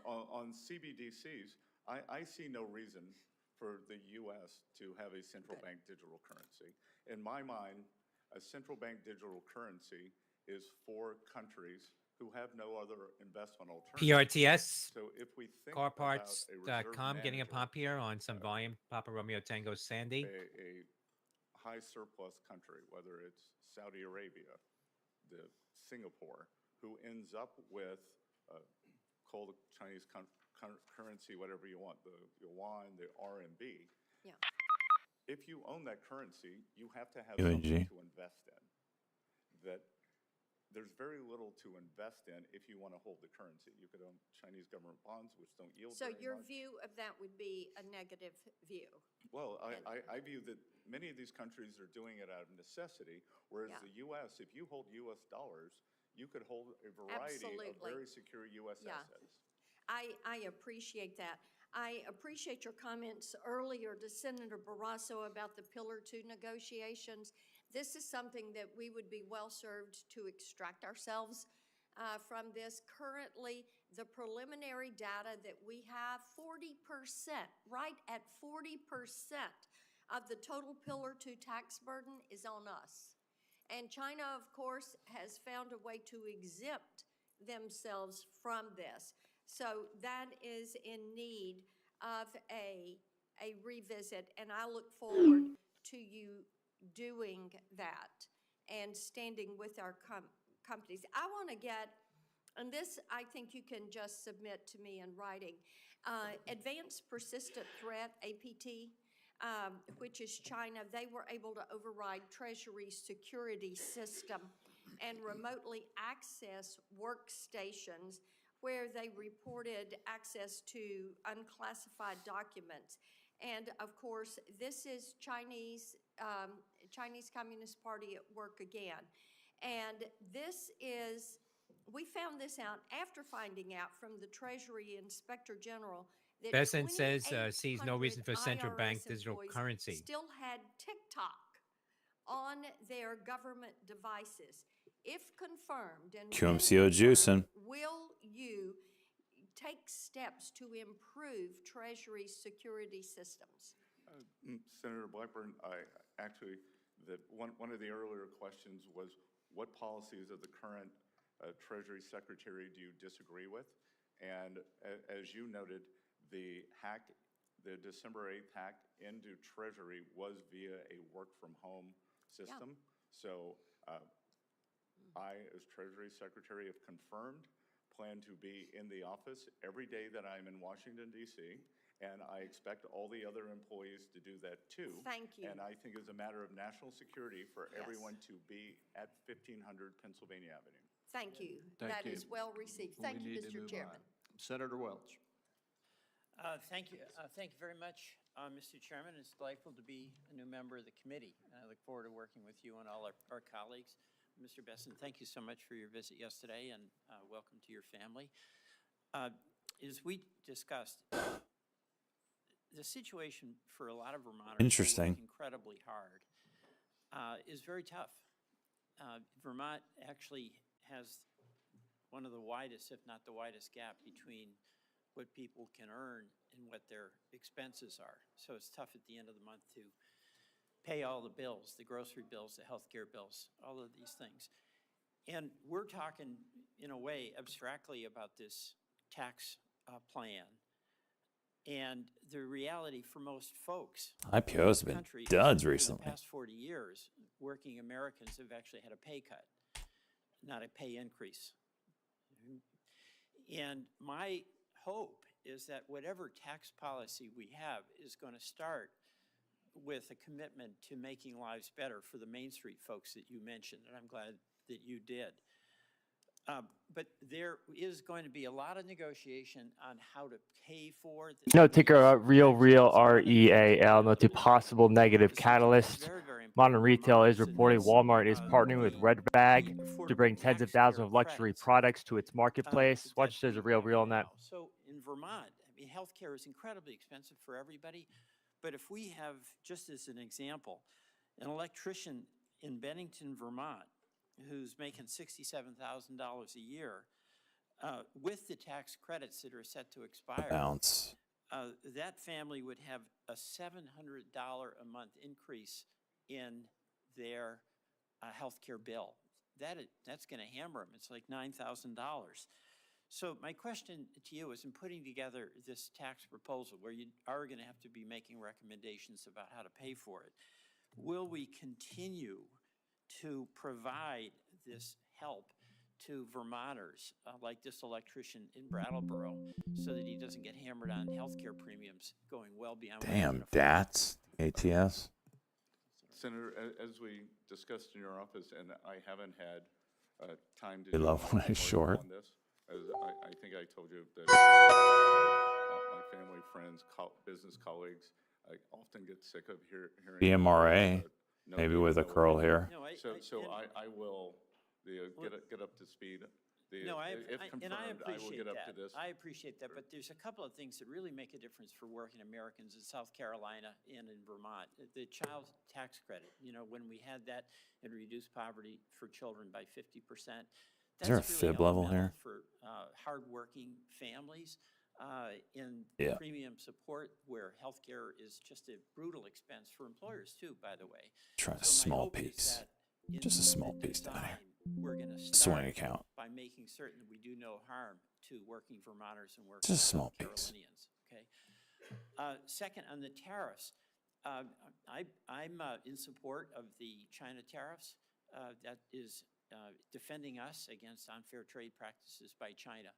on CBDCs, I see no reason for the U.S. to have a central bank digital currency. In my mind, a central bank digital currency is for countries who have no other investment alternative. PRTS, So if we think carparts.com, getting a pop here on some volume. Papa Romeo Tango Sandy. a high surplus country, whether it's Saudi Arabia, Singapore, who ends up with, call the Chinese currency whatever you want, the yuan, the RMB. Yeah. If you own that currency, you have to have UNG. something to invest in that there's very little to invest in if you want to hold the currency. You could own Chinese government bonds, which don't yield So very your much. view of that would be a negative view? Well, I view that many of these countries are doing it out of necessity, whereas Yeah. the U.S., if you hold U.S. dollars, you could hold a variety of Absolutely. very secure U.S. Yeah. assets. I appreciate that. I appreciate your comments earlier to Senator Barrasso about the Pillar 2 negotiations. This is something that we would be well-served to extract ourselves from this. Currently, the preliminary data that we have, 40%, right at 40% of the total Pillar 2 tax burden is on us. And China, of course, has found a way to exempt themselves from this. So that is in need of a revisit, and I look forward to you doing that and standing with our companies. I want to get, and this I think you can just submit to me in writing, Advanced Persistent Threat, APT, which is China. They were able to override Treasury's security system and remotely access workstations where they reported access to unclassified documents. And of course, this is Chinese Communist Party at work again. And this is, we found this out after finding out from the Treasury Inspector General that Bessent says sees no 2,800 reason for central bank IRS digital employees currency. still had TikTok on their government devices. If confirmed, and when QMCO juicing. will you take steps to improve Treasury's security systems? Senator Blackburn, one of the earlier questions was, what policies of the current Treasury Secretary do you disagree with? And as you noted, the December 8th hack into Treasury was via a work-from-home system. Yeah. So I, as Treasury Secretary, have confirmed, plan to be in the office every day that I'm in Washington, D.C., and I expect all the other employees to do that too. Thank you. And I think it's a matter of national security for Yes. everyone to be at 1500 Pennsylvania Avenue. Thank you. Thank That you. is well received. We Thank you, need to Mr. move Chairman. on. Senator Welch. Thank you. Thank you very much, Mr. Chairman. It's delightful to be a new member of the committee. And I look forward to working with you and all our colleagues. Mr. Bessent, thank you so much for your visit yesterday, and welcome to your family. As we discussed, the situation for a lot of Vermonters Interesting. who work incredibly hard is very tough. Vermont actually has one of the widest, if not the widest, gap between what people can earn and what their expenses are. So it's tough at the end of the month to pay all the bills, the grocery bills, the healthcare bills, all of these things. And we're talking, in a way, abstractly about this tax plan. And the reality for most folks IPO's in the been country is duds for recently. the past 40 years, working Americans have actually had a pay cut, not a pay increase. And my hope is that whatever tax policy we have is going to start with a commitment to making lives better for the Main Street folks that you mentioned, and I'm glad that you did. But there is going to be a lot of negotiation on how to pay for the No, ticker real, REAL. No to possible negative catalyst. Modern Retail is reporting Walmart is partnering with Red Bag to bring tens of thousands of luxury products to its marketplace. Watch, there's a real on that. So in Vermont, I mean, healthcare is incredibly expensive for everybody. But if we have, just as an example, an electrician in Bennington, Vermont, who's making $67,000 a year, with the tax credits that are set to expire, Bounce. that family would have a $700 a month increase in their healthcare bill. That's going to hammer them. It's like $9,000. So my question to you is, in putting together this tax proposal, where you are going to have to be making recommendations about how to pay for it, will we continue to provide this help to Vermonters, like this electrician in Brattleboro, so that he doesn't get hammered on healthcare premiums going well beyond what he can Damn, afford? DATS, ATS. Senator, as we discussed in your office, and I haven't had time to We do love when it's more short. on this. As I think I told you that my family, friends, business colleagues, I often get sick of hearing. BMRA, no maybe data, with a no curl data. here. No, So I will get up to speed. No, If and I confirmed, I will appreciate get up to that. this. I appreciate that, but there's a couple of things that really make a difference for working Americans in South Carolina and in Vermont. The child tax credit, when we had that and reduced poverty for children by 50%. Is there a that's really fib level elemental here? For hardworking families in Yeah. premium support, where healthcare is just a brutal expense for employers too, by the way. Try a So my small hope is piece. that in Just a the small piece down here. design, we're going to Swing start account. by making certain that we do no harm to working Vermonters and working Just a small South piece. Carolinians. Okay. Second, on the tariffs, I'm in support of the China tariffs. That is defending us against unfair trade practices by China.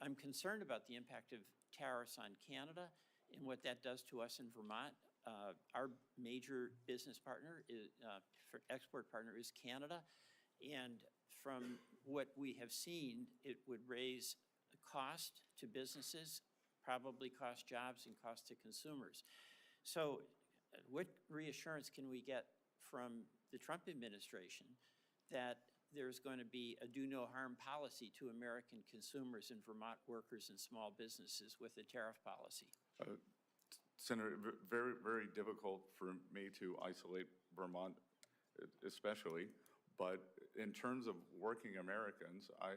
I'm concerned about the impact of tariffs on Canada and what that does to us in Vermont. Our major business partner, export partner, is Canada. And from what we have seen, it would raise the cost to businesses, probably cost jobs and cost to consumers. So what reassurance can we get from the Trump administration that there's going to be a do no harm policy to American consumers and Vermont workers and small businesses with the tariff policy? Senator, very, very difficult for me to isolate Vermont especially, but in terms of working Americans, I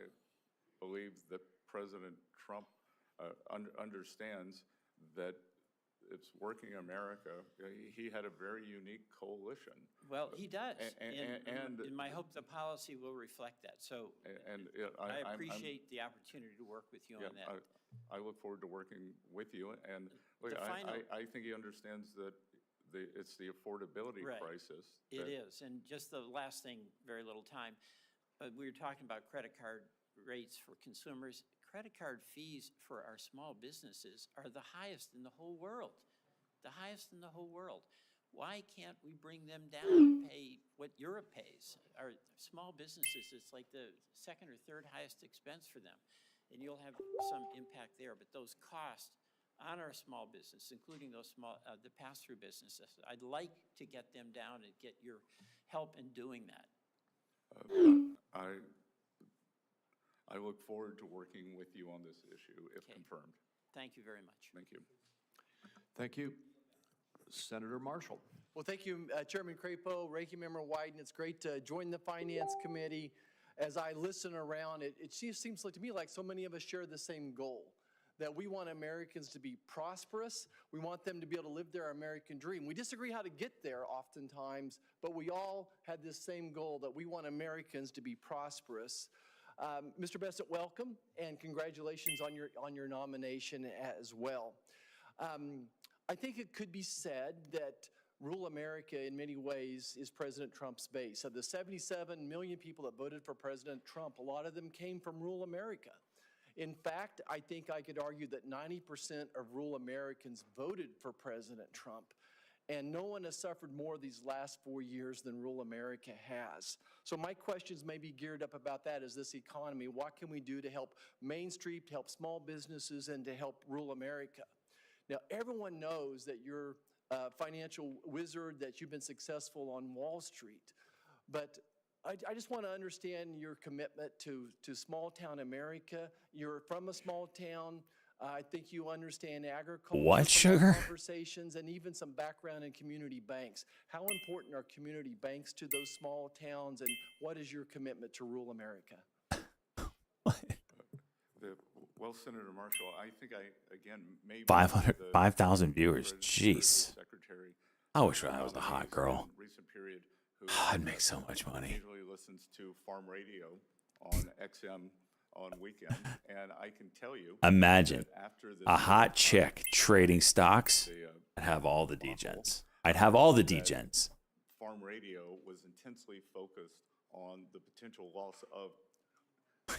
believe that President Trump understands that it's working America. He had a very unique coalition. Well, he does, And my hope the policy will reflect that. So I appreciate the opportunity to work with you on that. I look forward to working with you, and look, The final- I think he understands that it's the affordability Right. crisis. It that- is, and just the last thing, very little time, but we were talking about credit card rates for consumers. Credit card fees for our small businesses are the highest in the whole world, the highest in the whole world. Why can't we bring them down and pay what Europe pays? Our small businesses, it's like the second or third highest expense for them, and you'll have some impact there. But those costs on our small business, including those small, the pass-through businesses, I'd like to get them down and get your help in doing that. I look forward to working with you on this issue if confirmed. Thank you very much. Thank you. Thank you. Senator Marshall. Well, thank you, Chairman Crapo, Ranking Member Wyden. It's great to join the Finance Committee. As I listen around, it just seems like to me like so many of us share the same goal, that we want Americans to be prosperous. We want them to be able to live their American dream. We disagree how to get there oftentimes, but we all had this same goal, that we want Americans to be prosperous. Mr. Bessent, welcome, and congratulations on your nomination as well. I think it could be said that rural America in many ways is President Trump's base. Of the 77 million people that voted for President Trump, a lot of them came from rural America. In fact, I think I could argue that 90% of rural Americans voted for President Trump. And no one has suffered more these last 4 years than rural America has. So my questions may be geared up about that as this economy. What can we do to help Main Street, to help small businesses, and to help rural America? Now, everyone knows that you're a financial wizard, that you've been successful on Wall Street. But I just want to understand your commitment to small town America. You're from a small town. I think you understand agriculture. What, sugar? Conversations, and even some background in community banks. How important are community banks to those small towns, and what is your commitment to rural America? Well, Senator Marshall, I think again, maybe 5,000 viewers. Jeez. I wish I was the hot girl. I'd make so much money. Usually listens to farm radio on XM on weekends, and I can tell you. Imagine that after this a hot chick trading stocks. I'd have all the degens. I'd have all the degens. Farm radio was intensely focused on the potential loss of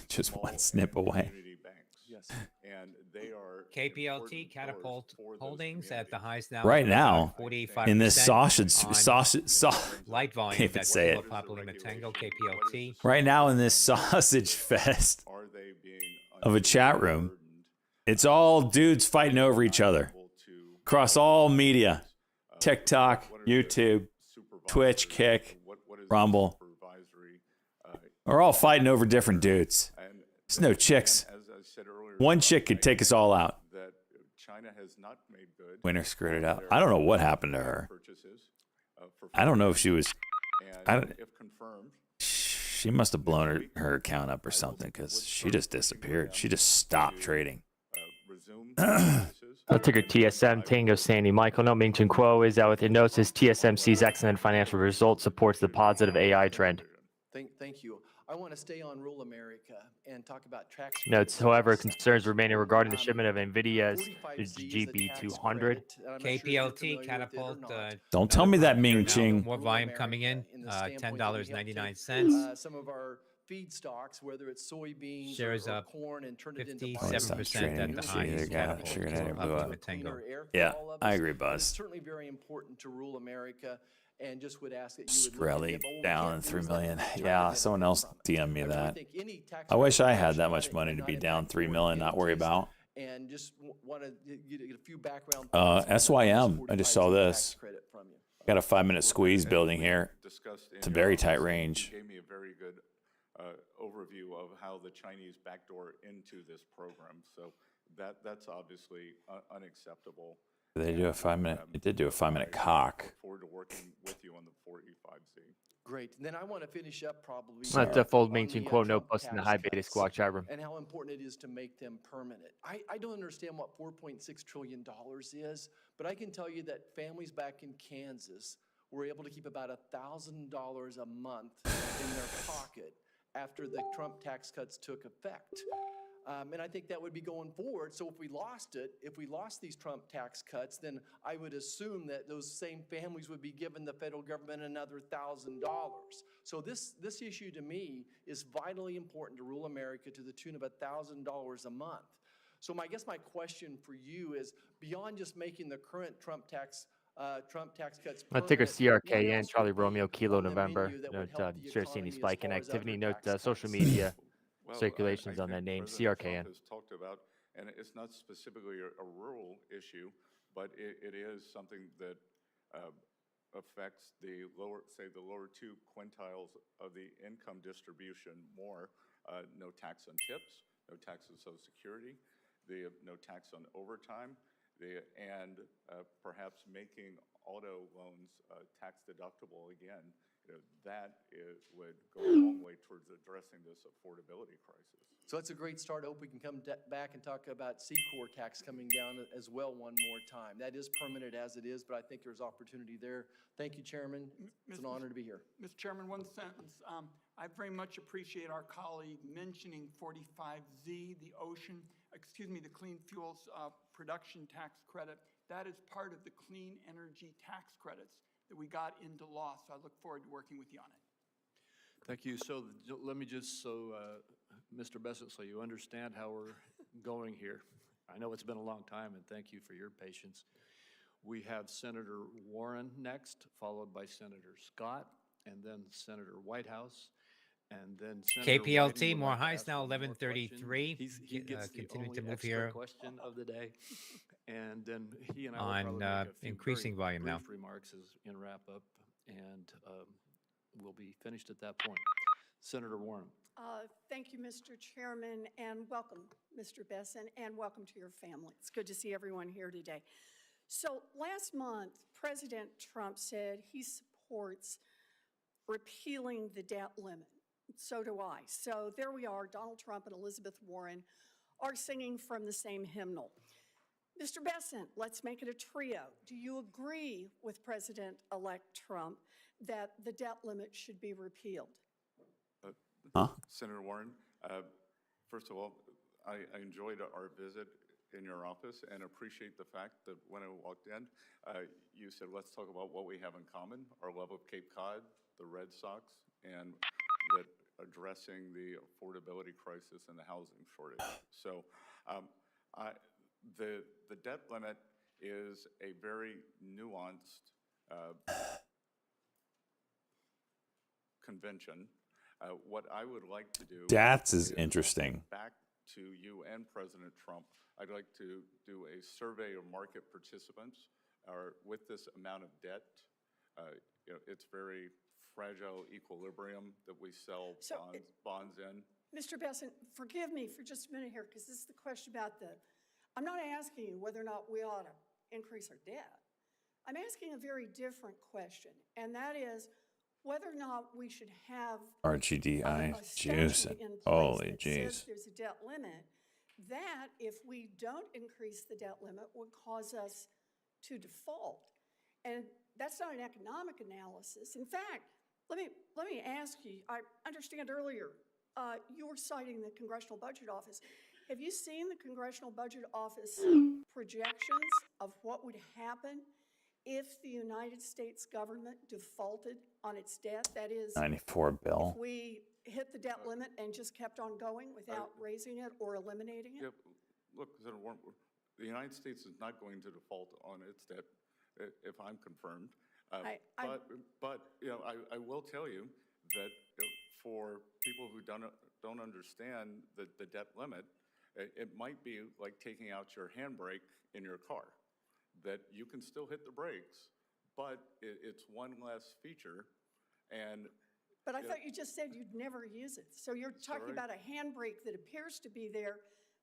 Just one snip away. community banks. Yes. And they are KPLT important Catapult pillars for those Holdings at the highs now. Right of now, 45% in this light volume. can't even That's say it. Popular Matango KPLT. Right now in this sausage fest of a chat room, it's all dudes fighting over each other across all media, TikTok, YouTube, Twitch, Kick, Rumble. We're all fighting over different dudes. There's no chicks. One chick could take us all out. Winner screwed it out. I don't know what happened to her. I don't know if she was. She must have blown her account up or something because she just disappeared. She just stopped trading. Ticker TSM, Tango Sandy Michael. No Ming Chun Kuo is out with hypnosis. TSMC's excellent financial results supports the positive AI trend. Thank you. I want to stay on rural America and talk about tax Notes, however, concerns remaining regarding the shipment of NVIDIA's GB200. KPLT Catapult. Don't tell me that Ming Ching. More volume coming in. $10.99. Some of our feedstocks, whether it's soybeans Shares or up corn, and turn it into 57% at the highs. Yeah, I agree, Buzz. It's certainly very important to rural America. And just would ask that you would Rally down 3 million. Yeah, someone else DM me that. I wish I had that much money to be down 3 million, not worry about. And just want to get a few background. SYM. I just saw this. Got a 5-minute squeeze building here. It's a very tight range. Gave me a very good overview of how the Chinese backdoor into this program. So that's obviously unacceptable. They do a 5-minute. It did do a 5-minute cock. Look forward to working with you on the 4E5C. Great. And then I want to finish up probably. That's a fold Ming Chun Kuo, no plus in the high beta squawk chat room. And how important it is to make them permanent. I don't understand what $4.6 trillion is, but I can tell you that families back in Kansas were able to keep about $1,000 a month in their pocket after the Trump tax cuts took effect. And I think that would be going forward. So if we lost these Trump tax cuts, then I would assume that those same families would be giving the federal government another $1,000. So this issue to me is vitally important to rural America to the tune of $1,000 a month. So I guess my question for you is, beyond just making the current Trump tax cuts. Ticker CRKN, Charlie Romeo, Kilo November. Note, sure seen any spike in activity. Note, social media. Circulations on that name, CRKN. Has talked about, and it's not specifically a rural issue, but it is something that affects the lower 2 quintiles of the income distribution more. No tax on tips, no tax on Social Security, no tax on overtime, and perhaps making auto loans tax deductible again. Would go a long way towards addressing this affordability crisis. So that's a great start. I hope we can come back and talk about C-Corp tax coming down as well one more time. That is permanent as it is, but I think there's opportunity there. Thank you, Chairman. It's an honor to be here. Mr. Chairman, one sentence. I very much appreciate our colleague mentioning 45Z, the Clean Fuels Production Tax Credit. That is part of the clean energy tax credits that we got into law, so I look forward to working with you on it. Thank you. So let me just, Mr. Bessent, so you understand how we're going here. I know it's been a long time, and thank you for your patience. We have Senator Warren next, followed by Senator Scott, and then Senator Whitehouse, and then Senator KPLT, more highs now, 1133. Continuing to move here. Question of the day. And then he and I on will probably make a few increasing very volume now. brief remarks in wrap up, and we'll be finished at that point. Senator Warren. Thank you, Mr. Chairman, and welcome, Mr. Bessent, and welcome to your family. It's good to see everyone here today. So last month, President Trump said he supports repealing the debt limit. So do I. So there we are, Donald Trump and Elizabeth Warren are singing from the same hymnal. Mr. Bessent, let's make it a trio. Do you agree with President-elect Trump that the debt limit should be repealed? Senator Warren, first of all, I enjoyed our visit in your office and appreciate the fact that when I walked in, you said, let's talk about what we have in common, our love of Cape Cod, the Red Sox, and that addressing the affordability crisis and the housing shortage. So the debt limit is a very nuanced convention. What I would like to do That's is interesting. back to you and President Trump, I'd like to do a survey of market participants with this amount of debt. It's very fragile equilibrium that we sell bonds in. Mr. Besson, forgive me for just a minute here, because this is the question about I'm not asking you whether or not we ought to increase our debt. I'm asking a very different question, and that is whether or not we should have RGDI a statute juicing. in place Holy that jeez. says there's a debt limit, that if we don't increase the debt limit would cause us to default. And that's not an economic analysis. In fact, let me ask you, I understand earlier you were citing the Congressional Budget Office. Have you seen the Congressional Budget Office projections of what would happen if the United States government defaulted on its debt? That is, 94 bill. if we hit the debt limit and just kept on going without raising it or eliminating it? Yeah, look, Senator Warren, the United States is not going to default on its debt if I'm confirmed. But I will tell you that for people who don't understand the debt limit, it might be like taking out your handbrake in your car, that you can still hit the brakes, but it's one less feature. But I thought you just said you'd never use it. So you're talking about a handbrake that appears to be there,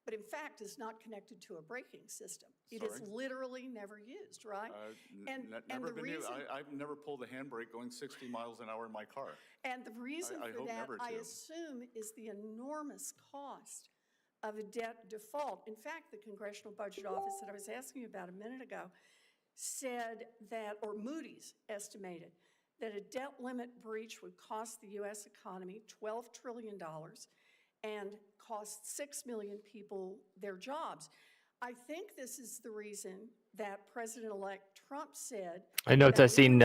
but in fact is not connected to a braking system. It is literally never used, right? I've never pulled a handbrake going 60 miles an hour in my car. And the reason I for hope that, never I to. assume, is the enormous cost of a debt default. In fact, the Congressional Budget Office that I was asking you about a minute ago said that, or Moody's estimated, that a debt limit breach would cost the U.S. economy $12 trillion and cost 6 million people their jobs. I think this is the reason that President-elect Trump said— I noticed I've seen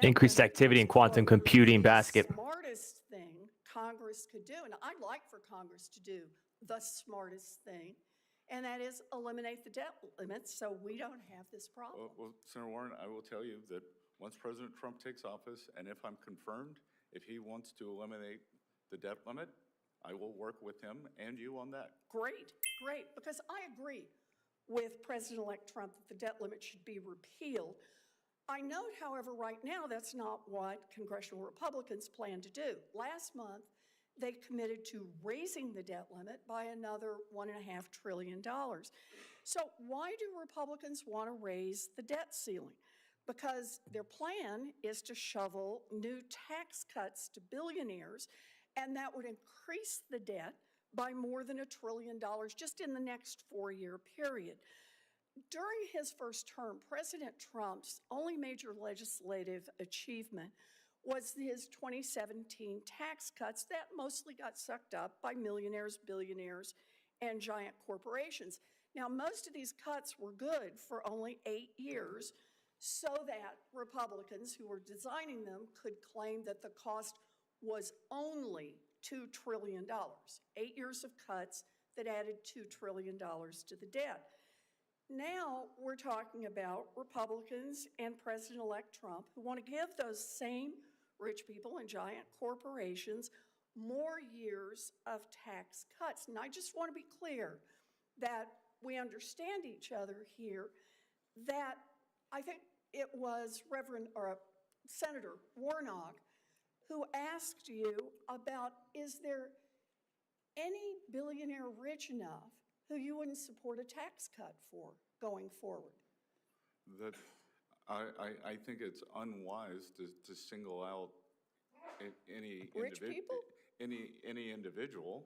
increased activity in quantum computing basket. the smartest thing Congress could do, and I'd like for Congress to do the smartest thing, and that is eliminate the debt limits so we don't have this problem. Well, Senator Warren, I will tell you that once President Trump takes office, and if I'm confirmed, if he wants to eliminate the debt limit, I will work with him and you on that. Great, because I agree with President-elect Trump that the debt limit should be repealed. I note, however, right now that's not what congressional Republicans plan to do. Last month, they committed to raising the debt limit by another $1.5 trillion. So why do Republicans want to raise the debt ceiling? Because their plan is to shovel new tax cuts to billionaires, and that would increase the debt by more than $1 trillion just in the next 4-year period. During his first term, President Trump's only major legislative achievement was his 2017 tax cuts that mostly got sucked up by millionaires, billionaires, and giant corporations. Now, most of these cuts were good for only 8 years so that Republicans who were designing them could claim that the cost was only $2 trillion. 8 years of cuts that added $2 trillion to the debt. Now we're talking about Republicans and President-elect Trump who want to give those same rich people and giant corporations more years of tax cuts. And I just want to be clear that we understand each other here, that I think it was Senator Warnock who asked you about, is there any billionaire rich enough who you wouldn't support a tax cut for going forward? That I think it's unwise to single out any Rich people? any individual.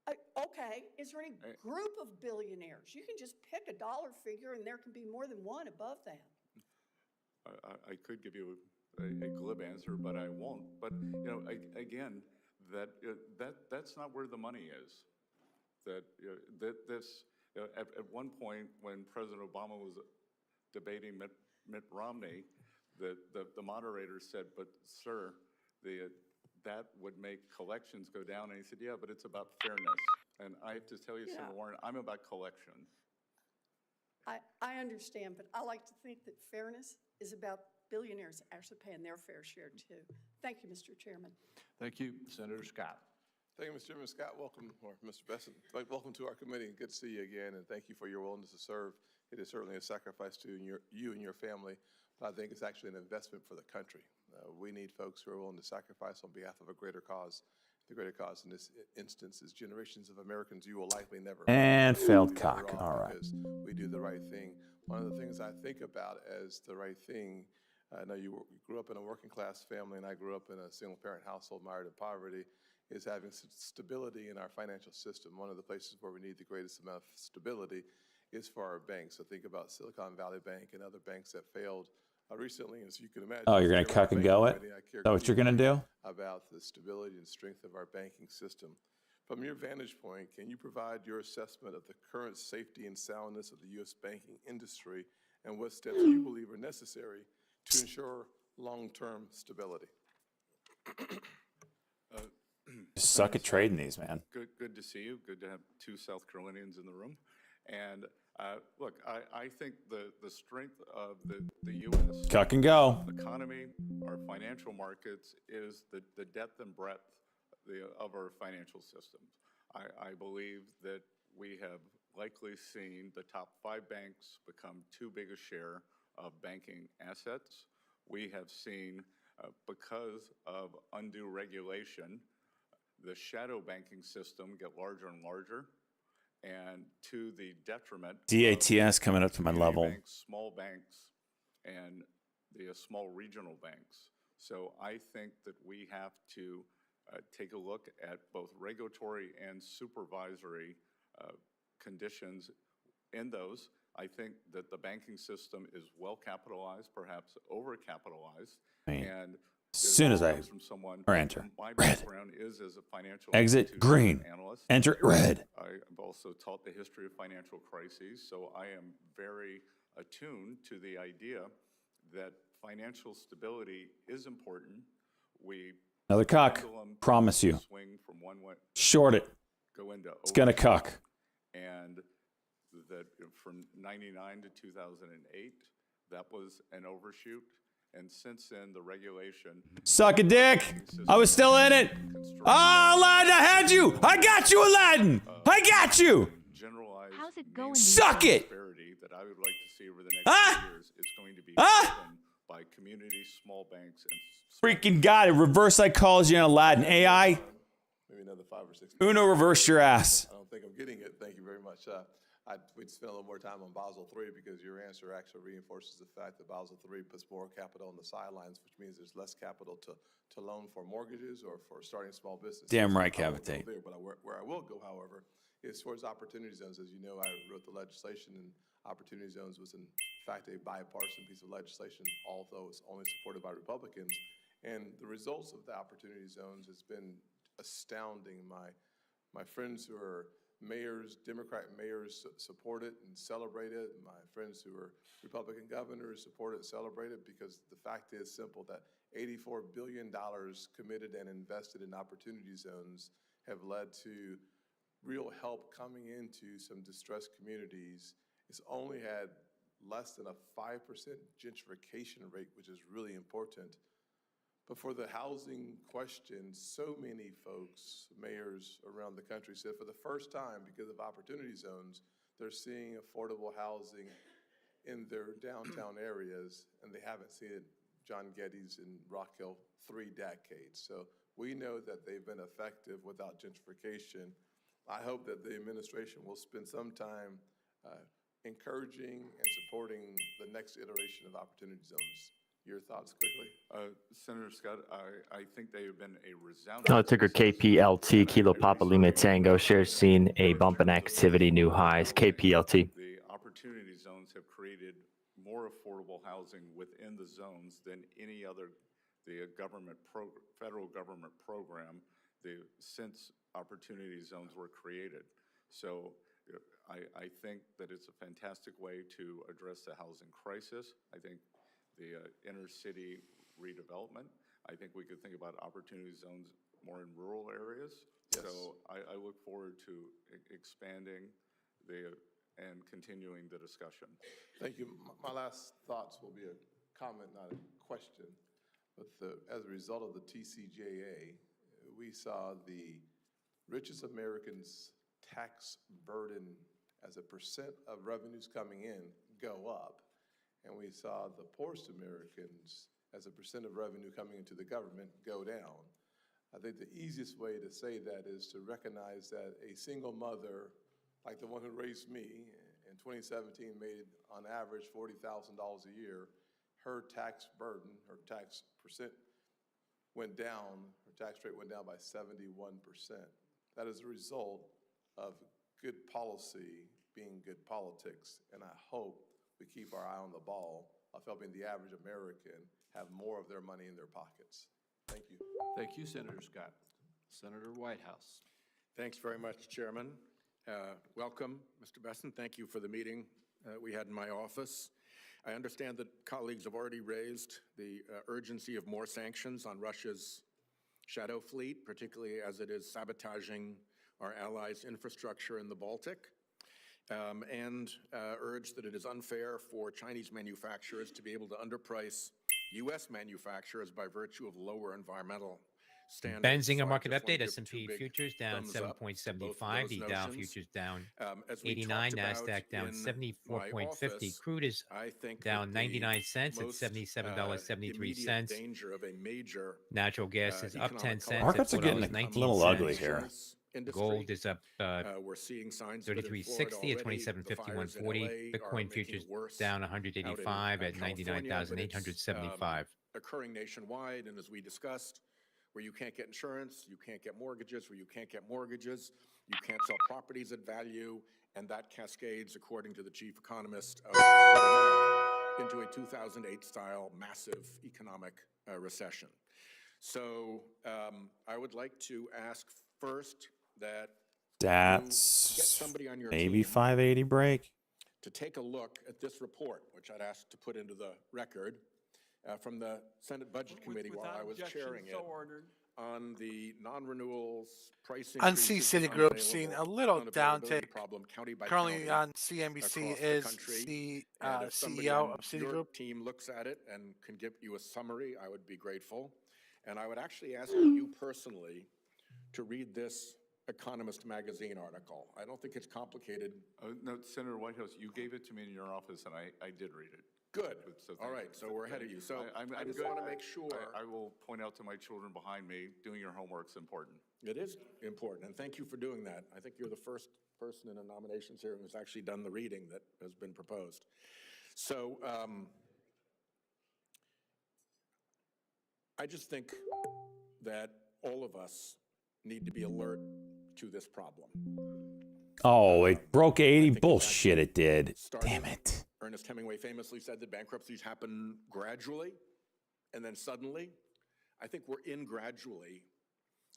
Okay, is there any group of billionaires? You can just pick a dollar figure and there can be more than one above that. I could give you a glib answer, but I won't. But again, that's not where the money is. At one point when President Obama was debating Mitt Romney, the moderator said, "But sir, the that would make collections go down. And he said, yeah, but it's about fairness. And I have to tell you, Senator Warren, I'm about collections. I understand, but I like to think that fairness is about billionaires actually paying their fair share too. Thank you, Mr. Chairman. Thank you, Senator Scott. Thank you, Mr. Chairman. Scott, welcome, or Mr. Besson, welcome to our committee. Good to see you again, and thank you for your willingness to serve. It is certainly a sacrifice to you and your family, but I think it's actually an investment for the country. We need folks who are willing to sacrifice on behalf of a greater cause. The greater cause in this instance is generations of Americans you will likely never. And failed cock. All right. Because we do the right thing. One of the things I think about as the right thing, I know you grew up in a working class family, and I grew up in a single parent household mired in poverty, is having stability in our financial system. One of the places where we need the greatest amount of stability is for our banks. So think about Silicon Valley Bank and other banks that failed recently, as you can imagine. Oh, you're going to cuck and go it? Is that what you're going to do? About the stability and strength of our banking system. From your vantage point, can you provide your assessment of the current safety and soundness of the U.S. banking industry and what steps you believe are necessary to ensure long-term stability? Suck at trading these, man. Good to see you. Good to have two South Carolinians in the room. And look, I think the strength of the U.S. Cuck and go. economy, our financial markets, is the depth and breadth of our financial systems. I believe that we have likely seen the top 5 banks become too big a share of banking assets. We have seen, because of undue regulation, the shadow banking system get larger and larger, and to the detriment DATS coming up to my level. Banks, small banks, and the small regional banks. So I think that we have to take a look at both regulatory and supervisory conditions in those. I think that the banking system is well capitalized, perhaps over capitalized, and as soon as I enter, my red. background is as a financial Exit institution green. analyst. Enter red. I've also taught the history of financial crises, so I am very attuned to the idea that financial stability is important. We Another cock. pendulum Promise you. swing from one way, Short it. go into It's gonna overshoot, cuck. and that from 99 to 2008, that was an overshoot. And since then, the regulation. Suck a dick. I was still in it. Oh, Aladdin, I had you. I got you, Aladdin. I got you. Generalized How's it going? Suck it. Prosperity that I would like to see over the next few years is going to be driven by communities, small banks, and Freaking got it. Reverse psychology on Aladdin. AI. Maybe another 5 or 6 minutes. Uno, reverse your ass. I don't think I'm getting it. Thank you very much. We'd spend a little more time on Basel III because your answer actually reinforces the fact that Basel III puts more capital on the sidelines, which means there's less capital to loan for mortgages or for starting small businesses. Damn right, I won't go Cavitate. there, but where I will go, however, is towards opportunity zones. As you know, I wrote the legislation, and opportunity zones was in fact a bipartisan piece of legislation, although it's only supported by Republicans. And the results of the opportunity zones has been astounding. My friends who are mayors, Democrat mayors, support it and celebrate it. My friends who are Republican governors support it and celebrate it, because the fact is simple, that $84 billion committed and invested in opportunity zones have led to real help coming into some distressed communities. It's only had less than a 5% gentrification rate, which is really important. But for the housing question, so many folks, mayors around the country said for the first time, because of opportunity zones, they're seeing affordable housing in their downtown areas, and they haven't seen it, John Geddes in Rock Hill, 3 decades. So we know that they've been effective without gentrification. I hope that the administration will spend some time encouraging and supporting the next iteration of opportunity zones. Your thoughts quickly? Senator Scott, I think they have been a resounding. Ticker KPLT, Kilo Papa Lima Tango, shares seen a bump in activity, new highs, KPLT. The opportunity zones have created more affordable housing within the zones than any other federal government program since opportunity zones were created. So I think that it's a fantastic way to address the housing crisis. I think the inner city redevelopment, I think we could think about opportunity zones more in rural areas. Yes. So I look forward to expanding and continuing the discussion. Thank you. My last thoughts will be a comment, not a question. But as a result of the TCJA, we saw the richest Americans' tax burden as a percent of revenues coming in go up. And we saw the poorest Americans as a percent of revenue coming into the government go down. I think the easiest way to say that is to recognize that a single mother, like the one who raised me in 2017, made on average $40,000 a year. Her tax burden, her tax percent went down, her tax rate went down by 71%. That is a result of good policy being good politics, and I hope we keep our eye on the ball of helping the average American have more of their money in their pockets. Thank you. Thank you, Senator Scott. Senator Whitehouse. Thanks very much, Chairman. Welcome, Mr. Besson. Thank you for the meeting we had in my office. I understand that colleagues have already raised the urgency of more sanctions on Russia's shadow fleet, particularly as it is sabotaging our allies' infrastructure in the Baltic, and urged that it is unfair for Chinese manufacturers to be able to underprice U.S. manufacturers by virtue of lower environmental standards. Benzinger So I market just wanna update, give S&P two big futures down thumbs up to both of 7.75, those the Dow notions. futures down As we 89, talked about NASDAQ down in my 74.50, office, crude is I think down that the 99 cents at most, $77.73. immediate danger of a major Natural gas is up 10 economic cents Markets at are getting a $4.19. little ugly here. industry. Gold is up We're seeing signs of it in Florida 33.60 at already. The fires in 27.51.40. LA are Bitcoin making futures it worse down out in, 185 at California, but it's, 99,875. occurring nationwide, and as we discussed, where you can't get insurance, you can't get mortgages, where you can't get mortgages, you can't sell properties at value, and that cascades, according to the chief economist of into a 2008-style massive economic recession. So I would like to ask first that you get That's somebody on your maybe team 580 break. to take a look at this report, which I'd asked to put into the record from the Senate Budget Committee while Without I was objection, chairing so it ordered. on the non-renewals, pricing. NC Citigroup seen a little downtake. Problem county by Currently county on CNBC across the is country. the And if somebody CEO on of your Citigroup. team looks at it and can give you a summary, I would be grateful. And I would actually ask you personally to read this Economist magazine article. I don't think it's complicated. No, Senator Whitehouse, you gave it to me in your office, and I did read it. Good. So All thank right, you. so we're ahead of you. So I'm I just good. want to make sure. I will point out to my children behind me, doing your homework's important. It is important, and thank you for doing that. I think you're the first person in the nominations here who's actually done the reading that has been proposed. So I just think that all of us need to be alert to this problem. Oh, it broke 80. Bullshit, it did. Started- Damn it. Ernest Hemingway famously said that bankruptcies happen gradually and then suddenly. I think we're in gradually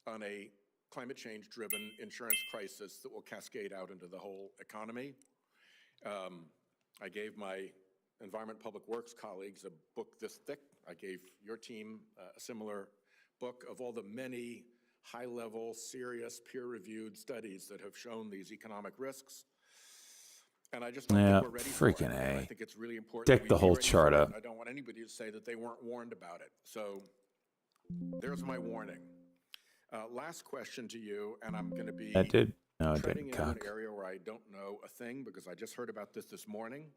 on a climate change driven insurance crisis that will cascade out into the whole economy. I gave my Environment Public Works colleagues a book this thick. I gave your team a similar book of all the many high-level, serious, peer-reviewed studies that have shown these economic risks. And I just don't Yeah, think we're ready for it. freaking And I A. think it's really important. Dick that we the be whole ready chart for it. up. I don't want anybody to say that they weren't warned about it. So there's my warning. Last question to you, and I'm going to be That did. No, it treading didn't, into an cock. area where I don't know a thing because I just heard about this morning,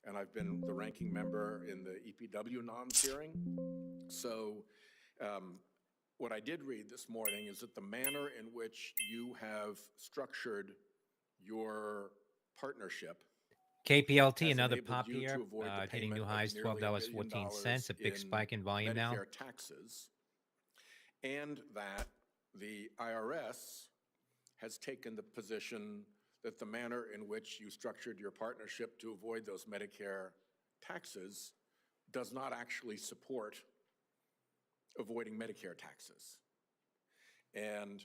and I've been the ranking member in the EPW noms hearing. So what I did read this morning is that the manner in which you have structured your partnership KPLT, has another enabled pop you to here, avoid the hitting new payment of highs, nearly $1 billion $12.14, a big in spike in volume now. Medicare taxes, and that the IRS has taken the position that the manner in which you structured your partnership to avoid those Medicare taxes does not actually support avoiding Medicare taxes. And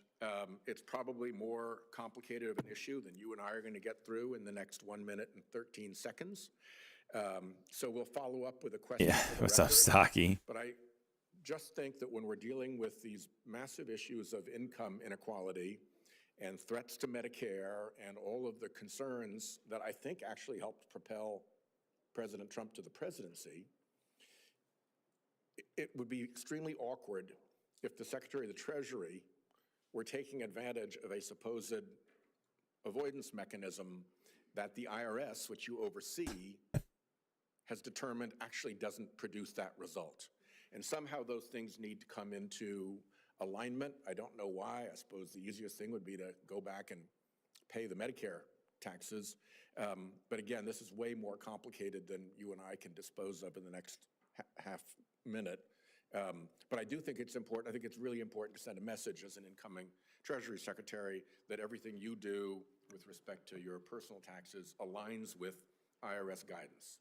it's probably more complicated of an issue than you and I are going to get through in the next 1 minute and 13 seconds. So we'll follow up with a question. Yeah, for the what's up, record. Stocky? But I just think that when we're dealing with these massive issues of income inequality and threats to Medicare and all of the concerns that I think actually helped propel President Trump to the presidency, it would be extremely awkward if the Secretary of the Treasury were taking advantage of a supposed avoidance mechanism that the IRS, which you oversee, has determined actually doesn't produce that result. And somehow those things need to come into alignment. I don't know why. I suppose the easiest thing would be to go back and pay the Medicare taxes. But again, this is way more complicated than you and I can dispose of in the next half minute. But I do think it's important. I think it's really important to send a message as an incoming Treasury Secretary that everything you do with respect to your personal taxes aligns with IRS guidance.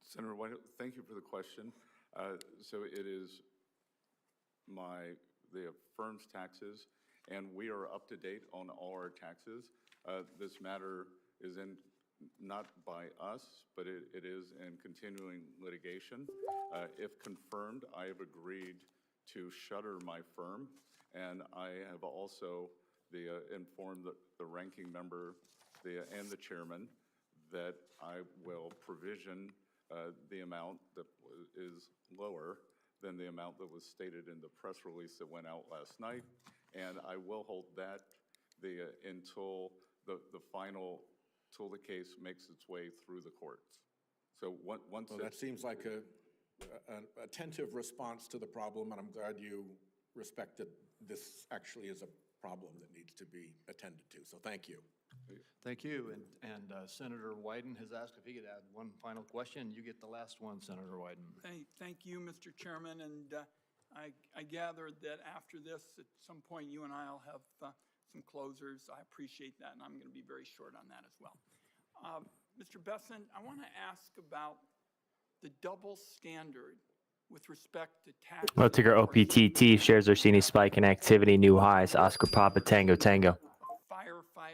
Senator White, thank you for the question. So it is the firm's taxes, and we are up to date on all our taxes. This matter is not by us, but it is in continuing litigation. If confirmed, I have agreed to shutter my firm, and I have also informed the ranking member and the chairman that I will provision the amount that is lower than the amount that was stated in the press release that went out last night, and I will hold that until the case makes its way through the courts. So once that seems like an attentive response to the problem, and I'm glad you respect that this actually is a problem that needs to be attended to. So thank you. Thank you. And Senator Wyden has asked if he could add one final question. You get the last one, Senator Wyden. Thank you, Mr. Chairman. And I gather that after this, at some point, you and I will have some closers. I appreciate that, and I'm going to be very short on that as well. Mr. Bessent, I want to ask about the double standard with respect to tax. Low ticker OPTT shares are seeing a spike in activity, new highs. Oscar Papa Tango Tango.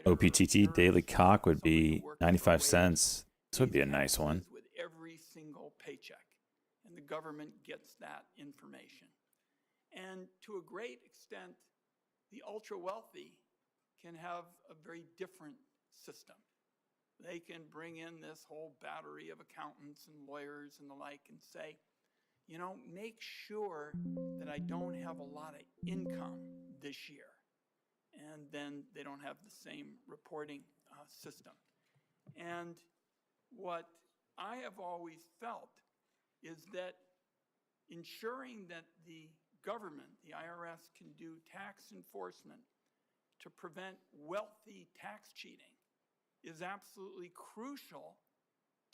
OPTT daily cock would be 95 cents. This would be a nice one. With every single paycheck, and the government gets that information. And to a great extent, the ultra wealthy can have a very different system. They can bring in this whole battery of accountants and lawyers and the like and say, you know, make sure that I don't have a lot of income this year. And then they don't have the same reporting system. And what I have always felt is that ensuring that the government, the IRS, can do tax enforcement to prevent wealthy tax cheating is absolutely crucial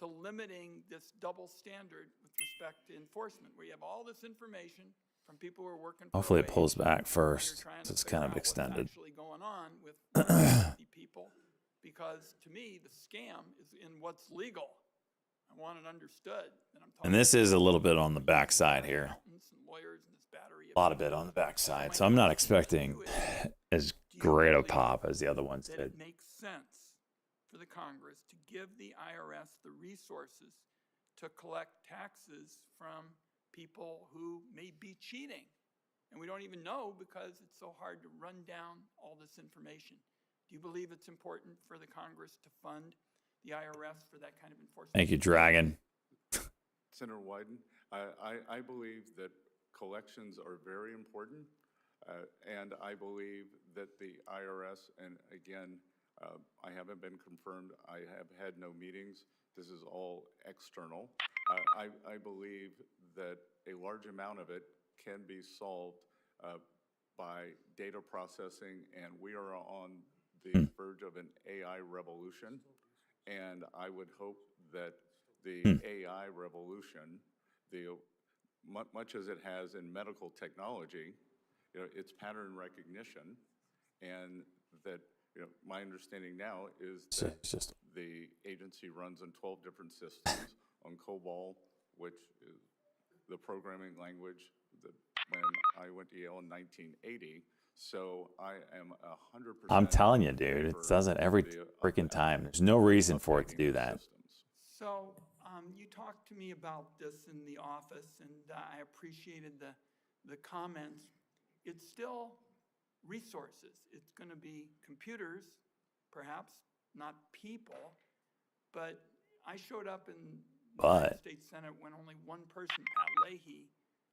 to limiting this double standard with respect to enforcement, where you have all this information from people who are working. Hopefully it pulls back first. So it's kind of extended. What's actually going on with wealthy people, because to me the scam is in what's legal. I want it understood that I'm talking. And this is a little bit on the backside here. A lot of it on the backside. So I'm not expecting as great a pop as the other ones that did. it makes sense for the Congress to give the IRS the resources to collect taxes from people who may be cheating. And we don't even know because it's so hard to run down all this information. Do you believe it's important for the Congress to fund the IRS for that kind of enforcement? Thank you, Dragon. Senator Wyden, I believe that collections are very important, and I believe that the IRS, and again, I haven't been confirmed, I have had no meetings, this is all external. I believe that a large amount of it can be solved by data processing, and we are on the verge of an AI revolution, and I would hope that the AI revolution, much as it has in medical technology, it's pattern recognition, and that my understanding now is that the agency runs on 12 different systems on COBOL, which is the programming language that when I went to Yale in 1980. So I am 100%. I'm telling you, dude, it does it every freaking time. There's no reason for it to do that. So You talked to me about this in the office, and I appreciated the comments. It's still resources. It's going to be computers, perhaps not people, but I showed up in the United States Senate when only one person, Pat Leahy,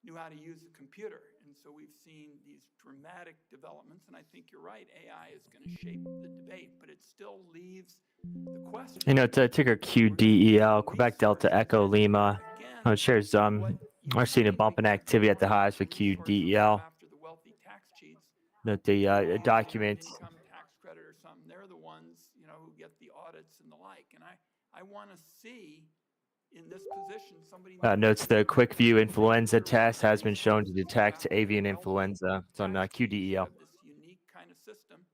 knew how to use a computer. And so we've seen these dramatic developments, and I think you're right, AI is going to shape the debate, but it still leaves the question. You know, it's ticker QDEL, Quebec Delta Echo Lima. It shares we're seeing a bump in activity at the highs for QDEL. After the wealthy tax cheats, Note the documents. income tax credit or something, they're the ones, you know, who get the audits and the like. And I want to see in this position somebody Notes the quick view influenza test has been shown to detect avian influenza. It's on QDEL. have this unique kind of system.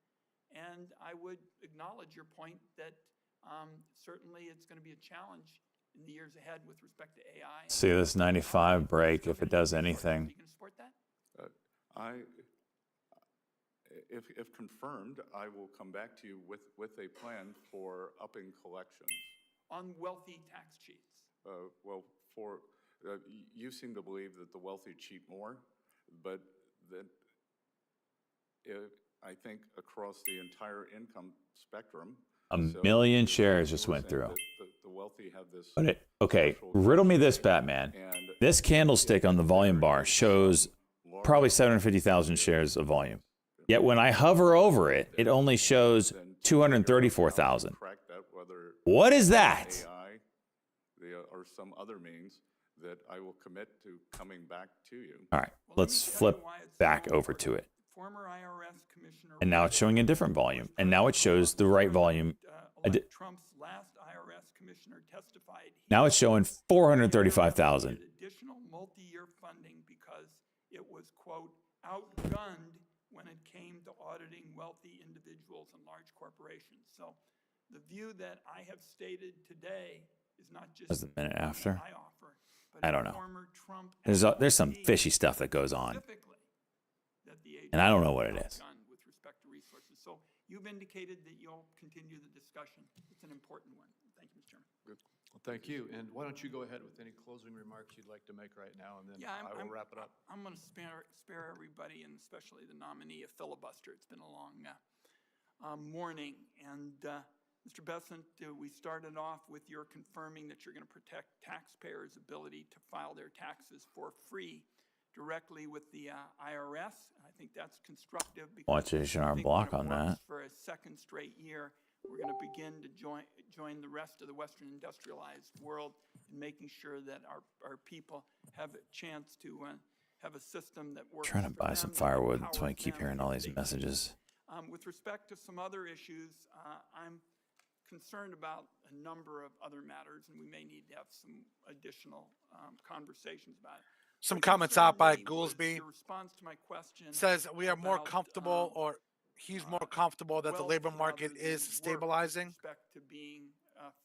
And I would acknowledge your point that certainly it's going to be a challenge in the years ahead with respect to AI. See this 95 break if it does anything. You can support that? If confirmed, I will come back to you with a plan for upping collections. On wealthy tax cheats. Well, you seem to believe that the wealthy cheat more, but that I think across the entire income spectrum. A million shares just went through. The wealthy have this. But okay, riddle me this, Batman. This candlestick on the volume bar shows probably 750,000 shares of volume. Yet when I hover over it, it only shows 234,000. What is that? AI, or some other means that I will commit to coming back to you. All right, let's flip back over to it. Former IRS Commissioner. And now it's showing a different volume. And now it shows the right volume. Trump's last IRS commissioner testified. Now it's showing 435,000. Additional multi-year funding because it was, quote, outgunned when it came to auditing wealthy individuals and large corporations. So the view that I have stated today is not just That's the minute after. I offer, but I don't know. former Trump There's some fishy stuff that goes on. And I don't know what it is. With respect to resources. So you've indicated that you'll continue the discussion. It's an important one. Thank you, Mr. Chairman. Good. Well, thank you. And why don't you go ahead with any closing remarks you'd like to make right now, and then I will wrap it up. I'm going to spare everybody, and especially the nominee, a filibuster. It's been a long morning. And Mr. Bessent, we started off with your confirming that you're going to protect taxpayers' ability to file their taxes for free directly with the IRS. I think that's constructive. Watch H&R Block on that. For a second straight year, we're going to begin to join the rest of the Western industrialized world in making sure that our people have a chance to have a system that works. Trying to buy some firewood. That's why I keep hearing all these messages. With respect to some other issues, I'm concerned about a number of other matters, and we may need to have some additional conversations about it. Some comments out by Goolsby. Your response to my question says we are more comfortable, or he's more comfortable that the labor market is stabilizing. With respect to being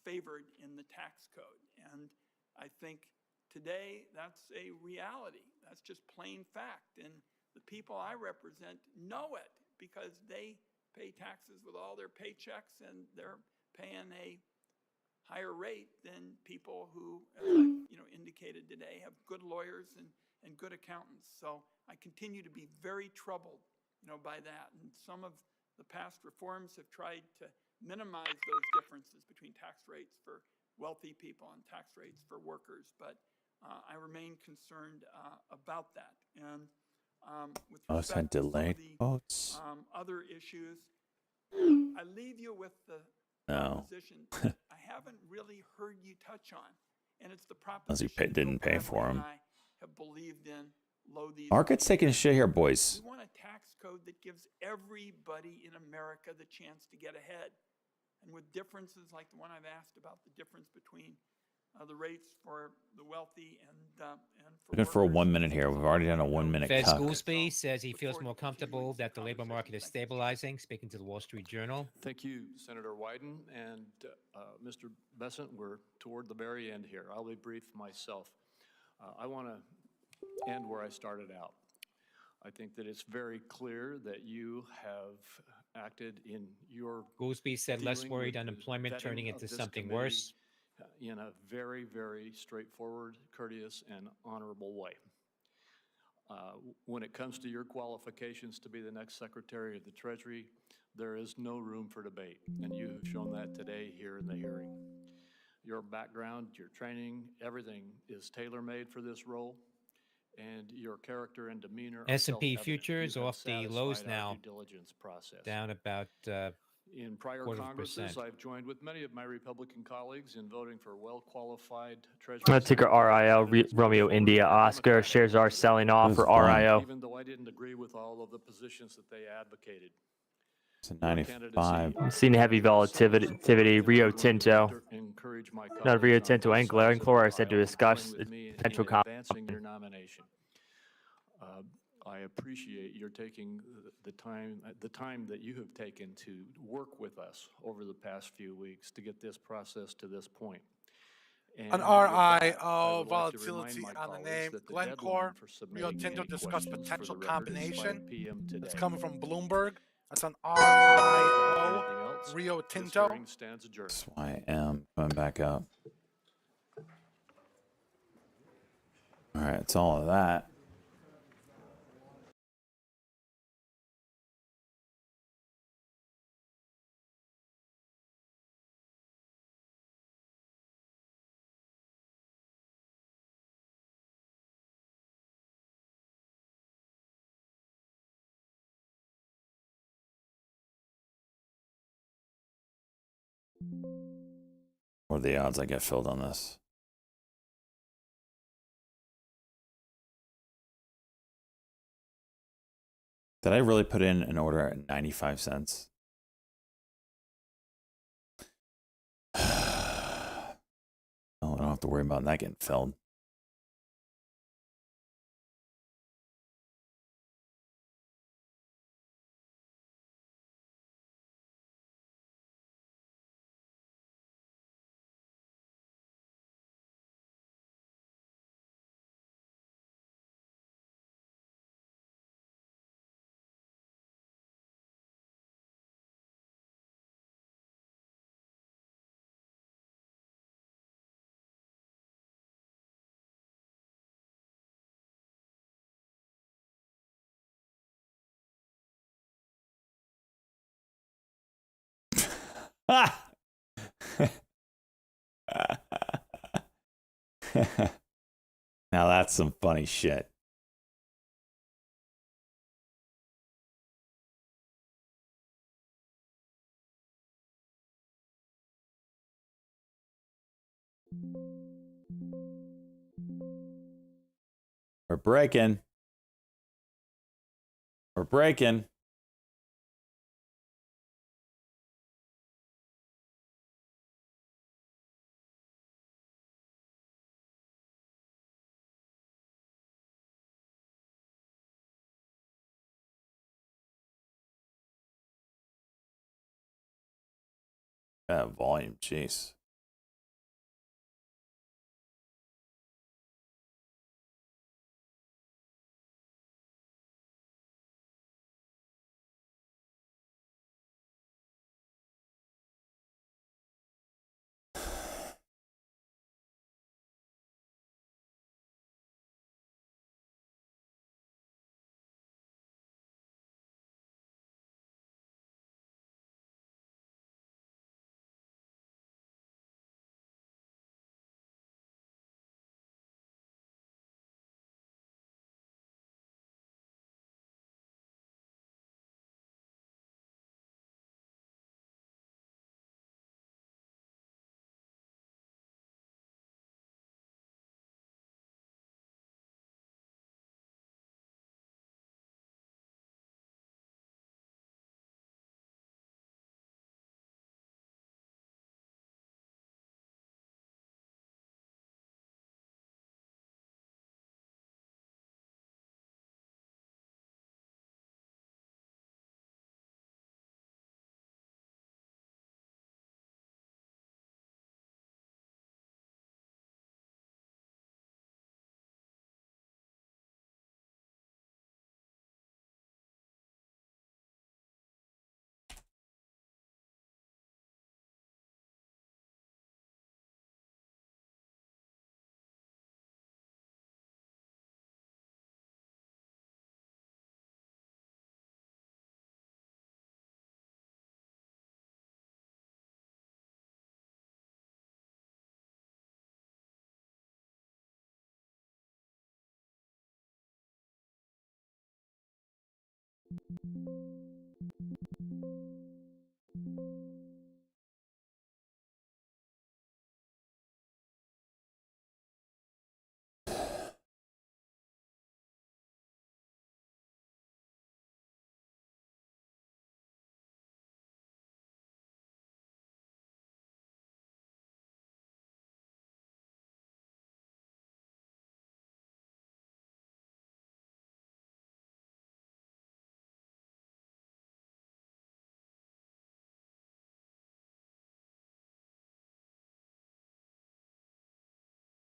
favored in the tax code, and I think today that's a reality. That's just plain fact, and the people I represent know it because they pay taxes with all their paychecks, and they're paying a higher rate than people who, as I indicated today, have good lawyers and good accountants. So I continue to be very troubled, by that. And some of the past reforms have tried to minimize those differences between tax rates for wealthy people and tax rates for workers. But I remain concerned about that. And with respect to some of the other issues, I leave you with the proposition I haven't really heard you touch on, and it's the proposition Didn't pay for him. I have believed in. Market's taking a shit here, boys. We want a tax code that gives everybody in America the chance to get ahead, and with differences like the one I've asked about, the difference between the rates for the wealthy and Looking for a 1 minute here. We've already done a 1 minute Fez cut. Goolsby says he feels more comfortable that the labor market is stabilizing, speaking to the Wall Street Journal. Thank you, Senator Wyden. And Mr. Bessent, we're toward the very end here. I'll be brief myself. I want to end where I started out. I think that it's very clear that you have acted in your Goolsby said less dealing worried with unemployment vetting turning of into this something committee worse. in a very, very straightforward, courteous, and honorable way. When it comes to your qualifications to be the next Secretary of the Treasury, there is no room for debate, and you have shown that today here in the hearing. Your background, your training, everything is tailor-made for this role, and your character and demeanor are S&P self-evident. futures You have off the lows satisfied our now, due diligence process. down about In prior 0.25%. Congresses, I've joined with many of my Republican colleagues in voting for well-qualified Treasury. Ticker RIO, Romeo India Oscar. Shares are selling off for RIO. Even though I didn't agree with all of the positions that they advocated. It's a 95. I'm seeing heavy volatility. Rio Tinto. Not Rio Tinto and Glencore are said to discuss potential advancing your nomination. I appreciate your taking the time that you have taken to work with us over the past few weeks to get this process to this point. An RIO volatility on the name Glencore, Rio Tinto discuss potential combination. It's coming from Bloomberg. That's an RIO, Rio Tinto. SYM coming back up. All right, it's all of that. What are the odds I get filled on this? Did I really put in an order at 95 cents? Oh, I don't have to worry about that getting filled. Now that's some funny shit. We're breaking. We're breaking. Volume, jeez.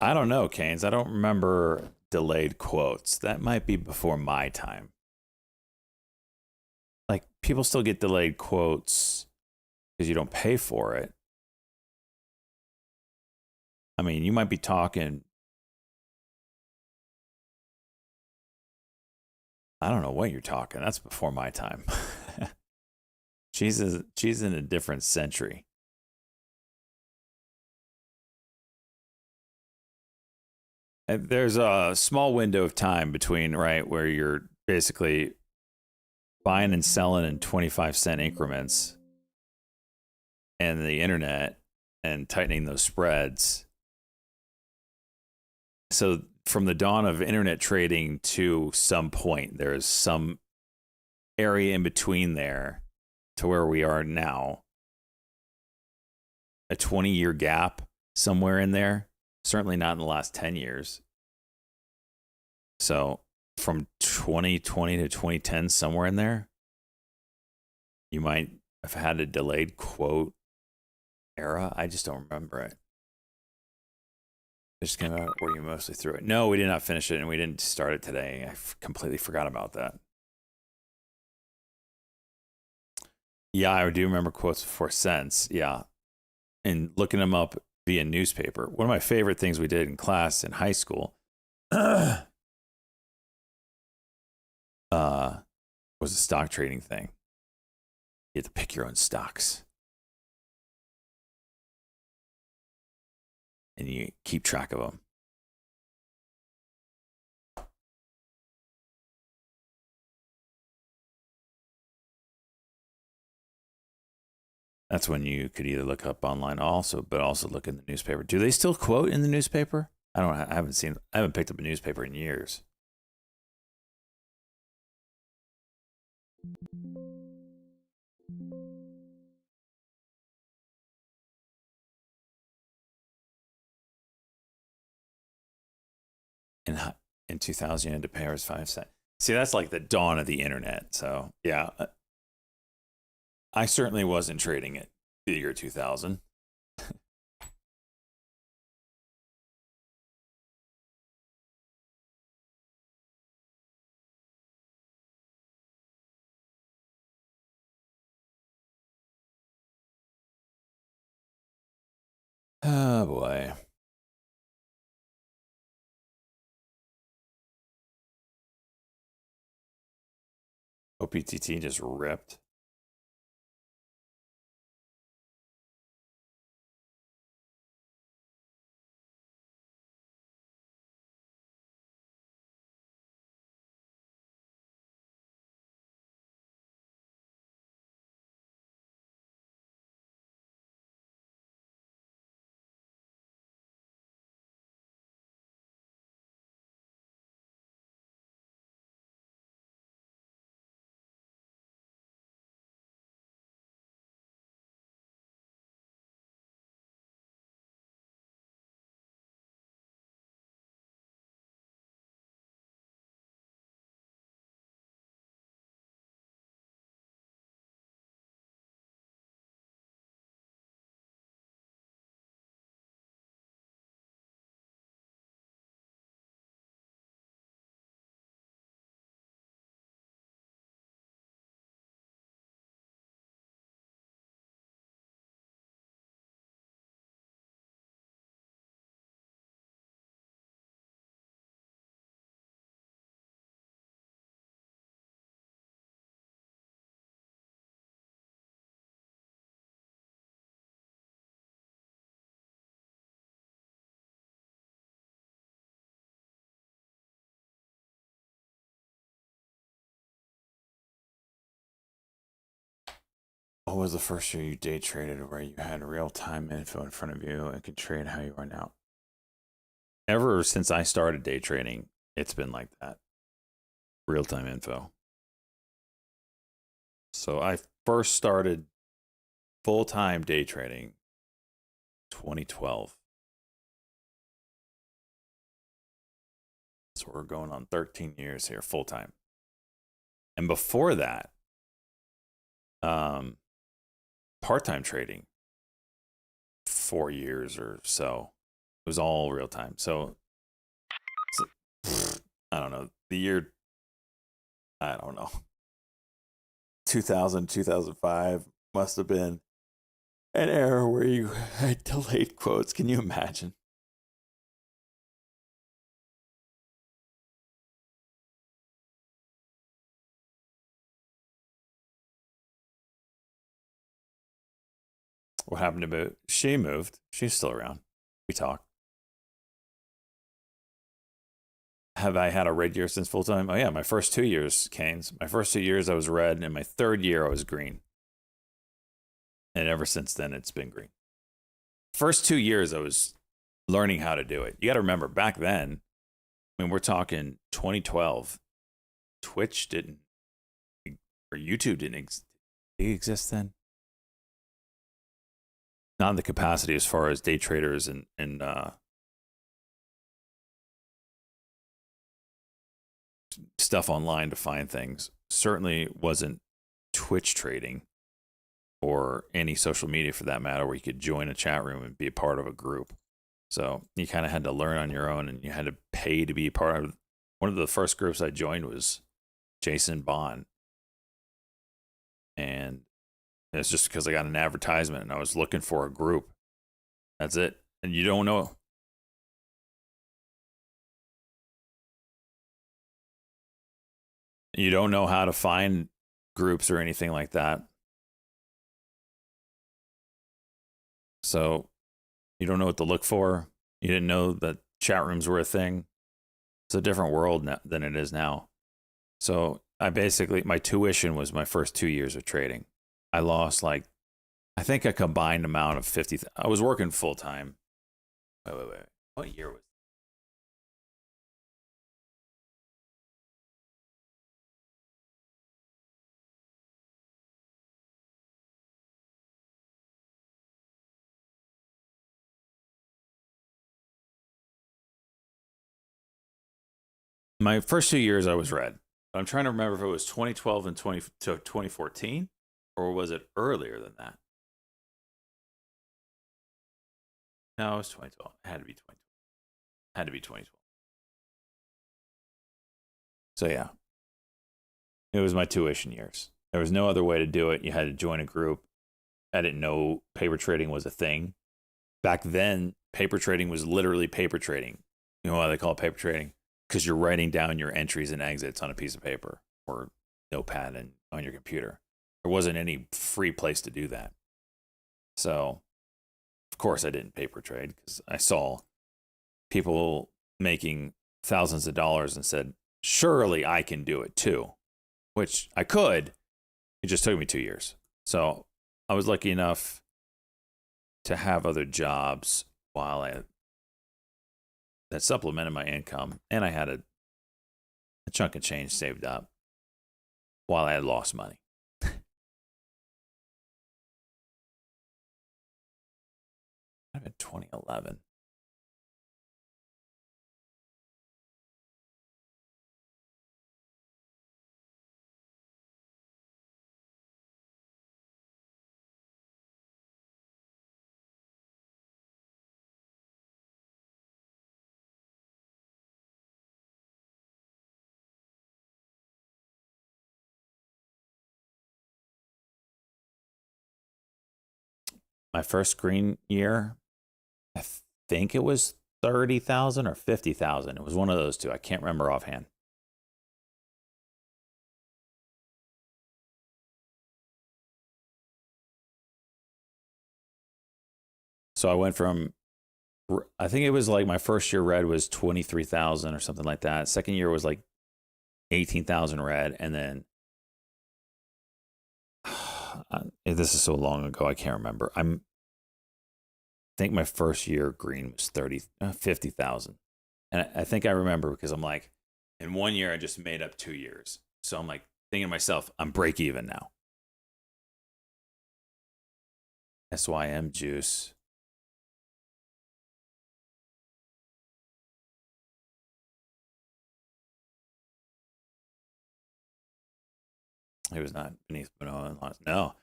I don't know, Canes. I don't remember delayed quotes. That might be before my time. Like, people still get delayed quotes because you don't pay for it. I mean, you might be talking, I don't know what you're talking. That's before my time. She's in a different century. And there's a small window of time between, right, where you're basically buying and selling in 25-cent increments and the internet and tightening those spreads. So from the dawn of internet trading to some point, there's some area in between there to where we are now. A 20-year gap somewhere in there. Certainly not in the last 10 years. So from 2020 to 2010, somewhere in there, you might have had a delayed quote era. I just don't remember it. It just came out where you mostly threw it. No, we did not finish it, and we didn't start it today. I completely forgot about that. Yeah, I do remember quotes before cents. Yeah. And looking them up via newspaper. One of my favorite things we did in class in high school was a stock trading thing. You had to pick your own stocks. And you keep track of them. That's when you could either look up online also, but also look in the newspaper. Do they still quote in the newspaper? I haven't picked up a newspaper in years. In 2000, you had to pay us 5 cents. See, that's like the dawn of the internet. So, yeah. I certainly wasn't trading it the year 2000. Oh, boy. OPTT just ripped. What was the first year you day traded where you had real-time info in front of you and could trade how you are now? Ever since I started day trading, it's been like that. Real-time info. So I first started full-time day trading 2012. So we're going on 13 years here full-time. And before that, part-time trading, 4 years or so. It was all real time. So I don't know. The year, I don't know. 2000, 2005 must have been an era where you had delayed quotes. Can you imagine? What happened to it? She moved. She's still around. We talk. Have I had a red year since full time? Oh yeah, my first 2 years, Canes. My first 2 years I was red, and my third year I was green. And ever since then it's been green. First 2 years I was learning how to do it. You got to remember back then, I mean, we're talking 2012. Twitch didn't, or YouTube didn't exist then. Not in the capacity as far as day traders and stuff online to find things. Certainly wasn't Twitch trading or any social media for that matter where you could join a chat room and be a part of a group. So you kind of had to learn on your own, and you had to pay to be a part of. One of the first groups I joined was Jason Bond. And it's just because I got an advertisement and I was looking for a group. That's it. And you don't know. You don't know how to find groups or anything like that. So you don't know what to look for. You didn't know that chat rooms were a thing. It's a different world now than it is now. So I basically, my tuition was my first 2 years of trading. I lost I think a combined amount of 50. I was working full time. Wait. What year was it? My first 2 years I was red. I'm trying to remember if it was 2012 and 2014, or was it earlier than that? No, it was 2012. It had to be 2012. Had to be 2012. So yeah, it was my tuition years. There was no other way to do it. You had to join a group. I didn't know paper trading was a thing. Back then, paper trading was literally paper trading. You know why they call it paper trading? Because you're writing down your entries and exits on a piece of paper or notepad and on your computer. There wasn't any free place to do that. So, of course, I didn't paper trade because I saw people making thousands of dollars and said, surely I can do it too, which I could. It just took me 2 years. So I was lucky enough to have other jobs while that supplemented my income, and I had a chunk of change saved up while I had lost money. I've been 2011. My first green year, I think it was 30,000 or 50,000. It was one of those two. I can't remember offhand. So I went from, I think it was like my first year red was 23,000 or something like that. Second year was like 18,000 red. And then this is so long ago, I can't remember. I think my first year green was 50,000. And I think I remember because I'm like, in 1 year, I just made up 2 years. So I'm like thinking to myself, I'm break even now. SYM juice. It was not beneath mowing lawns. No.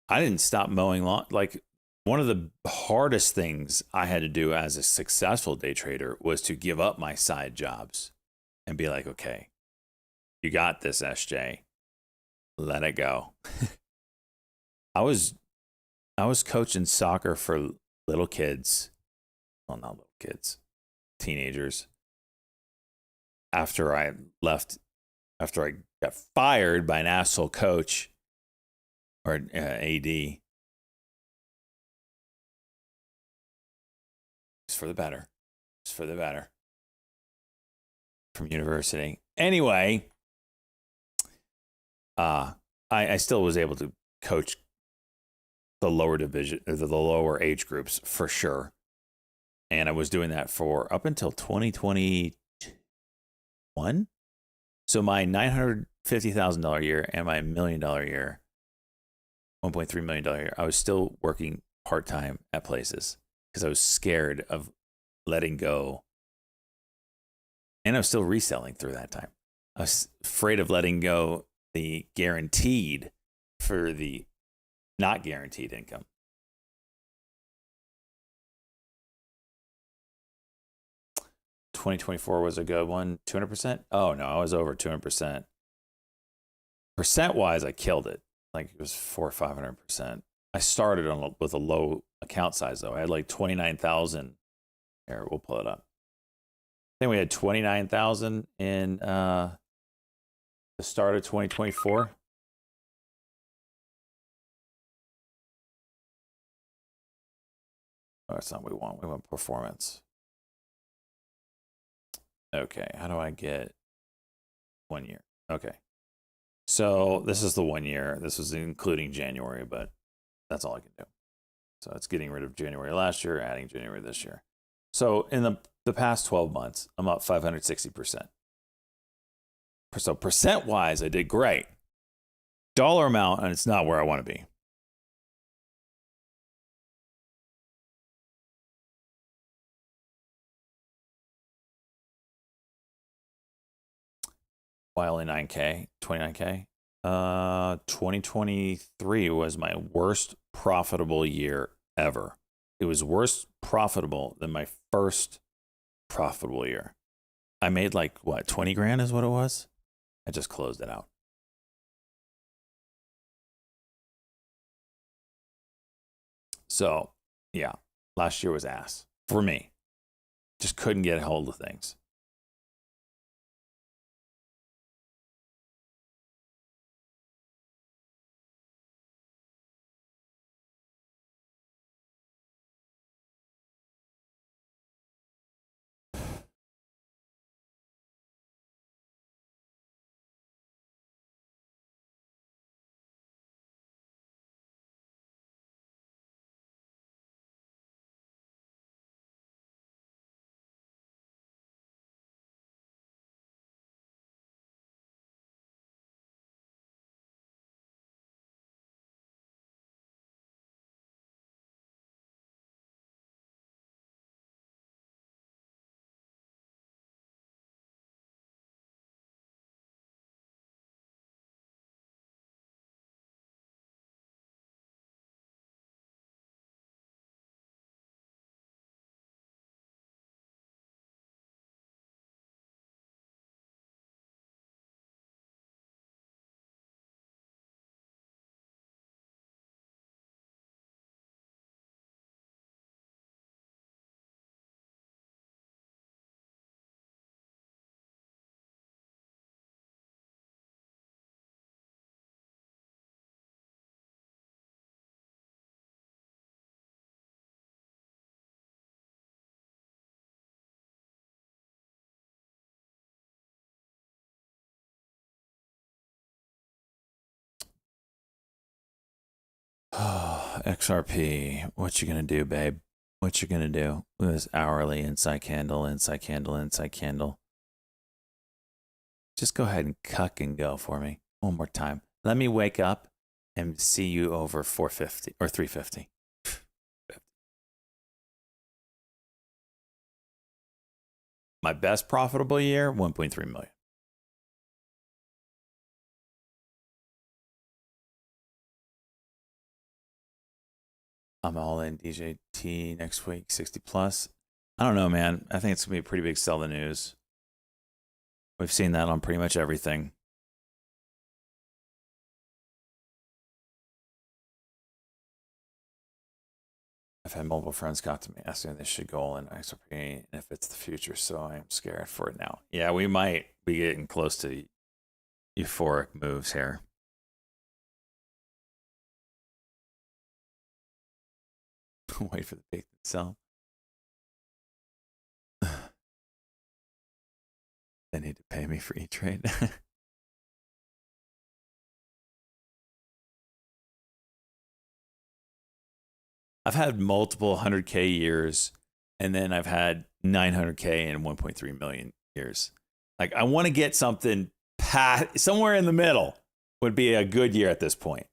I didn't stop mowing lawn. Like, one of the hardest things I had to do as a successful day trader was to give up my side jobs and be like, okay, you got this, SJ. Let it go. I was coaching soccer for little kids. Well, not little kids, teenagers. After I got fired by an asshole coach or AD. It's for the better. It's for the better. From university. Anyway, I still was able to coach the lower division, the lower age groups for sure. And I was doing that for up until 2021. So my $950,000 year and my $1 million year, $1.3 million year, I was still working part-time at places because I was scared of letting go. And I was still reselling through that time. I was afraid of letting go the guaranteed for the not guaranteed income. $2024 was a good one. 200%? Oh no, I was over 200%. Percent-wise, I killed it. Like it was 400 or 500%. I started with a low account size though. I had like 29,000. Here, we'll pull it up. I think we had 29,000 in the start of 2024. Oh, that's not what we want. We want performance. Okay, how do I get 1 year? Okay. So this is the 1 year. This was including January, but that's all I can do. So it's getting rid of January last year, adding January this year. So in the past 12 months, I'm up 560%. So percent-wise, I did great. Dollar amount, and it's not where I want to be. Why only 9K, 29K? 2023 was my worst profitable year ever. It was worse profitable than my first profitable year. I made like, what, 20 grand is what it was? I just closed it out. So, yeah, last year was ass for me. Just couldn't get a hold of things. XRP. What you gonna do, babe? What you gonna do? Look at this hourly inside candle, inside candle, inside candle. Just go ahead and cuck and go for me one more time. Let me wake up and see you over 450 or 350. My best profitable year, 1.3 million. I'm all in DJT next week, 60 plus. I don't know, man. I think it's going to be a pretty big sell the news. We've seen that on pretty much everything. I've had multiple friends come to me asking if they should go all in XRP and if it's the future, so I am scared for it now. Yeah, we might be getting close to euphoric moves here. Wait for the peak to sell. They need to pay me for E-Trade. I've had multiple 100K years, and then I've had 900K and 1.3 million years. Like, I want to get something somewhere in the middle would be a good year at this point.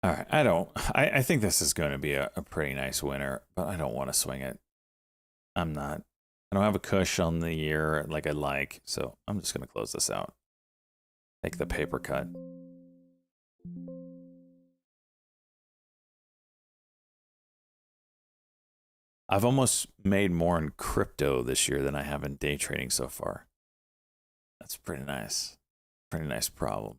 All right, I think this is going to be a pretty nice winner, but I don't want to swing it. I don't have a cush on the year like I'd like, so I'm just going to close this out. Take the paper cut. I've almost made more in crypto this year than I have in day trading so far. That's pretty nice. Pretty nice problem.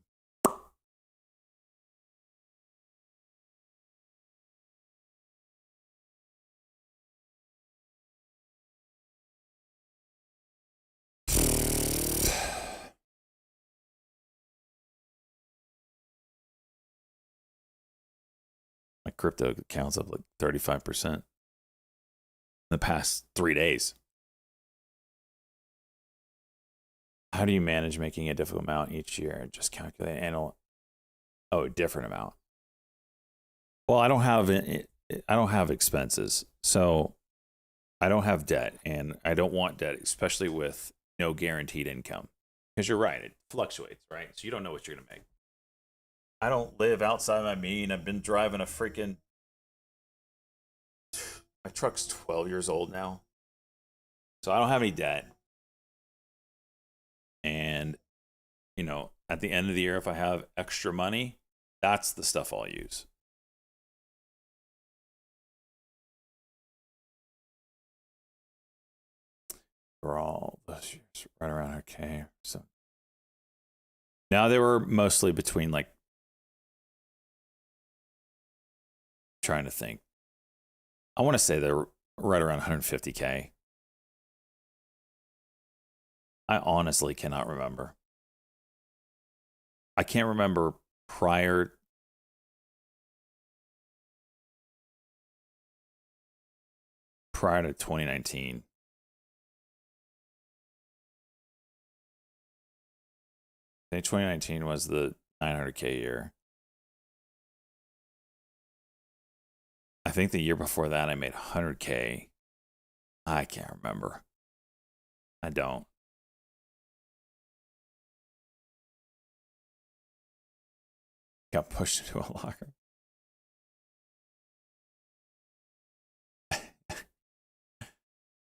My crypto account's up like 35% in the past 3 days. How do you manage making a difficult amount each year? Just calculate annual. Oh, a different amount. Well, I don't have expenses, so I don't have debt, and I don't want debt, especially with no guaranteed income. Because you're right, it fluctuates, right? So you don't know what you're gonna make. I don't live outside my mean. I've been driving a freaking... My truck's 12 years old now. So I don't have any debt. And, you know, at the end of the year, if I have extra money, that's the stuff I'll use. For all those years, right around okay. So now they were mostly between like... Trying to think. I want to say they're right around 150K. I honestly cannot remember. I can't remember prior to 2019. I think 2019 was the 900K year. I think the year before that I made 100K. I can't remember. I don't. Got pushed into a locker.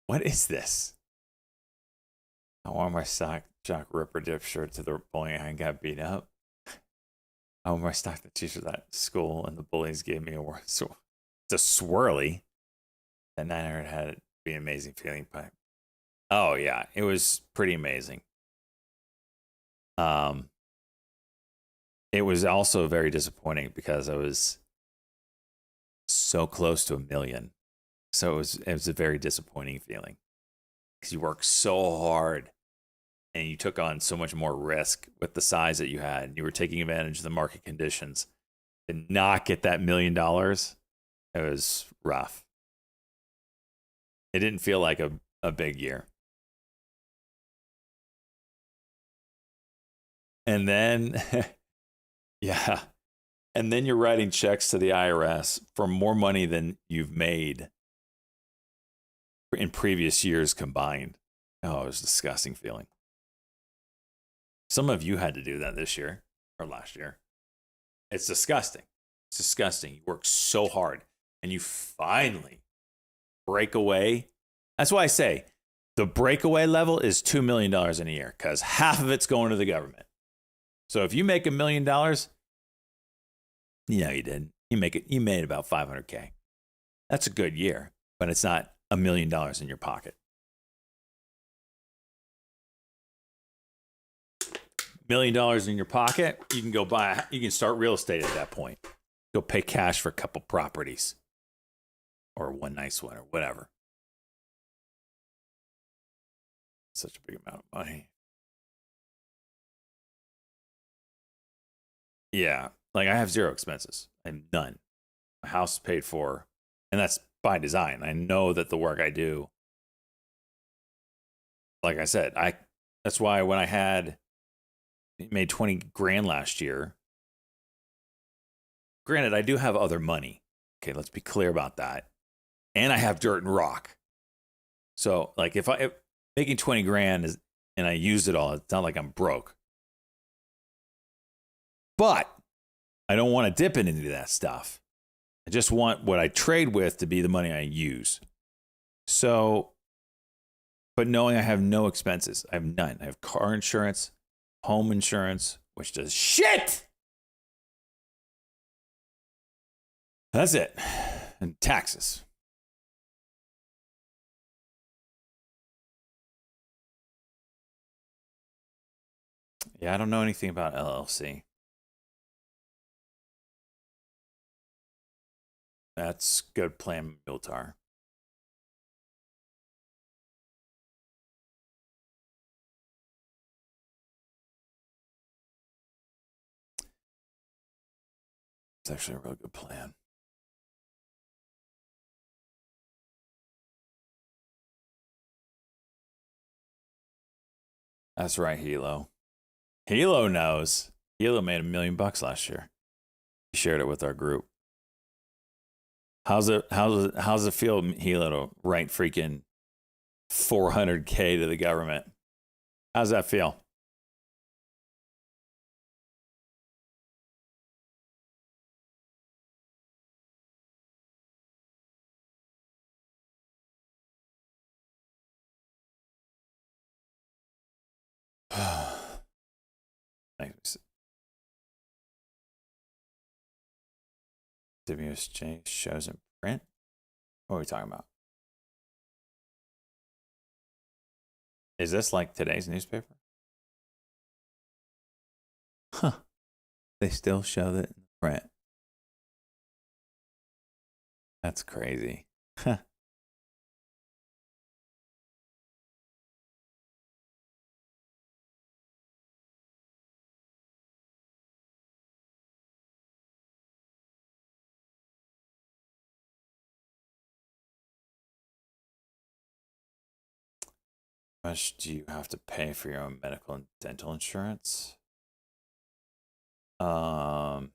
What is this? I wore my sock Jock Ripper dip shirt to the bowling and got beat up. I wore my stock the t-shirt at school and the bullies gave me a word. So it's a swirly. That 900 had to be an amazing feeling pipe. Oh yeah, it was pretty amazing. It was also very disappointing because I was so close to 1 million. So it was a very disappointing feeling because you worked so hard and you took on so much more risk with the size that you had. You were taking advantage of the market conditions. To not get that $1 million, it was rough. It didn't feel like a big year. And then, yeah. And then you're writing checks to the IRS for more money than you've made in previous years combined. Oh, it was a disgusting feeling. Some of you had to do that this year or last year. It's disgusting. It's disgusting. You work so hard and you finally break away. That's why I say the breakaway level is $2 million in a year because half of it's going to the government. So if you make $1 million, you didn't. You made about $500K. That's a good year, but it's not $1 million in your pocket. $1 million in your pocket, you can start real estate at that point. Go pay cash for a couple properties or one nice one or whatever. Such a big amount of money. Yeah, like I have zero expenses. I have none. My house is paid for, and that's by design. I know that the work I do, like I said, that's why when I made 20 grand last year. Granted, I do have other money. Okay, let's be clear about that. And I have dirt and rock. So, like, if making 20 grand and I used it all, it's not like I'm broke. But I don't want to dip it into that stuff. I just want what I trade with to be the money I use. So, but knowing I have no expenses, I have none. I have car insurance, home insurance, which does shit. That's it. And taxes. Yeah, I don't know anything about LLC. That's good plan, Miltar. It's actually a real good plan. That's right, Hilo. Hilo knows. Hilo made $1 million last year. He shared it with our group. How's it feel, Hilo, to write freaking $400K to the government? How's that feel? Thanks. WSJ shows in print? What are we talking about? Is this like today's newspaper? Huh. They still show it in print. That's crazy. Huh. How much do you have to pay for your own medical and dental insurance? I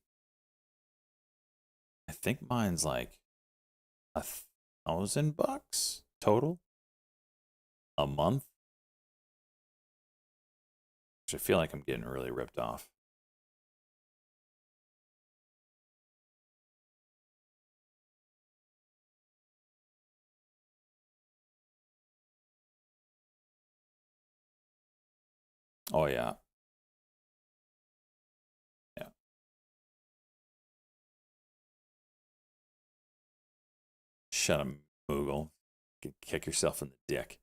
think mine's like $1,000 total a month. Which I feel like I'm getting really ripped off. Oh, yeah. Yeah. Shut up, Moogle. Kick yourself in the dick.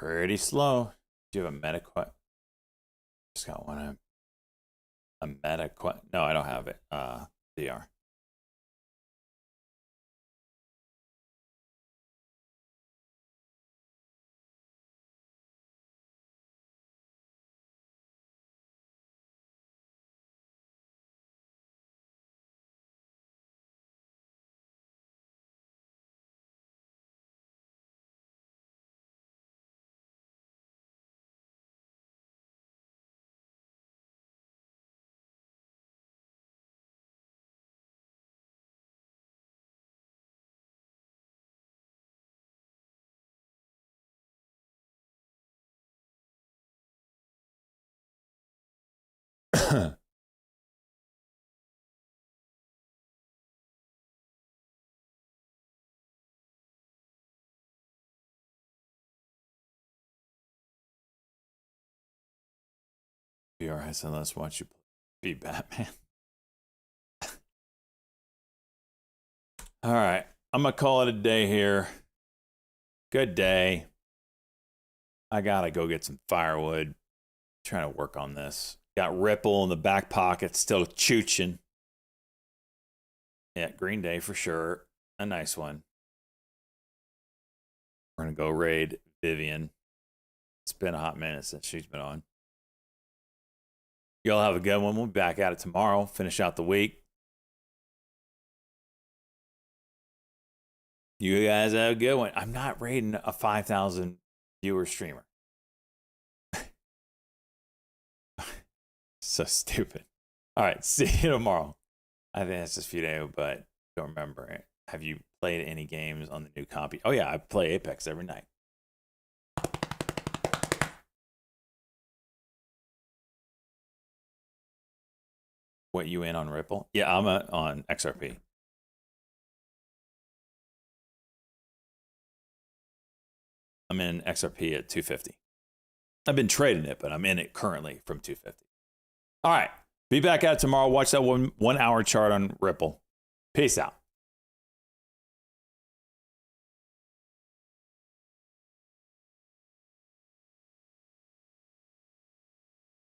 pretty slow. Do you have a MetaQuest? Just got one. A MetaQuest? No, I don't have it. DR. VR has let's watch you be Batman. All right, I'm gonna call it a day here. Good day. I gotta go get some firewood. Trying to work on this. Got Ripple in the back pocket, still chooching. Yeah, Green Day for sure. A nice one. We're gonna go raid Vivian. It's been a hot minute since she's been on. Y'all have a good one. We'll be back at it tomorrow. Finish out the week. You guys have a good one. I'm not raiding a 5,000 viewer streamer. So stupid. All right, see you tomorrow. I think that's just video, but don't remember it. Have you played any games on the new copy? Oh yeah, I play Apex every night. What, you in on Ripple? Yeah, I'm on XRP. I'm in XRP at 250. I've been trading it, but I'm in it currently from 250. All right, be back at it tomorrow. Watch that 1 hour chart on Ripple. Peace out.